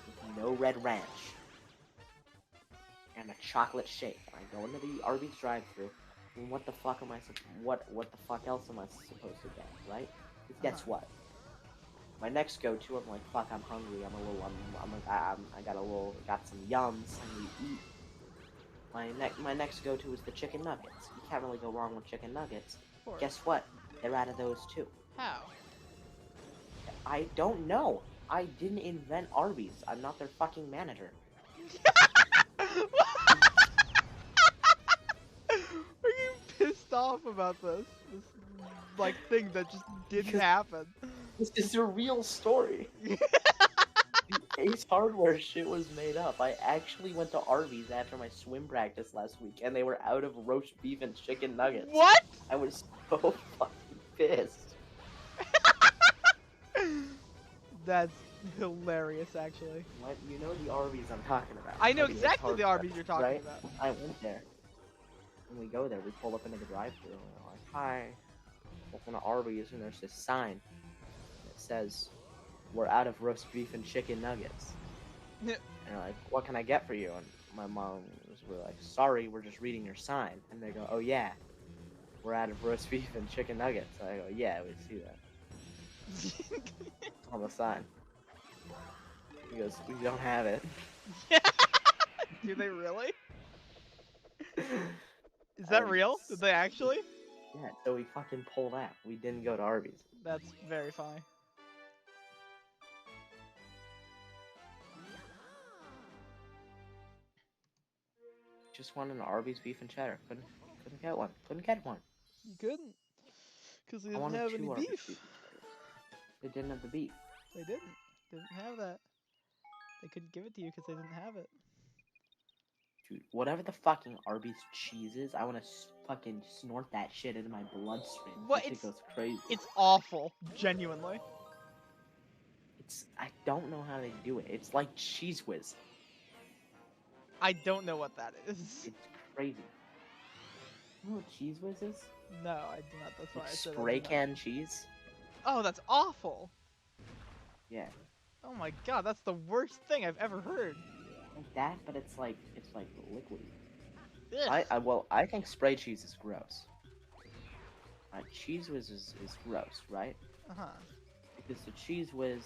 with no red ranch and a chocolate shake. And I go into the Arby's drive-thru. And what the fuck am I? What the fuck else am I supposed to get? Right? 'Cause guess what? My next go-to, I'm like, fuck, I'm hungry. I got some yums. I need to eat. My next go-to is the chicken nuggets. You can't really go wrong with chicken nuggets. Of course. Guess what? They're out of those too. How? I don't know. I didn't invent Arby's. I'm not their fucking manager. Are you pissed off about this? This like thing that just didn't happen. This is a real story. The Ace Hardware shit was made up. I actually went to Arby's after my swim practice last week, and they were out of roast beef and chicken nuggets. What? I was so fucking pissed. That's hilarious, actually. What? You know the Arby's I'm talking about. I know The Ace exactly the Hardware, Arby's you're talking right? about. I went there. When we go there, we pull up into the drive-thru, and we're like, hi. Open to Arby's, and there's this sign that says, we're out of roast beef and chicken nuggets. And they're like, what can I get for you? And my mom was like, sorry, we're just reading your sign. And they go, oh yeah, we're out of roast beef and chicken nuggets. And I go, yeah, we see that. On the sign. He goes, we don't have it. Do they really? Is that real? Did they actually? Yeah, so we fucking pulled out. We didn't go to Arby's. That's very funny. Just wanted an Arby's beef and cheddar. Couldn't get one. Couldn't get one. You couldn't. Because they I didn't wanted have 2 any Arby's beef. beef and cheddars. They didn't have the beef. They didn't. They didn't have that. They couldn't give it to you because they didn't have it. Dude, whatever the fucking Arby's cheese is, I want to fucking snort that shit into my bloodstream. What? That shit goes crazy. It's awful. Genuinely. I don't know how they do it. It's like Cheese Whiz. I don't know what that is. It's crazy. You know what Cheese Whiz is? No, I do not. That's why I It's said I spray didn't know. can cheese. Oh, that's awful. Yeah. Oh my god, that's the worst thing I've ever heard. Like that, but it's like liquid. Ugh. I think spray cheese is gross. Cheese Whiz is gross, right? Uh-huh. Because the Cheese Whiz,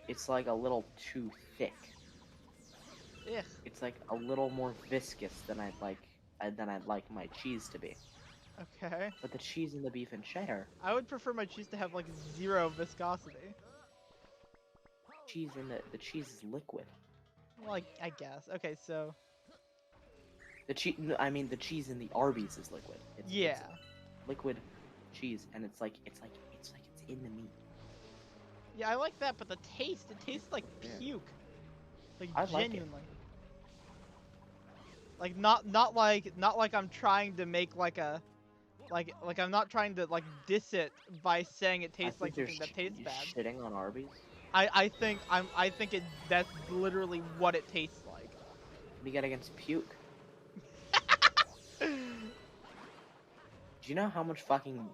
it's like a little too thick. Ugh. It's like a little more viscous than I'd like my cheese to be. Okay. But the cheese and the beef and cheddar, I would prefer my cheese to have like 0 viscosity. cheese in the cheese is liquid. Well, I guess. Okay, so The cheese in the Arby's is liquid. yeah. It's liquid cheese, and it's like it's in the meat. Yeah, I like that, but the taste, it tastes like Yeah. puke. Like I like it. genuinely. Like not like I'm trying to make like a like I'm not trying to like diss it by saying it tastes like you're something that tastes you're bad. shitting on Arby's. I think that's literally what it tastes like. What do you got against puke? Do you know how much fucking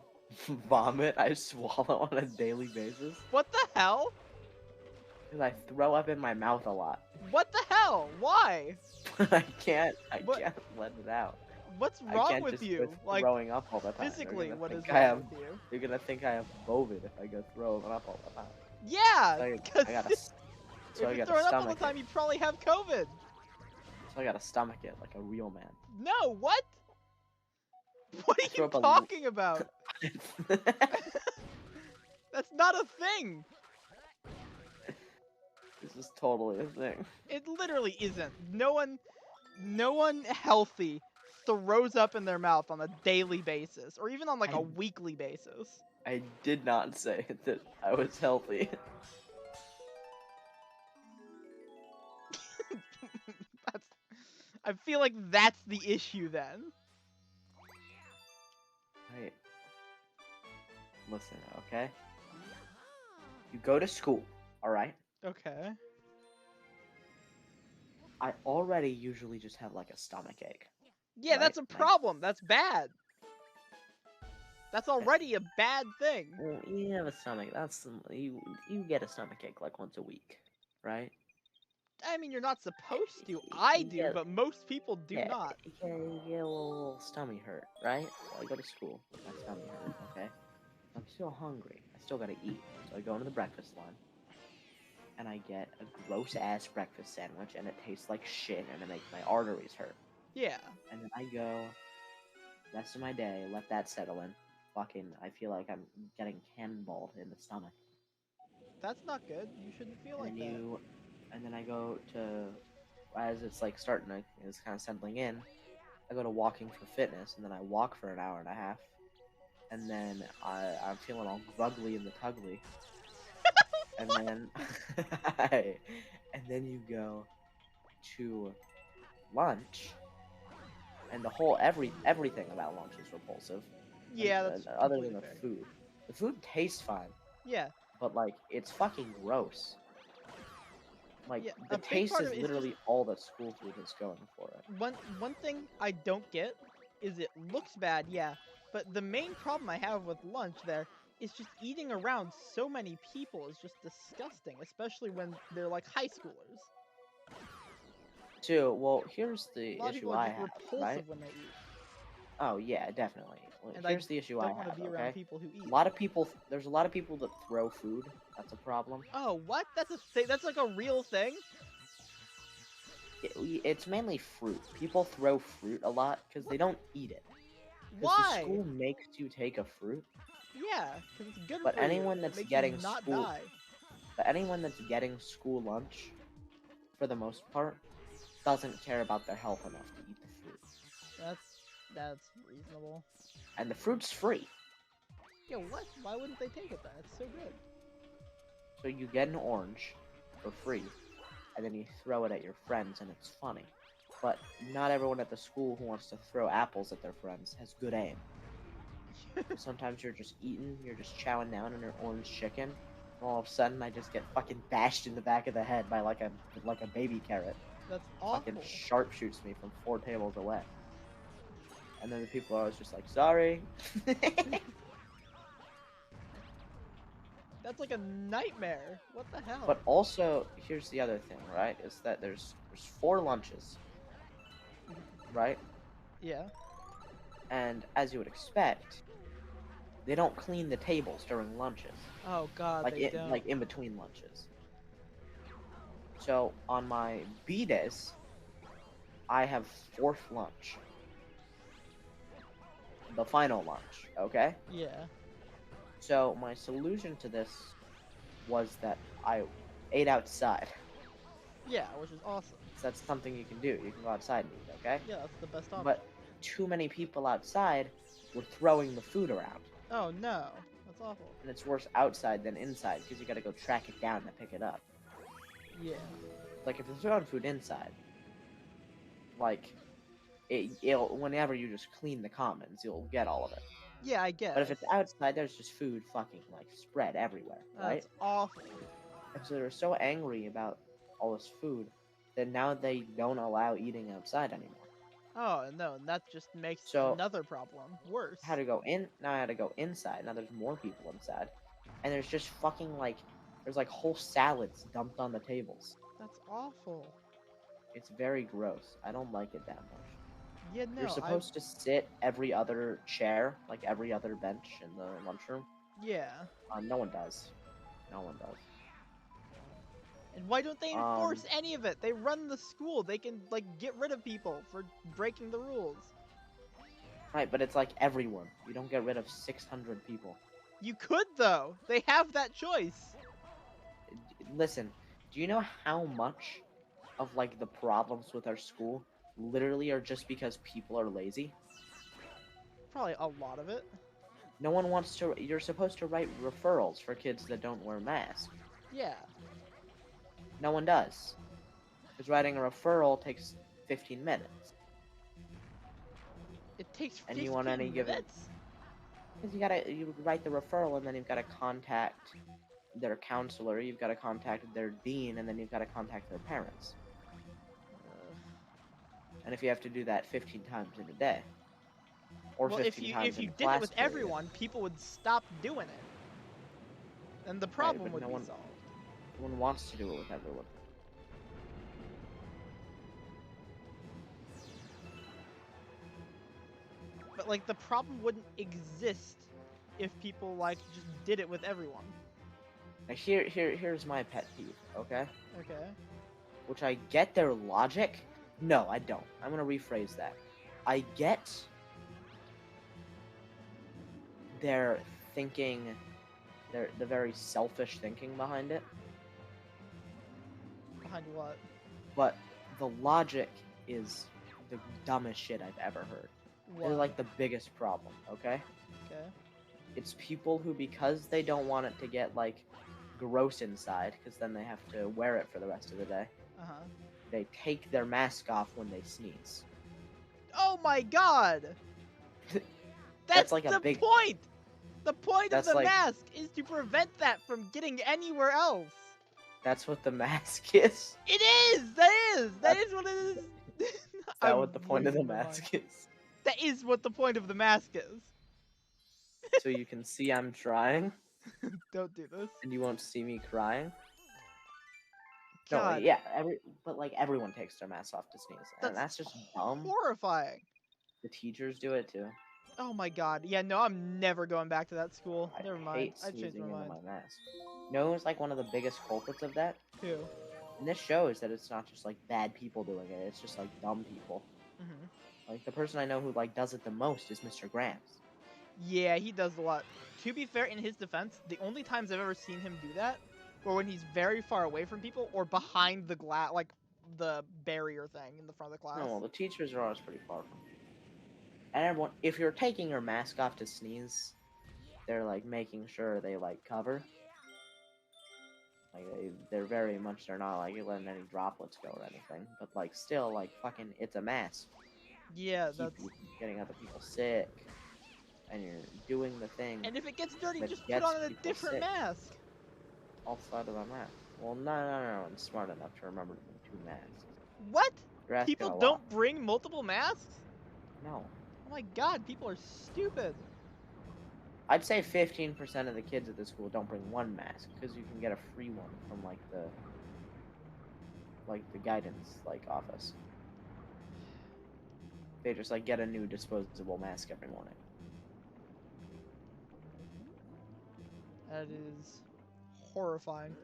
vomit I swallow on a daily basis? What the hell? Because I throw up in my mouth a lot. What the hell? Why? I can't What? let it out. What's I wrong can't with just you? quit Like throwing up all the time. They're physically, gonna what is think I wrong have- with you? You're gonna think I have COVID if I go throwing up all the time. Yeah, So because I gotta, if so I you're gotta throwing up all the stomach time, it. you probably have COVID. So I gotta stomach it like a real man. No, what? What are throw you up a talking about? That's not a thing. This is totally a thing. It literally isn't. No one healthy throws up in their mouth on a daily basis, or even on like a weekly basis. I did not say that I was healthy. I feel like that's the issue then. Wait. Listen, okay? You go to school, alright? Okay. I already usually just have like a stomach ache. Yeah, Right, that's a like- problem. That's bad. That's already a bad thing. Well, you have a stomach. You get a stomach ache like once a week, right? I mean, you're not supposed to. I do, Yeah. but most people do not. You get a little stomach hurt, right? So I go to school with my stomach hurt, okay? I'm still hungry. I still gotta eat. So I go into the breakfast line, and I get a gross-ass breakfast sandwich, and it tastes like shit, and it makes my arteries hurt. Yeah. And then I go, rest of my day, let that settle in. Fucking, I feel like I'm getting cannonballed in the stomach. That's not good. You shouldn't feel like that. And then I go to, as it's like starting to, it's kind of settling in, I go to walking for fitness, and then I walk for an hour and a half, and then I'm feeling all gruggly in the tugly, and then, and then you go to lunch, and the whole, everything about lunch is repulsive. Yeah, that's other than completely the fair. food. The food tastes fine, Yeah. but like, it's fucking gross. Like, Yeah, the a big taste part is of it is literally all that school food is going for it. One thing I don't get is it looks bad, yeah, but the main problem I have with lunch there is just eating around so many people is just disgusting, especially when they're like high schoolers. Too, well, here's A the lot of issue people are I just have, repulsive right? when they eat. Oh, yeah, definitely. Well, And here's the issue I don't want have, to be okay? around people who eat. A lot of people, there's a lot of people that throw food. That's a problem. Oh, what? That's a thing? That's like a real thing? It's mainly fruit. People throw fruit a lot because they don't eat it. 'Cause Why? the school makes you take a fruit, Yeah, because it's good but for anyone you. that's it makes getting you not school, die. but anyone that's getting school lunch, for the most part, doesn't care about their health enough to eat the fruit. That's reasonable. And the fruit's free. Yeah, what? Why wouldn't they take it then? It's so good. So you get an orange for free, and then you throw it at your friends, and it's funny. But not everyone at the school who wants to throw apples at their friends has good aim. Sometimes you're just eating, you're just chowing down on your orange chicken, and all of a sudden I just get fucking bashed in the back of the head by like a baby carrot. That's awful. Fucking sharpshoots me from 4 tables away. And then the people are always just like, sorry. That's like a nightmare. What the hell? But also, here's the other thing, right? Is that there's 4 lunches, right? Yeah. And as you would expect, they don't clean the tables during lunches, Oh god, like they don't. like in between lunches. So on my B days, I have 4th lunch, the final lunch. Okay. Yeah. So my solution to this was that I ate outside. Yeah, which is awesome. So that's something you can do. You can go outside and eat, okay? Yeah, that's the best option. But too many people outside were throwing the food around. Oh no, that's awful. And it's worse outside than inside because you gotta go track it down to pick it up. Yeah. Like if you're throwing food inside, like it'll whenever you just clean the commons, you'll get all of it. Yeah, I guess. But if it's outside, there's just food fucking like spread everywhere, right? That's awful. And so they're so angry about all this food that now they don't allow eating outside anymore. Oh no, and that just makes So- another problem worse. Had to go in. Now I had to go inside. Now there's more people inside, and there's just fucking like there's like whole salads dumped on the tables. That's awful. It's very gross. I don't like it that much. Yeah, no. You're supposed to sit every other chair, like every other bench in the lunchroom. Yeah. No one does. No one does. And why don't they enforce Um, any of it? They run the school. They can like get rid of people for breaking the rules. Right, but it's like everyone. You don't get rid of 600 people. You could though. They have that choice. Listen, Do you know how much of like the problems with our school literally are just because people are lazy? Probably a lot of it. No one wants to. You're supposed to write referrals for kids that don't wear masks. Yeah. No one does. Because writing a referral takes 15 minutes. It takes And 15 you want any given. minutes? Because you write the referral and then you've got to contact their counselor, you've got to contact their dean, and then you've got to contact their parents. And if you have to do that 15 times in a day, or Well, 15 times if in you a did it class with period, everyone, people would stop doing it. And the problem but would no be one- solved. no one wants to do it with everyone. But like the problem wouldn't exist if people like just did it with everyone. Now here's my pet peeve, okay? Okay. Which I get their logic. No, I don't. I'm gonna rephrase that. I get their thinking, the very selfish thinking behind it, Behind what? but the logic is the dumbest shit I've ever heard. They're What? like the biggest problem, okay? Okay. It's people who, because they don't want it to get like gross inside, because then they have to wear it for the rest of the day, Uh-huh. they take their mask off when they sneeze. Oh my god! That's like a the big- point! The point of That's the like- mask is to prevent that from getting anywhere else. That's what the mask is. It is! That That's- is what it is! Is that what the point of the mask is? That is what the point of the mask is. So you can see I'm trying, Don't do this. and you won't see me crying. No, God, yeah, but like everyone takes their mask off to sneeze, and that's just dumb. horrifying. The teachers do it too. Oh my god. Yeah, no, I'm never going back to that school. I Never mind. hate I changed sneezing my into mind. my mask. No, it's like one of the biggest culprits of that. Who? And this shows that it's not just like bad people doing it; it's just like dumb people. Mm-hmm. Like the person I know who like does it the most is Mr. Grams. Yeah, he does a lot. To be fair, in his defense, the only times I've ever seen him do that were when he's very far away from people or behind the glass, like the barrier thing in the front of the class. No, well, the teachers are always pretty far from. And everyone, if you're taking your mask off to sneeze, they're like making sure they like cover. Like they're very much, they're not like letting any droplets go or anything. But like still, like fucking, it's a mask. Yeah, Keep that's. you from getting other people sick, and you're doing the thing And if it gets dirty, that just put gets on a people different sick. mask. outside of a mask. Well, no, I'm smart enough to remember to bring 2 masks. What? You're asking People a lot. don't bring multiple masks? No. Oh my god, people are stupid. I'd say 15% of the kids at the school don't bring 1 mask because you can get a free one from like the guidance office. They just like get a new disposable mask every morning. That is horrifying.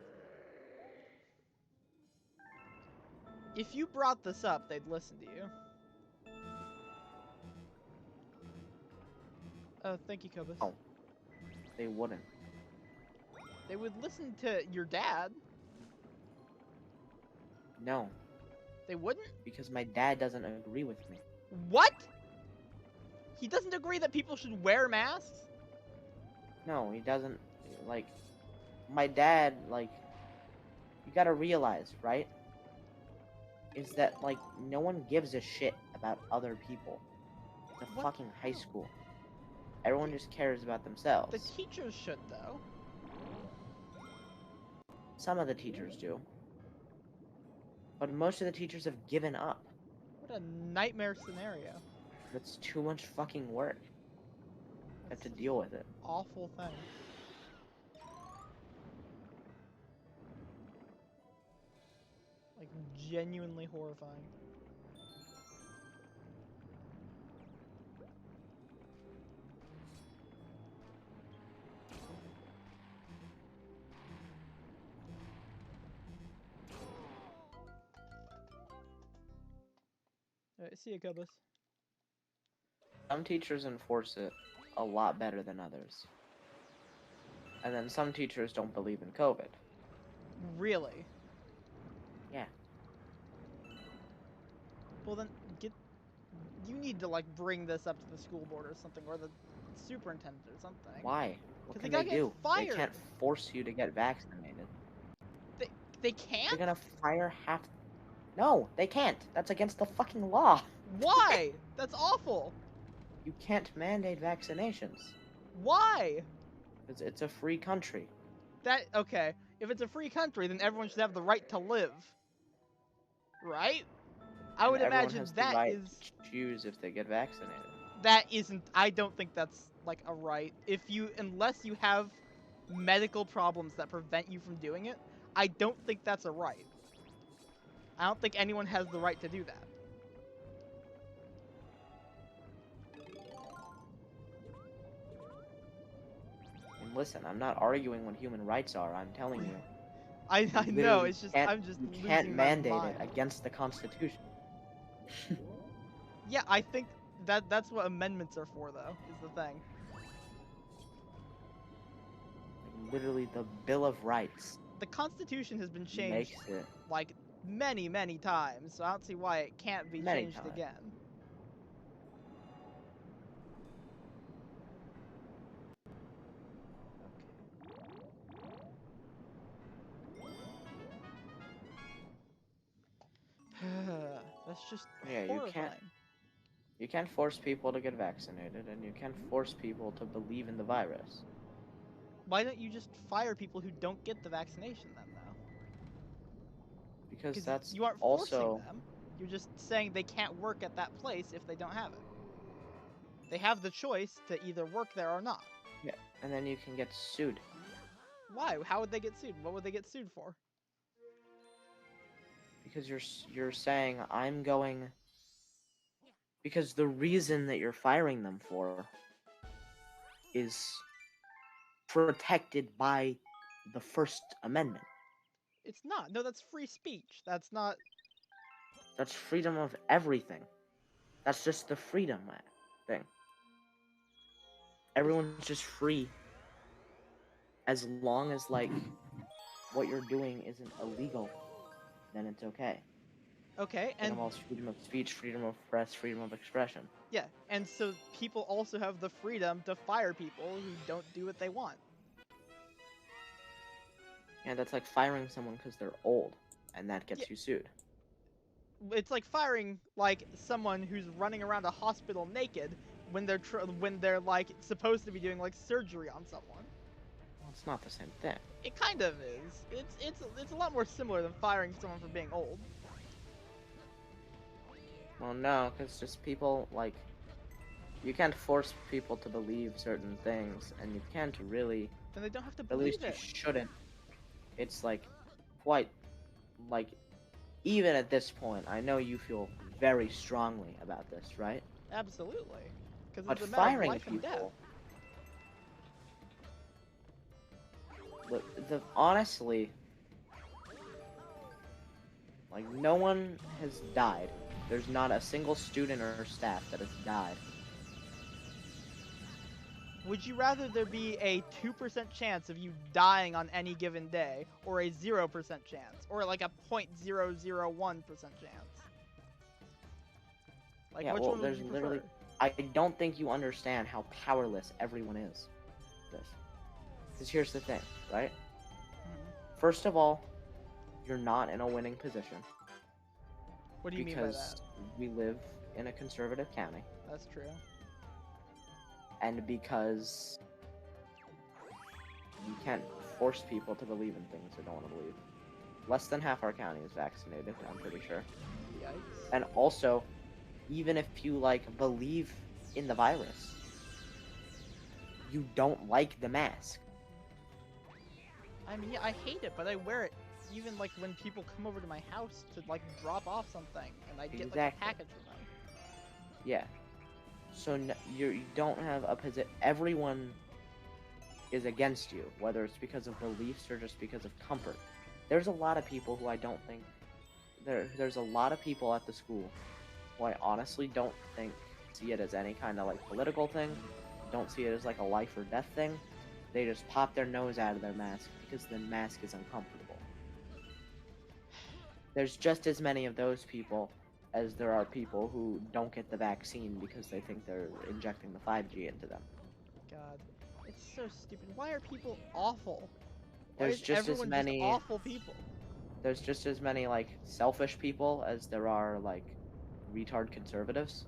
If you brought this up, they'd listen to you. Oh, thank you, Cobus. Oh. They wouldn't. They would listen to your dad. No, They wouldn't? because my dad doesn't agree with me. What? He doesn't agree that people should wear masks? No, he doesn't. Like, my dad, like, you gotta realize, right? Is that, like, no one gives a shit about other people. It's a What? fucking high school. Everyone just cares about themselves. The teachers should, though. Some of the teachers do. But most of the teachers have given up. What a nightmare scenario. That's too much fucking work. I have to deal with it. Awful thing. Like, genuinely horrifying. Alright, see you, Cobus. Some teachers enforce it a lot better than others. And then some teachers don't believe in COVID. Really? Yeah. Well then, you need to like bring this up to the school board or something, or the superintendent or something. Why? What 'Cause can they they gotta get do? They fired. can't force you to get vaccinated. They can't? They're gonna fire half. No, they can't. That's against the fucking law. Why? That's awful. You can't mandate vaccinations. Why? Because it's a free country. Okay. If it's a free country, then everyone should have the right to live. Right? I would And everyone imagine has the that right is to choose if they get vaccinated. that isn't. I don't think that's like a right. Unless you have medical problems that prevent you from doing it, I don't think that's a right. I don't think anyone has the right to do that. And listen, I'm not arguing what human rights are. I'm telling you. I You know. literally It's just can't- I'm just You losing can't my mandate mind. it against the Constitution. Yeah, I think that's what amendments are for, though. Is the thing. Like, literally, the Bill of Rights The Constitution has been changed makes it. like many, many times, so I don't see why it can't be Many changed times. again. That's just Yeah, you horrifying. can't. You can't force people to get vaccinated, and you can't force people to believe in the virus. Why don't you just fire people who don't get the vaccination then, though? Because 'Cause that's you aren't also. forcing them. You're just saying they can't work at that place if they don't have it. They have the choice to either work there or not. Yeah, and then you can get sued. Why? How would they get sued? What would they get sued for? Because you're saying I'm going. Because the reason that you're firing them for is protected by the First Amendment. It's not. No, that's free speech. That's not. That's freedom of everything. That's just the freedom thing. Everyone's just free as long as, like, what you're doing isn't illegal, then it's okay. Okay, It and involves freedom of speech, freedom of press, freedom of expression. yeah, and so people also have the freedom to fire people who don't do what they want. And that's like firing someone because they're old, and that gets Yeah. you sued. It's like firing like someone who's running around a hospital naked when they're like supposed to be doing like surgery on someone. Well, it's not the same thing. It kind of is. It's a lot more similar than firing someone for being old. Well, no, because just people, like, you can't force people to believe certain things, and you can't really, Then they don't have to at believe least you it. shouldn't. It's, like, quite, like, even at this point, I know you feel very strongly about this, right? Absolutely. Because But it's a matter of firing life and death. people, honestly, like, no one has died. There's not a single student or staff that has died. Would you rather there be a 2% chance of you dying on any given day, or a 0% chance, or like a 0.001% chance? Like, Yeah, which well, one would there's you literally- prefer? I don't think you understand how powerless everyone is. Because here's the thing, right? Mhm. First of all, you're not in a winning position. What do you mean by because that? we live in a conservative county, That's true. and because you can't force people to believe in things they don't want to believe. Less than half our county is vaccinated, I'm pretty sure. Yikes. And also, even if you, like, believe in the virus, you don't like the mask. I mean, yeah, I hate it, but I wear it even like when people come over to my house to like drop off something, and I get like a Exactly. package from them. Yeah. So you don't have a position. Everyone is against you, whether it's because of beliefs or just because of comfort. There's a lot of people who I don't think there's a lot of people at the school who I honestly don't think see it as any kind of like political thing. Don't see it as like a life or death thing. They just pop their nose out of their mask because the mask is uncomfortable. there's just as many of those people as there are people who don't get the vaccine because they think they're injecting the 5G into them. God, it's so stupid. Why are people awful? Why There's is just as everyone many just awful people? there's just as many like selfish people as there are like retard conservatives.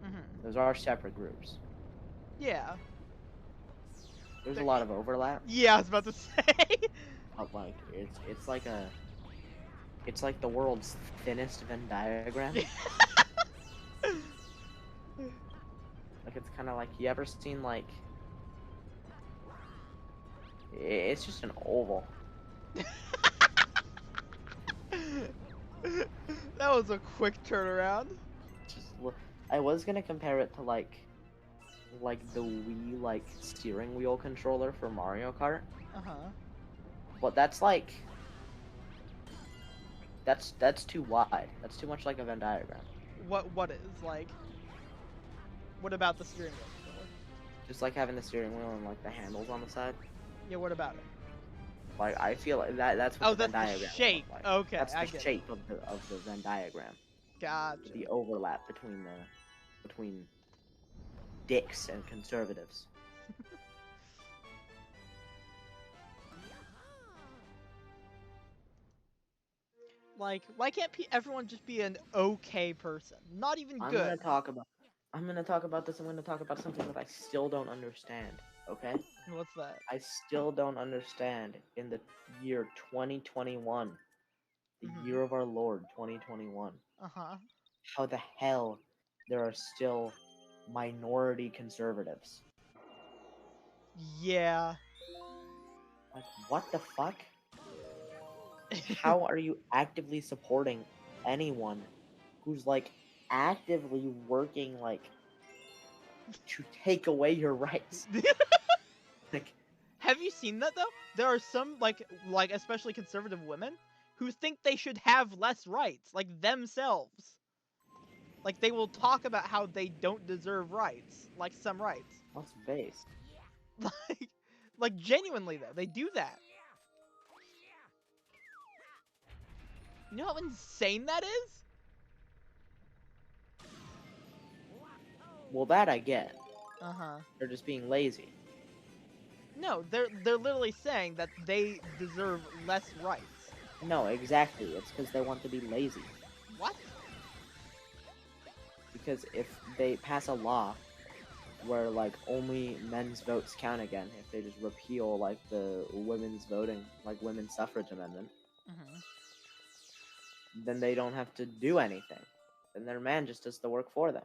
Mm-hmm. Those are separate groups. Yeah. There's a lot of overlap, Yeah, I was about to say. but like it's like the world's thinnest Venn diagram. Like it's kind of like, you ever seen like, it's just an oval. That was a quick turnaround. Just look, I was gonna compare it to like the Wii like steering wheel controller for Mario Kart, Uh-huh. but that's like that's too wide. That's too much like a Venn diagram. What is like? What about the steering wheel controller? Just like having the steering wheel and like the handles on the side. Yeah, what about it? Like I feel like that's what Oh, the Venn that's diagram the would shape. look like. Okay, That's I the get it. shape of the Venn diagram. Gotcha. The overlap between dicks and conservatives. Like, why can't everyone just be an okay person? Not even I'm good. gonna talk about this. I'm gonna talk about something that I still don't understand. Okay? What's that? I still don't understand in the year 2021, the Mhm. year of our Lord 2021, Uh-huh. how the hell there are still minority conservatives. Yeah. Like, what the fuck? How are you actively supporting anyone who's like actively working like to take away your rights? Like, Have you seen that though? There are some like especially conservative women who think they should have less rights, like themselves. Like they will talk about how they don't deserve rights, like some rights. what's base? Like like genuinely though, they do that. You know how insane that is? Well, that I get. Uh-huh. They're just being lazy. No, they're literally saying that they deserve less rights. No, exactly. It's because they want to be lazy. What? Because if they pass a law where like only men's votes count again, if they just repeal like the women's voting, like women's suffrage amendment, Mm-hmm. then they don't have to do anything. Then their man just does the work for them.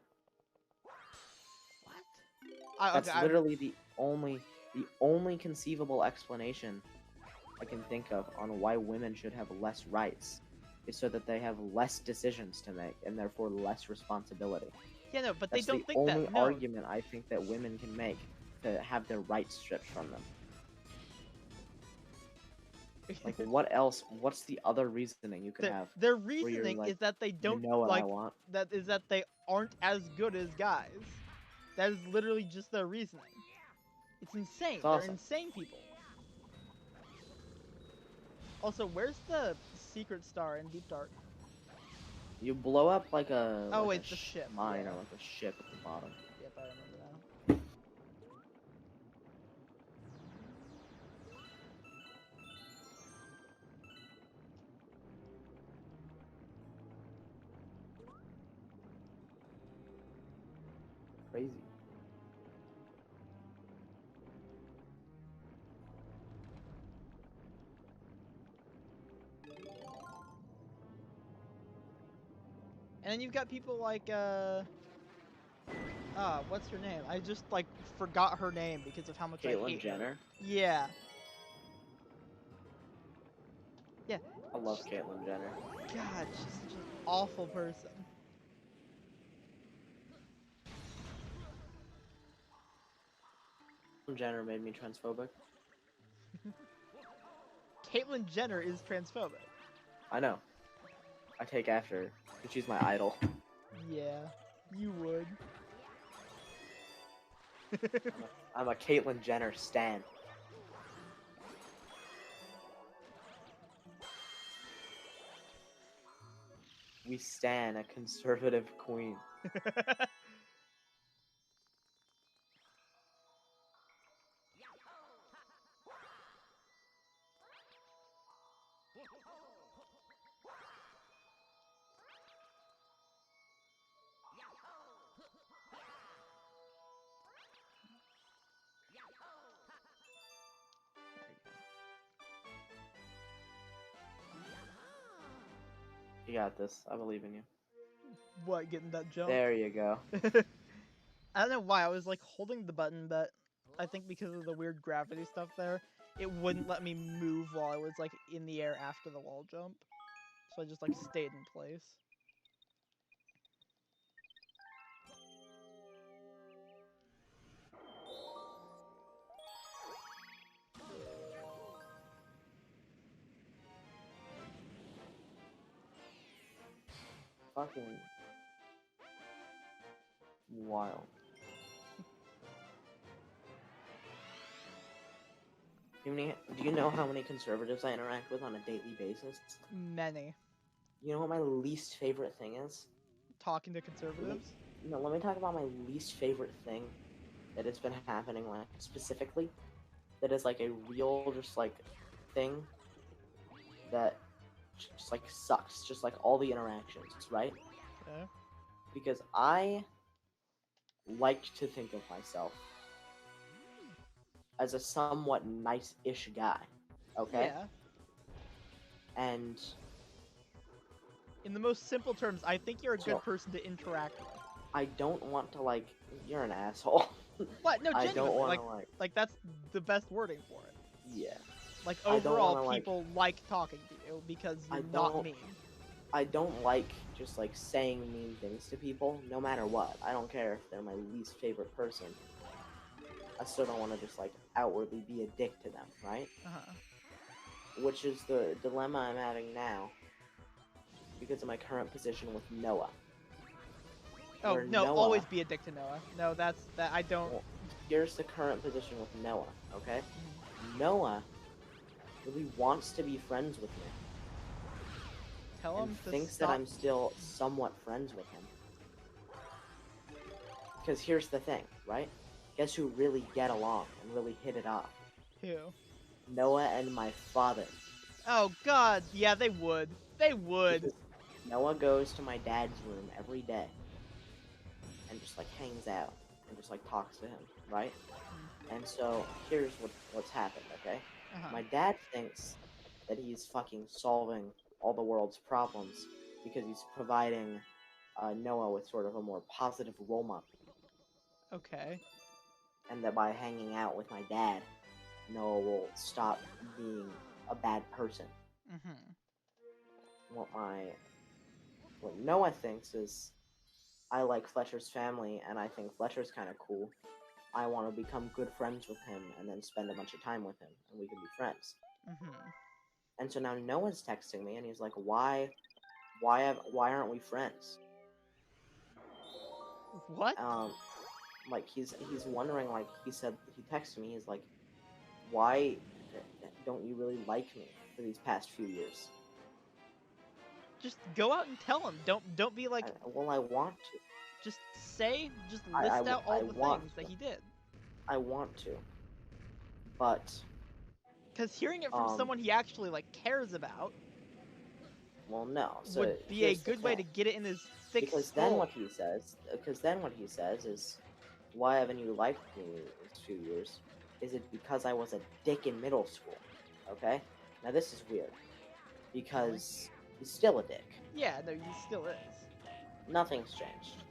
What? That's literally the only conceivable explanation I can think of on why women should have less rights, is so that they have less decisions to make and therefore less responsibility. Yeah, no, but That's they don't the think that. only No. argument I think that women can make to have their rights stripped from them. Like, what else? What's the other reasoning you could have? Their where you're reasoning like, is that they don't you know what like I want? that is that they aren't as good as guys. That is literally just their reasoning. It's insane. It's awesome. They're insane people. Also, where's the secret star in Deep Dark? You blow up like a Oh, like it's a the ship, mine yeah. or like a ship at the bottom. Yep, I remember now. Crazy. And then you've got people like what's her name? I just like forgot her name because of how much I Caitlyn hate Jenner. her. Yeah. Yeah. I love Caitlyn Jenner. God, she's such an awful person. Caitlyn Jenner made me transphobic. Caitlyn Jenner is transphobic. I know. I take after her. 'Cause she's my idol. Yeah, you would. I'm a Caitlyn Jenner stan. We stan a conservative queen. You got this. I believe in you. What, getting that jump? There you go. I don't know why, I was like holding the button, but I think because of the weird gravity stuff there, it wouldn't let me move while I was like in the air after the wall jump. So I just like stayed in place. Fucking wild. Do you know how many conservatives I interact with on a daily basis? Many. You know what my least favorite thing is? Talking to conservatives? No, let me talk about my least favorite thing that has been happening, like, specifically. That is, like, a real, just, like, thing that just, like, sucks. Just, like, all the interactions, right? Okay. Because I like to think of myself as a somewhat nice-ish guy, okay? Yeah. And In the most simple terms, I think you're a So- good person to interact with. I don't want to, like, you're an asshole. What? No, I genuinely. don't want to, Like that's the best wording for it. yeah. Like I don't overall, wanna, like- people like talking to you because I you're not don't- mean. I don't like just, like, saying mean things to people, no matter what. I don't care if they're my least favorite person. I still don't want to just, like, outwardly be a dick to them, right? Uh-huh. Which is the dilemma I'm having now because of my current position with Noah. Oh Where no, Noah- always be a dick to Noah. No, that I don't. Well, here's the current position with Noah, okay? Noah really wants to be friends with me Tell and him to thinks stop. that I'm still somewhat friends with him. Because here's the thing, right? Guess who really get along and really hit it off? Who? Noah and my father. Oh God, yeah, they would. They would. Because Noah goes to my dad's room every day and just, like, hangs out and just, like, talks to him, right? And so here's what's happened, okay? Uh-huh. My dad thinks that he's fucking solving all the world's problems because he's providing Noah with sort of a more positive role model, Okay. and that by hanging out with my dad, Noah will stop being a bad person. Mm-hmm. What Noah thinks is, I like Fletcher's family, and I think Fletcher's kind of cool. I want to become good friends with him, and then spend a bunch of time with him, and we can be friends. Mm-hmm. And so now Noah's texting me, and he's like, why aren't we friends? What? Like, he's wondering, like, he texted me, he's like, why don't you really like me for these past few years? Just go out and tell him. Don't be like. Well, I want to. Just say. Just I list w- out all I the want things that to. he did. I want to. But, Because hearing it from someone he actually like cares about well, no. So would be a here's the good way to thing. get it in his thick Because skull. then what he says is, why haven't you liked me these few years? Is it because I was a dick in middle school? Okay? Now this is weird. Because he's still a dick. Yeah, no, he still is. Nothing's changed.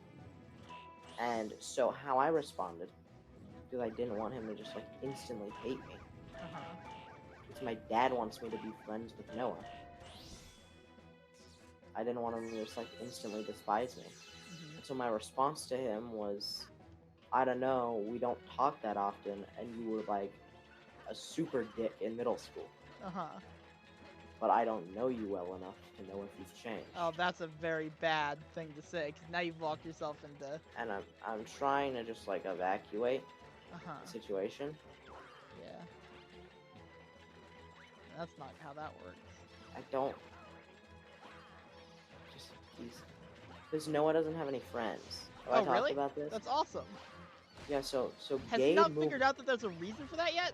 And so how I responded, because I didn't want him to just, like, instantly hate me, Uh-huh. because my dad wants me to be friends with Noah. I didn't want him to just, like, instantly despise me. Mm-hmm. So my response to him was, I don't know, we don't talk that often, and you were, like, a super dick in middle school. Uh-huh. But I don't know you well enough to know if you've changed. Oh, that's a very bad thing to say, because now you've locked yourself into... And I'm trying to just, like, evacuate Uh-huh. the situation. Yeah. That's not how that works. I don't... Just because Noah doesn't have any friends. Have I Oh, talked really? about this? That's awesome. Yeah, so Has Gabe he not moved. figured out that there's a reason for that yet?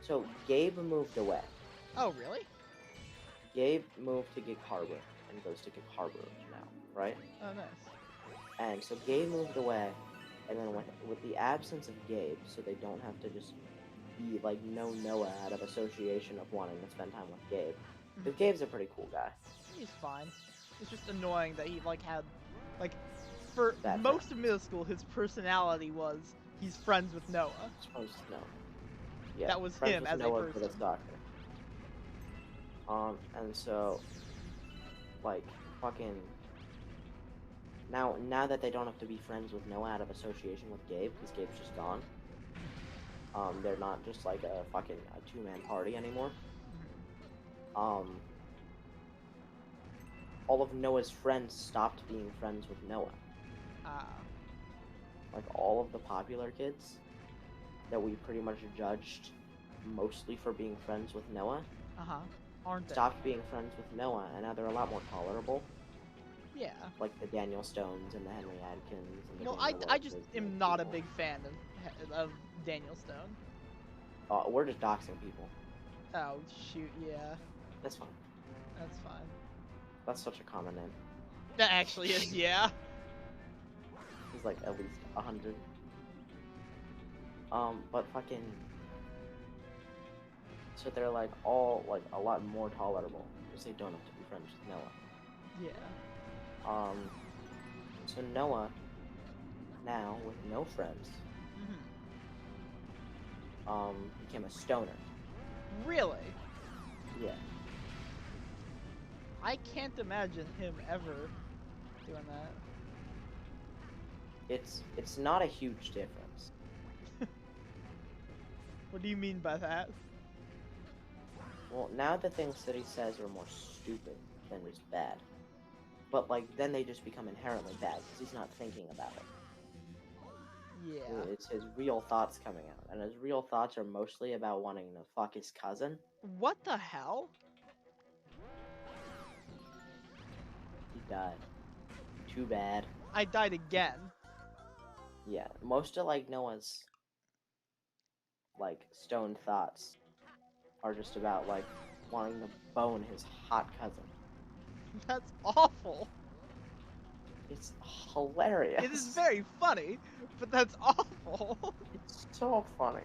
So Gabe moved away. Oh, really? Gabe moved to Gig Harbor and goes to Gig Harbor now, right? Oh, nice. And so Gabe moved away, and then with the absence of Gabe, so they don't have to just be like no Noah out of association of wanting to spend time with Gabe. Because Gabe's a pretty cool guy. He's fine. It's just annoying that he like had like for Bad most of middle school his personality was he's friends with Noah. Supposed to know. Yeah, That was friends him with as a Noah for person. this doctor. And so, like, fucking. Now that they don't have to be friends with Noah out of association with Gabe, because Gabe's just gone. They're not just like a fucking two-man party anymore. All of Noah's friends stopped being friends with Noah. Like all of the popular kids that we pretty much judged mostly for being friends with Noah Aren't they? stopped being friends with Noah, and now they're a lot more tolerable. Yeah. Like the Daniel Stones and the Henry Adkins. And the Well, Daniel I just Welches am and not a people. big fan of Daniel Stone. We're just doxing people. Oh shoot, yeah. That's fine. That's fine. That's such a common name. That actually is, yeah. He's like at least 100. But fucking. So they're like all like a lot more tolerable because they don't have to be friends with Noah. Yeah. So Noah, now with no friends, became a stoner. Really? Yeah. I can't imagine him ever doing that. It's not a huge difference. What do you mean by that? Well, now the things that he says are more stupid than just bad. But like then they just become inherently bad because he's not thinking about it. Yeah. It's his real thoughts coming out, and his real thoughts are mostly about wanting to fuck his cousin. What the hell? He died. Too bad. I died again. Yeah, most of like Noah's like stone thoughts are just about like wanting to bone his hot cousin. That's awful. It's hilarious. It is very funny, but that's awful. It's so funny.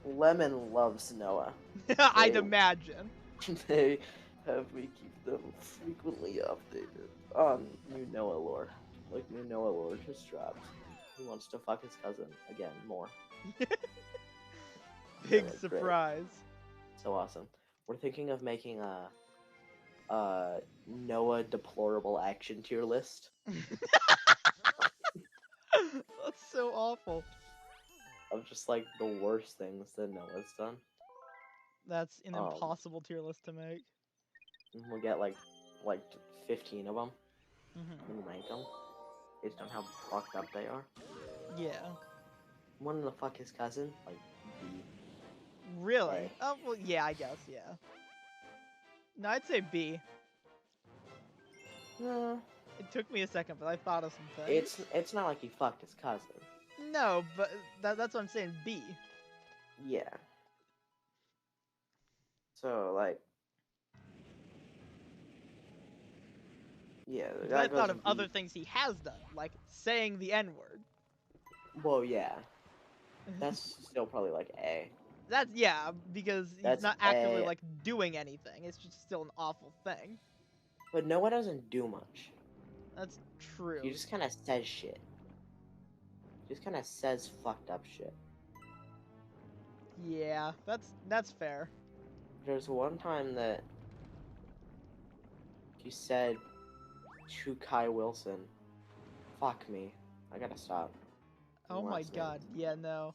Lemon loves Noah. I'd They- imagine. They have me keep them frequently updated on new Noah lore. Like new Noah lore just dropped. He wants to fuck his cousin again more. Big Great. surprise. So awesome. We're thinking of making a Noah deplorable action tier list. That's so awful. Of just like the worst things that Noah's done. That's an Um, impossible tier list to make. And we'll get like 15 of them Mm-hmm. and rank them based on how fucked up they are. Yeah. Wanting to fuck his cousin, like B. Really? A. Oh, well, yeah, I guess, yeah. No, I'd say B. It took me a second, but I thought of some things. It's not like he fucked his cousin. No, but that's what I'm saying, B. Yeah. So like. Yeah, But that I goes thought in of B. other things he has done, like saying the N-word. Well, yeah. That's still probably like A. That's, yeah, because he's That's not actively, A. like, doing anything. It's just still an awful thing. But Noah doesn't do much. That's true. He just kind of says shit. He just kind of says fucked up shit. Yeah, that's fair. There's one time that he said to Kai Wilson, "Fuck me, I gotta stop." Oh my Last name. god, yeah, no.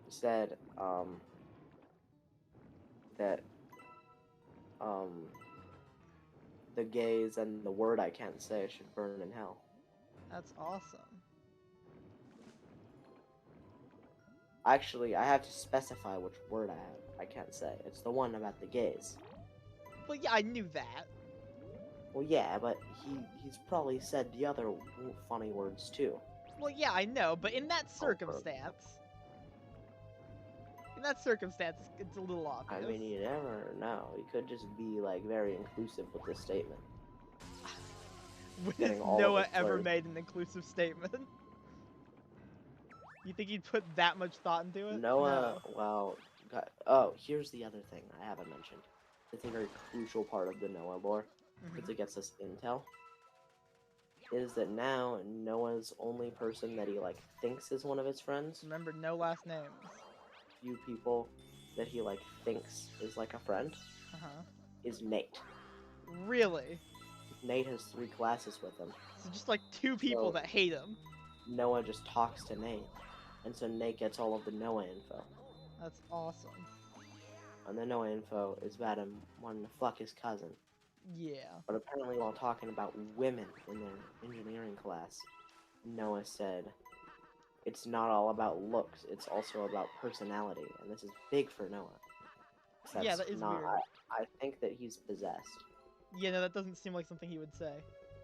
He said, that, the gays and the word I can't say should burn in hell. That's awesome. Actually, I have to specify which word I can't say. It's the one about the gays. Well, yeah, I knew that. Well, yeah, but he's probably said the other funny words too. Well, yeah, I know, but in that circumstance, it's a little I obvious. mean, you never know. He could just be like very inclusive with this statement. When has getting all of Noah his ever slurs. made an inclusive statement? You think he'd put that much thought into it? Noah, No. well, oh, here's the other thing I haven't mentioned. It's a very crucial part of the Noah lore, because it gets us intel. Is that now Noah's only person that he like thinks is one of his friends? Remember, no last names. Few people that he like thinks is like a friend Uh-huh. is Nate. Really? Nate has 3 classes with him. So just like 2 people So- that hate him. Noah just talks to Nate, and so Nate gets all of the Noah info. That's awesome. And the Noah info is about him wanting to fuck his cousin. Yeah. But apparently, while talking about women in their engineering class, Noah said, "It's not all about looks; it's also about personality." And this is big for Noah. Yeah, that is not, weird. I think that he's possessed. Yeah, no, that doesn't seem like something he would say.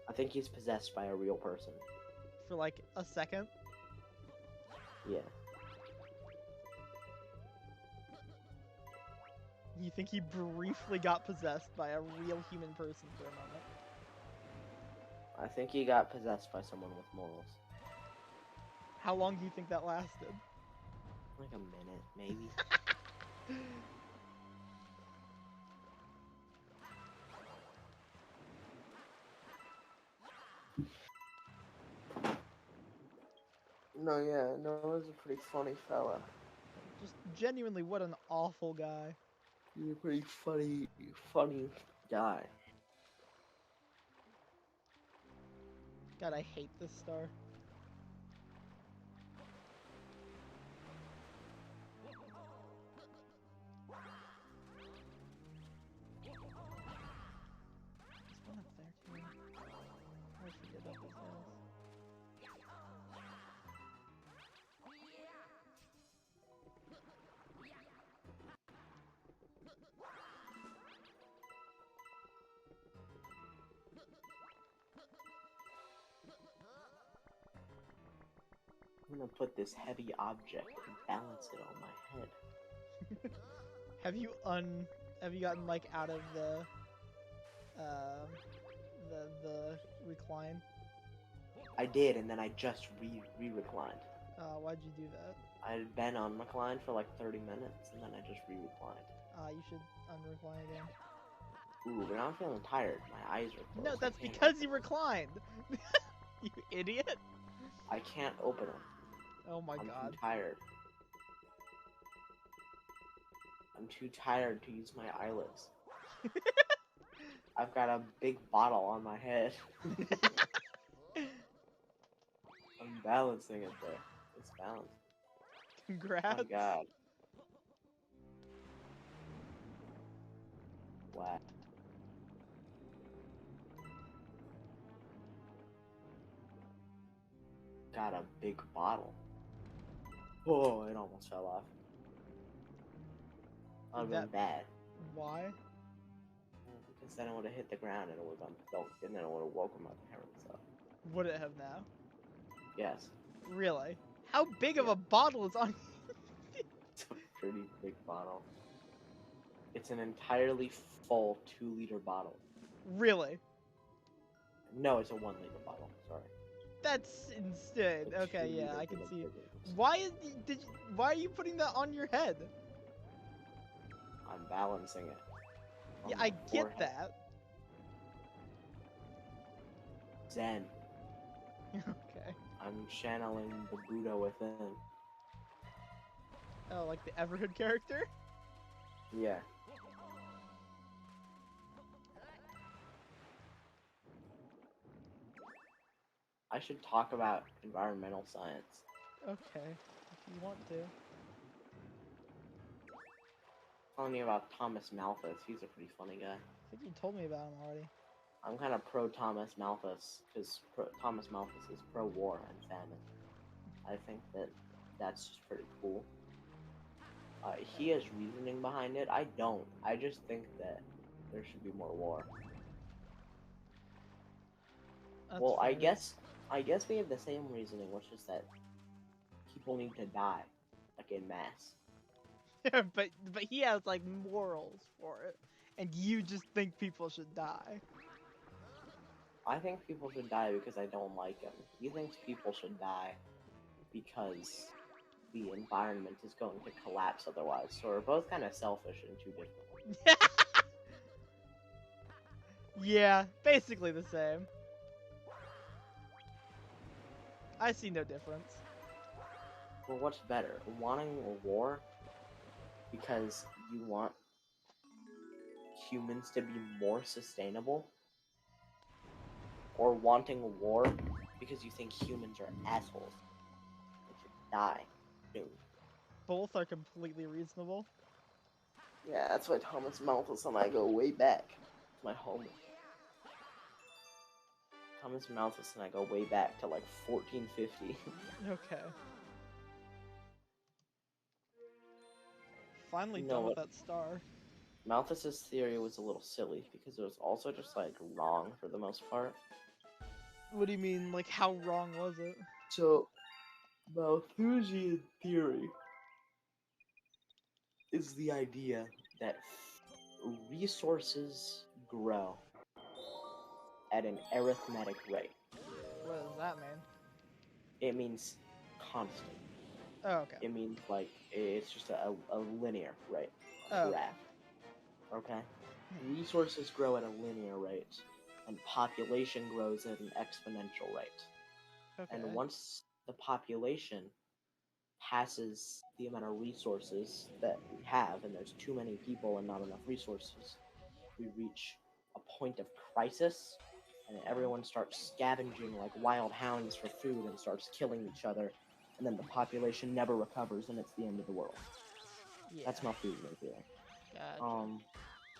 I think he's possessed by a real person. For like a second. Yeah. You think he briefly got possessed by a real human person for a moment? I think he got possessed by someone with morals. How long do you think that lasted? Like a minute, maybe. No, yeah, Noah's a pretty funny fella. Just genuinely, what an awful guy. He's a pretty funny guy. God, I hate this star. There's one up there too. I always forget about these guys. I'm gonna put this heavy object and balance it on my head. Have you gotten like out of the recline? I did, and then I just re-reclined. Why'd you do that? I had been on recline for like 30 minutes, and then I just re-reclined. You should unrecline again. Ooh, but now I'm feeling tired. My eyes are closed. No, I that's can't because open you reclined. You idiot. them. I can't open them. Oh my I'm god. too tired. I'm too tired to use my eyelids. I've got a big bottle on my head. I'm balancing it there. It's balanced. Congrats. Oh my god. Wow. Got a big bottle. Oh, it almost fell off. That would have been bad. Why? Because then it would have hit the ground and it would have gone and then it would have woken my parents up. Would it have now? Yes. Really? How big of a bottle is on? It's a pretty big bottle. It's an entirely full 2-liter bottle. Really? No, it's a 1-liter bottle. Sorry. That's insane. A Okay, yeah, 2-liter I can see it. bottle. Why are you putting that on your head? I'm balancing it. on Yeah, my I get forehead. that. Zen. Okay. I'm channeling the Buddha within. Oh, like the Everhood character? Yeah. I should talk about environmental science. Okay, if you want to. Telling you about Thomas Malthus. He's a pretty funny guy. I think you told me about him already. I'm kind of pro Thomas Malthus because Thomas Malthus is pro war and famine. I think that that's just pretty cool. He has reasoning behind it. I don't. I just think that there should be more war. That's Well, I fair. guess we have the same reasoning, which is that people need to die, like in mass. but he has like morals for it, and you just think people should die. I think people should die because I don't like him. He thinks people should die because the environment is going to collapse otherwise. So we're both kind of selfish in two different ways. Yeah, basically the same. I see no difference. Well, what's better? Wanting a war because you want humans to be more sustainable? Or wanting a war because you think humans are assholes and should die soon? Both are completely reasonable. Yeah, that's why Thomas Malthus and I go way back. It's my homie. Thomas Malthus and I go way back to like 1450. Okay. Finally You done know with what? that star. Malthus's theory was a little silly because it was also just like wrong for the most part. What do you mean? Like, how wrong was it? So, Malthusian theory is the idea that resources grow at an arithmetic rate. What does that mean? It means constant. Oh, okay. It means like it's just a linear rate, Oh, graph. Okay? Resources grow at a linear rate, and population grows at an exponential rate. okay. And once the population passes the amount of resources that we have, and there's too many people and not enough resources, we reach a point of crisis, and everyone starts scavenging like wild hounds for food and starts killing each other, and then the population never recovers, and it's the end of the world. Yeah. That's Malthusian theory. Gotcha.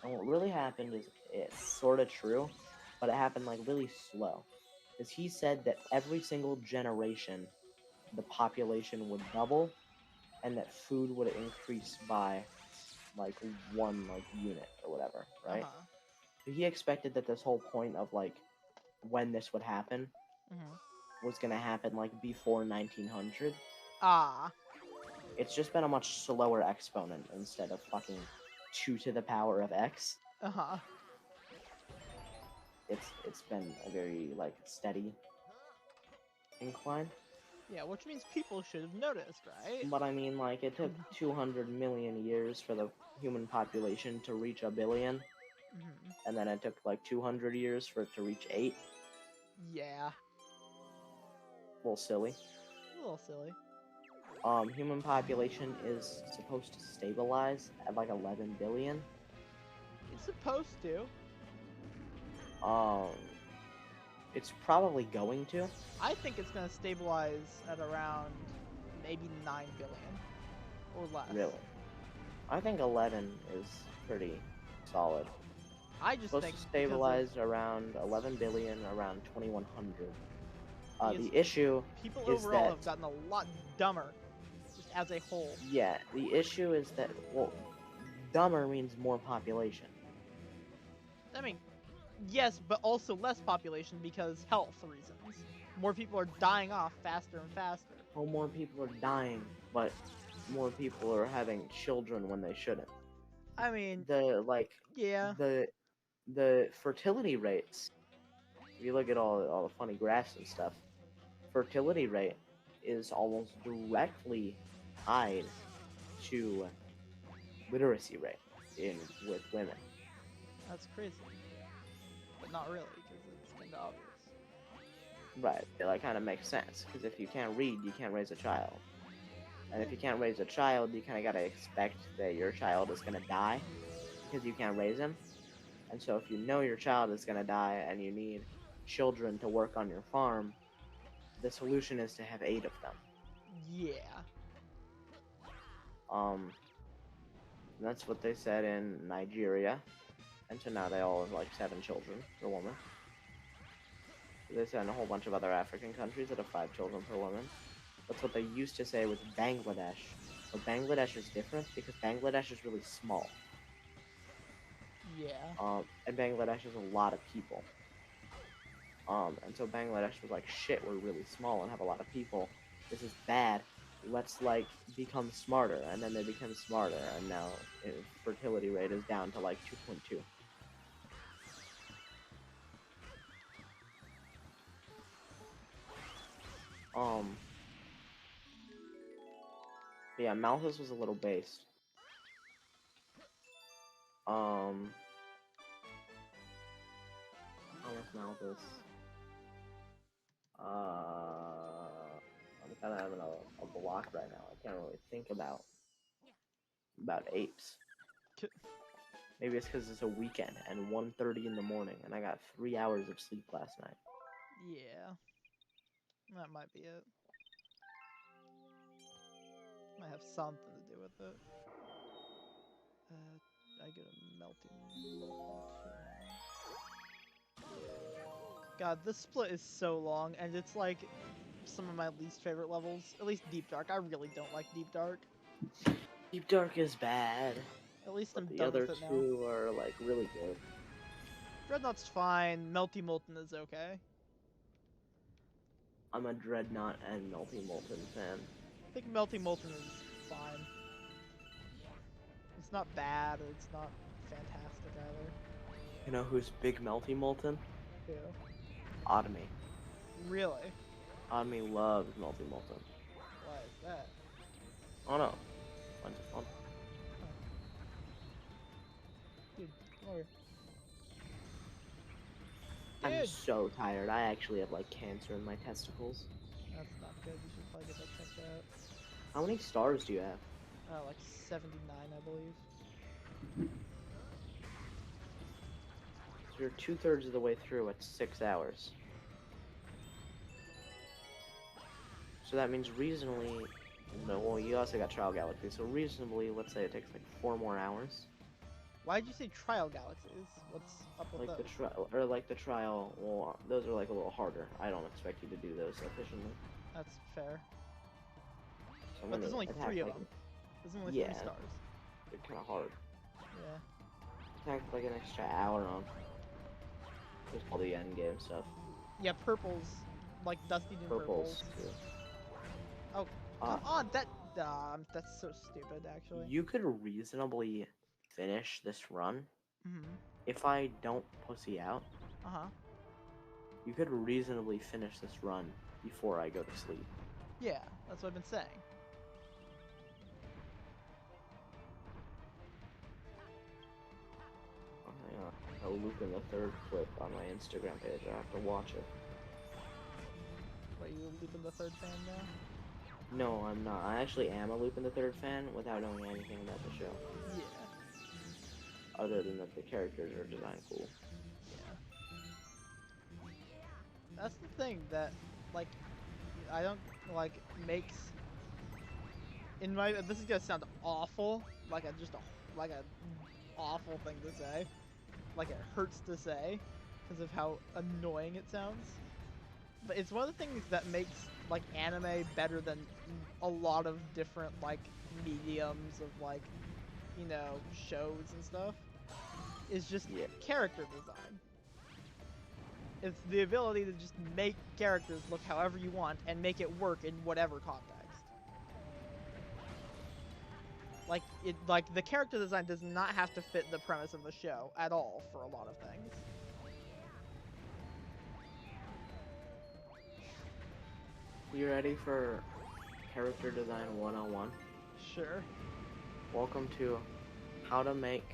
And what really happened is it's sort of true, but it happened like really slow. Because he said that every single generation, the population would double, and that food would increase by like one like unit or whatever, right? Uh-huh. So he expected that this whole point of like when this would happen was gonna happen like before 1900. Ah. It's just been a much slower exponent instead of fucking 2 to the power of x. Uh-huh. It's been a very like steady incline. Yeah, which means people should have noticed, right? But I mean, like, it took 200 million years for the human population to reach 1 billion, and then it took like 200 years for it to reach 8. Yeah. A little silly. A little silly. Human population is supposed to stabilize at like 11 billion. It's supposed to. It's probably going to. I think it's gonna stabilize at around maybe 9 billion or less. Really? I think 11 is pretty solid. I just Supposed think to stabilize around 11 billion, around 2100. Because The issue people is overall that have gotten a lot dumber, just as a whole. yeah, the issue is that well, dumber means more population. I mean, yes, but also less population because health reasons. More people are dying off faster and faster. Well, more people are dying, but more people are having children when they shouldn't. I mean, Yeah. The fertility rates. If you look at all the funny graphs and stuff, fertility rate is almost directly tied to literacy rate with women. That's crazy. But not really, because it's kind of obvious. Right, that kind of makes sense, because if you can't read, you can't raise a child. And if you can't raise a child, you kind of gotta expect that your child is gonna die, because you can't raise him. And so if you know your child is gonna die, and you need children to work on your farm, the solution is to have 8 of them. Yeah. That's what they said in Nigeria, and so now they all have like 7 children per woman. They said in a whole bunch of other African countries that have 5 children per woman. That's what they used to say with Bangladesh. But Bangladesh is different because Bangladesh is really small. Yeah. And Bangladesh is a lot of people. And so Bangladesh was like, shit, we're really small and have a lot of people. This is bad. Let's like become smarter, and then they become smarter, and now fertility rate is down to like 2.2. Yeah, Malthus was a little based. Thomas Malthus. I'm kind of having a block right now. I can't really think about apes. Maybe it's because it's a weekend and 1:30 in the morning, and I got 3 hours of sleep last night. Yeah. That might be it. Might have something to do with it. I get a melting molten too. God, this split is so long, and it's like some of my least favorite levels. At least Deep Dark. I really don't like Deep Dark. Deep Dark is bad. At least I'm The done other with it now. two are like really good. Dreadnought's fine. Melty Molten is okay. I'm a Dreadnought and Melty Molten fan. I think Melty Molten is fine. It's not bad, it's not fantastic either. You know who's big Melty Molten? Who? Otomy. Really? Otomy loves Melty Molten. Why is that? Oh no. Mine's fun. Dude, come over. I'm Dude! so tired. I actually have like cancer in my testicles. That's not good. You should probably get that checked out. How many stars do you have? Like 79, I believe. So you're 2/3 of the way through at 6 hours. So that means reasonably, no, well, you also got Trial Galaxy, so reasonably, let's say it takes like 4 more hours. Why did you say Trial Galaxies? What's up with Like those? the trial, or like the trial, well, those are like a little harder. I don't expect you to do those efficiently. That's fair. So I'm But there's gonna only attack, 3 of like, them. There's only yeah. 3 stars. They're kind of hard. Yeah. Attack like an extra hour on. There's all the end game stuff. Yeah, purples. Like Dusty Doom Purples. purples. Too. Oh, come on! That's so stupid, actually. You could reasonably finish this run Mm-hmm. if I don't pussy out. Uh-huh. You could reasonably finish this run before I go to sleep. Yeah, that's what I've been saying. Oh, hang on. I'll loop in the third clip on my Instagram page. I have to watch it. What, you looping the third fan now? No, I'm not. I actually am a Lupin the Third fan without knowing anything about the show. Yeah. Other than that the characters are designed cool. Yeah. That's the thing that, like, I don't, like, makes, in my, this is gonna sound awful, like a awful thing to say. Like, it hurts to say, because of how annoying it sounds. But it's one of the things that makes, like, anime better than a lot of different, like, mediums of, like, you know, shows and stuff. Is just character design. It's the ability to just make characters look however you want and make it work in whatever context. Like the character design does not have to fit the premise of the show at all for a lot of things. You ready for character design 101? Sure. Welcome to how to make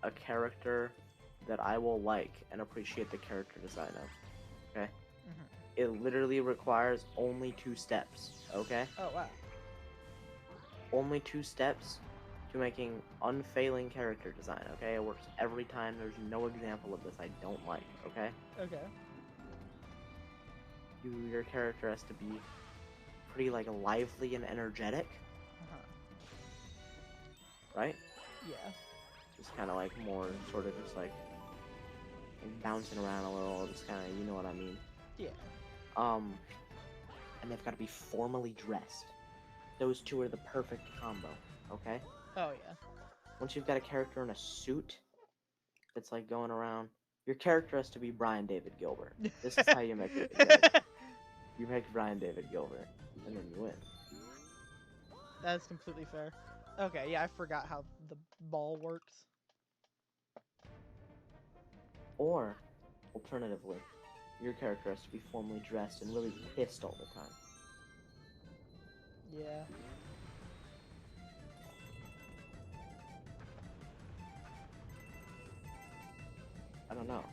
a character that I will like and appreciate the character design of. Okay? It literally requires only 2 steps. Okay? Oh, wow. Only 2 steps to making unfailing character design. Okay? It works every time. There's no example of this I don't like. Okay? Okay. Your character has to be pretty like lively and energetic, right? Yeah. Just kind of like more sort of just like bouncing around a little, just kind of, you know what I mean? Yeah. And they've got to be formally dressed. Those 2 are the perfect combo, okay? Oh yeah. Once you've got a character in a suit, It's like going around. Your character has to be Brian David Gilbert. This is how you make it. Character. You make Brian David Gilbert, and then you win. That's completely fair. Okay, yeah, I forgot how the ball works. Or, alternatively, your character has to be formally dressed and really pissed all the time. Yeah. I don't know.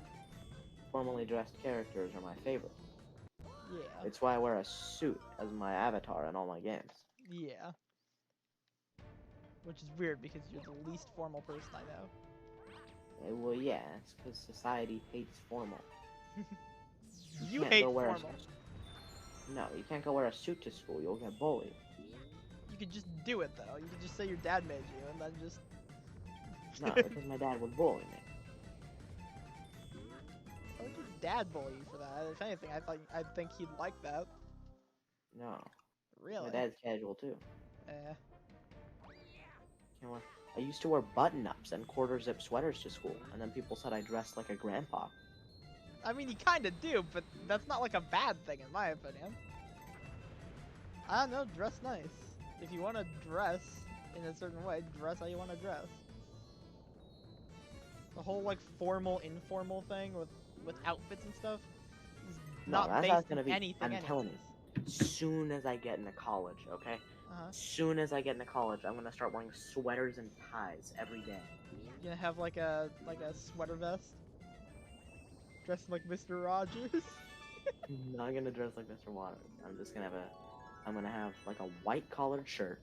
Formally dressed characters are my favorite. Yeah. It's why I wear a suit as my avatar in all my games. Yeah. Which is weird because you're the least formal person I know. Well, yeah, it's because society hates formal. You can't hate go wear formal. No, you can't go wear a suit to school. You'll get bullied. You could just do it though. You could just say your dad made you and then just... No, because my dad would bully me. Why would your dad bully you for that? If anything, I'd think he'd like that. No. Really? My dad's casual too. Eh. You know what? I used to wear button-ups and quarter-zip sweaters to school, and then people said I dressed like a grandpa. I mean, you kind of do, but that's not like a bad thing in my opinion. I don't know, dress nice. If you want to dress in a certain way, dress how you want to dress. The whole like formal, informal thing with outfits and stuff is not that's based gonna on be, anything. I'm telling you. Soon as I get into college, okay? Uh-huh. Soon as I get into college, I'm gonna start wearing sweaters and ties every day. You gonna have like a sweater vest? Dressed like Mr. Rogers? I'm not gonna dress like Mr. Waters. I'm just gonna have like a white collared shirt,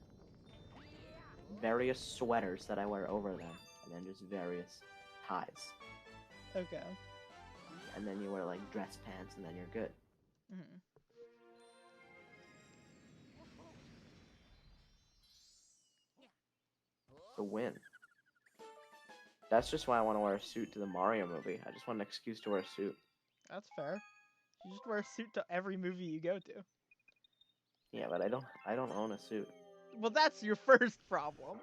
various sweaters that I wear over them, and then just various ties. Okay. And then you wear like dress pants, and then you're good. Mm-hmm. To win. That's just why I want to wear a suit to the Mario movie. I just want an excuse to wear a suit. That's fair. You just wear a suit to every movie you go to. Yeah, but I don't own a suit. Well, that's your first problem.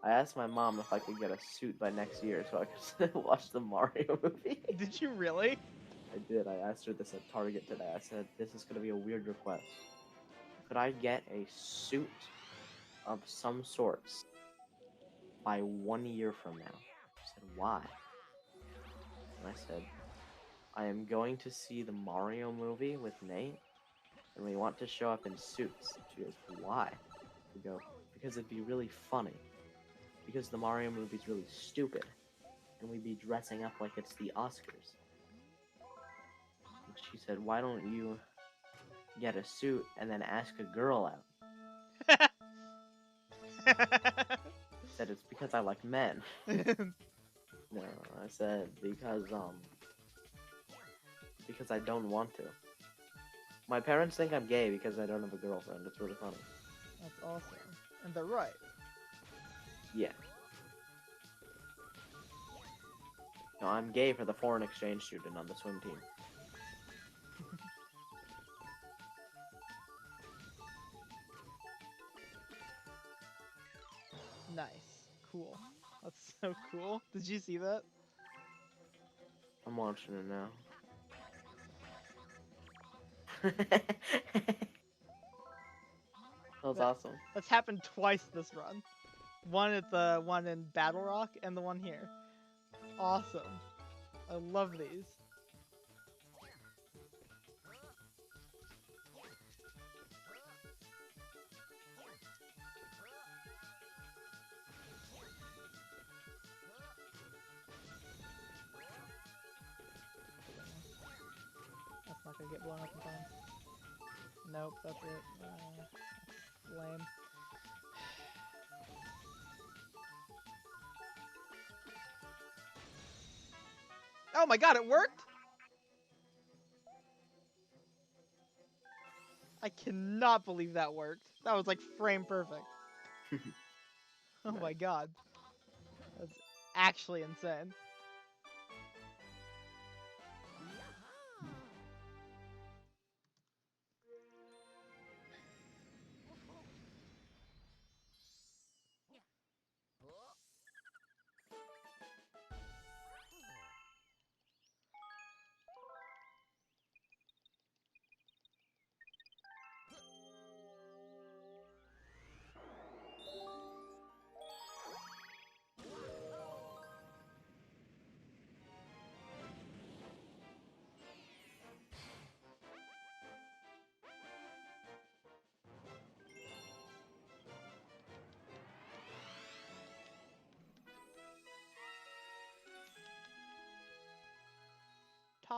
I asked my mom if I could get a suit by next year so I could watch the Mario movie. Did you really? I did. I asked her this at Target today. I said, this is going to be a weird request. Could I get a suit of some sorts by 1 year from now? She said, why? And I said, I am going to see the Mario movie with Nate, and we want to show up in suits. She goes, why? We go, because it'd be really funny. Because the Mario movie's really stupid, and we'd be dressing up like it's the Oscars. And she said, why don't you get a suit and then ask a girl out? Said it's because I like men. No, I said because I don't want to. My parents think I'm gay because I don't have a girlfriend. It's really funny. That's awesome. And they're right. Yeah. No, I'm gay for the foreign exchange student on the swim team. Nice. Cool. That's so cool. Did you see that? I'm watching it now. That was awesome. That's happened twice this run. One at the one in Battle Rock and the one here. Awesome. I love these. That's not gonna get blown up in time. Nope, that's it. That's lame. Oh my god, it worked? I cannot believe that worked. That was like frame perfect. Oh my god. That's actually insane.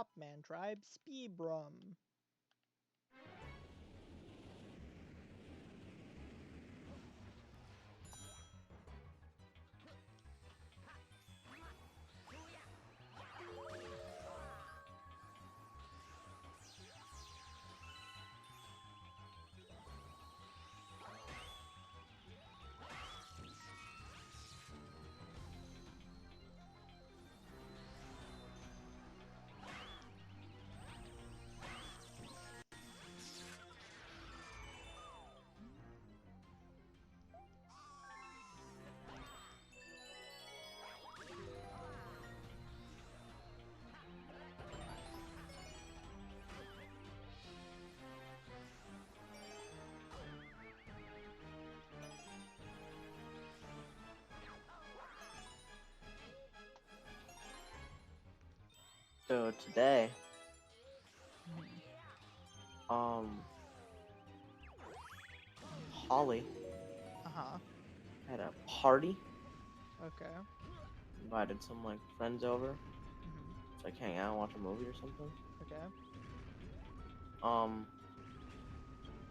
Hopman tribe, Speebrum. So today, Holly Uh-huh. had a party, Okay. invited some like friends over Mhm. to like hang out, watch a movie or something. Okay.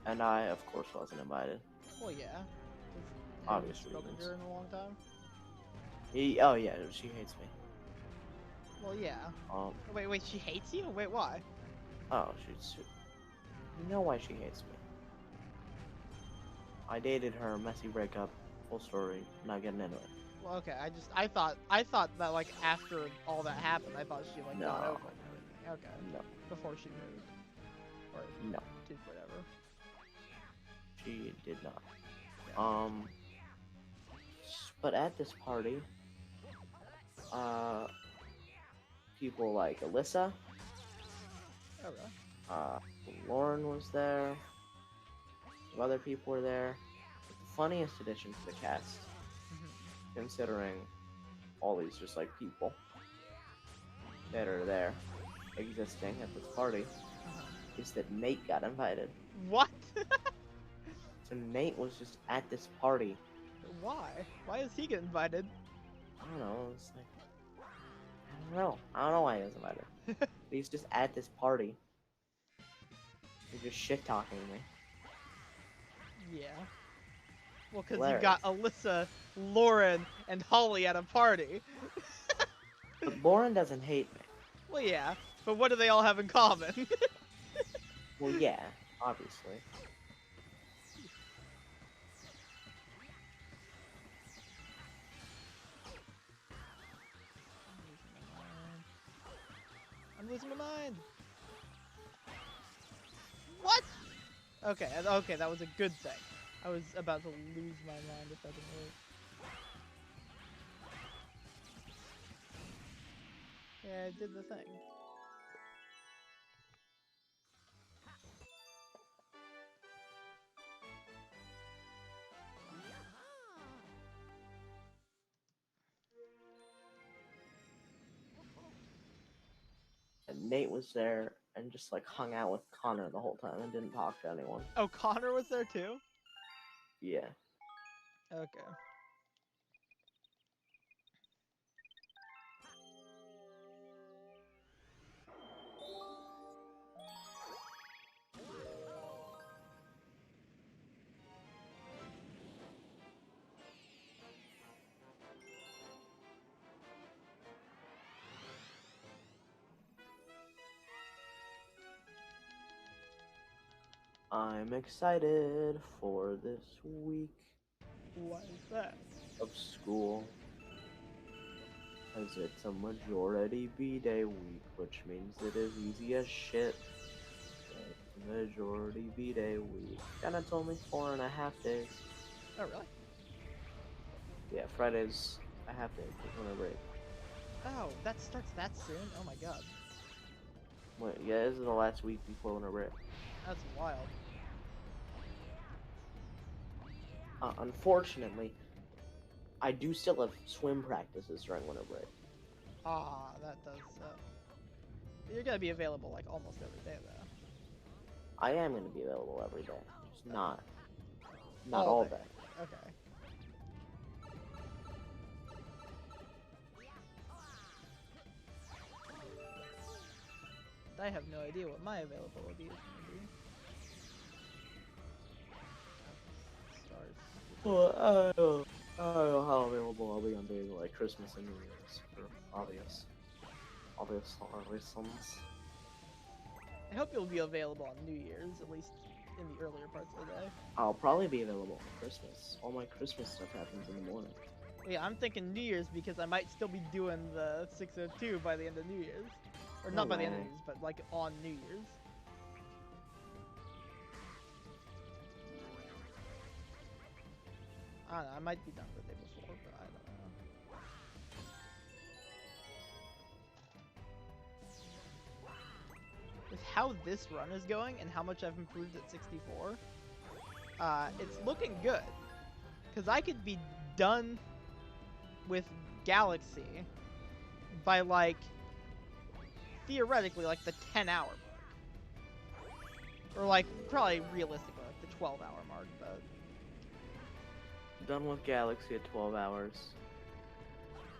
And I of course wasn't invited. Well, yeah. 'Cause Obvious haven't spoken to reasons. her in a long time. Oh yeah, she hates me. Well, yeah. Wait, she hates you? Wait, why? Oh, you know why she hates me. I dated her, messy breakup, full story, not getting into it. Well, okay, I thought that, like, after all that happened, I thought she, like, got No. over it and everything. Okay. No. Before she moved. Or No. did whatever. She did not. But at this party, people like Alyssa, Oh, really? Lauren was there, some other people were there. But the funniest addition to the cast, considering all these just like people that are there existing at this party, is that Nate got invited. What? So Nate was just at this party. Why? Why does he get invited? I don't know. It's like I don't know why he was invited. But he's just at this party. He's just shit talking to me. Yeah. Well, because you got Alyssa, Lauren, and Holly at a party. But Lauren doesn't hate me. Well, yeah. But what do they all have in common? Well, yeah, obviously. I'm losing my mind. What? Okay, okay, that was a good thing. I was about to lose my mind if that didn't work. Yeah, I did the thing. And Nate was there and just like hung out with Connor the whole time and didn't talk to anyone. Oh, Connor was there too? Yeah. Okay. I'm excited for this week Why is that? of school. Because it's a majority B-Day week, which means it is easy as shit. It's a majority B-Day week. And it's only 4.5 days. Oh, really? Yeah, Friday's a half day for winter break. Oh, that starts that soon? Oh my god. Wait, yeah, this is the last week before winter break. That's wild. Unfortunately, I do still have swim practices during winter break. Ah, that does suck. You're gonna be available like almost every day though. I am going to be available every day, just not all day. Okay. I have no idea what my availability is going to be. Stars. Well, I don't know how available I'll be on days like Christmas and New Year's for obvious reasons. I hope you'll be available on New Year's, at least in the earlier parts of the day. I'll probably be available on Christmas. All my Christmas stuff happens in the morning. Yeah, I'm thinking New Year's because I might still be doing the 602 by the end of New Year's. Or not by the end of New Year's, but like on New Year's. I don't know, I might be done the day before, but I don't know. With how this run is going and how much I've improved at 64, it's looking good. Because I could be done with Galaxy by like, theoretically, like the 10-hour mark. Or like, probably realistically, like the 12-hour mark, but... Done with Galaxy at 12 hours.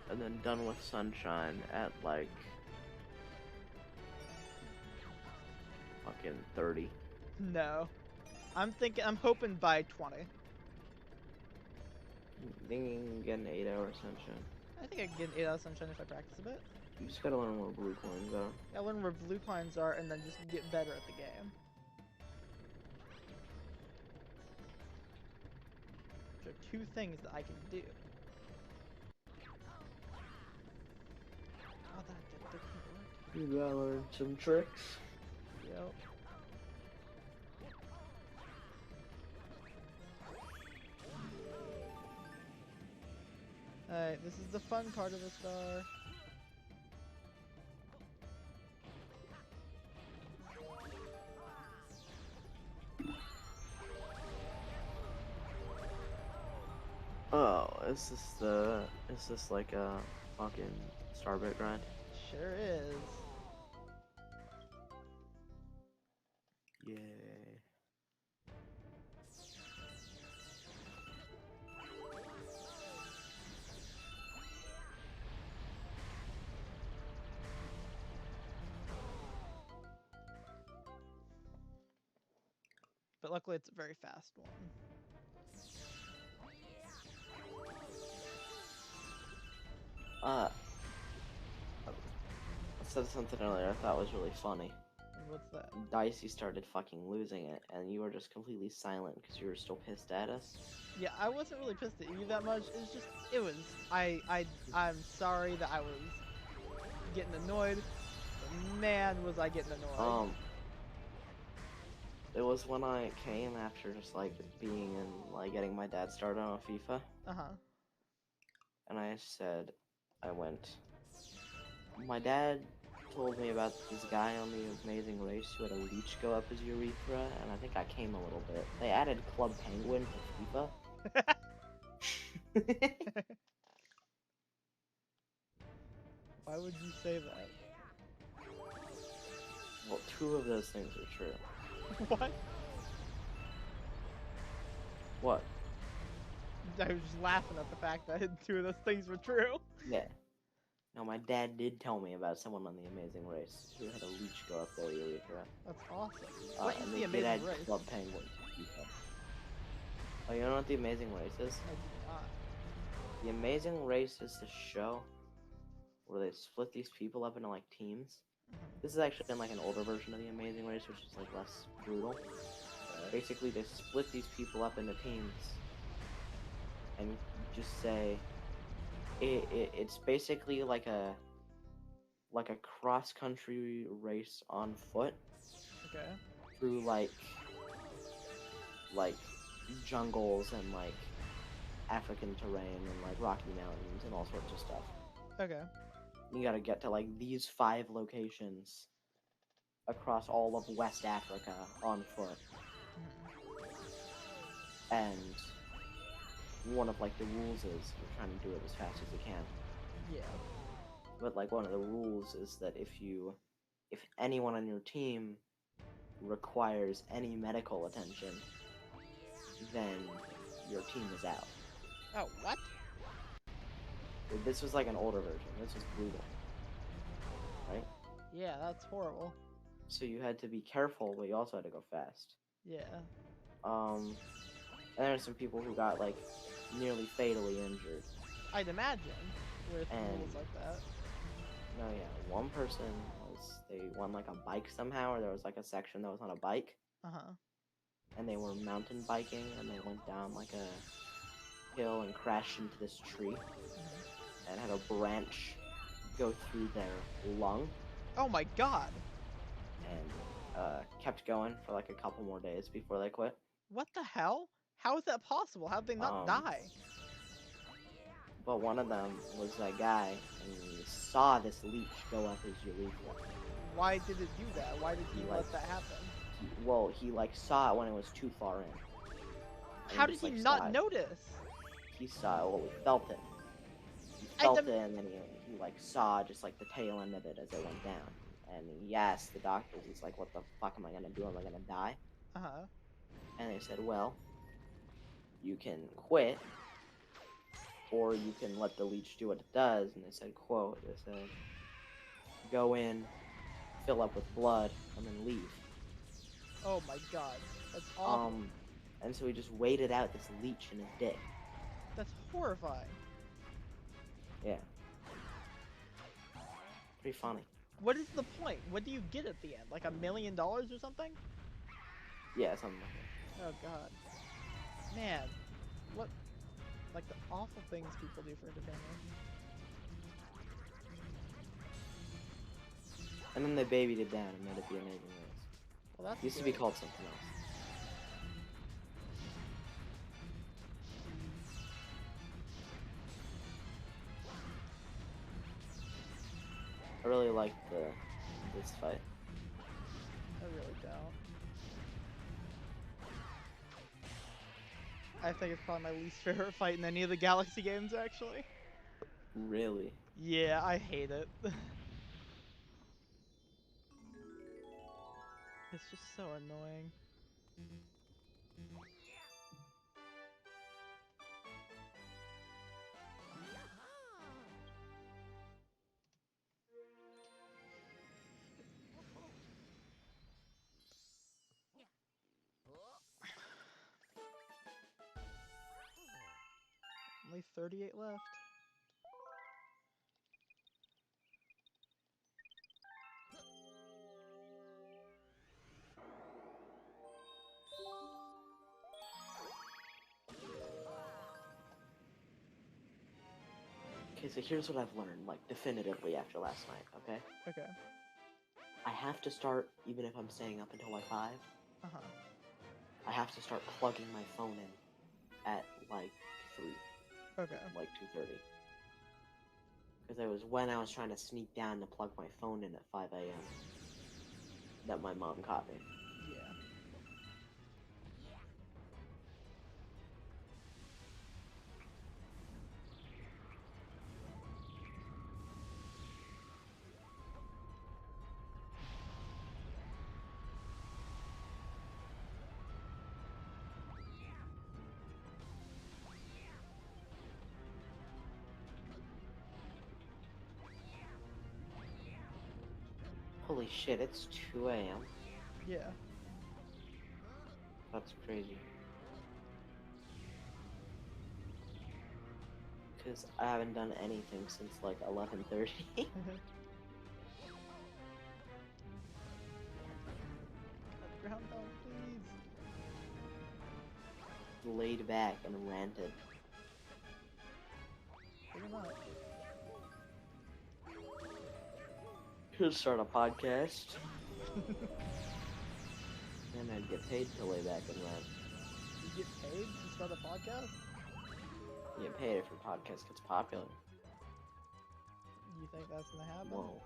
And then done with Sunshine at like... fucking 30. No. I'm hoping by 20. Thinking you can get an 8-hour Sunshine. I think I can get an 8-hour Sunshine if I practice a bit. You just gotta learn where blue coins are. Yeah, learn where blue coins are and then just get better at the game. Which are two things that I can do. Oh, that didn't work. You gotta learn some tricks. Yep. Alright, this is the fun part of the star. Oh, is this like a fucking Starbit grind? Sure is. Yay. But luckily it's a very fast one. I said something earlier I thought was really funny. What's that? Dicey started fucking losing it, and you were just completely silent because you were still pissed at us. Yeah, I wasn't really pissed at you that much. It's just, I'm sorry that I was getting annoyed. But man, was I getting annoyed. It was when I came after just like being in, like getting my dad started on FIFA. Uh-huh. And I said, my dad told me about this guy on the Amazing Race who had a leech go up his urethra, and I think I came a little bit. They added Club Penguin to FIFA. Why would you say that? Well, 2 of those things are true. What? What? I was just laughing at the fact that 2 of those things were true. Yeah. No, my dad did tell me about someone on the Amazing Race who had a leech go up their urethra. That's awesome. What is and the they did Amazing add Race? Club Penguin to FIFA. Oh, you don't know what the Amazing Race is? I do not. The Amazing Race is the show where they split these people up into like teams. This is actually in like an older version of the Amazing Race, which is like less brutal. Basically, they split these people up into teams and just say it's basically like a cross-country race on foot. Okay. Through like jungles and like African terrain and like Rocky Mountains and all sorts of stuff. Okay. You gotta get to like these 5 locations across all of West Africa on foot. And one of like the rules is you're trying to do it as fast as you can. Yeah. But like one of the rules is that if anyone on your team requires any medical attention, then your team is out. Oh, what? This was like an older version. This was brutal. Right? Yeah, that's horrible. So you had to be careful, but you also had to go fast. Yeah. And there were some people who got like nearly fatally injured. I'd imagine with And- rules like that. No, yeah, one person they won like a bike somehow, or there was like a section that was on a bike, Uh-huh. and they were mountain biking, and they went down like a hill and crashed into this tree, and had a branch go through their lung, Oh my god. and kept going for like a couple more days before they quit. What the hell? How is that possible? How'd they not Um, die? But one of them was that guy, and he saw this leech go up his urethra. Why did it do that? Why did he He, let like- that happen? He like saw it when it was too far in. And How did just, he like, not saw it. notice? He saw it, well, he felt it. He I felt dem- it, and then he like saw just like the tail end of it as it went down. And he asked the doctors, he's like, what the fuck am I gonna do? Am I gonna die? Uh-huh. And they said, well, you can quit, or you can let the leech do what it does. And they said, quote, they said, go in, fill up with blood, and then leave. Oh my god. That's awful. And so he just waited out this leech in his dick. That's horrifying. Yeah. Pretty funny. What is the point? What do you get at the end? Like $1 million or something? Yeah, something like that. Oh god. Man. What? Like the awful things people do for entertainment. And then they babied it down and made it the Amazing Race. Well, that's It used to be good. called something else. I really like this fight. I really don't. I think it's probably my least favorite fight in any of the Galaxy games, actually. Really? Yeah, I hate it. It's just so annoying. Only 38 left. Okay, so here's what I've learned, like, definitively after last night, okay? Okay. I have to start, even if I'm staying up until like 5, Uh-huh. I have to start plugging my phone in at like 3, Okay. like 2:30. Because it was when I was trying to sneak down to plug my phone in at 5 a.m. that my mom caught me. Yeah. Holy shit, it's 2 a.m. Yeah. That's crazy. Because I haven't done anything since like 11:30. Ground down, please. Laid back and ranted. Pretty much. Could start a podcast. And I'd get paid to lay back and rant. You get paid to start a podcast? You get paid if your podcast gets popular. You think that's gonna happen? Whoa.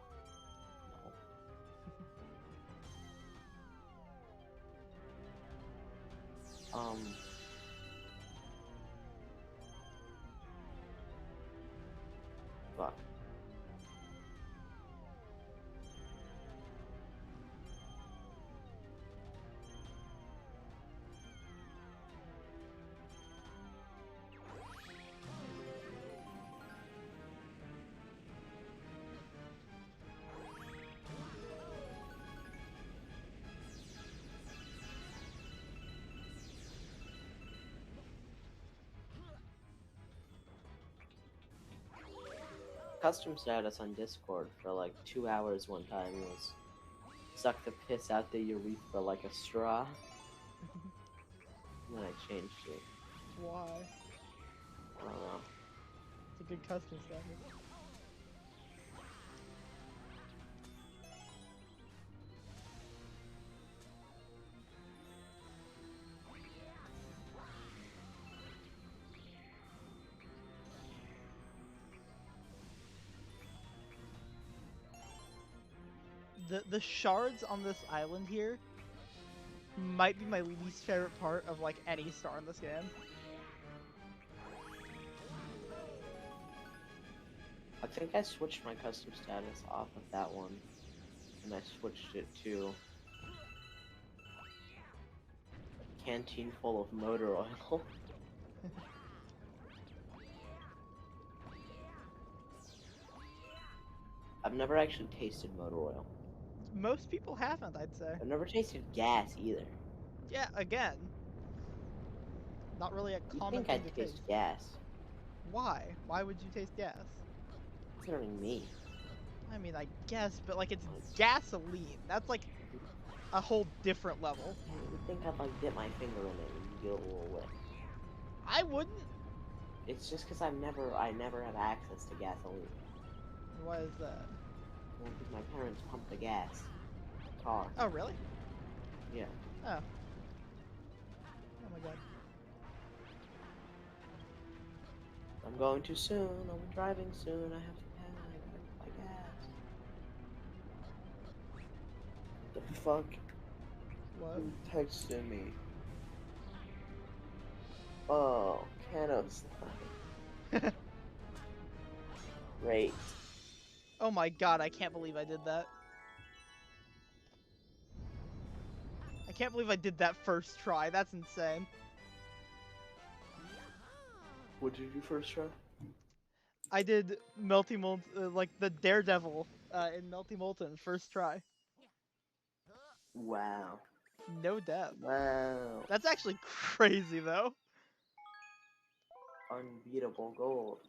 No. Fuck. custom status on Discord for like 2 hours one time was suck the piss out the urethra like a straw. And then I changed it. Why? I don't know. It's a good custom status. The shards on this island here might be my least favorite part of like any star in this game. I think I switched my custom status off of that one, and I switched it to a canteen full of motor oil. I've never actually tasted motor oil. Most people haven't, I'd say. I've never tasted gas either. Yeah, again, not really a You common think thing I'd to taste taste. gas? Why? Why would you taste gas? Considering me. I mean, I guess, but like it's gasoline. That's like a whole different level. You think I'd like dip my finger in it and get a little wet? I wouldn't. It's just because I never had access to gasoline. Why is that? Well, because my parents pump the gas. Car. Oh, really? Yeah. Oh. Oh my god. I'm going too soon. I'm driving soon. I have to buy gas. The fuck? What? Who texted me? Oh, Kanos. Great. Oh my god, I can't believe I did that. I can't believe I did that first try. That's insane. What did you first try? I did Melty Molten, like the Daredevil in Melty Molten first try. Wow. No death. Wow. That's actually crazy though. Unbeatable gold.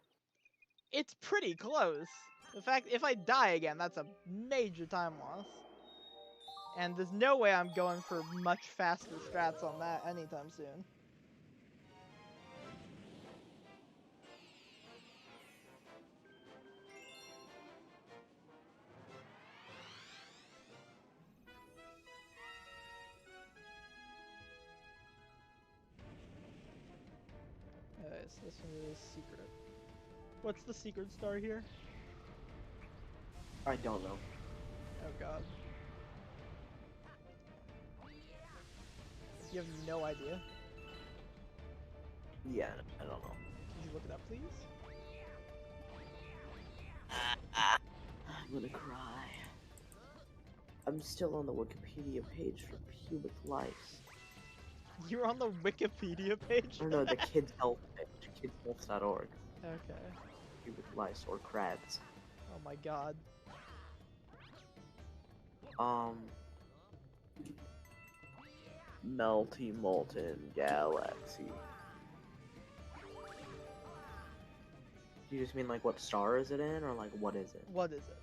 It's pretty close. In fact, if I die again, that's a major time loss. And there's no way I'm going for much faster strats on that anytime soon. Alright, so this one is secret. What's the secret star here? I don't know. Oh god. You have no idea? Yeah, I don't know. Can you look it up, please? I'm gonna cry. I'm still on the Wikipedia page for pubic lice. You're on the Wikipedia page? Or no, the Kids Health page. kidshealth.org. Okay. Pubic lice or crabs. Oh my god. Melty Molten Galaxy. Do you just mean like what star is it in, or like what is it? What is it?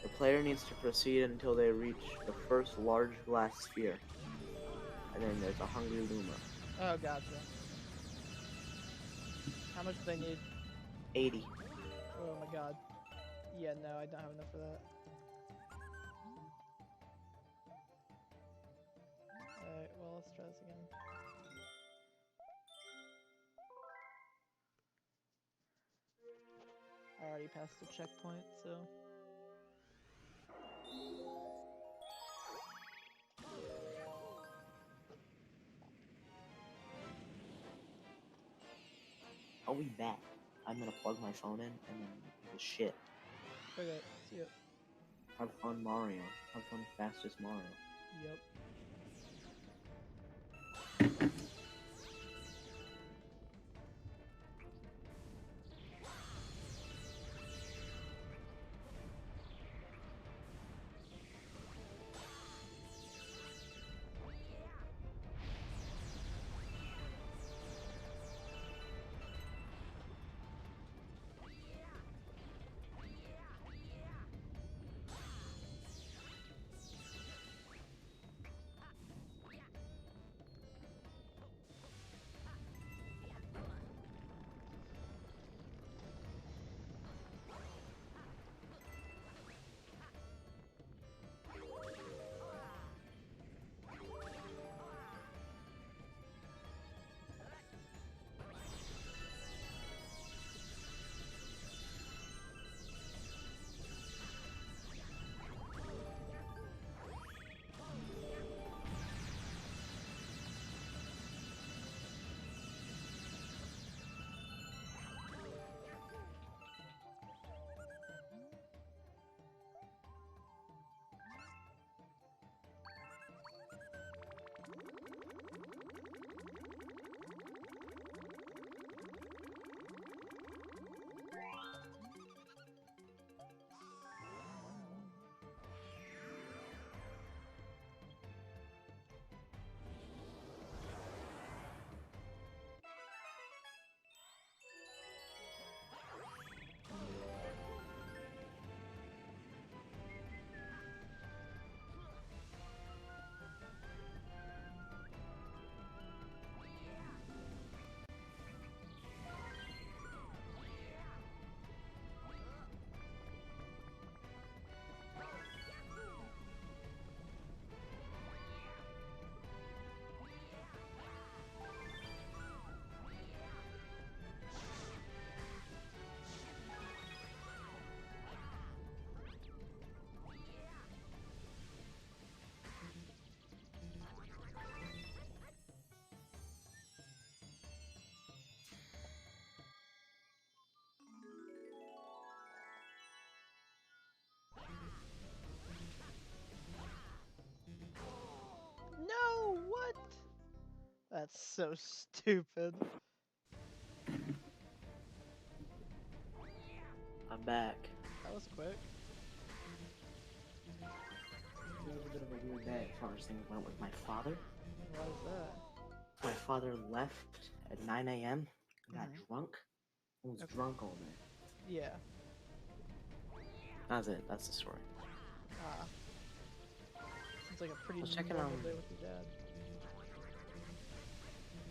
The player needs to proceed until they reach the first large glass sphere. And then there's a hungry Luma. Oh, gotcha. How much do they need? 80. Oh my god. Yeah, no, I don't have enough for that. Alright, well, let's try this again. I already passed the checkpoint, so... I'll be back. I'm gonna plug my phone in and then the shit. Okay, see ya. Have fun, Mario. Have fun, fastest Mario. Yep. That's so stupid. I'm back. That was quick. It was a bit of a weird day as far as things went with my father. Why is that? My father left at 9 a.m., got Mhm. drunk, and was Okay. drunk all day. Yeah. That's it. That's the story. Ah. Seems like a pretty was checking normal on- day with your dad.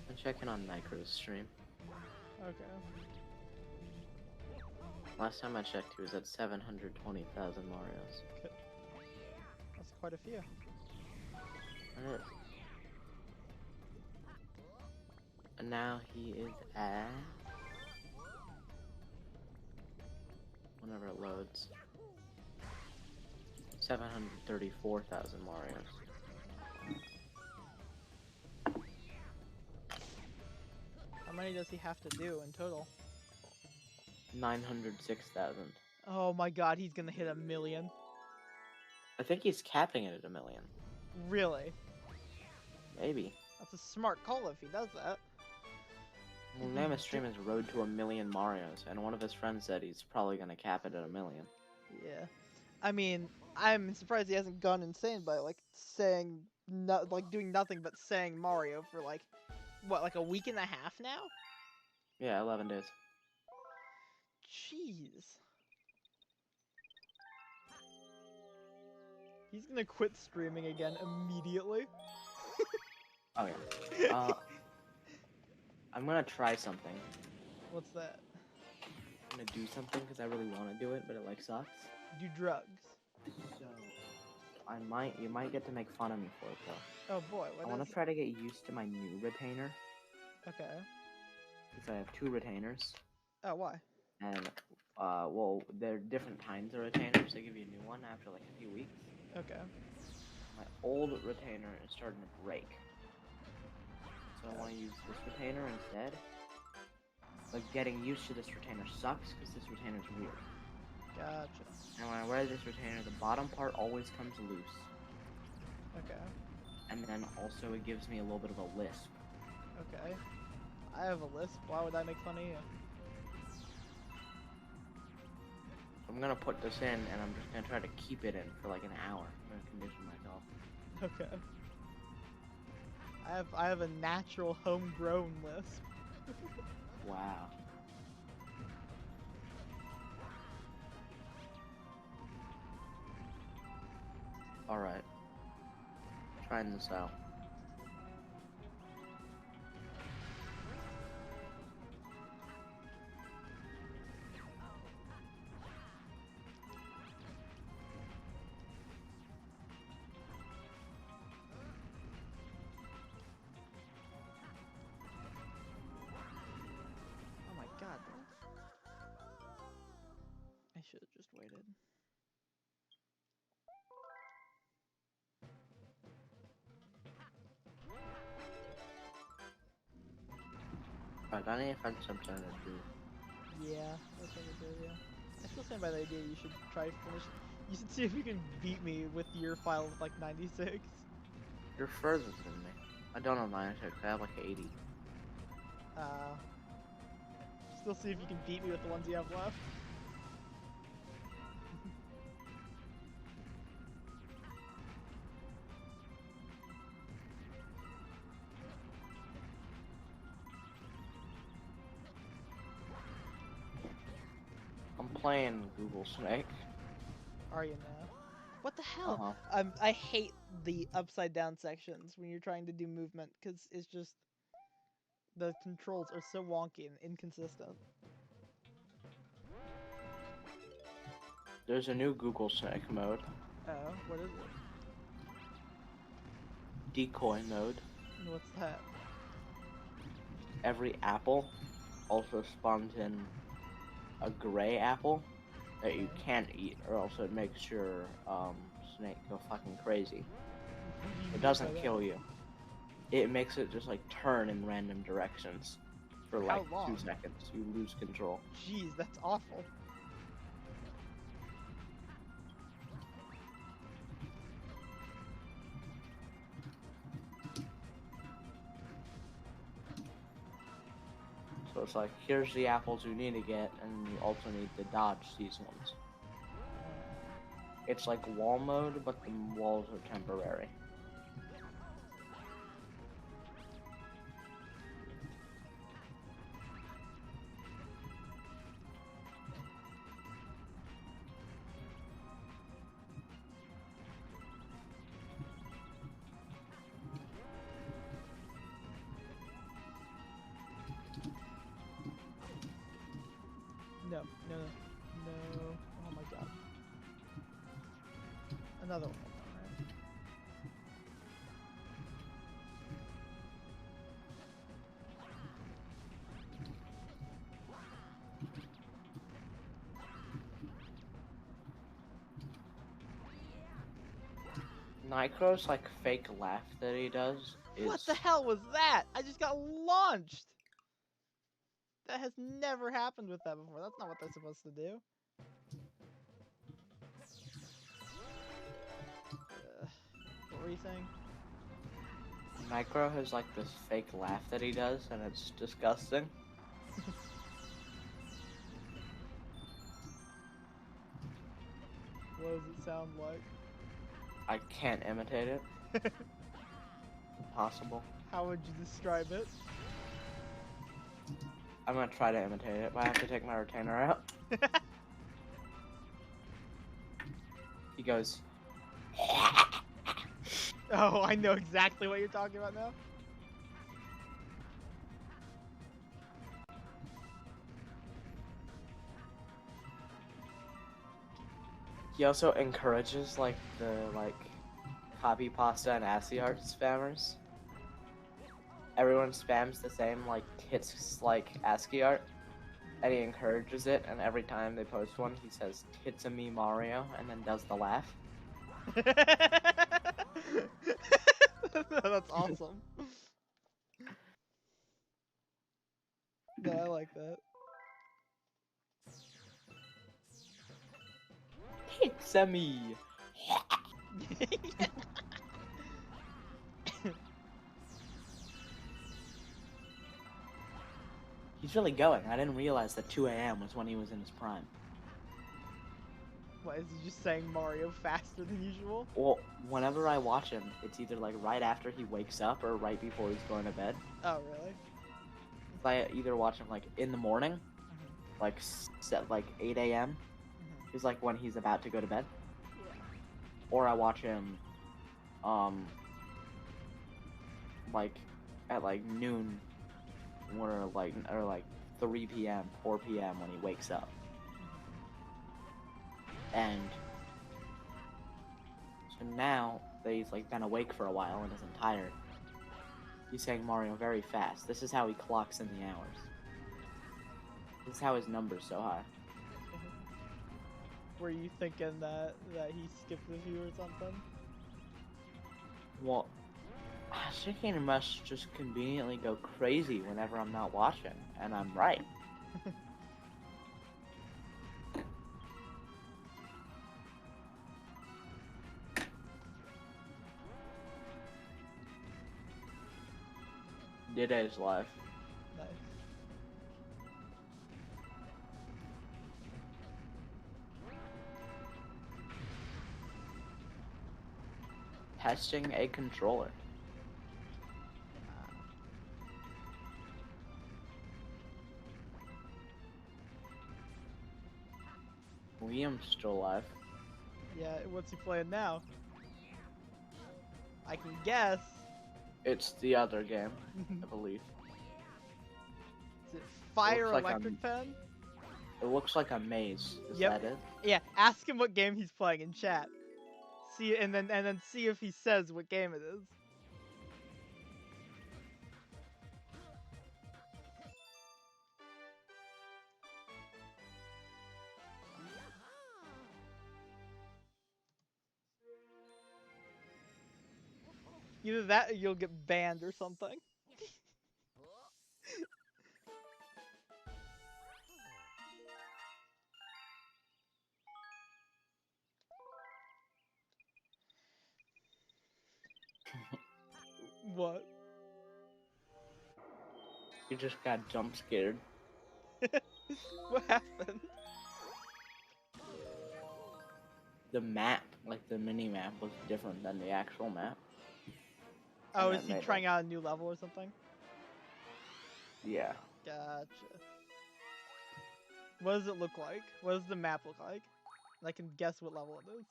I'm checking on Micro's stream. Okay. Last time I checked, he was at 720,000 Marios. That's quite a few. That is. And now he is at... whenever it loads. 734,000 Marios. How many does he have to do in total? 906,000. Oh my god, he's gonna hit 1,000,000. I think he's capping it at 1,000,000. Really? Maybe. That's a smart call if he does that. The name of his stream is Road to 1,000,000 Marios, and one of his friends said he's probably gonna cap it at 1,000,000. Yeah. I mean, I'm surprised he hasn't gone insane by like saying doing nothing but saying Mario for like what, like a week and a half now? Yeah, 11 days. Jeez. He's gonna quit streaming again immediately. Oh yeah. I'm gonna try something. What's that? I'm gonna do something because I really want to do it, but it like sucks. Do drugs. So you might get to make fun of me for it though. Oh boy, I what want is to try to get used to my new retainer Okay. because I have 2 retainers, Oh, why? and well, they're different kinds of retainers. They give you a new one after like a few weeks. Okay. My old retainer is starting to break, so I want to use this retainer instead. Like getting used to this retainer sucks because this retainer is weird. Gotcha. And when I wear this retainer, the bottom part always comes loose. Okay. And then also it gives me a little bit of a lisp. Okay. I have a lisp. Why would I make fun of you? So I'm gonna put this in and I'm just gonna try to keep it in for like an hour. I'm gonna condition myself. Okay. I have a natural homegrown lisp. Wow. Alright. Trying this out. Oh my god. I should have just waited. Alright, I need to find something to do. Yeah, that's what I do, yeah. I still stand by the idea you should try to finish. You should see if you can beat me with your file with like 96. You're further than me. I don't have 96, I have like 80. Still see if you can beat me with the ones you have left. I'm playing Google Snake. Are you now? What the hell? Uh-huh. I hate the upside down sections when you're trying to do movement because it's just the controls are so wonky and inconsistent. There's a new Google Snake mode. Oh, what is it? Decoy mode. What's that? Every apple also spawns in a gray apple that you can't eat, or else it makes your snake go fucking crazy. It doesn't kill you. It makes it just like turn in random directions for like How long? 2 seconds. You lose control. Jeez, that's awful. So it's like, here's the apples you need to get, and you also need to dodge these ones. It's like wall mode, but the walls are temporary. No, no, no. Oh my god. Another one. Alright. Nycro's like fake laugh that he does is What the hell was that? I just got launched! That has never happened with that before. That's not what they're supposed to do. What were you saying? Nycro has like this fake laugh that he does, and it's disgusting. What does it sound like? I can't imitate it. Impossible. How would you describe it? I'm gonna try to imitate it, but I have to take my retainer out. He goes, Oh, I know exactly what you're talking about now. he also encourages like the copy pasta and ASCII art spammers. Everyone spams the same like tits like ASCII art, and he encourages it. And every time they post one, he says "Tits a me Mario" and then does the laugh. That's awesome. Yeah, I like that. Tits a me. He's really going. I didn't realize that 2 a.m. was when he was in his prime. What, is he just saying Mario faster than usual? Well, whenever I watch him, it's either like right after he wakes up or right before he's going to bed. Oh, really? I either watch him like in the morning, like set like 8 a.m. is like when he's about to go to bed, or I watch him, like at like noon, or like 3 p.m., 4 p.m. when he wakes up, and so now that he's like been awake for a while and isn't tired, he's saying Mario very fast. This is how he clocks in the hours. This is how his number's so high. Were you thinking that he skipped a few or something? Well, I think he must just conveniently go crazy whenever I'm not watching, and I'm right. Diddy's life. Nice. Testing a controller. Liam's still alive. Yeah, what's he playing now? I can guess. It's the other game, I believe. Is it Fire Looks like Electric Pen? It looks like a maze. Is Yep. that it? Yeah, ask him what game he's playing in chat. See, and then see if he says what game it is. Either that or you'll get banned or something. What? You just got jump scared. What happened? The map, like the mini map, was different than the actual map. Oh, And is that he made trying it- out a new level or something? Yeah. Gotcha. What does it look like? What does the map look like? I can guess what level it is.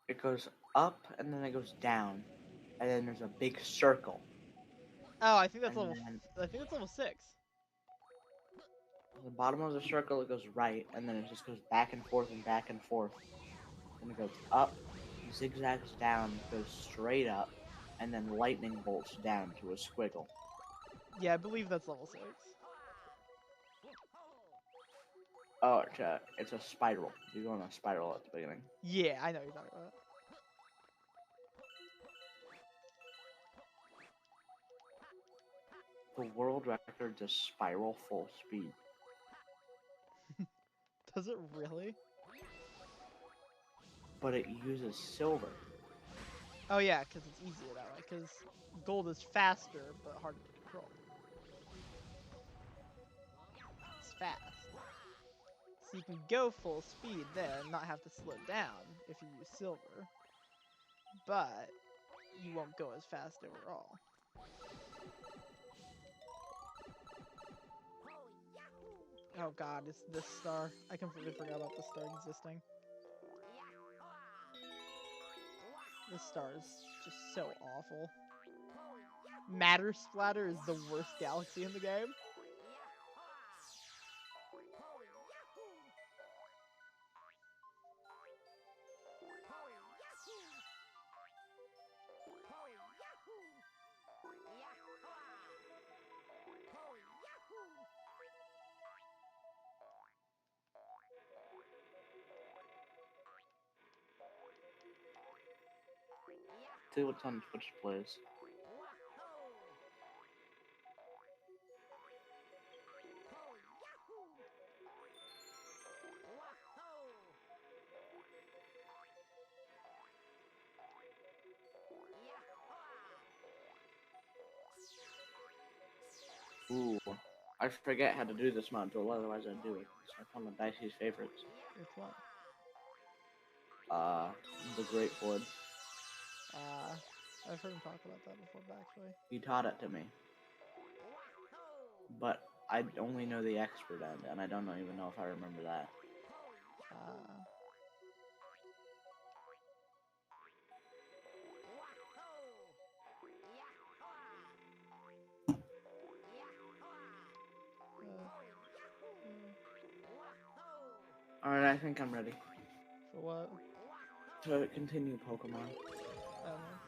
It goes up and then it goes down, and then there's a big circle. Oh, I think that's And level. then- I think that's level 6. The bottom of the circle, it goes right, and then it just goes back and forth and back and forth. Then it goes up, zigzags down, goes straight up, and then lightning bolts down to a squiggle. Yeah, I believe that's level 6. Oh, it's a spiral. You go on a spiral at the beginning. Yeah, I know what you're talking about. The world record is spiral full speed. Does it really? But it uses silver. Oh yeah, because it's easier that way. Because gold is faster but harder to control. It's fast. So you can go full speed there and not have to slow down if you use silver. But you won't go as fast overall. Oh god, it's this star. I completely forgot about this star existing. This star is just so awful. Matter Splatter is the worst galaxy in the game. See what's on Twitch plays. Ooh, I forget how to do this module, otherwise I'd do it. So I found the Dicey's favorites. Which one? The Great Wood. I've heard him talk about that before, actually. He taught it to me. But I only know the expert end, and I don't even know if I remember that. Alright, I think I'm ready. For what? To continue Pokemon. I don't know.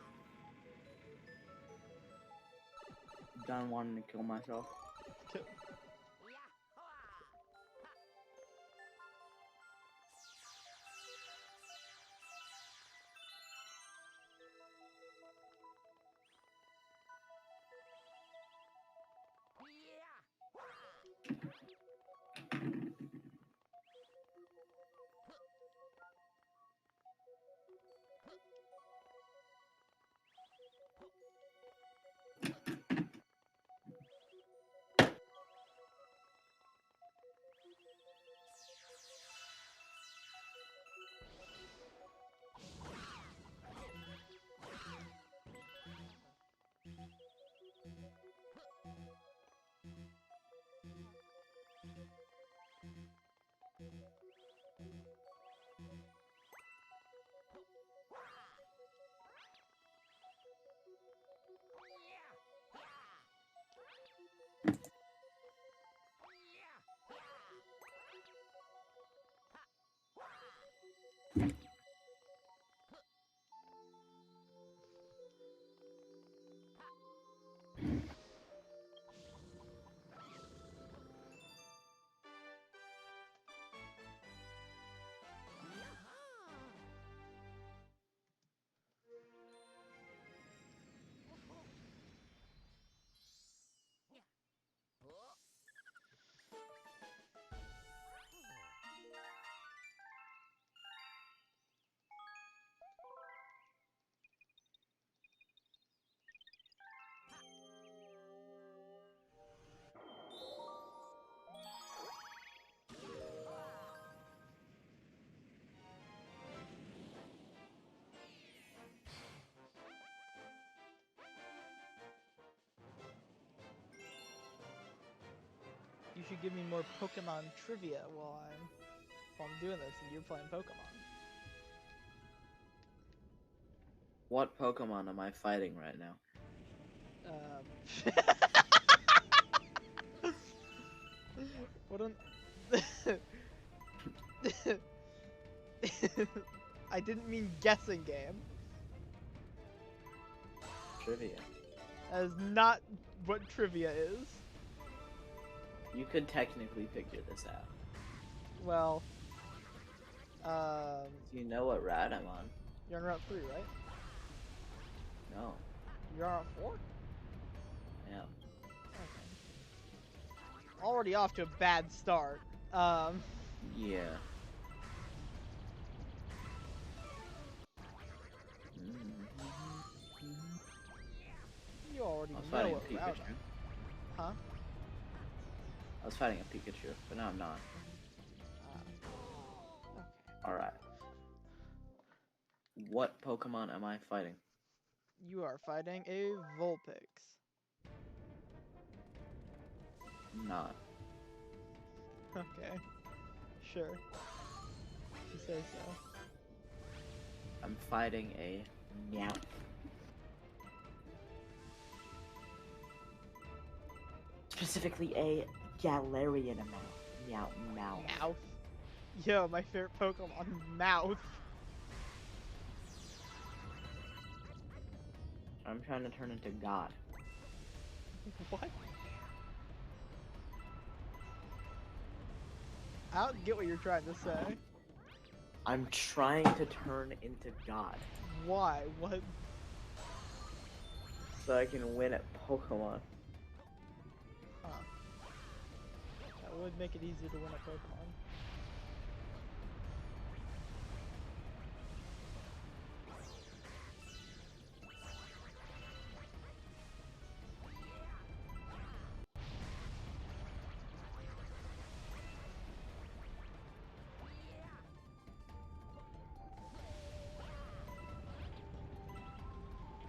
Done wanting to kill myself. you give me more Pokemon trivia while I'm doing this and you're playing Pokemon? What Pokemon am I fighting right now? What an... I didn't mean guessing game. Trivia. That is not what trivia is. You could technically figure this out. Well, You know what route I'm on? you're on Route 3, right? No. You're on Route 4? Yeah. Okay. Already off to a bad start. Yeah. You already I was know fighting a what route Pikachu. Huh? I was fighting a Pikachu, but now I'm not. Okay. Alright. What Pokemon am I fighting? You are fighting a Vulpix. Not. Okay. Sure. If you say so. I'm fighting a Meowth. Specifically a Galarian amount. Meow. Mouth. Yo, my favorite Pokemon, Mouth. I'm trying to turn into God. What? I don't get what you're trying to say. I'm trying to turn into God. Why? What? So I can win at Pokemon. Huh. That would make it easier to win a Pokemon.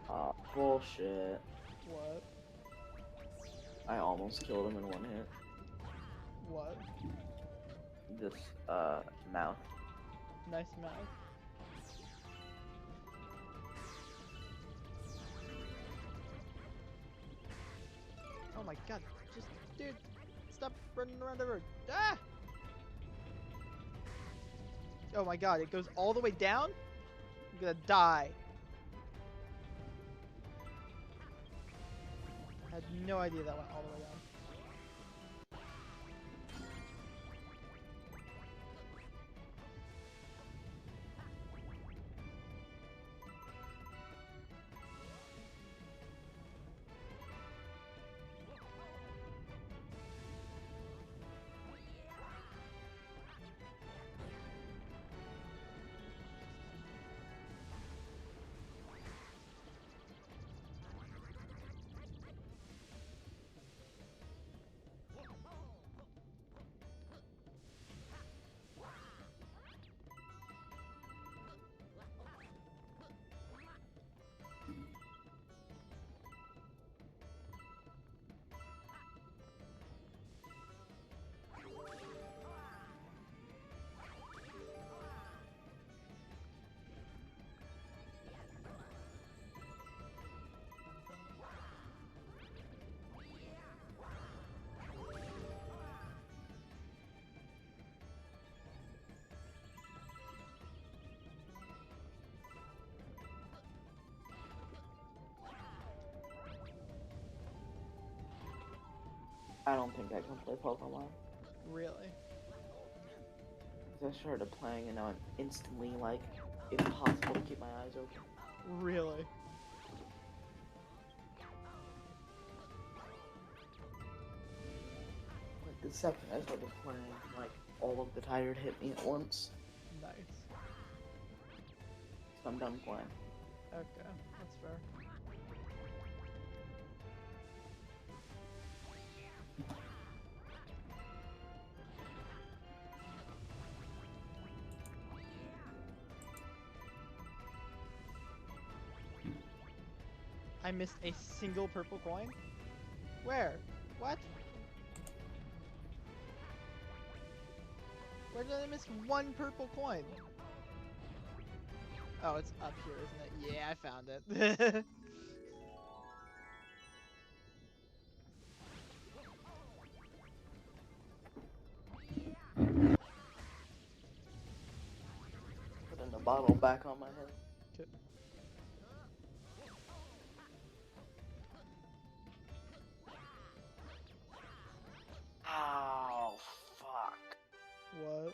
Aw, bullshit. What? I almost killed him in one hit. What? This, mouth. Nice mouth. Oh my god, just, dude, stop running around the road. Ah! Oh my god, it goes all the way down? I'm gonna die. I had no idea that went all the way down. I don't think I can play Pokemon. Really? Because I started playing and now I'm instantly, like, impossible to keep my eyes open. Really? Like, the second I started playing, like, all of the tired hit me at once. Nice. So I'm done playing. Okay, that's fair. I missed a single purple coin? Where? What? Where did I miss one purple coin? Oh, it's up here, isn't it? Yeah, I found it. Putting the bottle back on my head. Okay. Ow, fuck. What?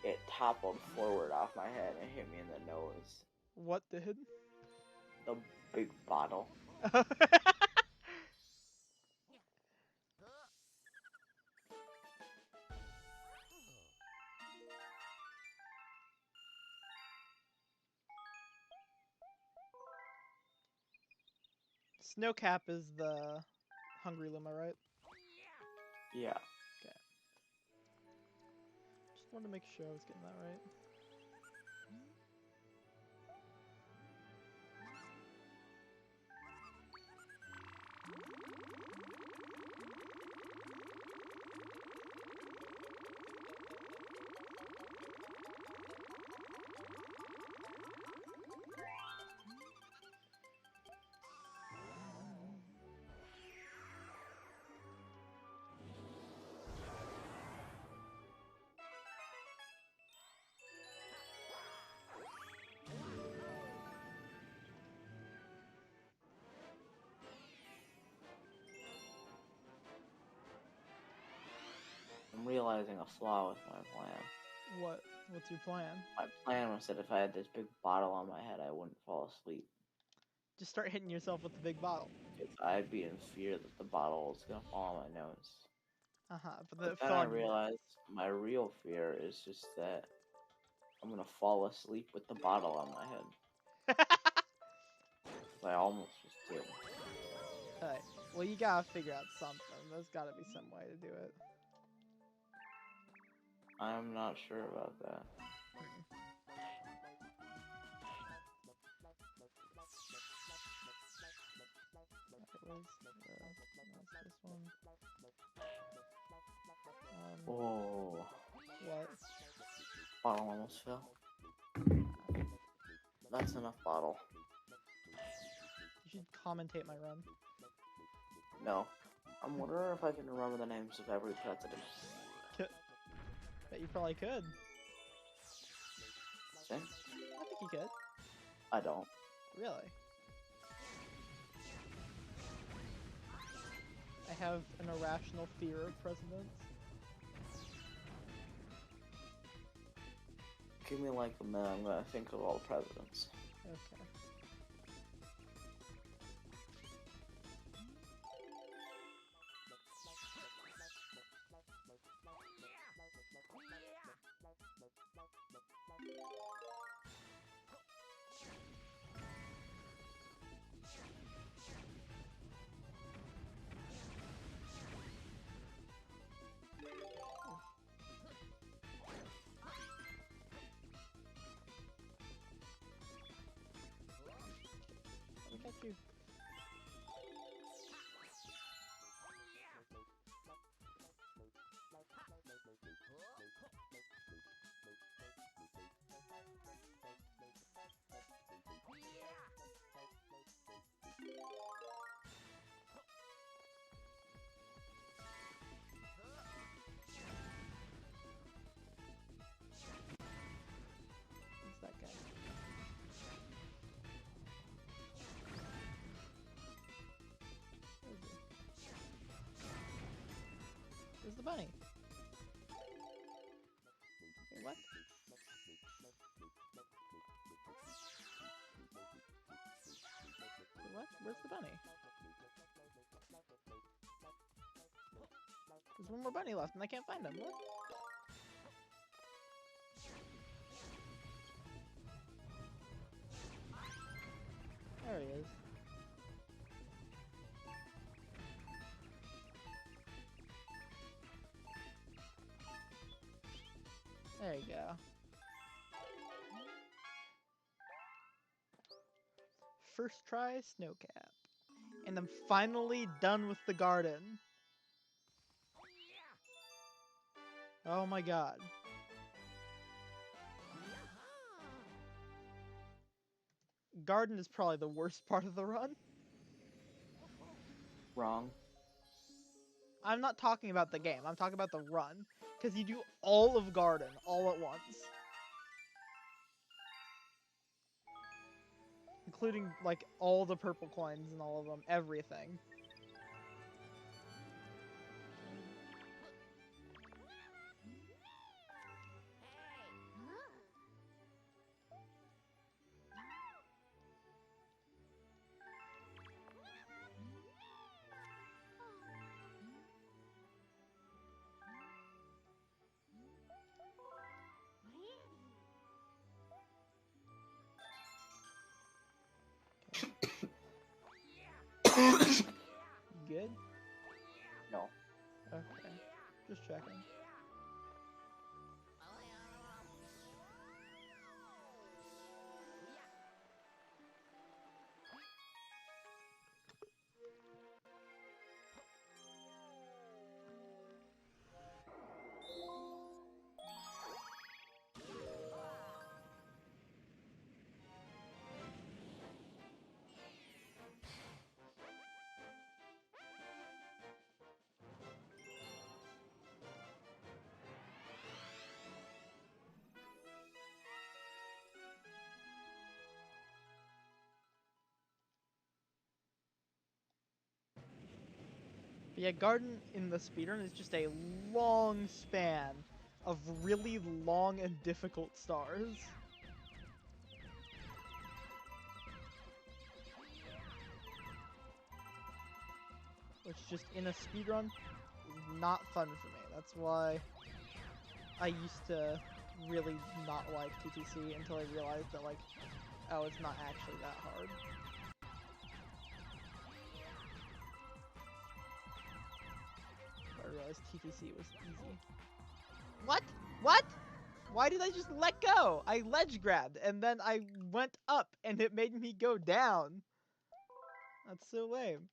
It toppled forward off my head and hit me in the nose. What did? The big bottle. Snowcap is the hungry Luma, right? Yeah. Okay. Just wanted to make sure I was getting that right. I'm realizing a flaw with my plan. What? What's your plan? My plan was that if I had this big bottle on my head, I wouldn't fall asleep. Just start hitting yourself with the big bottle. Because I'd be in fear that the bottle was gonna fall on my nose. But But the then I fell on your realized my real fear is just that I'm gonna fall asleep with the bottle on my head. I almost just did. Alright. Well, you gotta figure out something. There's gotta be some way to do it. I'm not sure about that. Where's this one? Oh, What? bottle almost fell. That's enough bottle. You should commentate my run. No. I'm wondering if I can remember the names of every president. Bet you probably could. See? I think you could. I don't. Really? I have an irrational fear of presidents. Give me like a minute, I'm gonna think of all the presidents. Okay. Look at you. Who's that guy? Where is he? Where's the bunny? Wait, what? Wait, what? Where's the bunny? There's one more bunny left and I can't find him. What? There he is. There you go. First try, Snowcap. And I'm finally done with the garden. Oh my god. Garden is probably the worst part of the run. Wrong. I'm not talking about the game, I'm talking about the run. Because you do all of Garden all at once. Including, like, all the purple coins and all of them, everything. You good? No. Okay. Just checking. But yeah, Garden in the speedrun is just a long span of really long and difficult stars. Which just in a speedrun is not fun for me. That's why I used to really not like TTC until I realized that, like, oh, it's not actually that hard. I realized TTC was easy. What? What? Why did I just let go? I ledge grabbed and then I went up and it made me go down. That's so lame.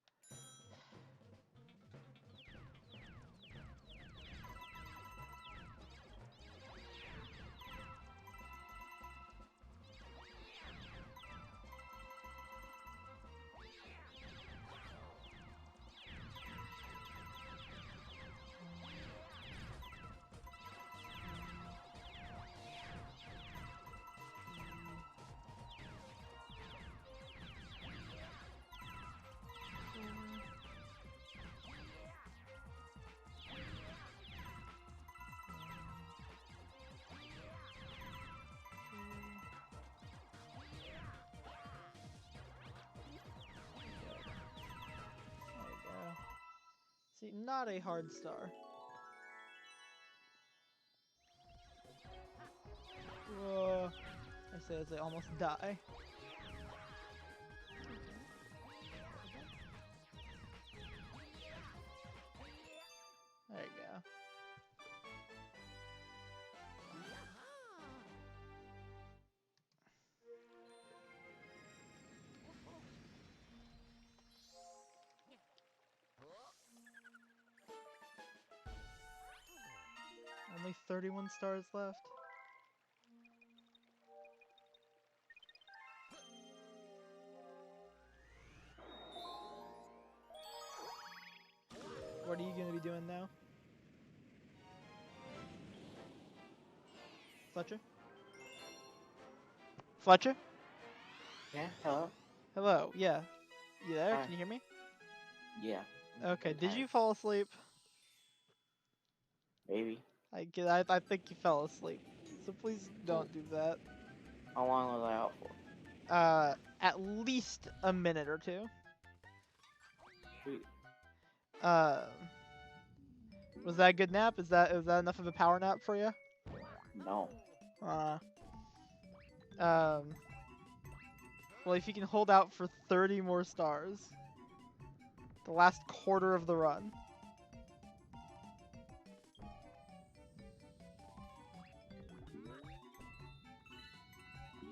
See, not a hard star. Whoa. I say as I almost die. There you go. Only 31 stars left. What are you gonna be doing now? Fletcher? Fletcher? Yeah, hello? Hello, yeah. You there? Hi. Can you hear me? Yeah, Okay, did Hi. you fall asleep? maybe. I think you fell asleep. So please don't do that. How long was I out for? At least a minute or two. Sweet. Was that a good nap? Is that enough of a power nap for you? No. Well, if you can hold out for 30 more stars, the last quarter of the run.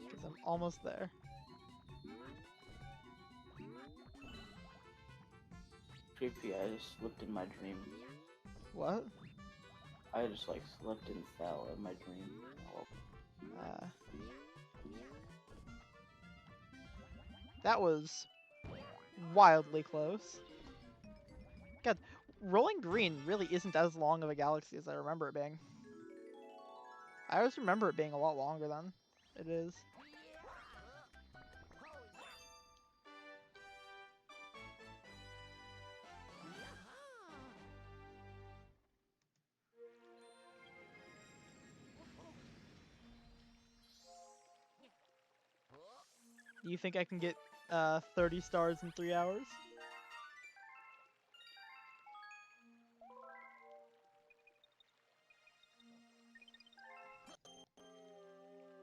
Because I'm almost there. Creepy, I just slipped in my dream. What? I just like slipped and fell in my dream. Oh. That was wildly close. God, Rolling Green really isn't as long of a galaxy as I remember it being. I always remember it being a lot longer than it is. Do you think I can get 30 stars in 3 hours?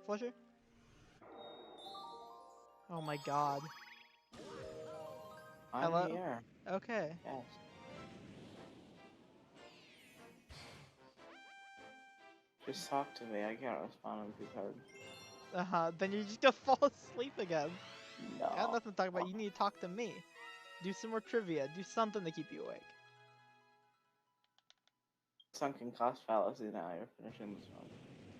Fletcher? Oh my god. I'm Hello? here. Okay. Yes. Just talk to me. I can't respond. I'm too tired. Then you're just gonna fall asleep again. No. I got nothing to talk about. You need to talk to me. Do some more trivia. Do something to keep you awake. Sunken cost fallacy. Now you're finishing this one.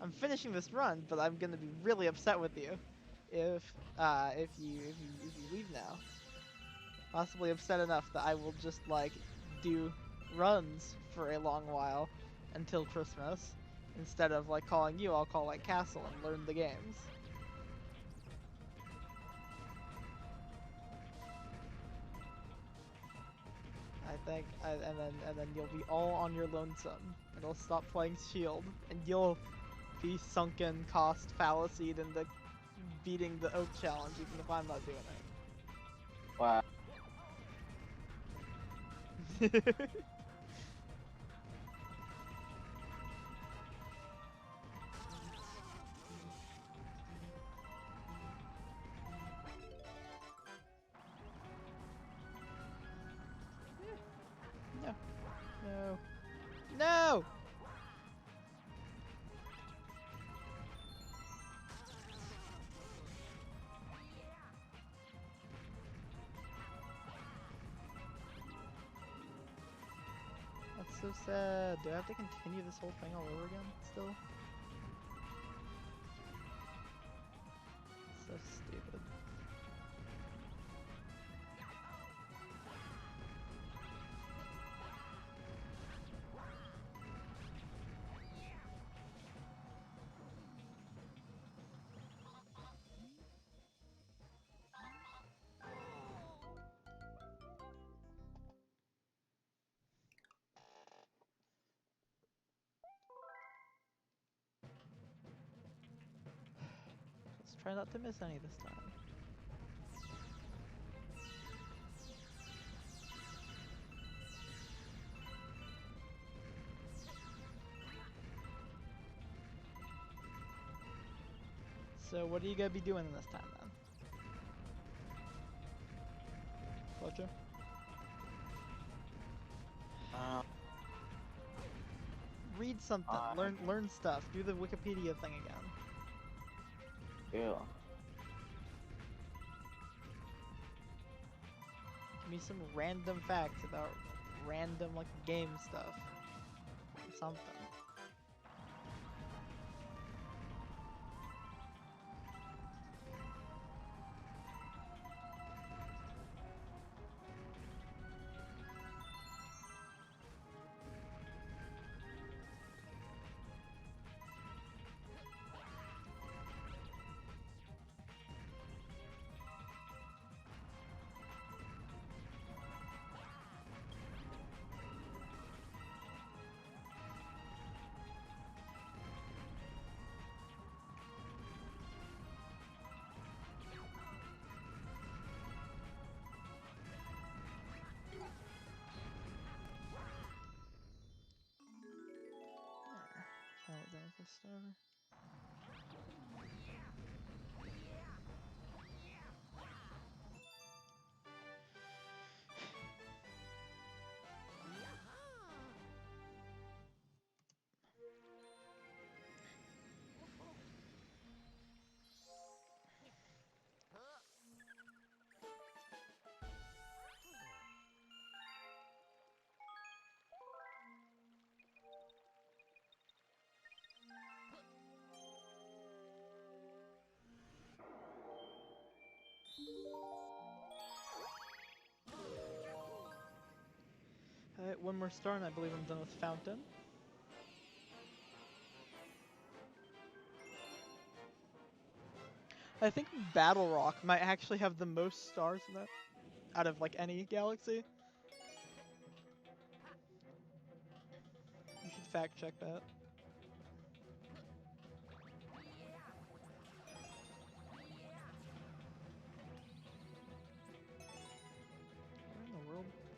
I'm finishing this run, but I'm gonna be really upset with you if you leave now. Possibly upset enough that I will just like do runs for a long while until Christmas. Instead of like calling you, I'll call like Castle and learn the games. I think, and then you'll be all on your lonesome, and I'll stop playing Shield, and you'll be sunken cost fallacied into beating the Oak Challenge, even if I'm not doing it. Wow. No. No. No! That's so sad. Do I have to continue this whole thing all over again still? So stupid. Let's try not to miss any this time. So what are you gonna be doing this time then? Fletcher? Read something, learn stuff, do the Wikipedia thing again. Ew. Give me some random facts about random like game stuff. Something. There. Follow down with the star. one more star, and I believe I'm done with Fountain. I think Battle Rock might actually have the most stars in it, out of like any galaxy. You should fact check that. Where in the world is that?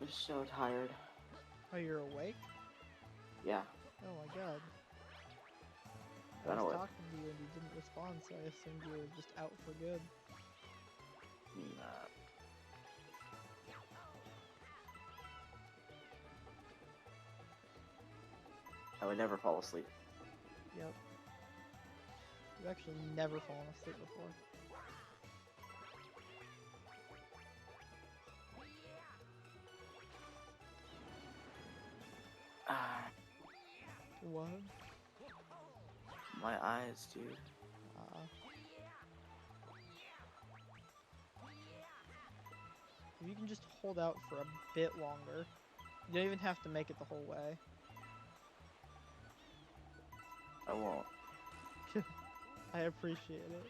I'm so tired. Oh, you're awake? Yeah. Oh my god. I Run was away. talking to you and you didn't respond, so I assumed you were just out for good. Nah. I would never fall asleep. Yep. You've actually never fallen asleep before. Ah, What? my eyes, dude. If you can just hold out for a bit longer, you don't even have to make it the whole way. I won't. I appreciate it.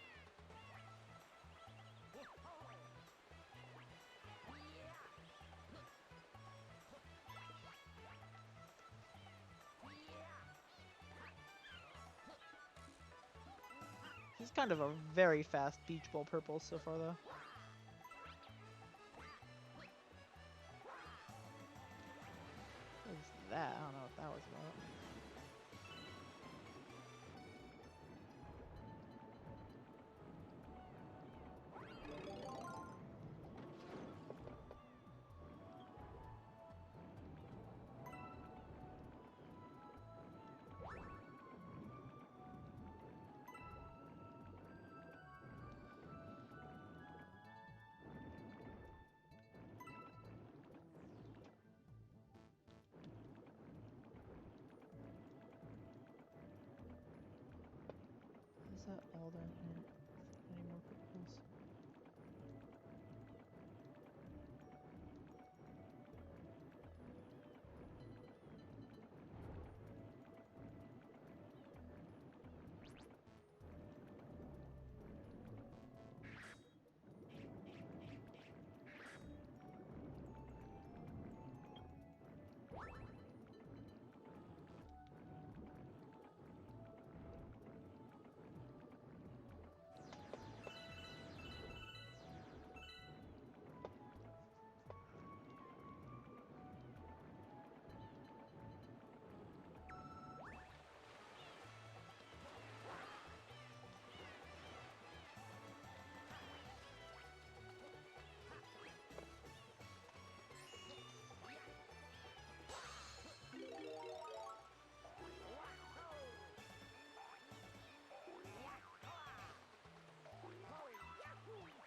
He's kind of a very fast Beach Bowl purple so far, though. What was that? I don't know what that was about. Is that all down here? Any more purples?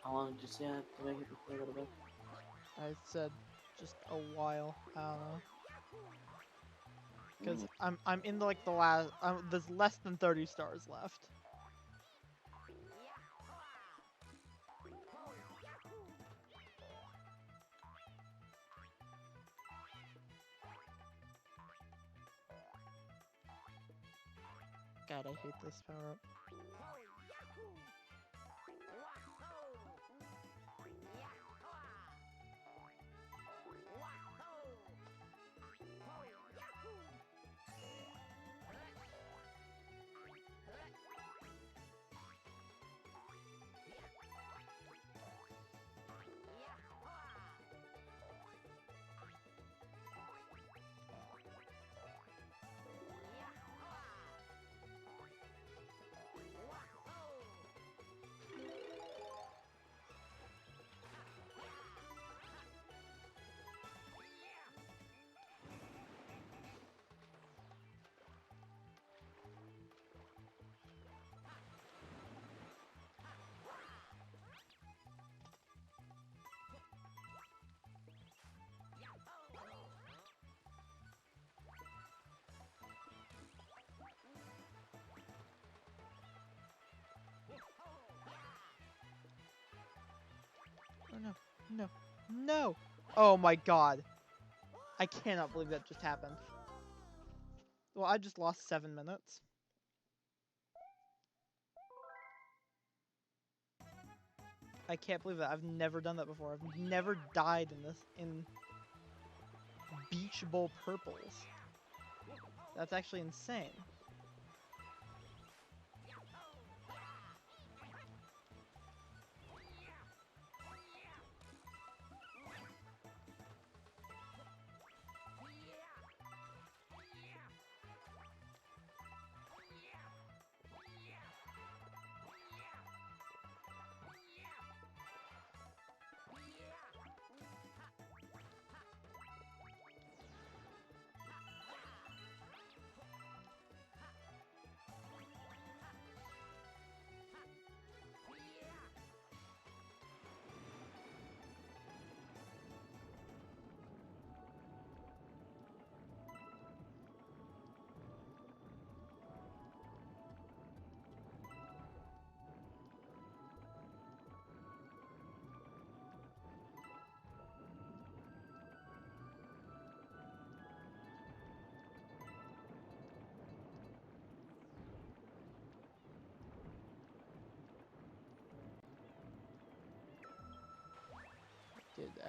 How long did you say I have to make it before I go to bed? I said just a while. I don't know. Because I'm in like the last. There's less than 30 stars left. God, I hate this power up. Oh no, no, no! Oh my god. I cannot believe that just happened. Well, I just lost 7 minutes. I can't believe that. I've never done that before. I've never died in this, in Beach Bowl purples. That's actually insane.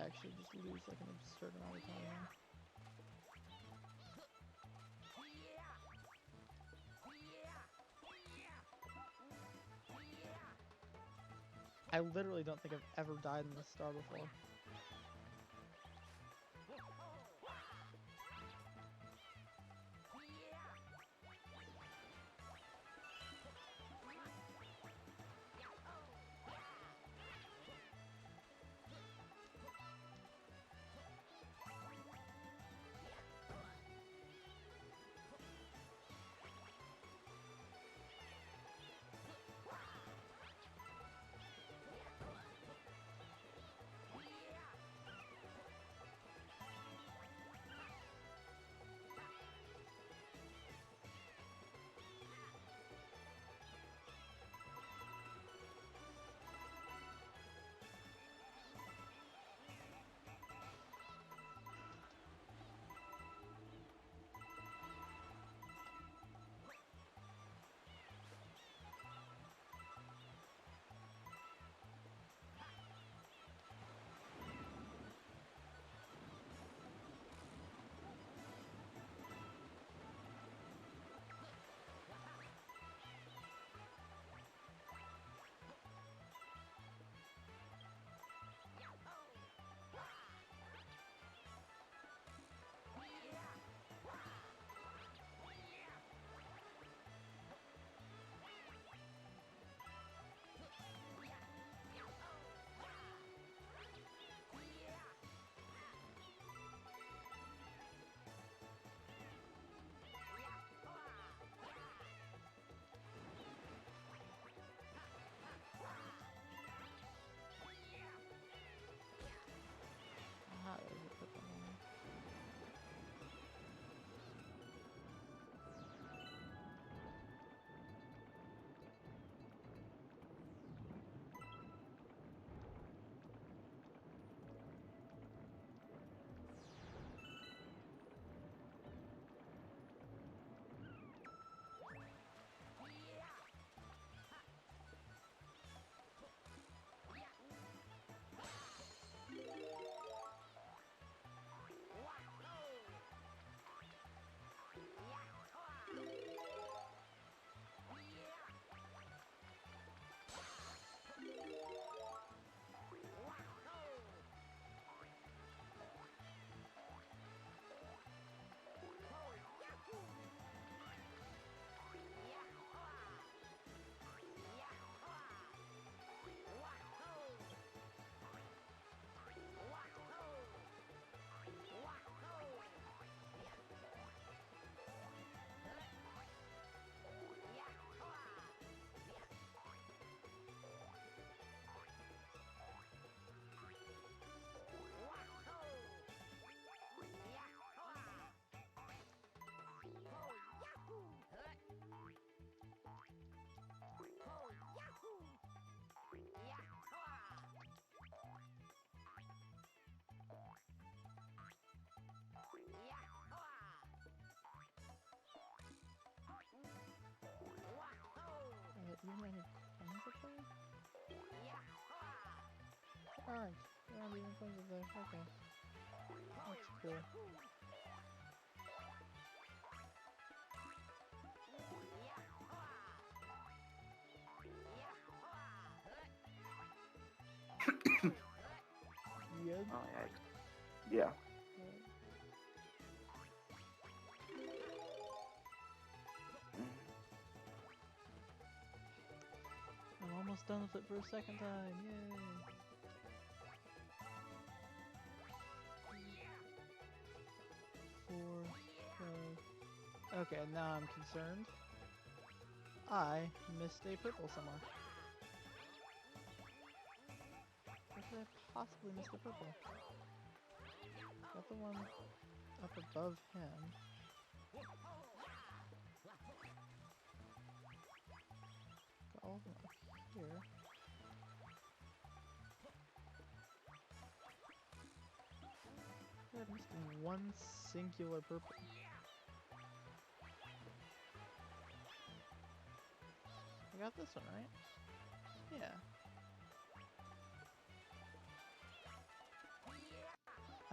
actually just lose like an absurd amount of time now. I literally don't think I've ever died in this star before. Ah, there's a purple one. Even any coins up there? Alright, there aren't even coins up there. Okay. That's cool. Yep. Oh, yeah. Yeah. I'm almost done with it for a second time. Yay! Four, five. Okay, now I'm concerned. I missed a purple somewhere. Where could I possibly miss the purple? Got the one up above him. Got all of them up here. I'm missing one singular purple. I got this one, right? Yeah.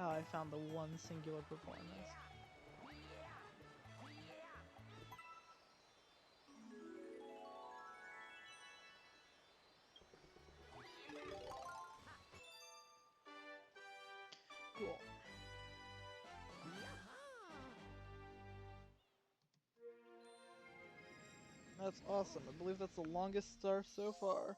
Oh, I found the one singular performance. Cool. That's awesome. I believe that's the longest star so far.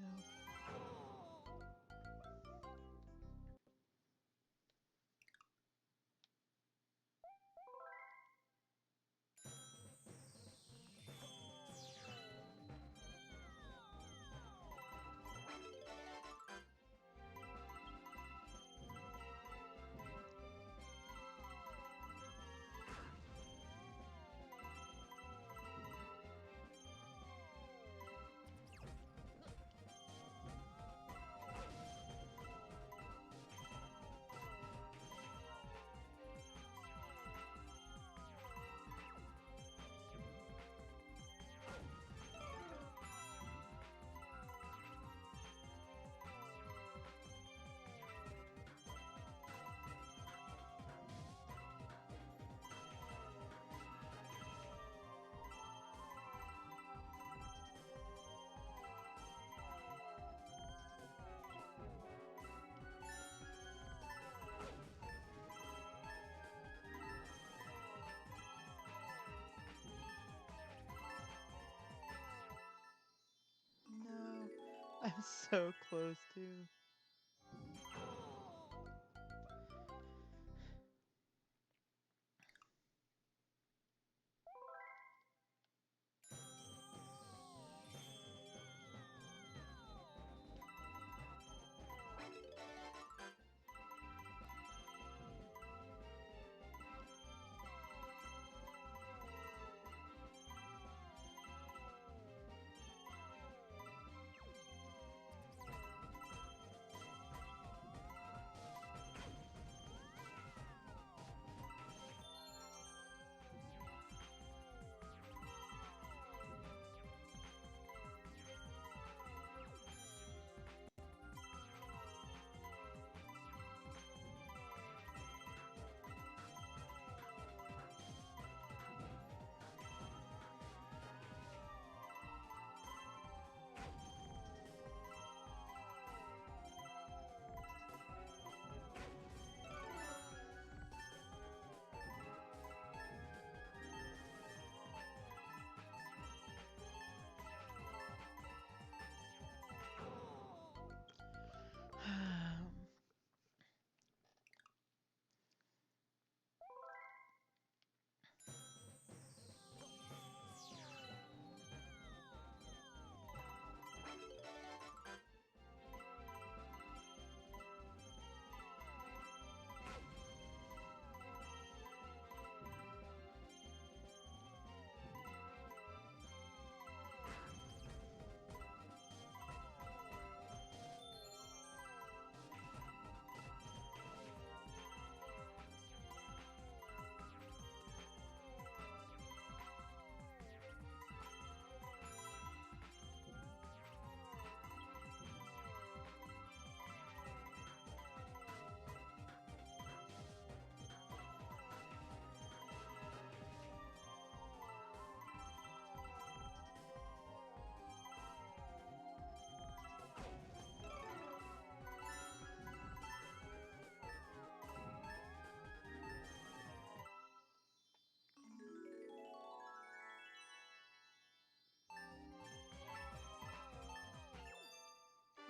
No. No. I'm so close to.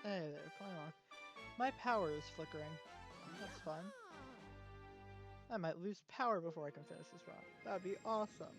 Hey there, finally. My power is flickering. That's fun. I might lose power before I can finish this route. That'd be awesome.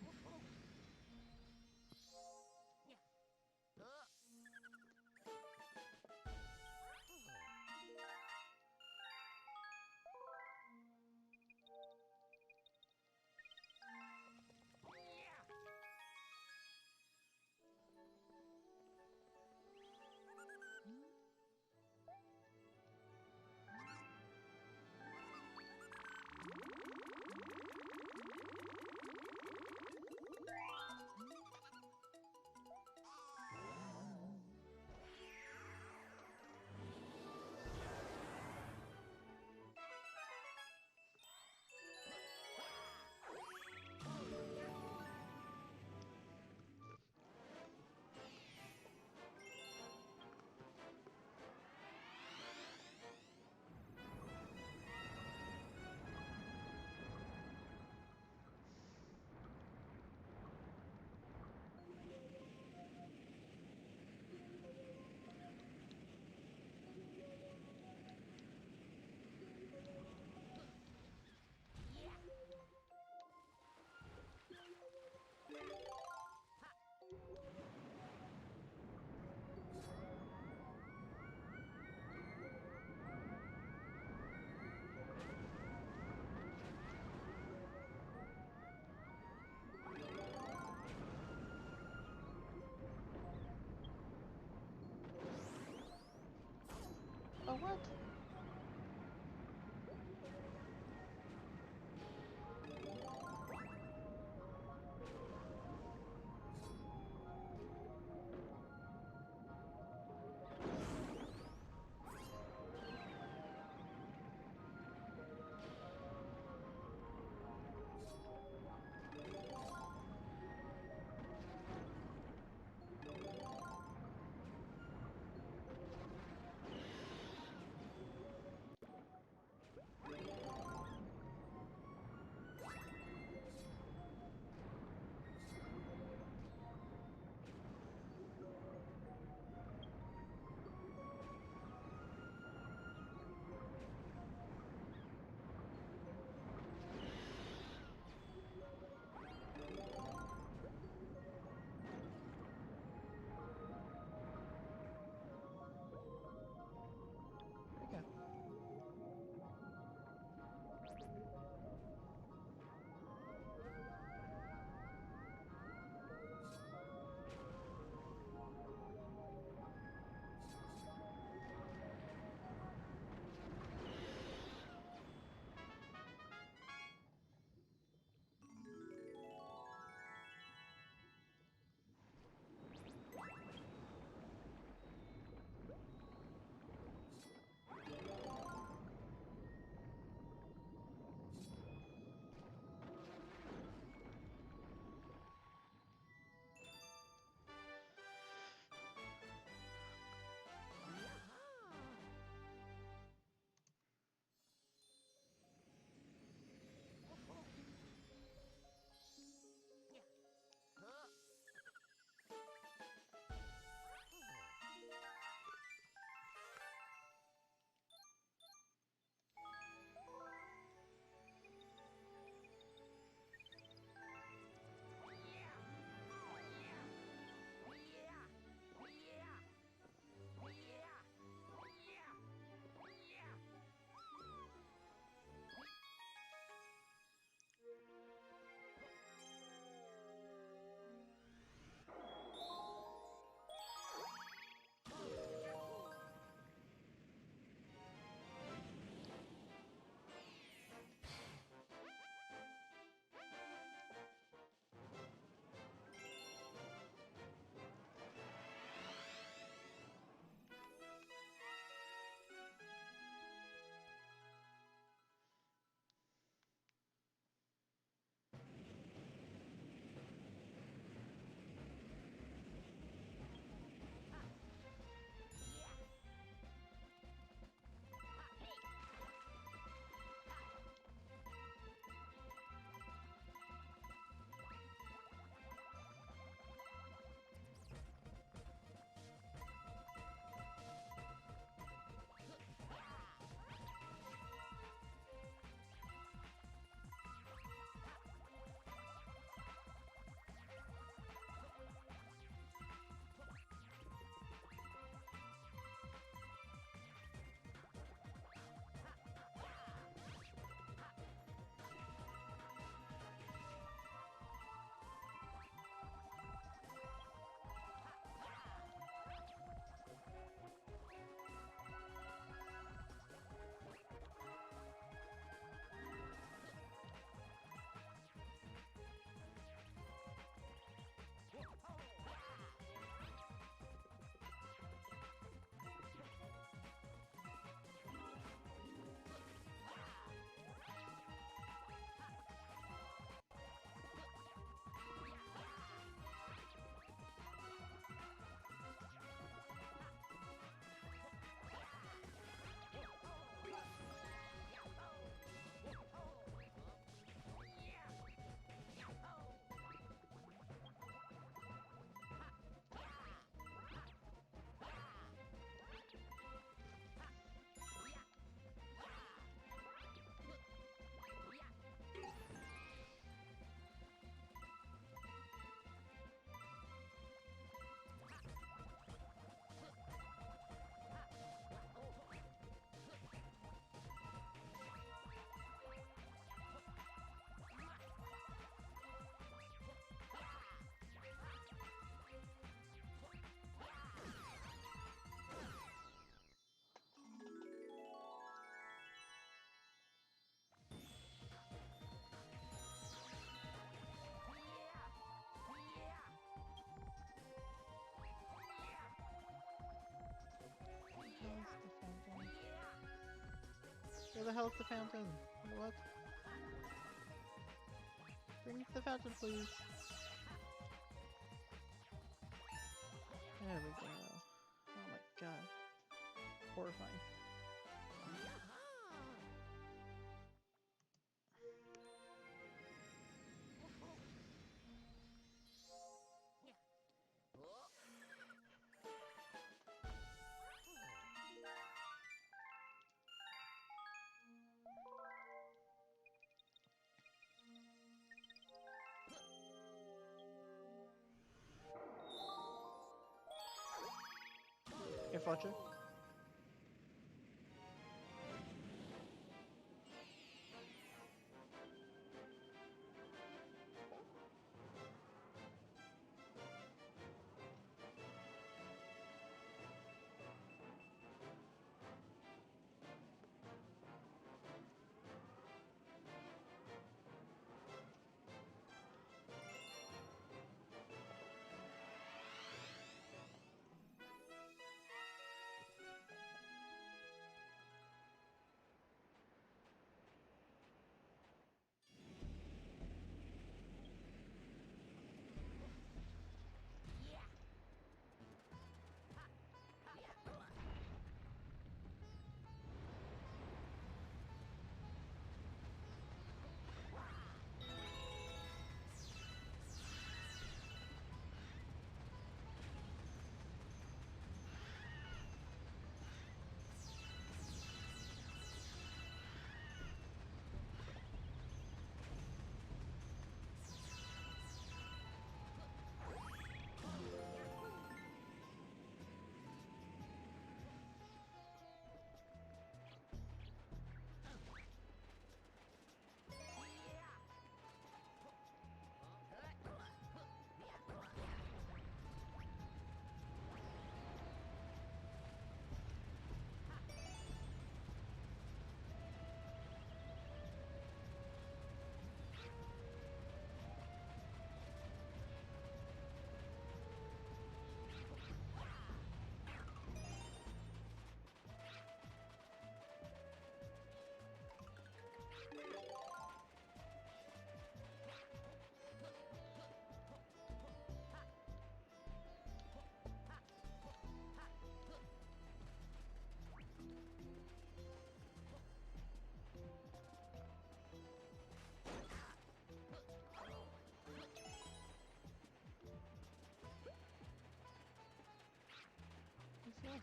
What? Where the hell's the fountain? What? Bring me to the fountain, please. There we go. Oh my god. Horrifying. Here, Fletcher. Yes.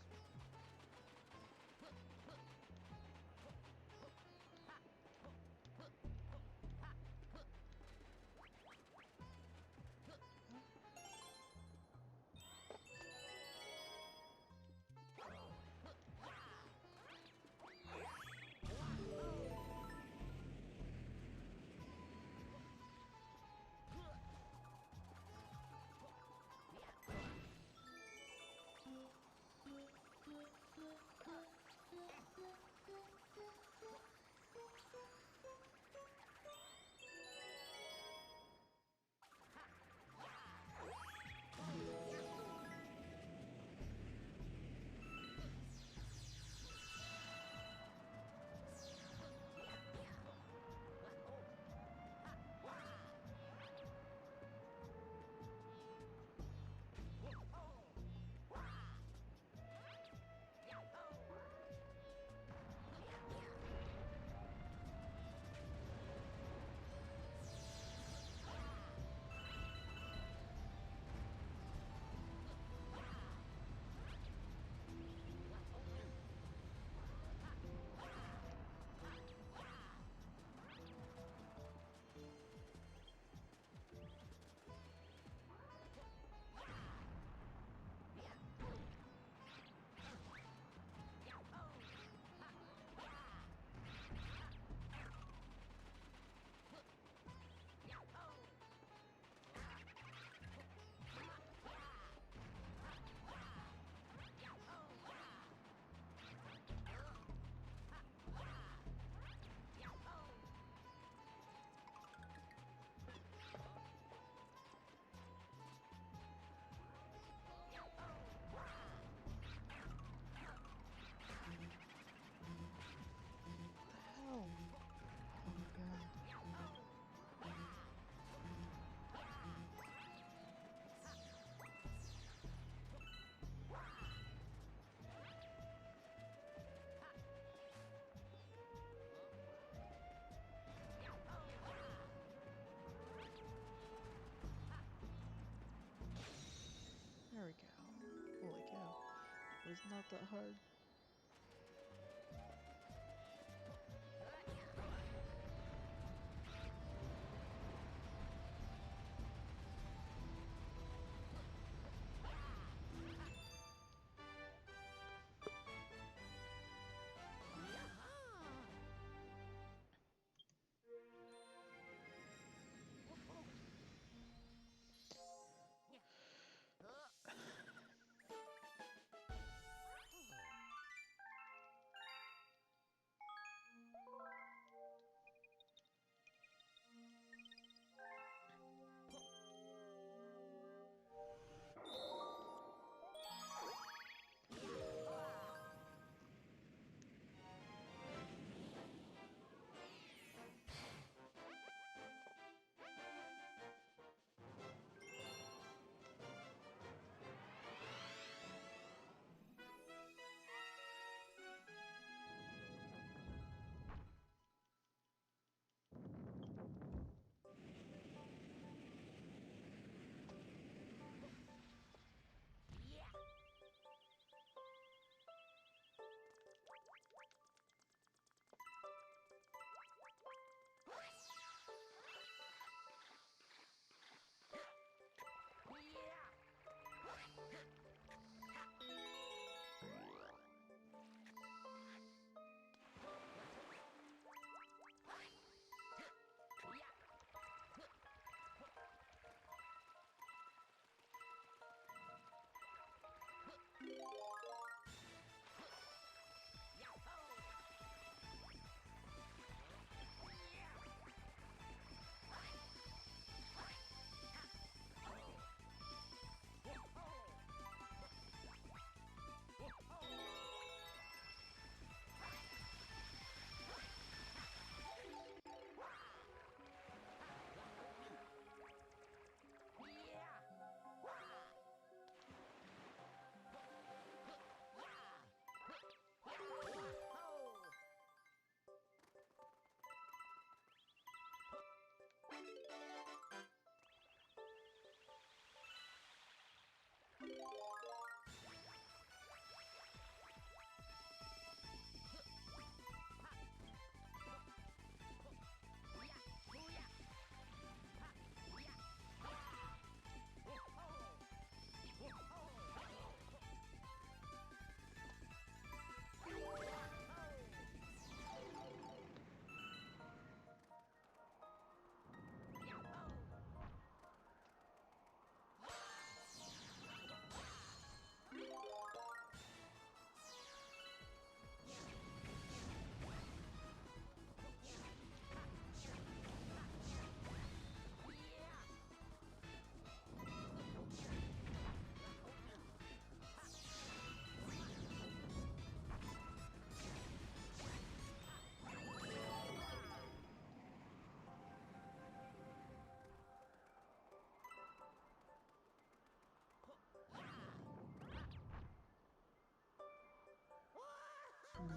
was not that hard.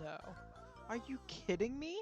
No. Are you kidding me?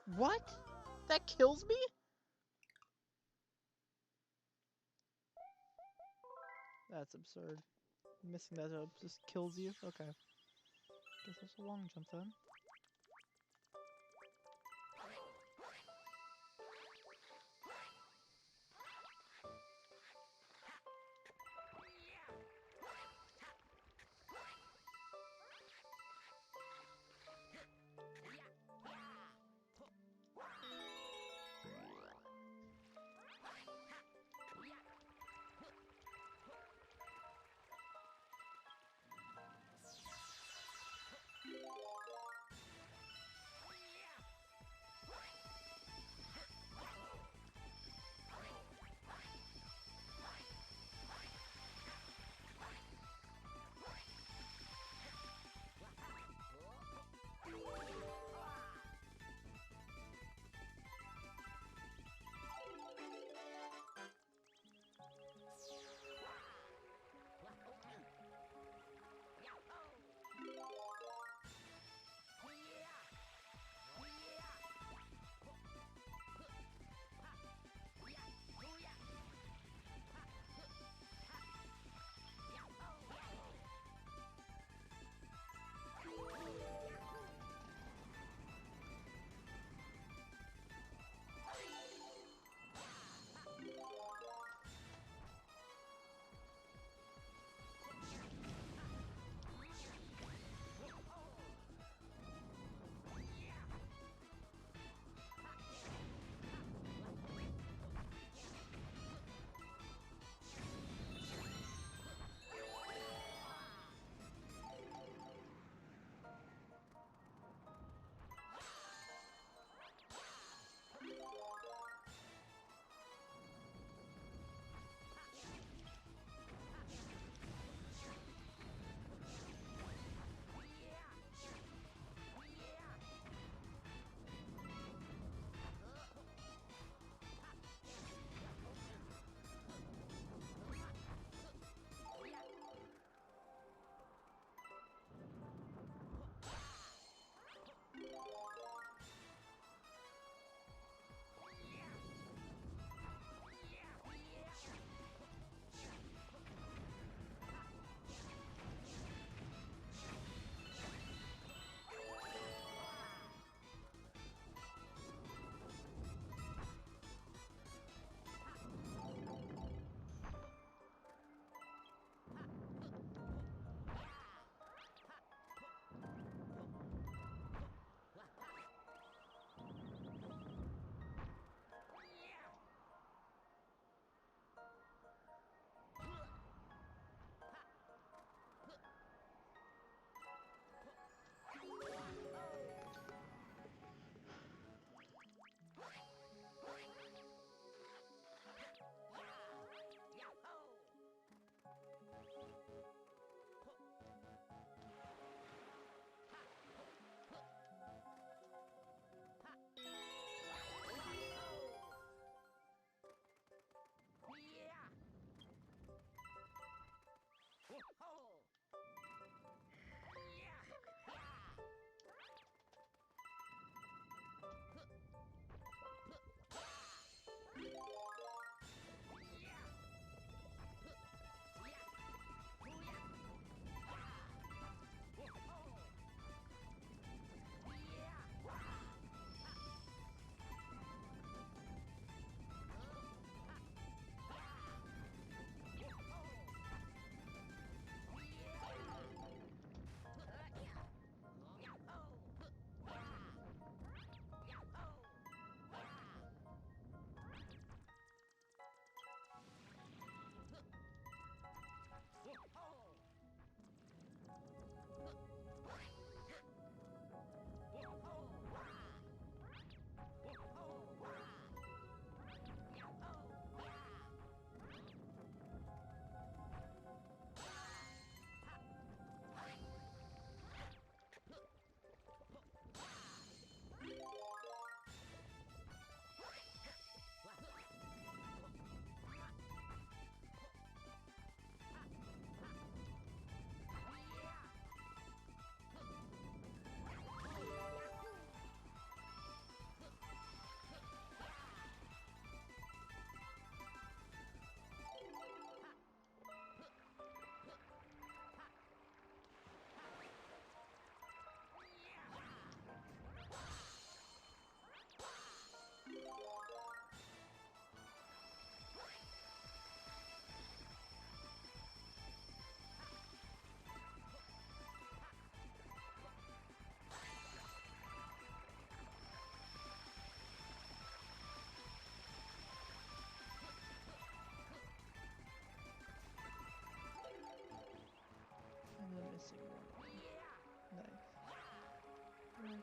What? That kills me? That's absurd. Missing that up just kills you? Okay. Guess that's a long jump then.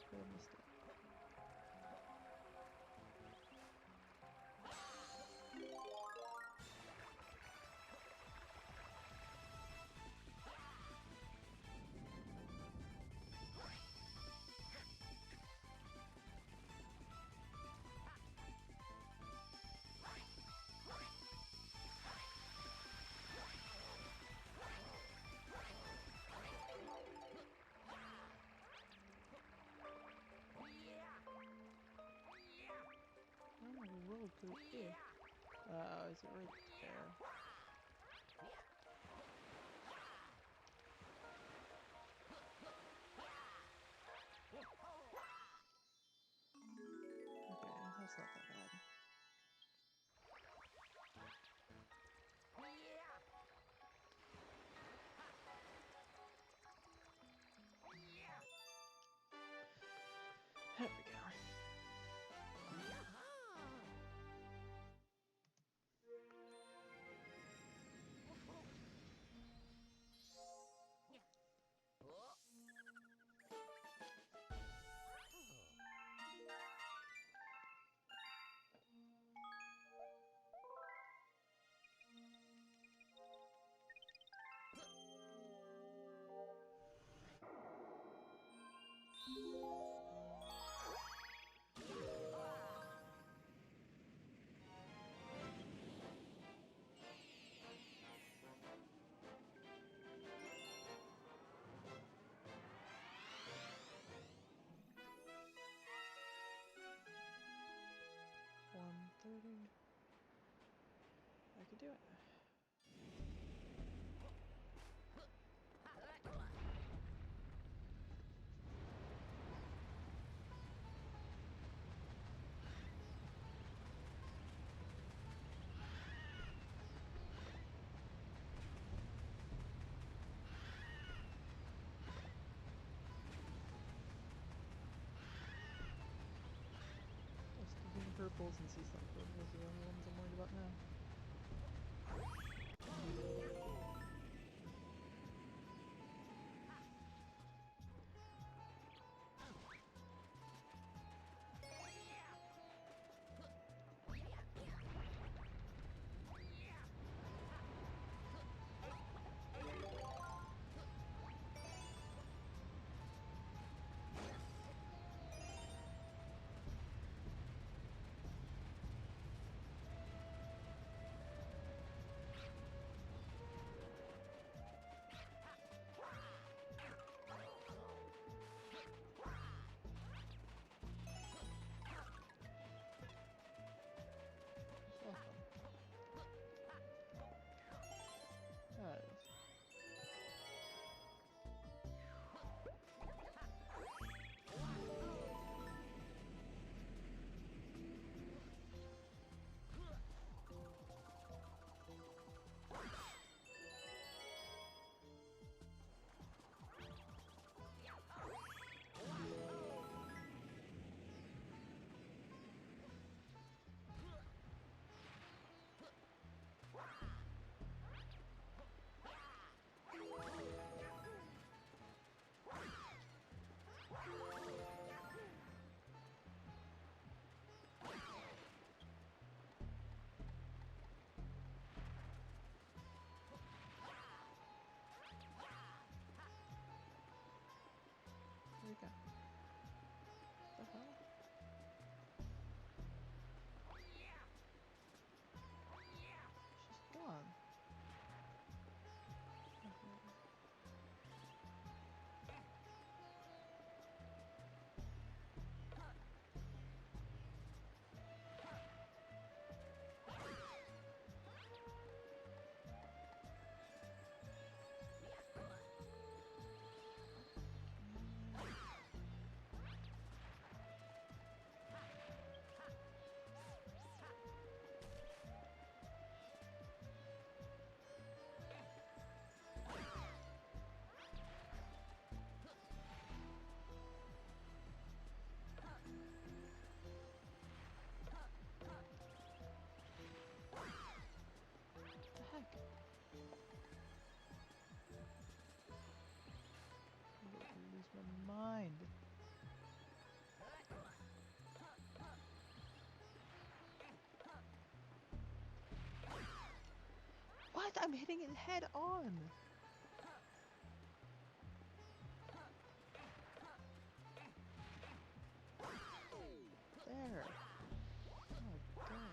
could have missed it. Oh, roll to here. Is it right there? Okay, that's not that bad. There we go. $130. I could do it. Just green purples and sea slime purples are the only ones I'm worried about now. Welcome. That is. There you go. The hell? She's gone. hitting it head on. There. Oh, God.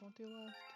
Don't do left.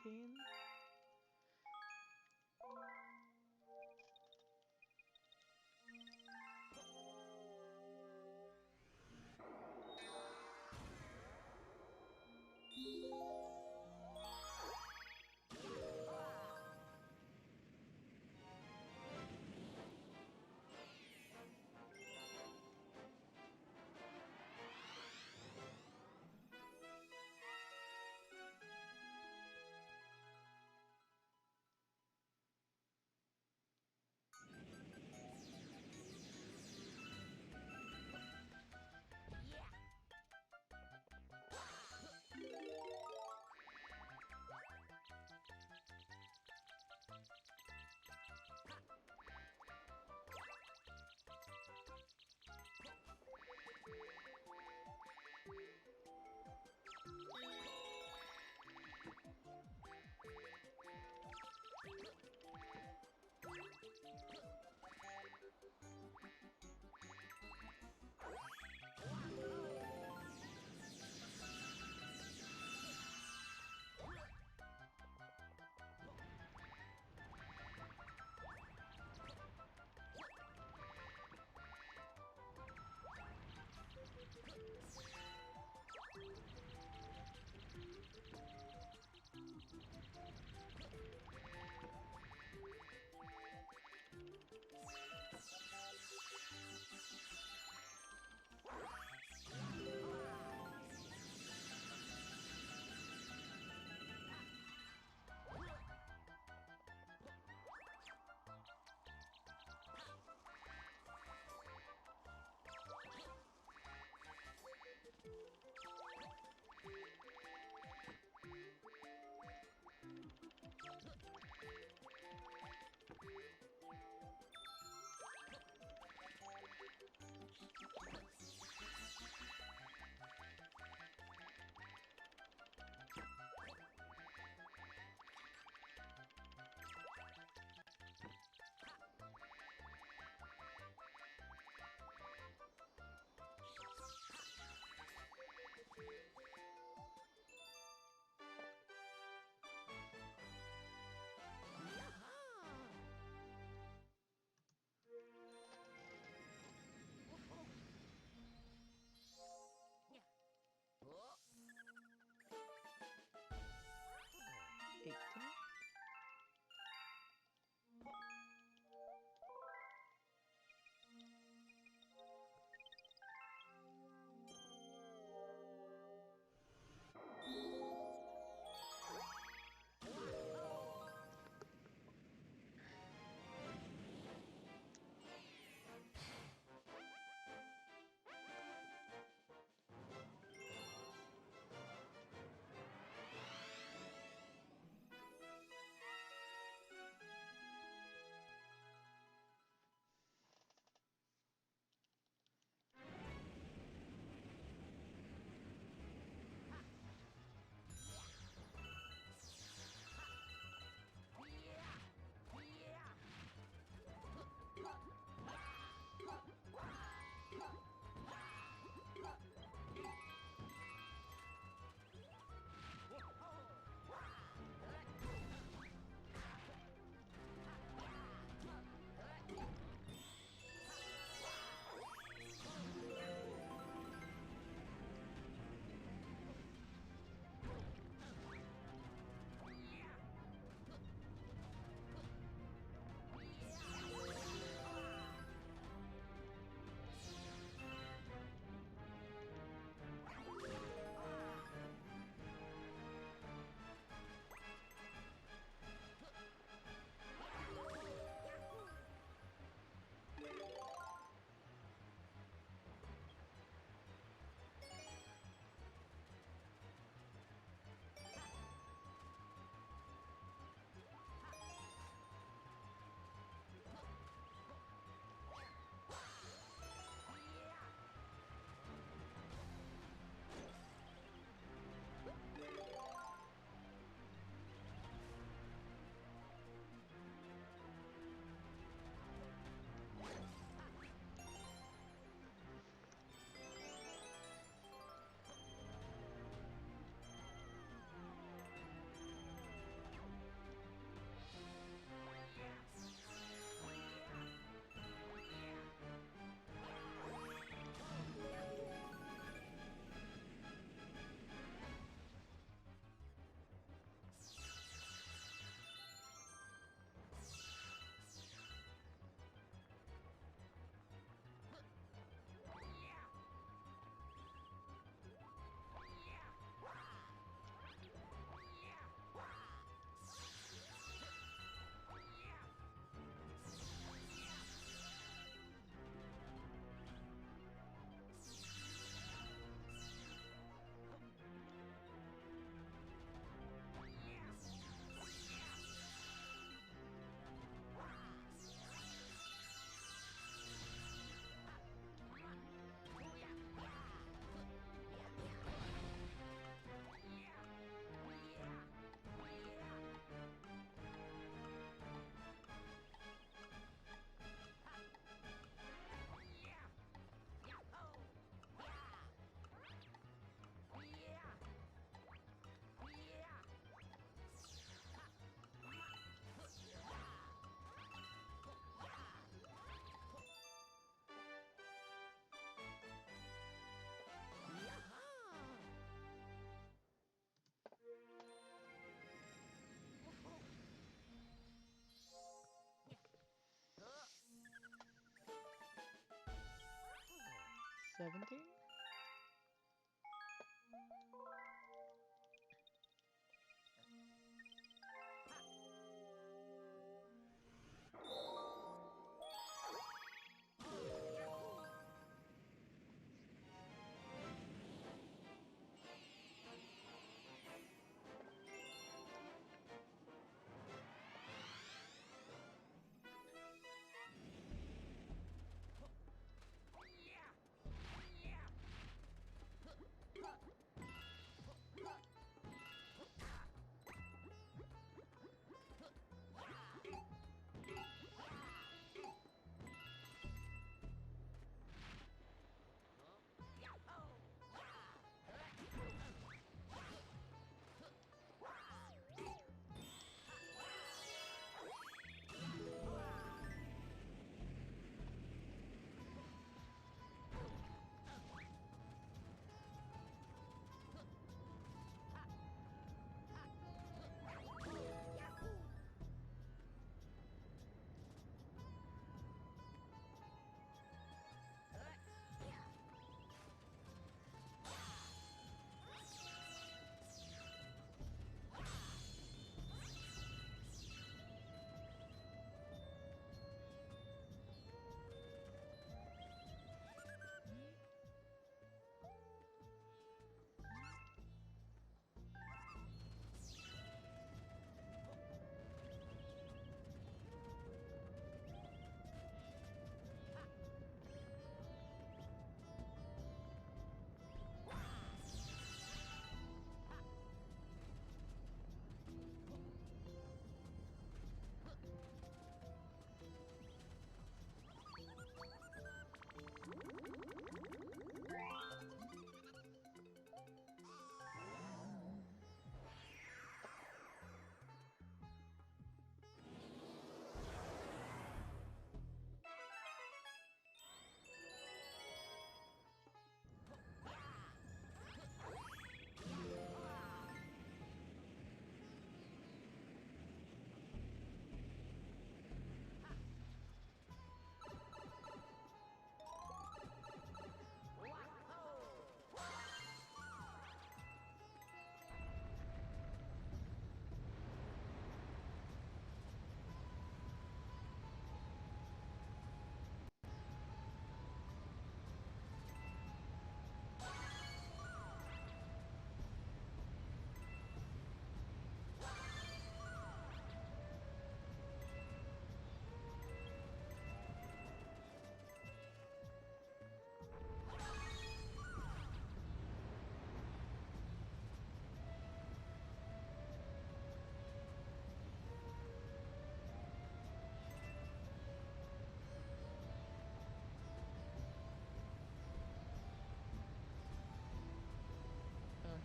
17.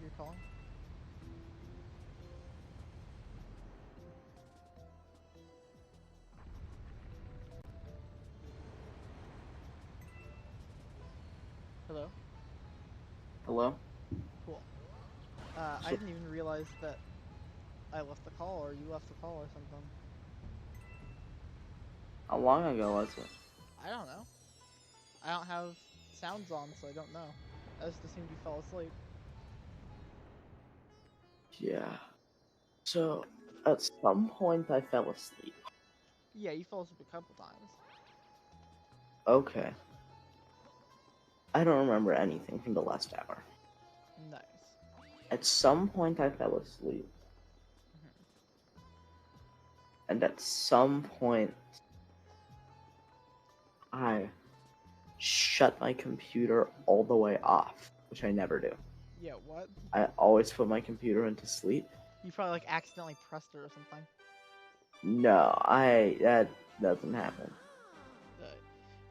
You're calling? Hello? Hello? Cool. I didn't even realize that I left the call or you left the call or something. How long ago was it? I don't know. I don't have sounds on, so I don't know. I just assumed you fell asleep. Yeah. So, at some point I fell asleep. Yeah, you fell asleep a couple times. Okay. I don't remember anything from the last hour. Nice. At some point I fell asleep. And at some point I shut my computer all the way off, which I never do. Yeah, what? I always put my computer into sleep. You probably like accidentally pressed it or something. No, that doesn't happen.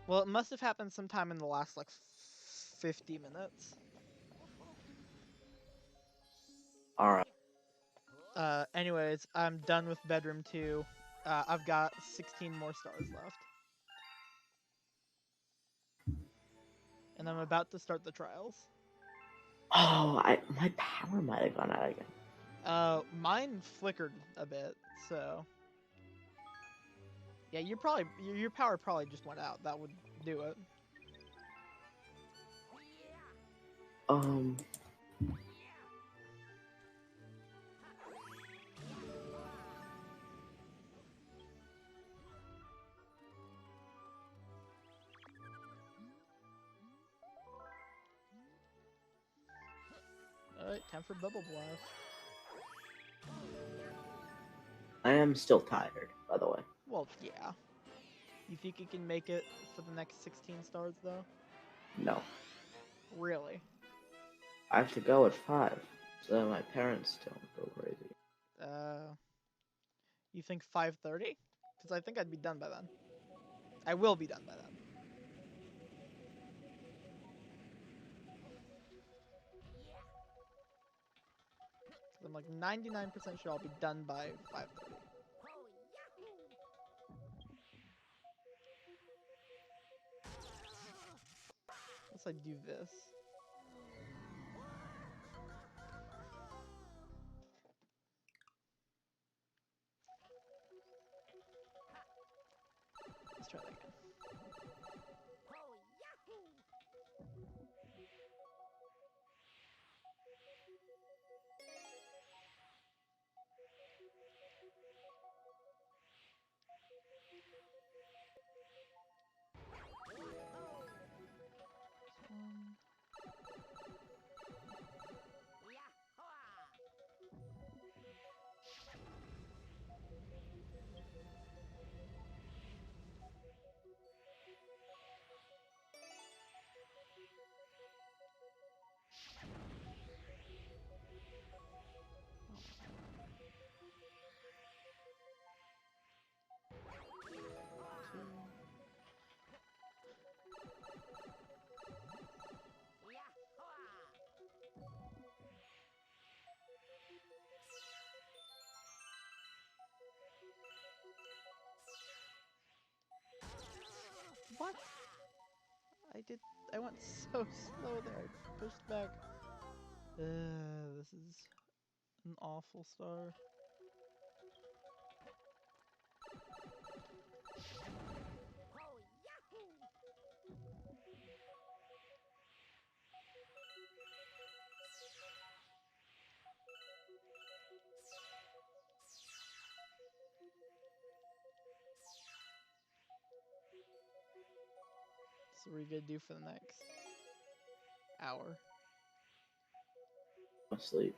Well, it must have happened sometime in the last like 50 minutes. Alright. Anyways, I'm done with bedroom 2. I've got 16 more stars left. And I'm about to start the trials. Oh, my power might have gone out again. Mine flickered a bit, so yeah, your power probably just went out. That would do it. Alright, time for Bubble Blast. I am still tired, by the way. Well, yeah. You think you can make it for the next 16 stars, though? No. Really? I have to go at 5, so that my parents don't go crazy. You think 5:30? Because I think I'd be done by then. I will be done by then. I'm like 99% sure I'll be done by 5:30. Unless I do this. Let's try that again. What? I went so slow there. I pushed back. This is an awful star. So what are you gonna do for the next hour? I'm asleep.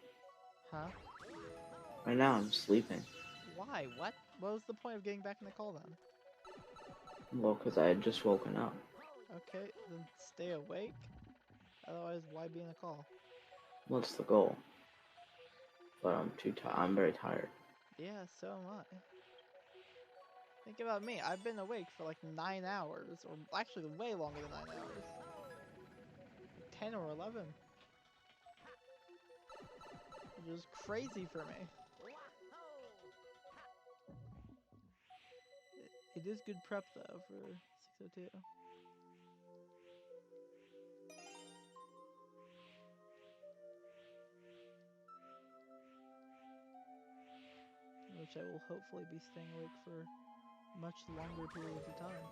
Huh? Right now I'm sleeping. Why? What? What was the point of getting back in the call then? Well, because I had just woken up. Okay, then stay awake. Otherwise, why be in the call? What's the goal? But I'm too tired. I'm very tired. Yeah, so am I. Think about me. I've been awake for like 9 hours, or actually way longer than 9 hours. 10 or 11. which is crazy for me. It is good prep though for 602. Which I will hopefully be staying awake for much longer periods of time.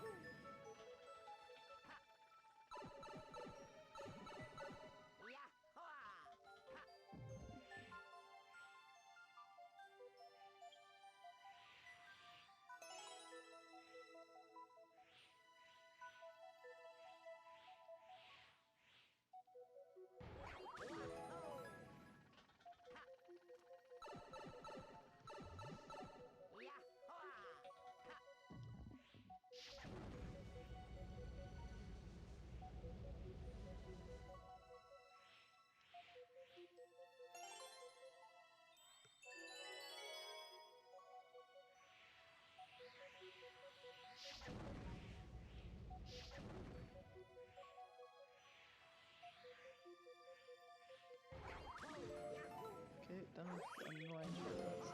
Okay, done with annoying robots.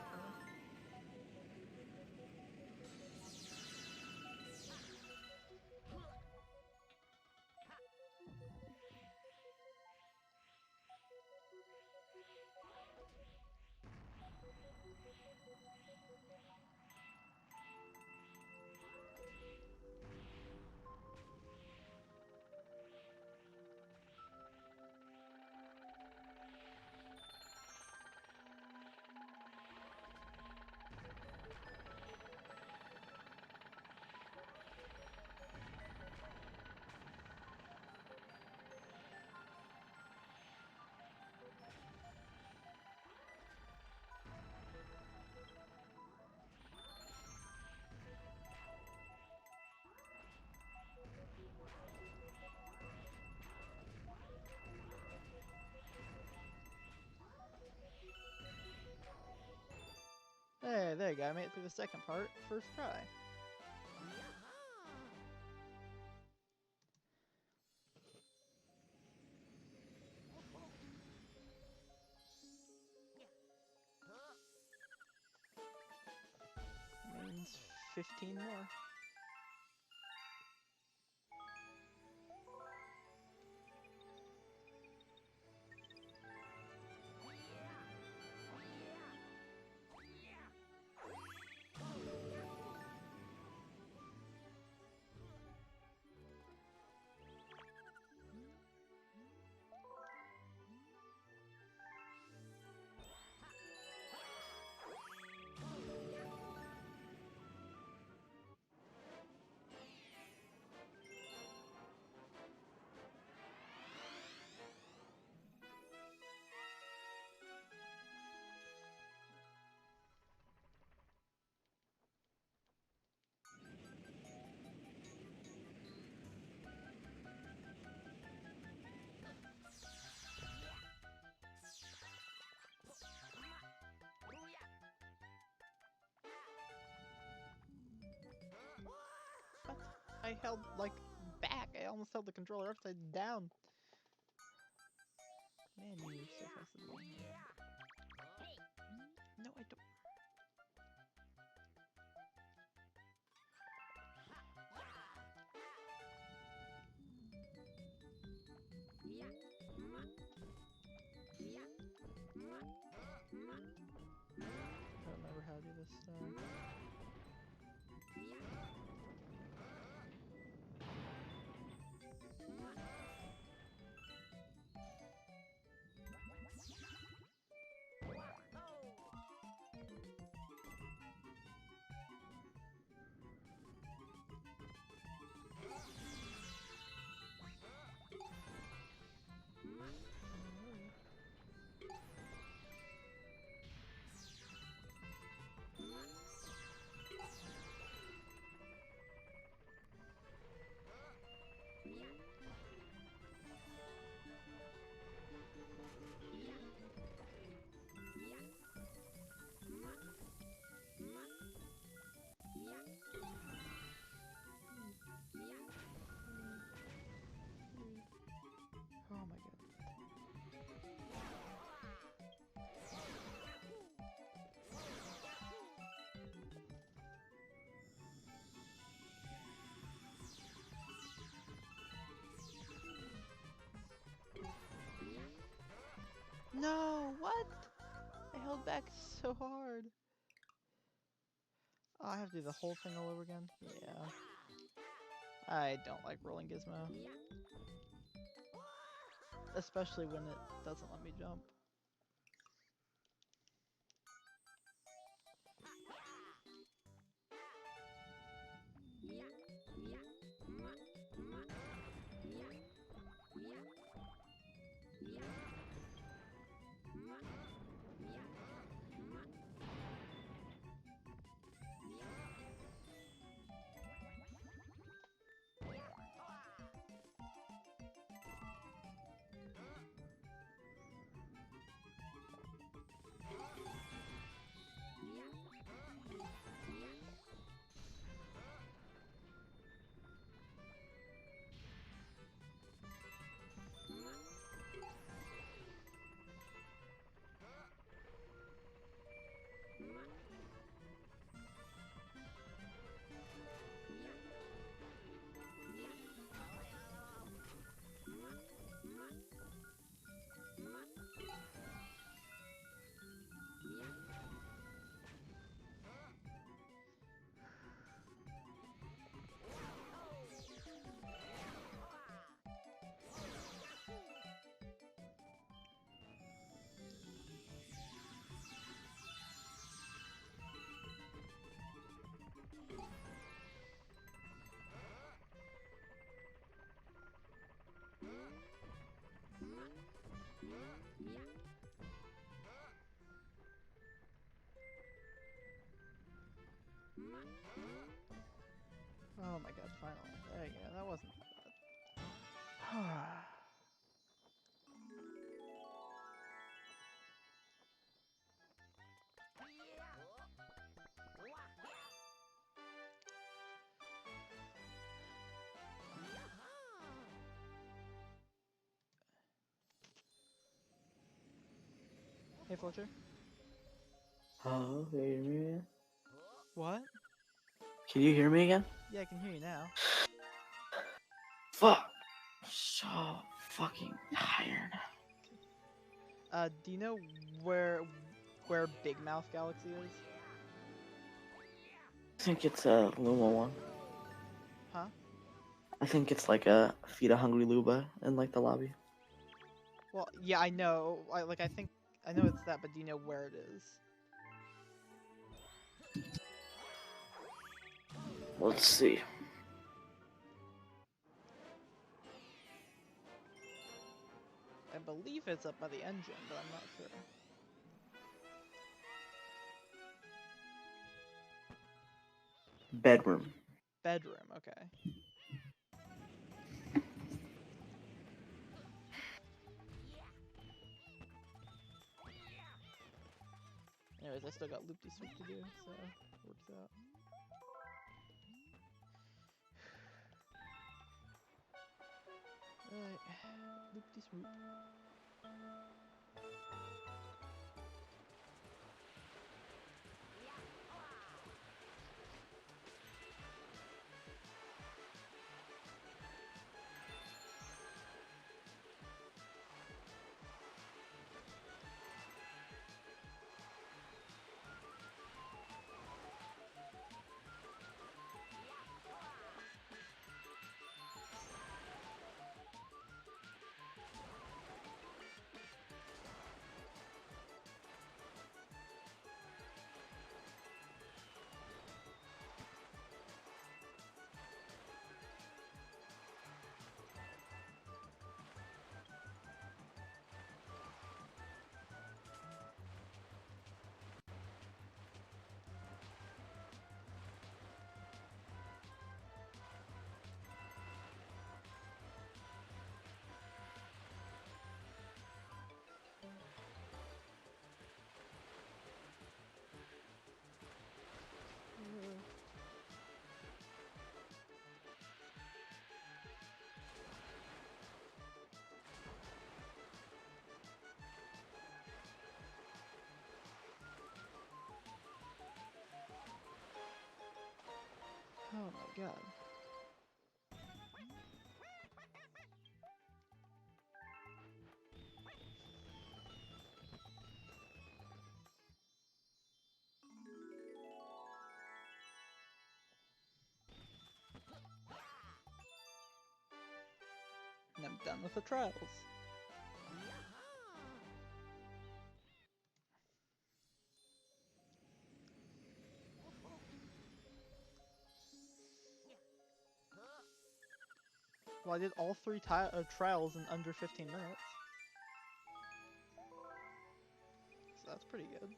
Hey, there you go. I made it through the second part, first try. Means 15 more. What? I held, like, back. I almost held the controller upside down. Man, you are so flexible. No, I don't. I don't remember how to do this stuff. What? I held back so hard. Oh, I have to do the whole thing all over again? Yeah. I don't like rolling Gizmo. Especially when it doesn't let me jump. Oh my god, finally. There you go, that wasn't that bad. Hey, Fletcher. Hello, can you hear me again? What? Can you hear me again? Yeah, I can hear you now. Fuck. So fucking tired. Do you know where Big Mouth Galaxy is? I think it's a Luma one. Huh? I think it's like a feed a hungry Luba in like the lobby. Well, yeah, I know. I know it's that, but do you know where it is? Let's see. I believe it's up by the engine, but I'm not sure. Bedroom. Bedroom, okay. Anyways, I still got loop-de-swoop to do, so it works out. Alright, loop-de-swoop. Oh my god. done with the trials. Well, I did all 3 trials in under 15 minutes. So that's pretty good.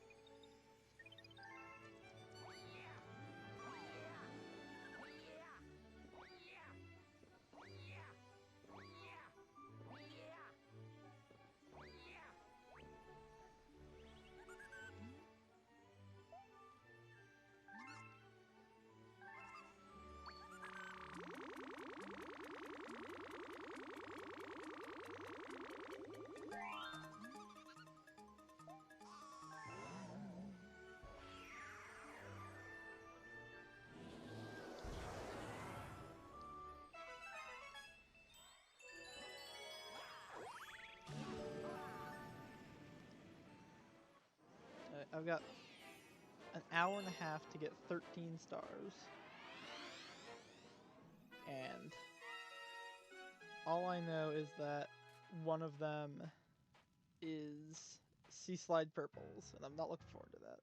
I've got an hour and a half to get 13 stars. And all I know is that one of them is Sea Slide Purples, and I'm not looking forward to that.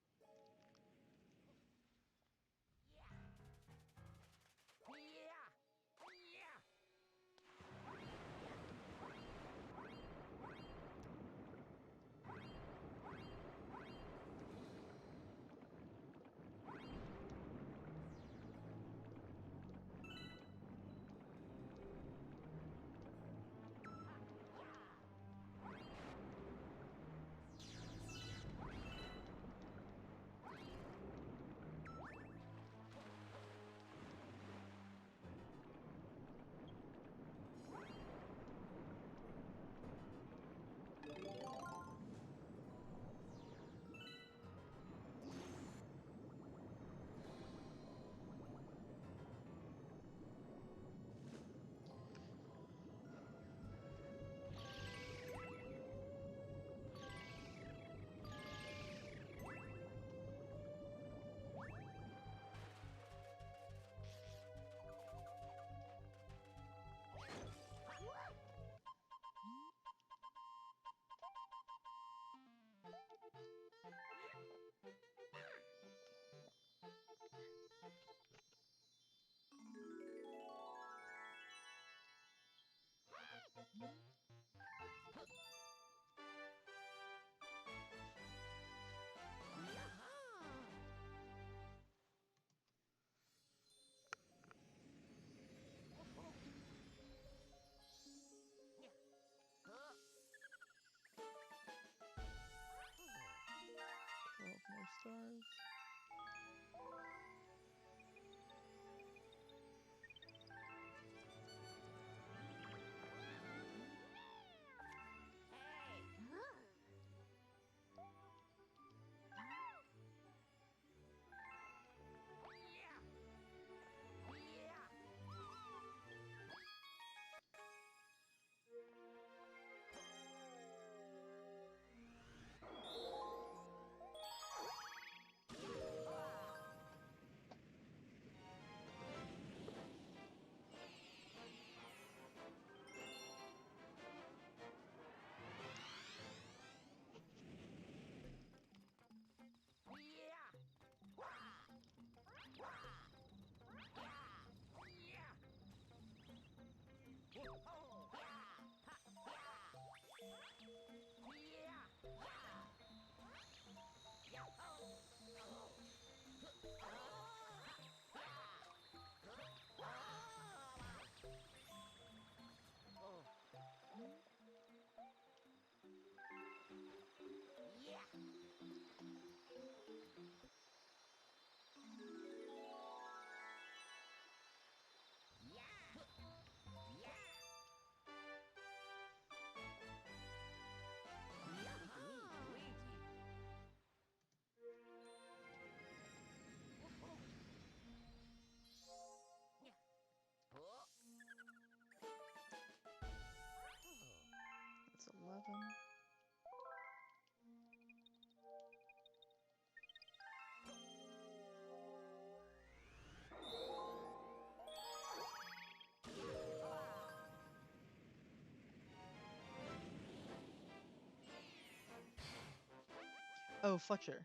Oh, Fletcher.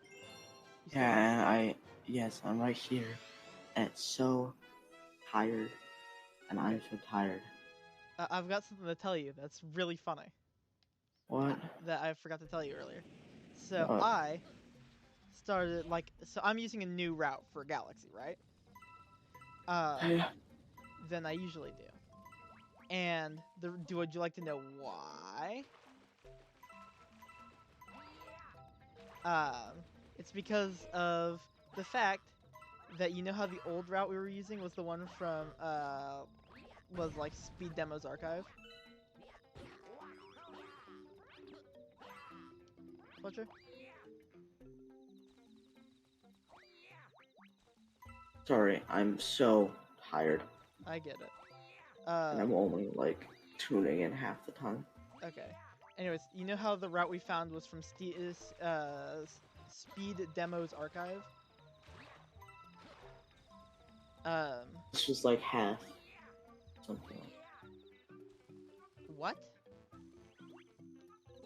You still Yeah, yes, I'm right here. And it's so tired. And I'm so tired. I've got something to tell you that's really funny What? that I forgot to tell you earlier. So What? I started so I'm using a new route for Galaxy, right? Than I usually do. And would you like to know why? It's because of the fact that you know how the old route we were using was the one from was like Speed Demos Archive. Fletcher? Sorry, I'm so tired. I get it. And I'm only like tuning in half the time. Okay. Anyways, you know how the route we found was from Speed Demos Archive? It's just like half. Something like What?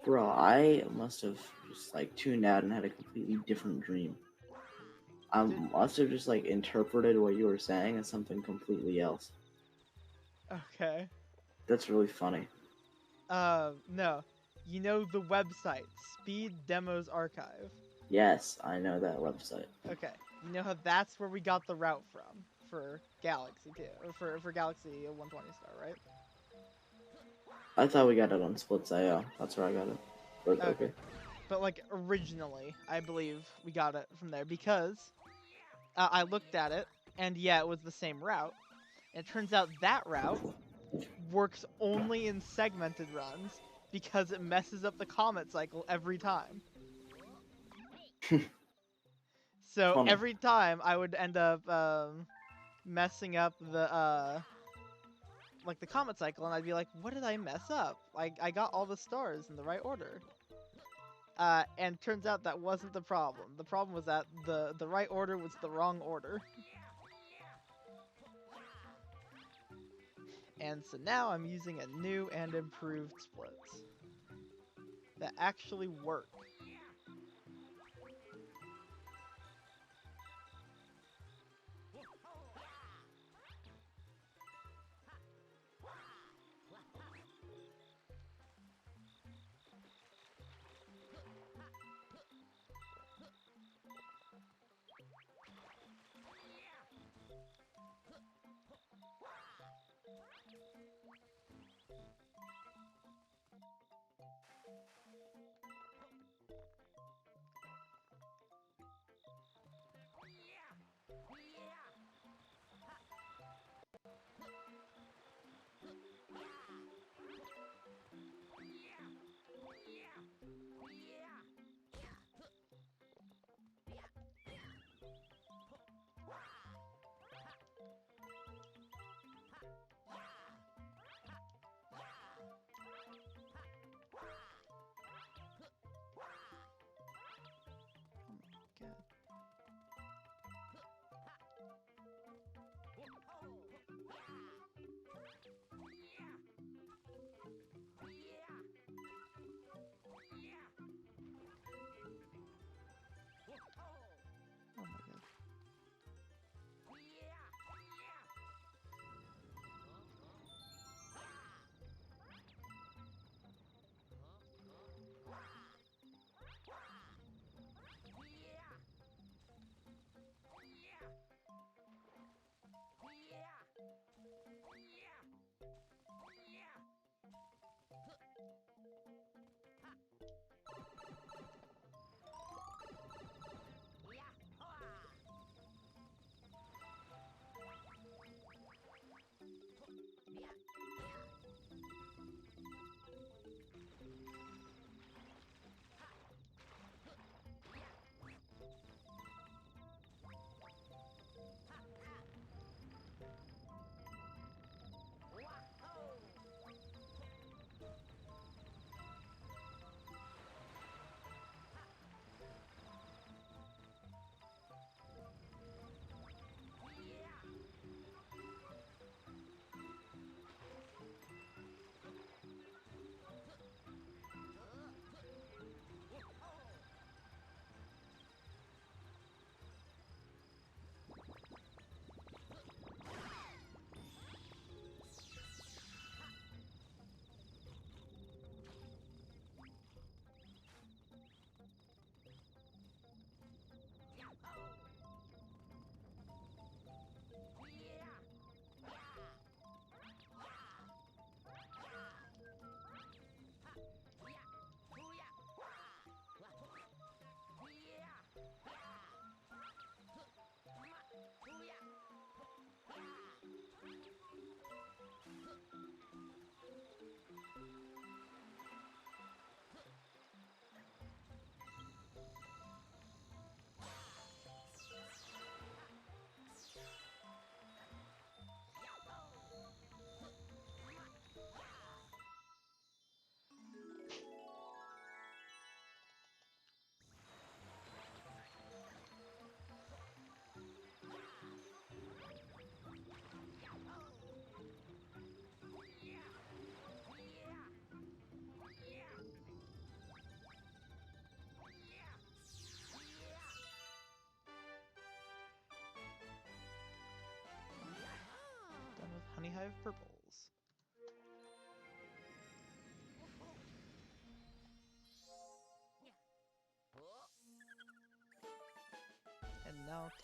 Bro, I must have just like tuned out and had a completely different dream. I must have just like interpreted what you were saying as something completely else. Okay. That's really funny. No. You know the website, Speed Demos Archive. Yes, I know that website. Okay. You know how that's where we got the route from for Galaxy too, or for Galaxy 120 star, right? I thought we got it on Splits.io. That's where I got it. But okay. But like originally, I believe we got it from there because I looked at it and yeah, it was the same route. And it turns out that route works only in segmented runs because it messes up the comet cycle every time. So Funny. every time I would end up messing up the like the comet cycle, and I'd be like, what did I mess up? Like I got all the stars in the right order. And turns out that wasn't the problem. The problem was that the right order was the wrong order. And so now I'm using a new and improved splits that actually work.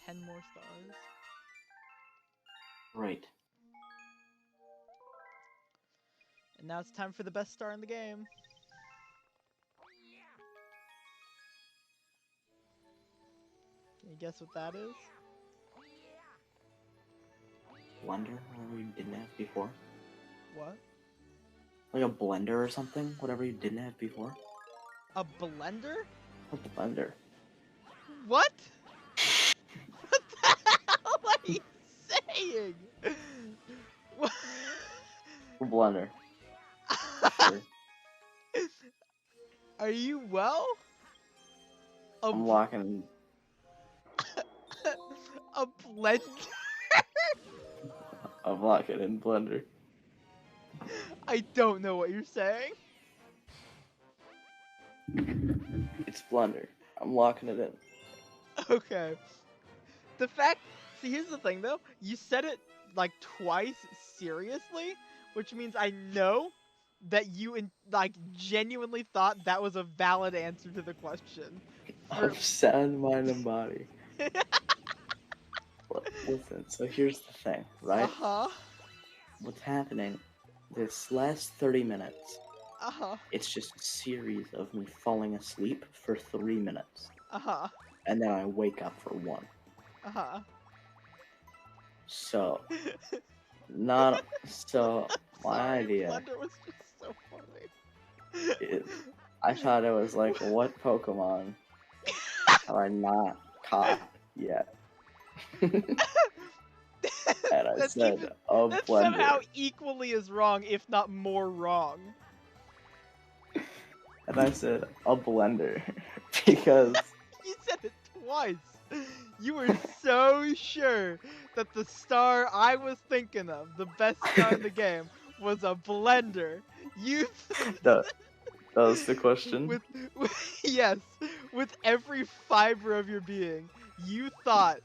10 more stars. Right. And now it's time for the best star in the game. Can you guess what that is? Blender, whatever you didn't have before. What? Like a blender or something, whatever you didn't have before. A blender? A blender. What? What the hell are you saying? What? A blender. Sure. Are you well? A I'm locking. a blender? I'm locking in blender. I don't know what you're saying. It's blender. I'm locking it in. Okay. The fact, see, here's the thing though. You said it like twice seriously, which means I know that you like genuinely thought that was a valid answer to the question. Of sound, mind, and body. Listen, so here's the thing, right? Uh-huh. What's happening this last 30 minutes, Uh-huh. it's just a series of me falling asleep for 3 minutes. Uh-huh. And then I wake up for 1. Uh-huh. So, my idea, Blender was just so funny. I thought it was like, what Pokemon have I not caught yet? And I said, a That's blender. somehow equally as wrong, if not more wrong. And I said, a blender. Because You said it twice. You were so sure that the star I was thinking of, the best star in the game, was a blender. You that was the question. Yes, with every fiber of your being, you thought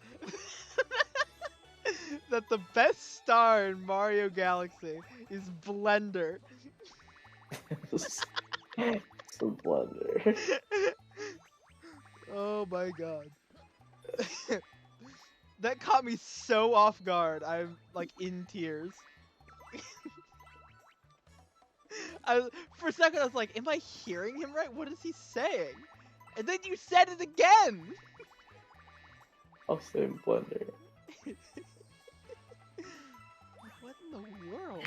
that the best star in Mario Galaxy is Blender. It's a blender. Oh my god. That caught me so off guard. I'm like in tears. For a second I was like, am I hearing him right? What is he saying? And then you said it again! I'll say blender. What in the world?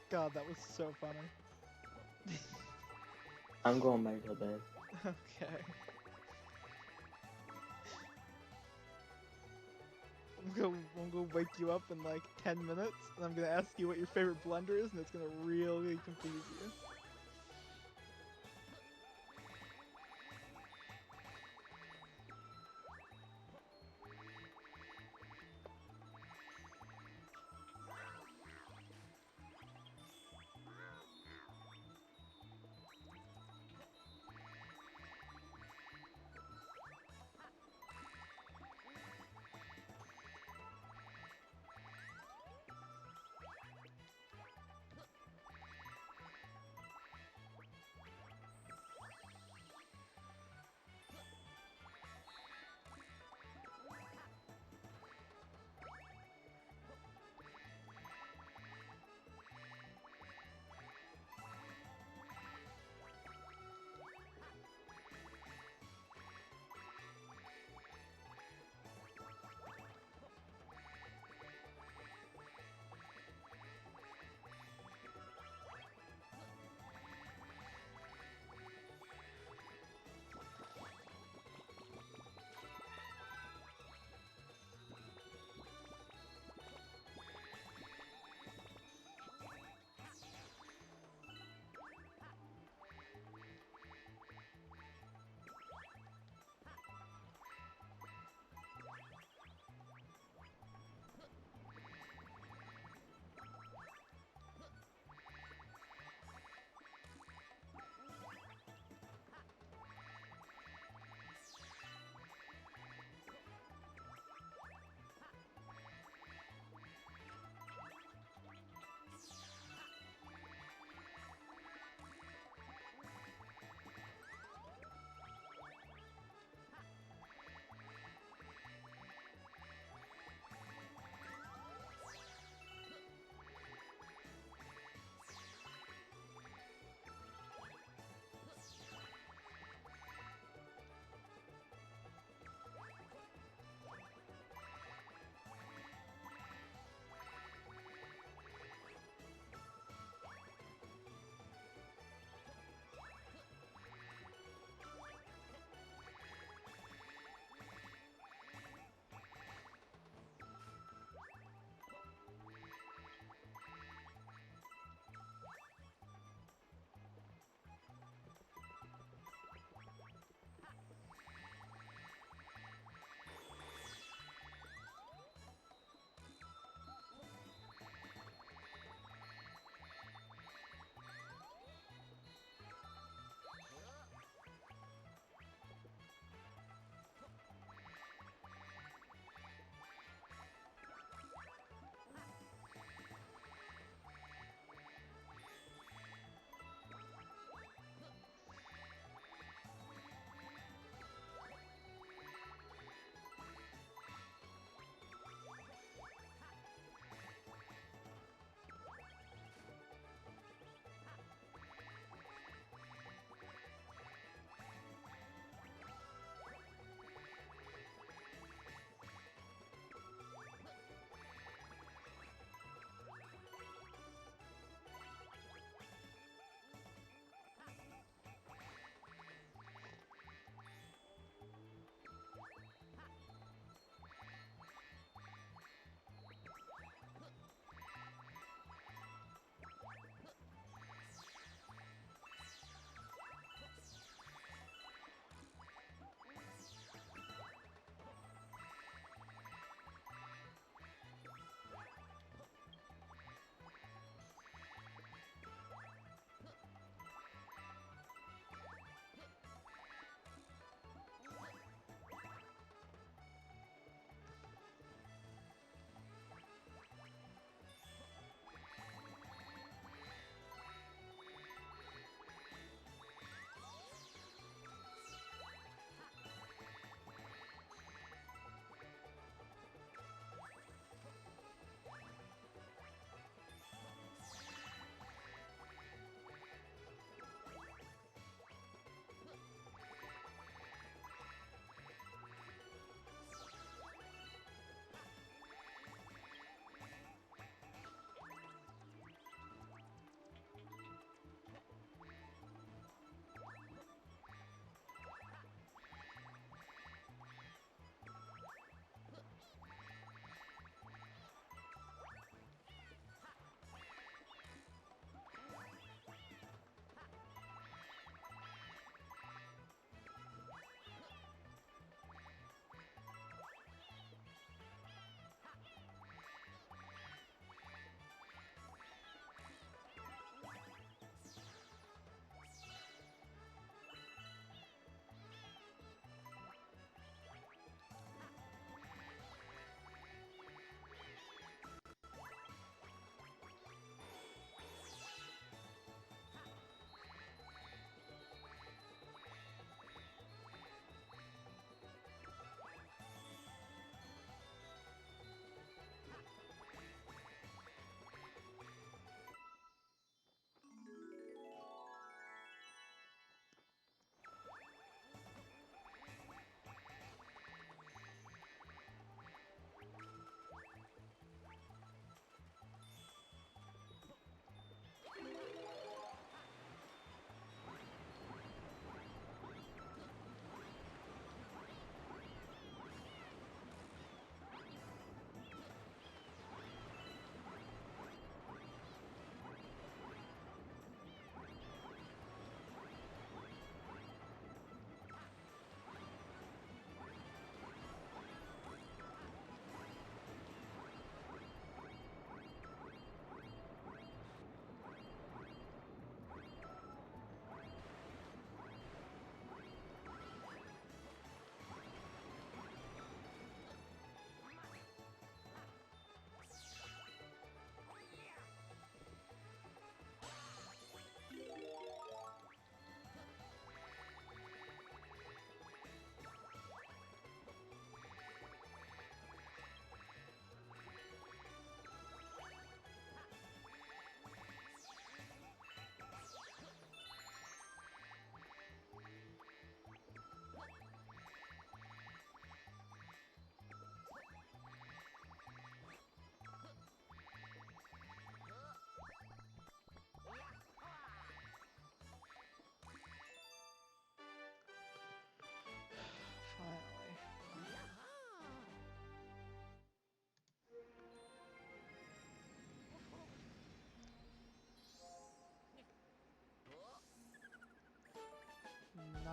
God, that was so funny. I'm going back to bed. Okay. I'm gonna wake you up in like 10 minutes, and I'm gonna ask you what your favorite blender is, and it's gonna really confuse you.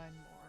9 more.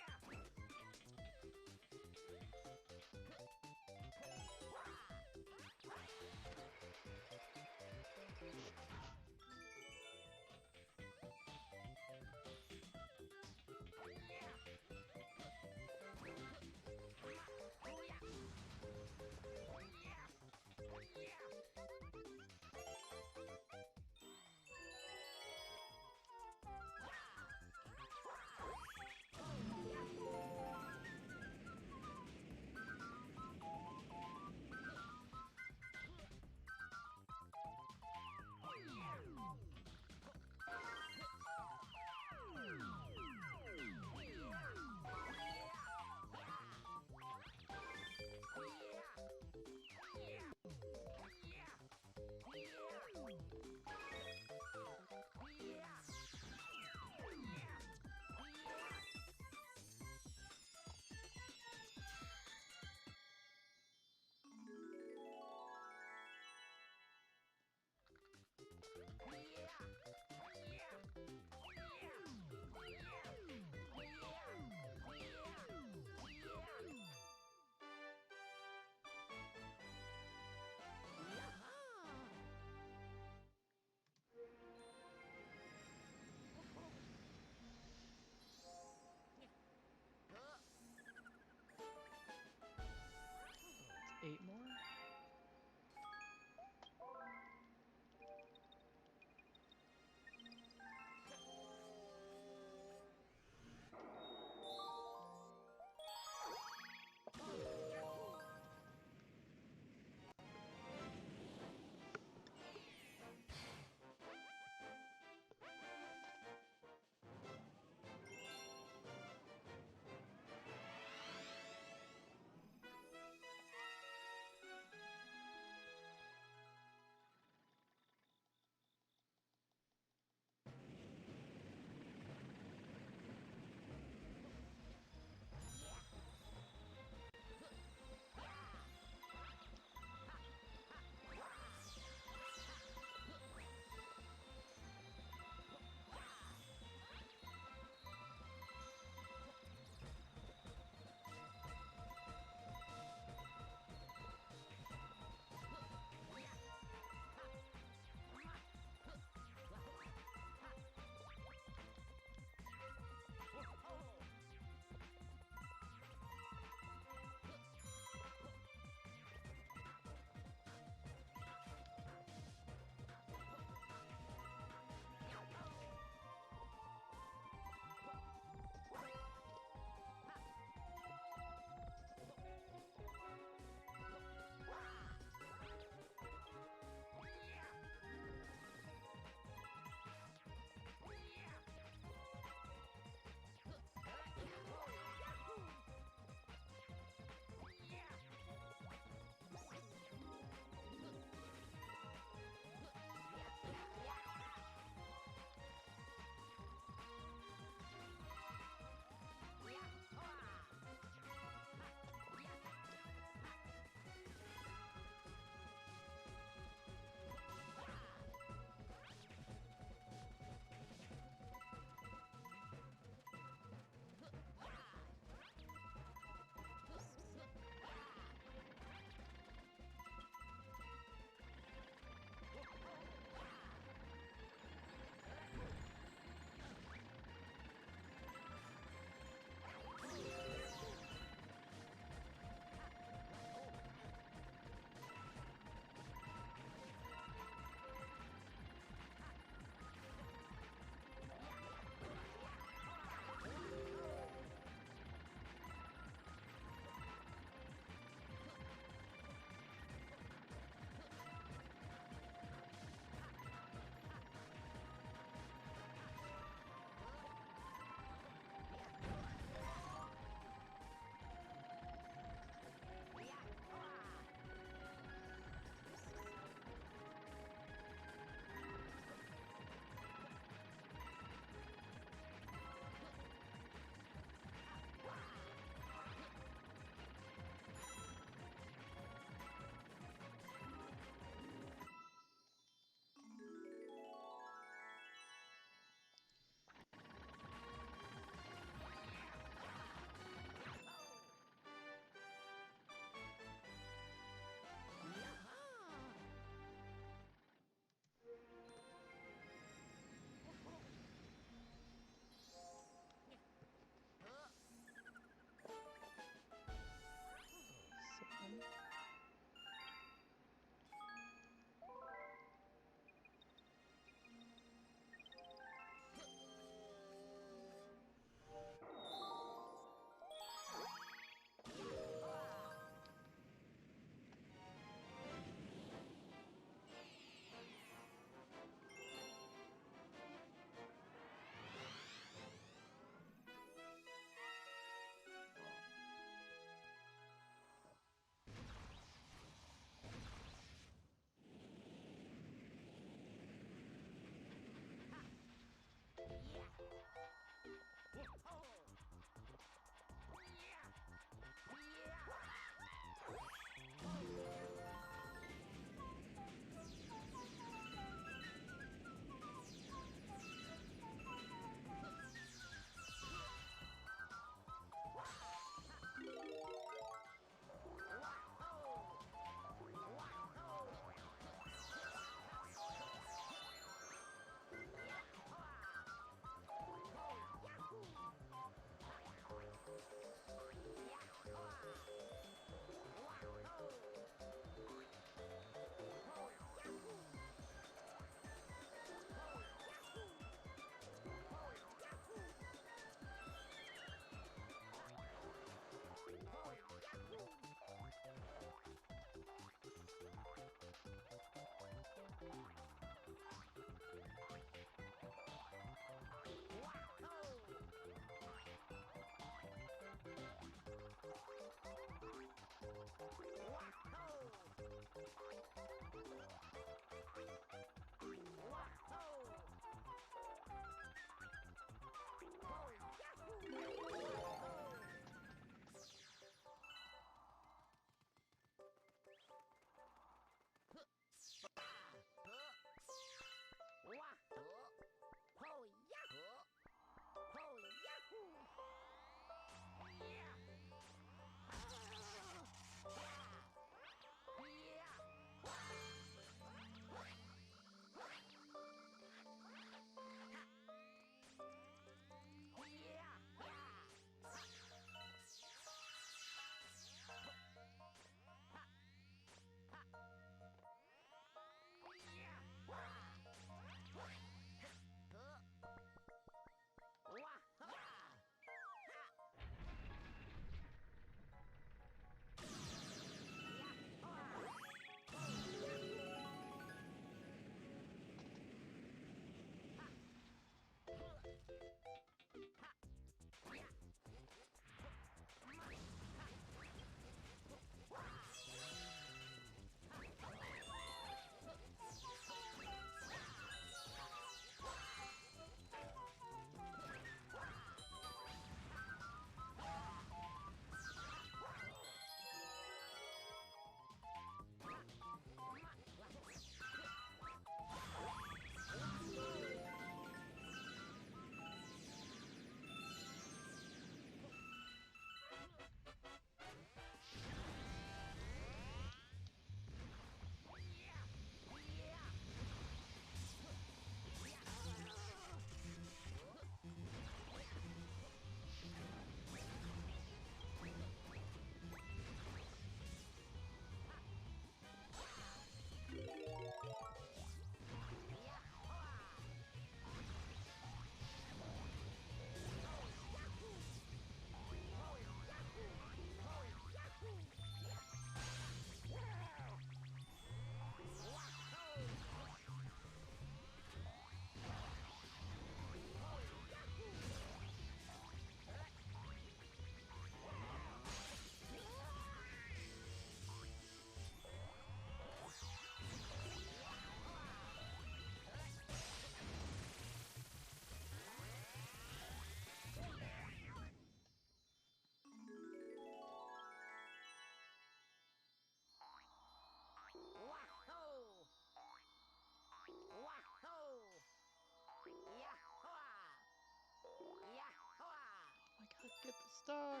star.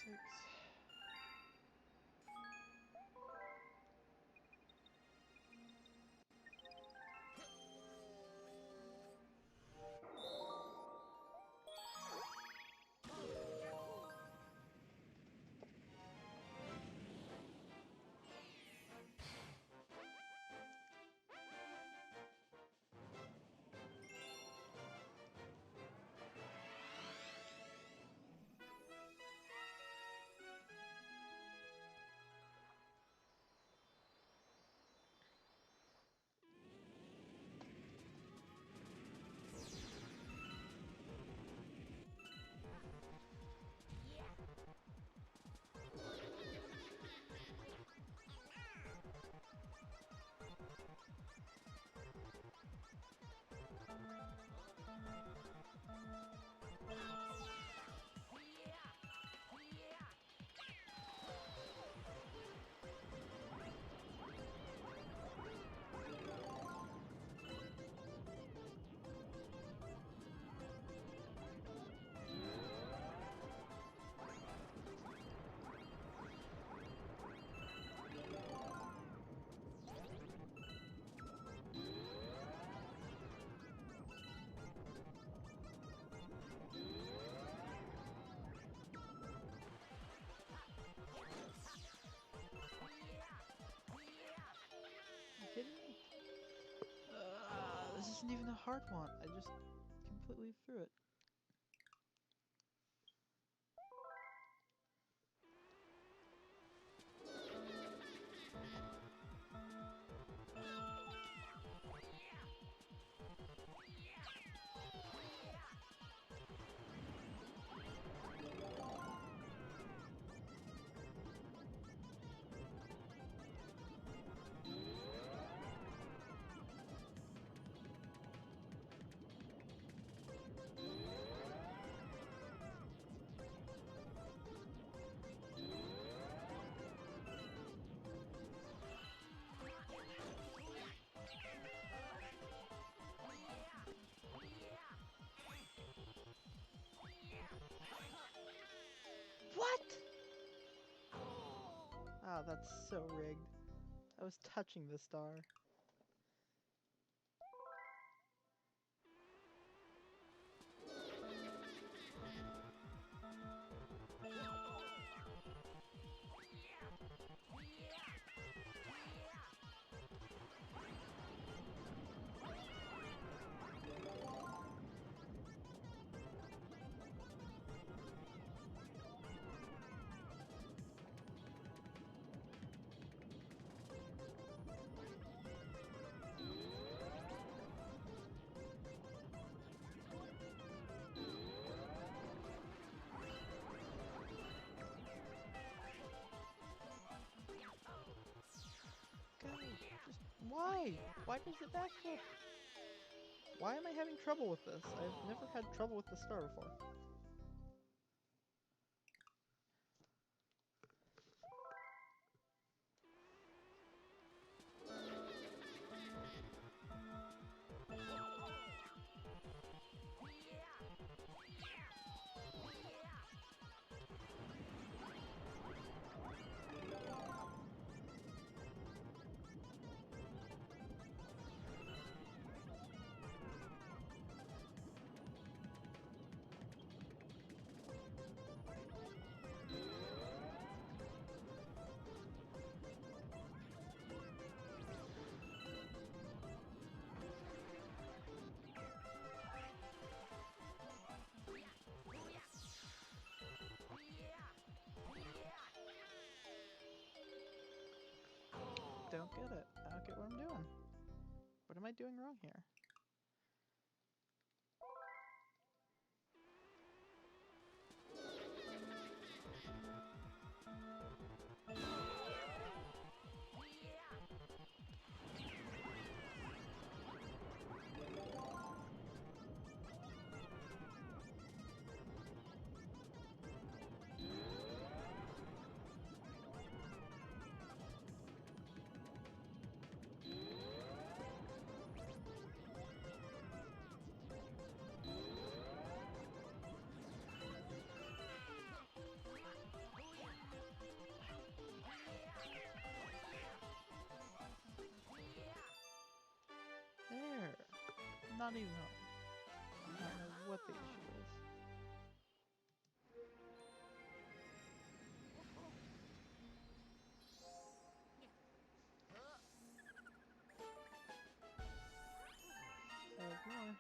Six. Kidding me? This isn't even a hard one. I just completely threw it. What? Oh, that's so rigged. I was touching the star. Go! Just why? Why does it backflip? Why am I having trouble with this? I've never had trouble with the star before. Don't get it. I don't get what I'm doing. What am I doing wrong here? not even home. I don't know what the issue is. Oh boy. Let's try that again.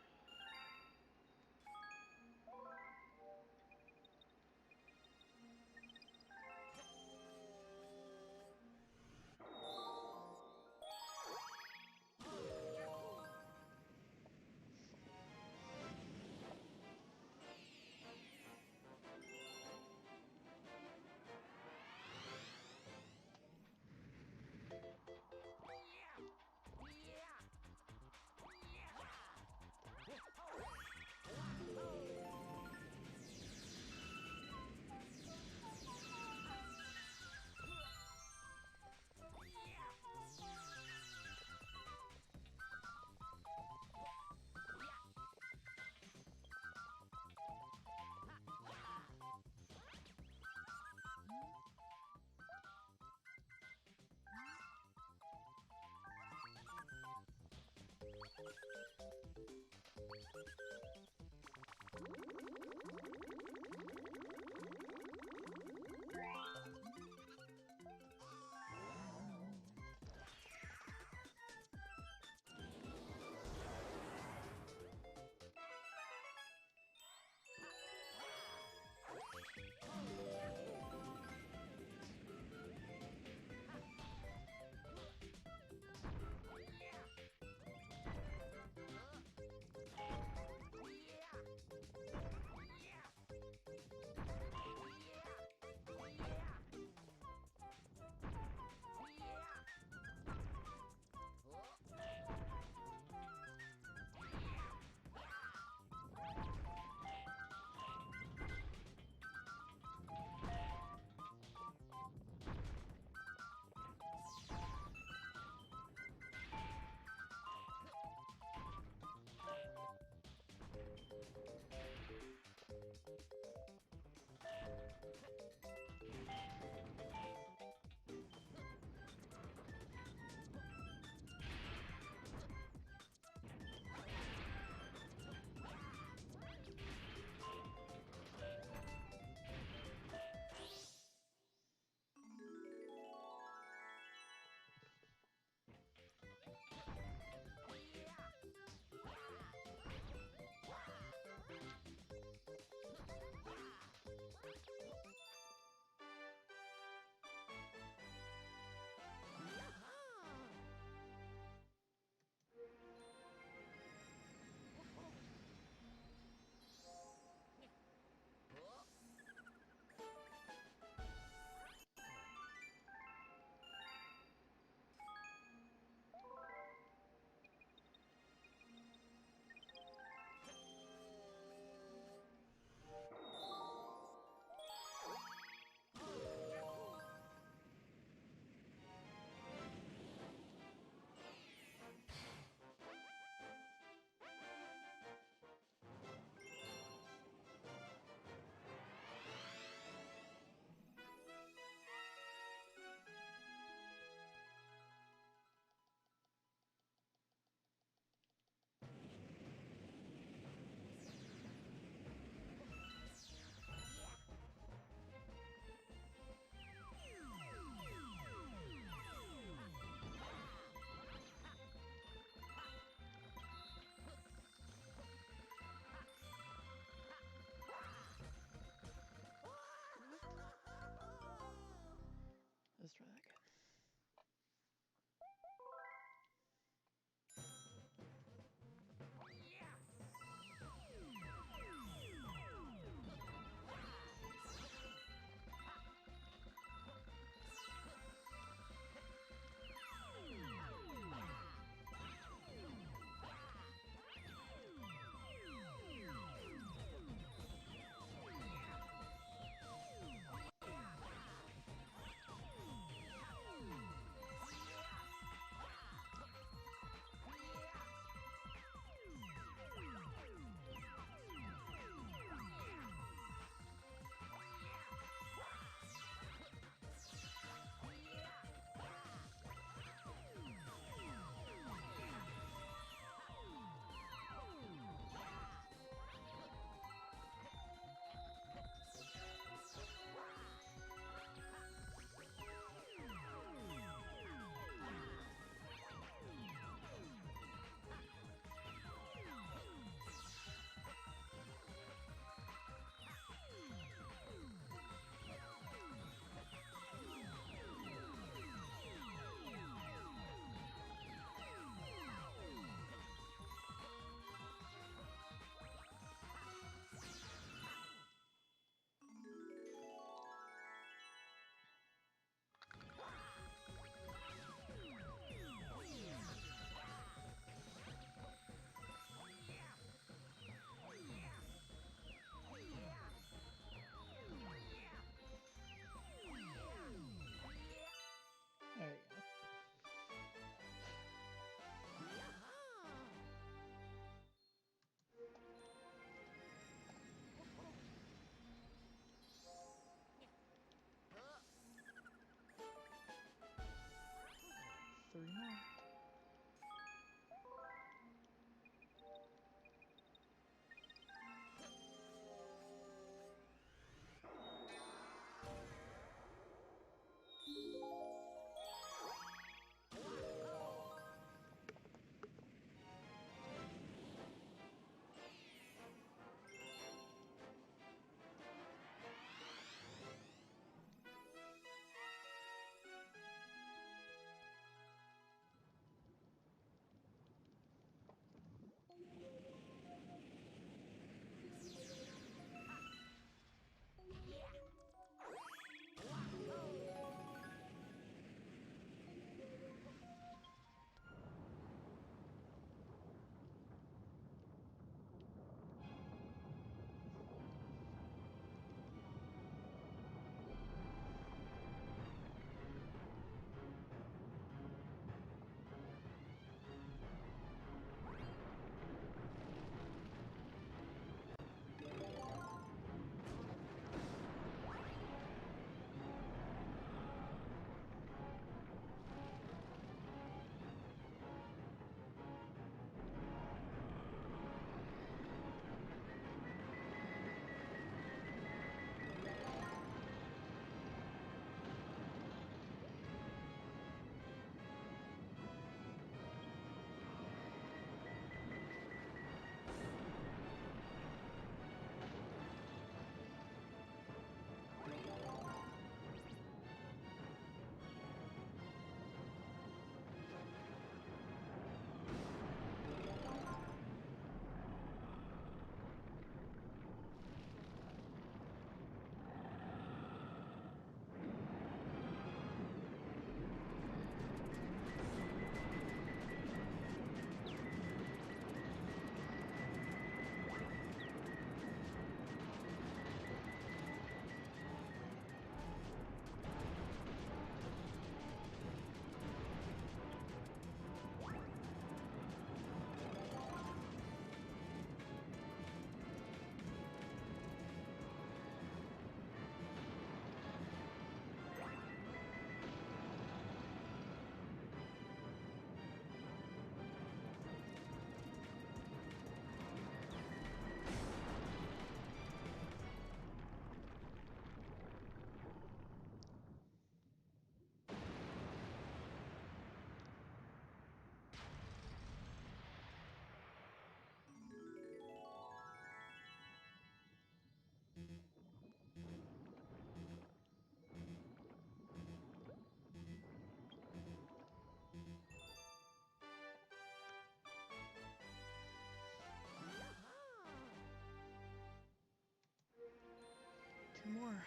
more.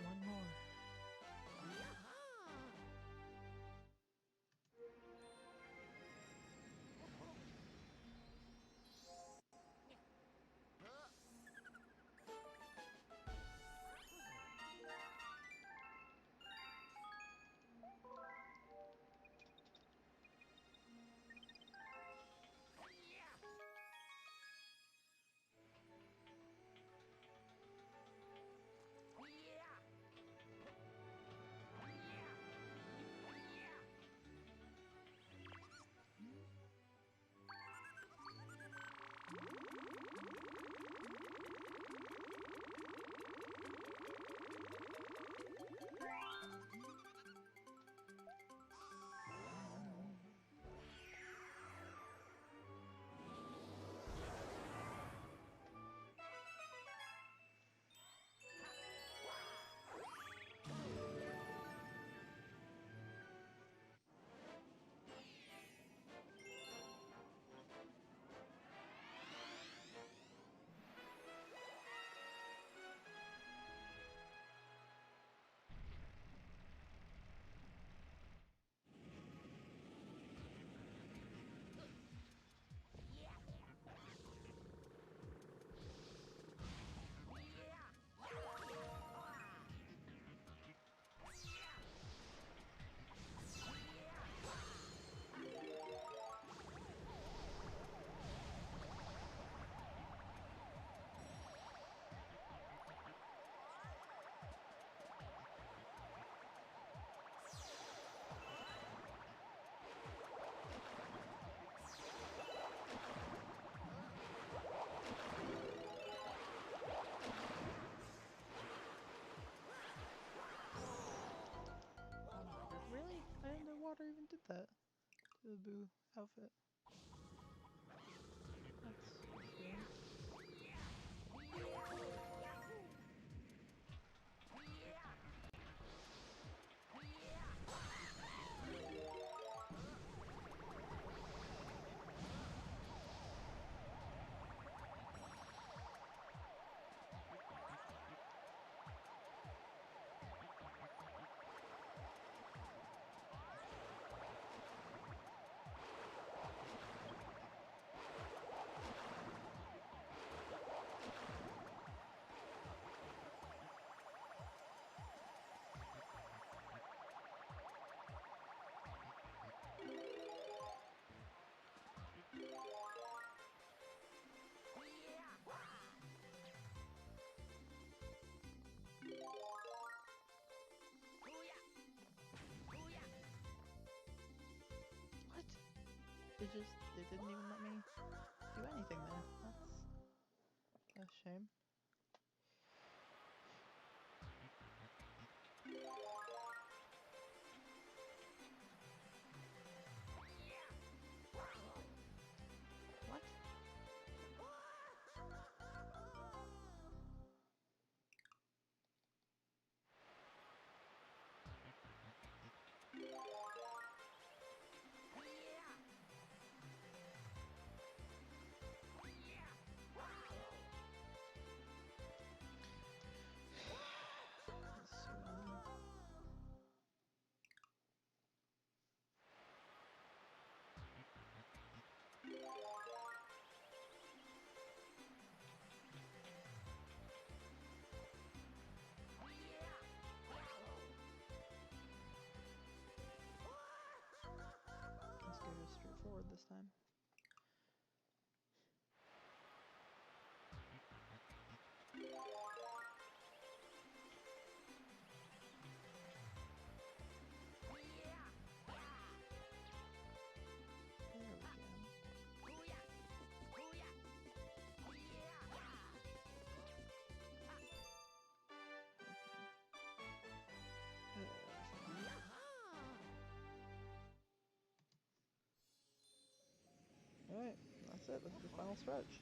One more. Really? I didn't know water even did that to the Boo outfit. That's strange. it didn't even let me do anything there. That's a shame. What? Let's see what let's go straight forward this time. There we go. Alright, that's it. This is the final stretch.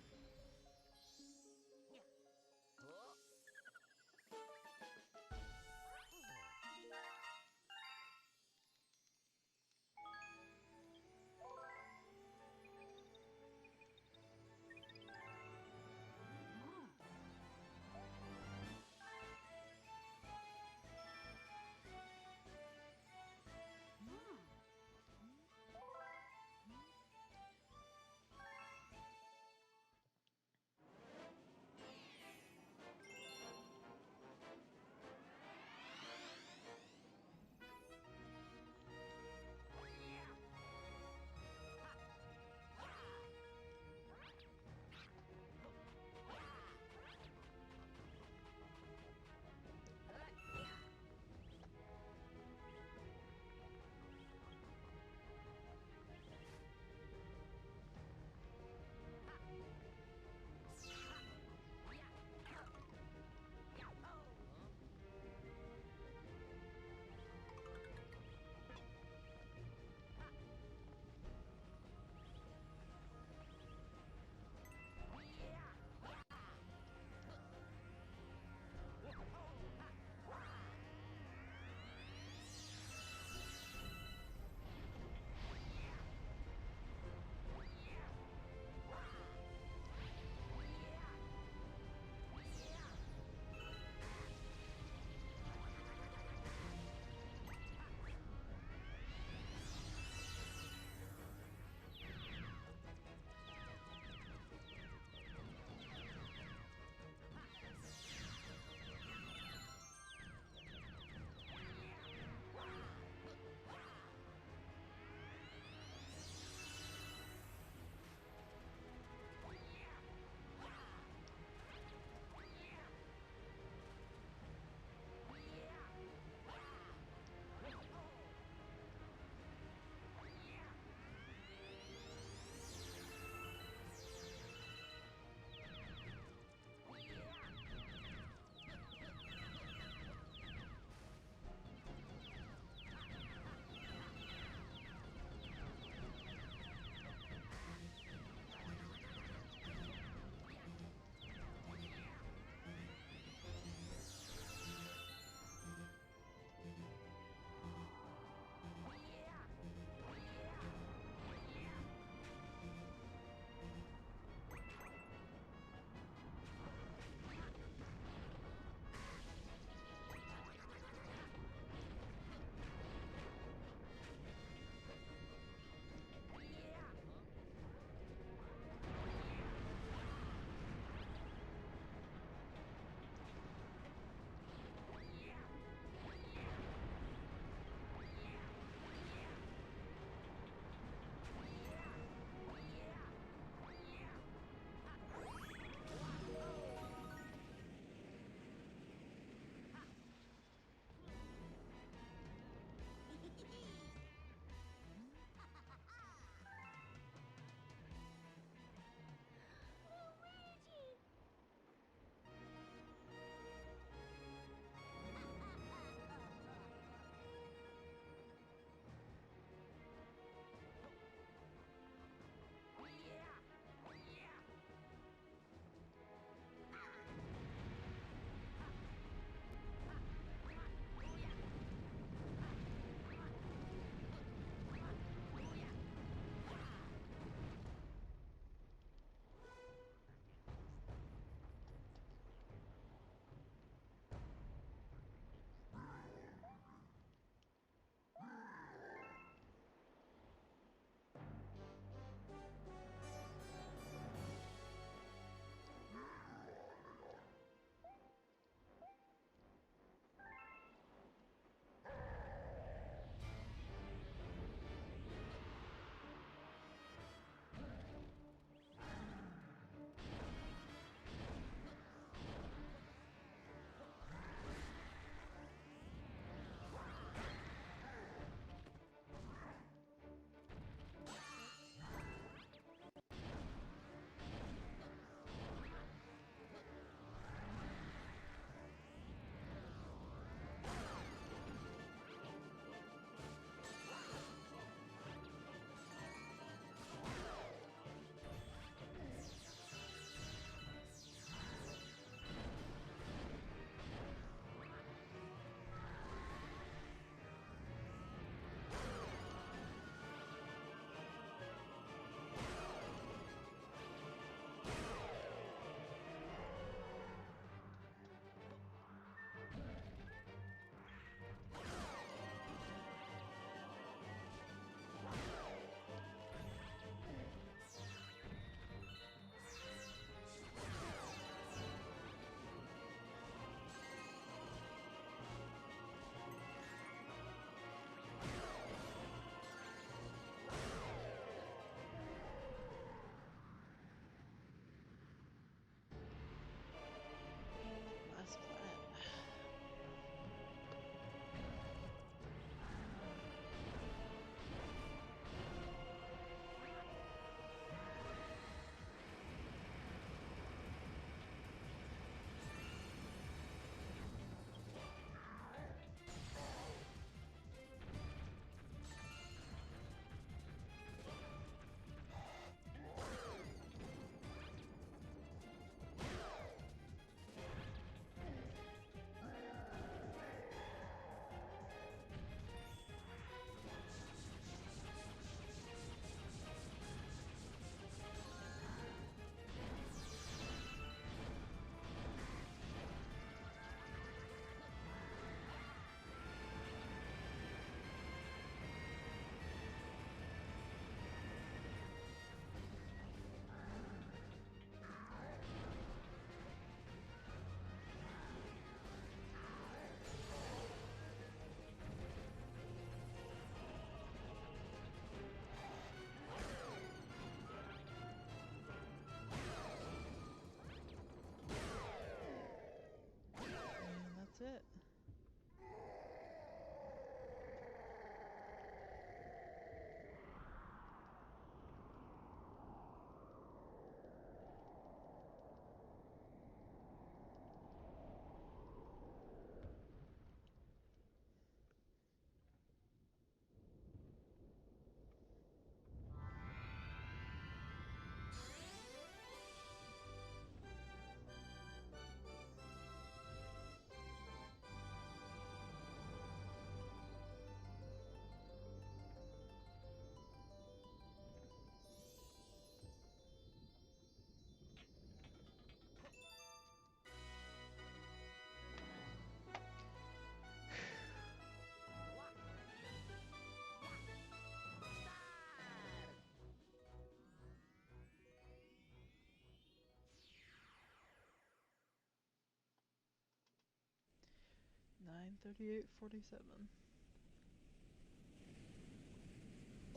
9:38:47.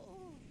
Oh.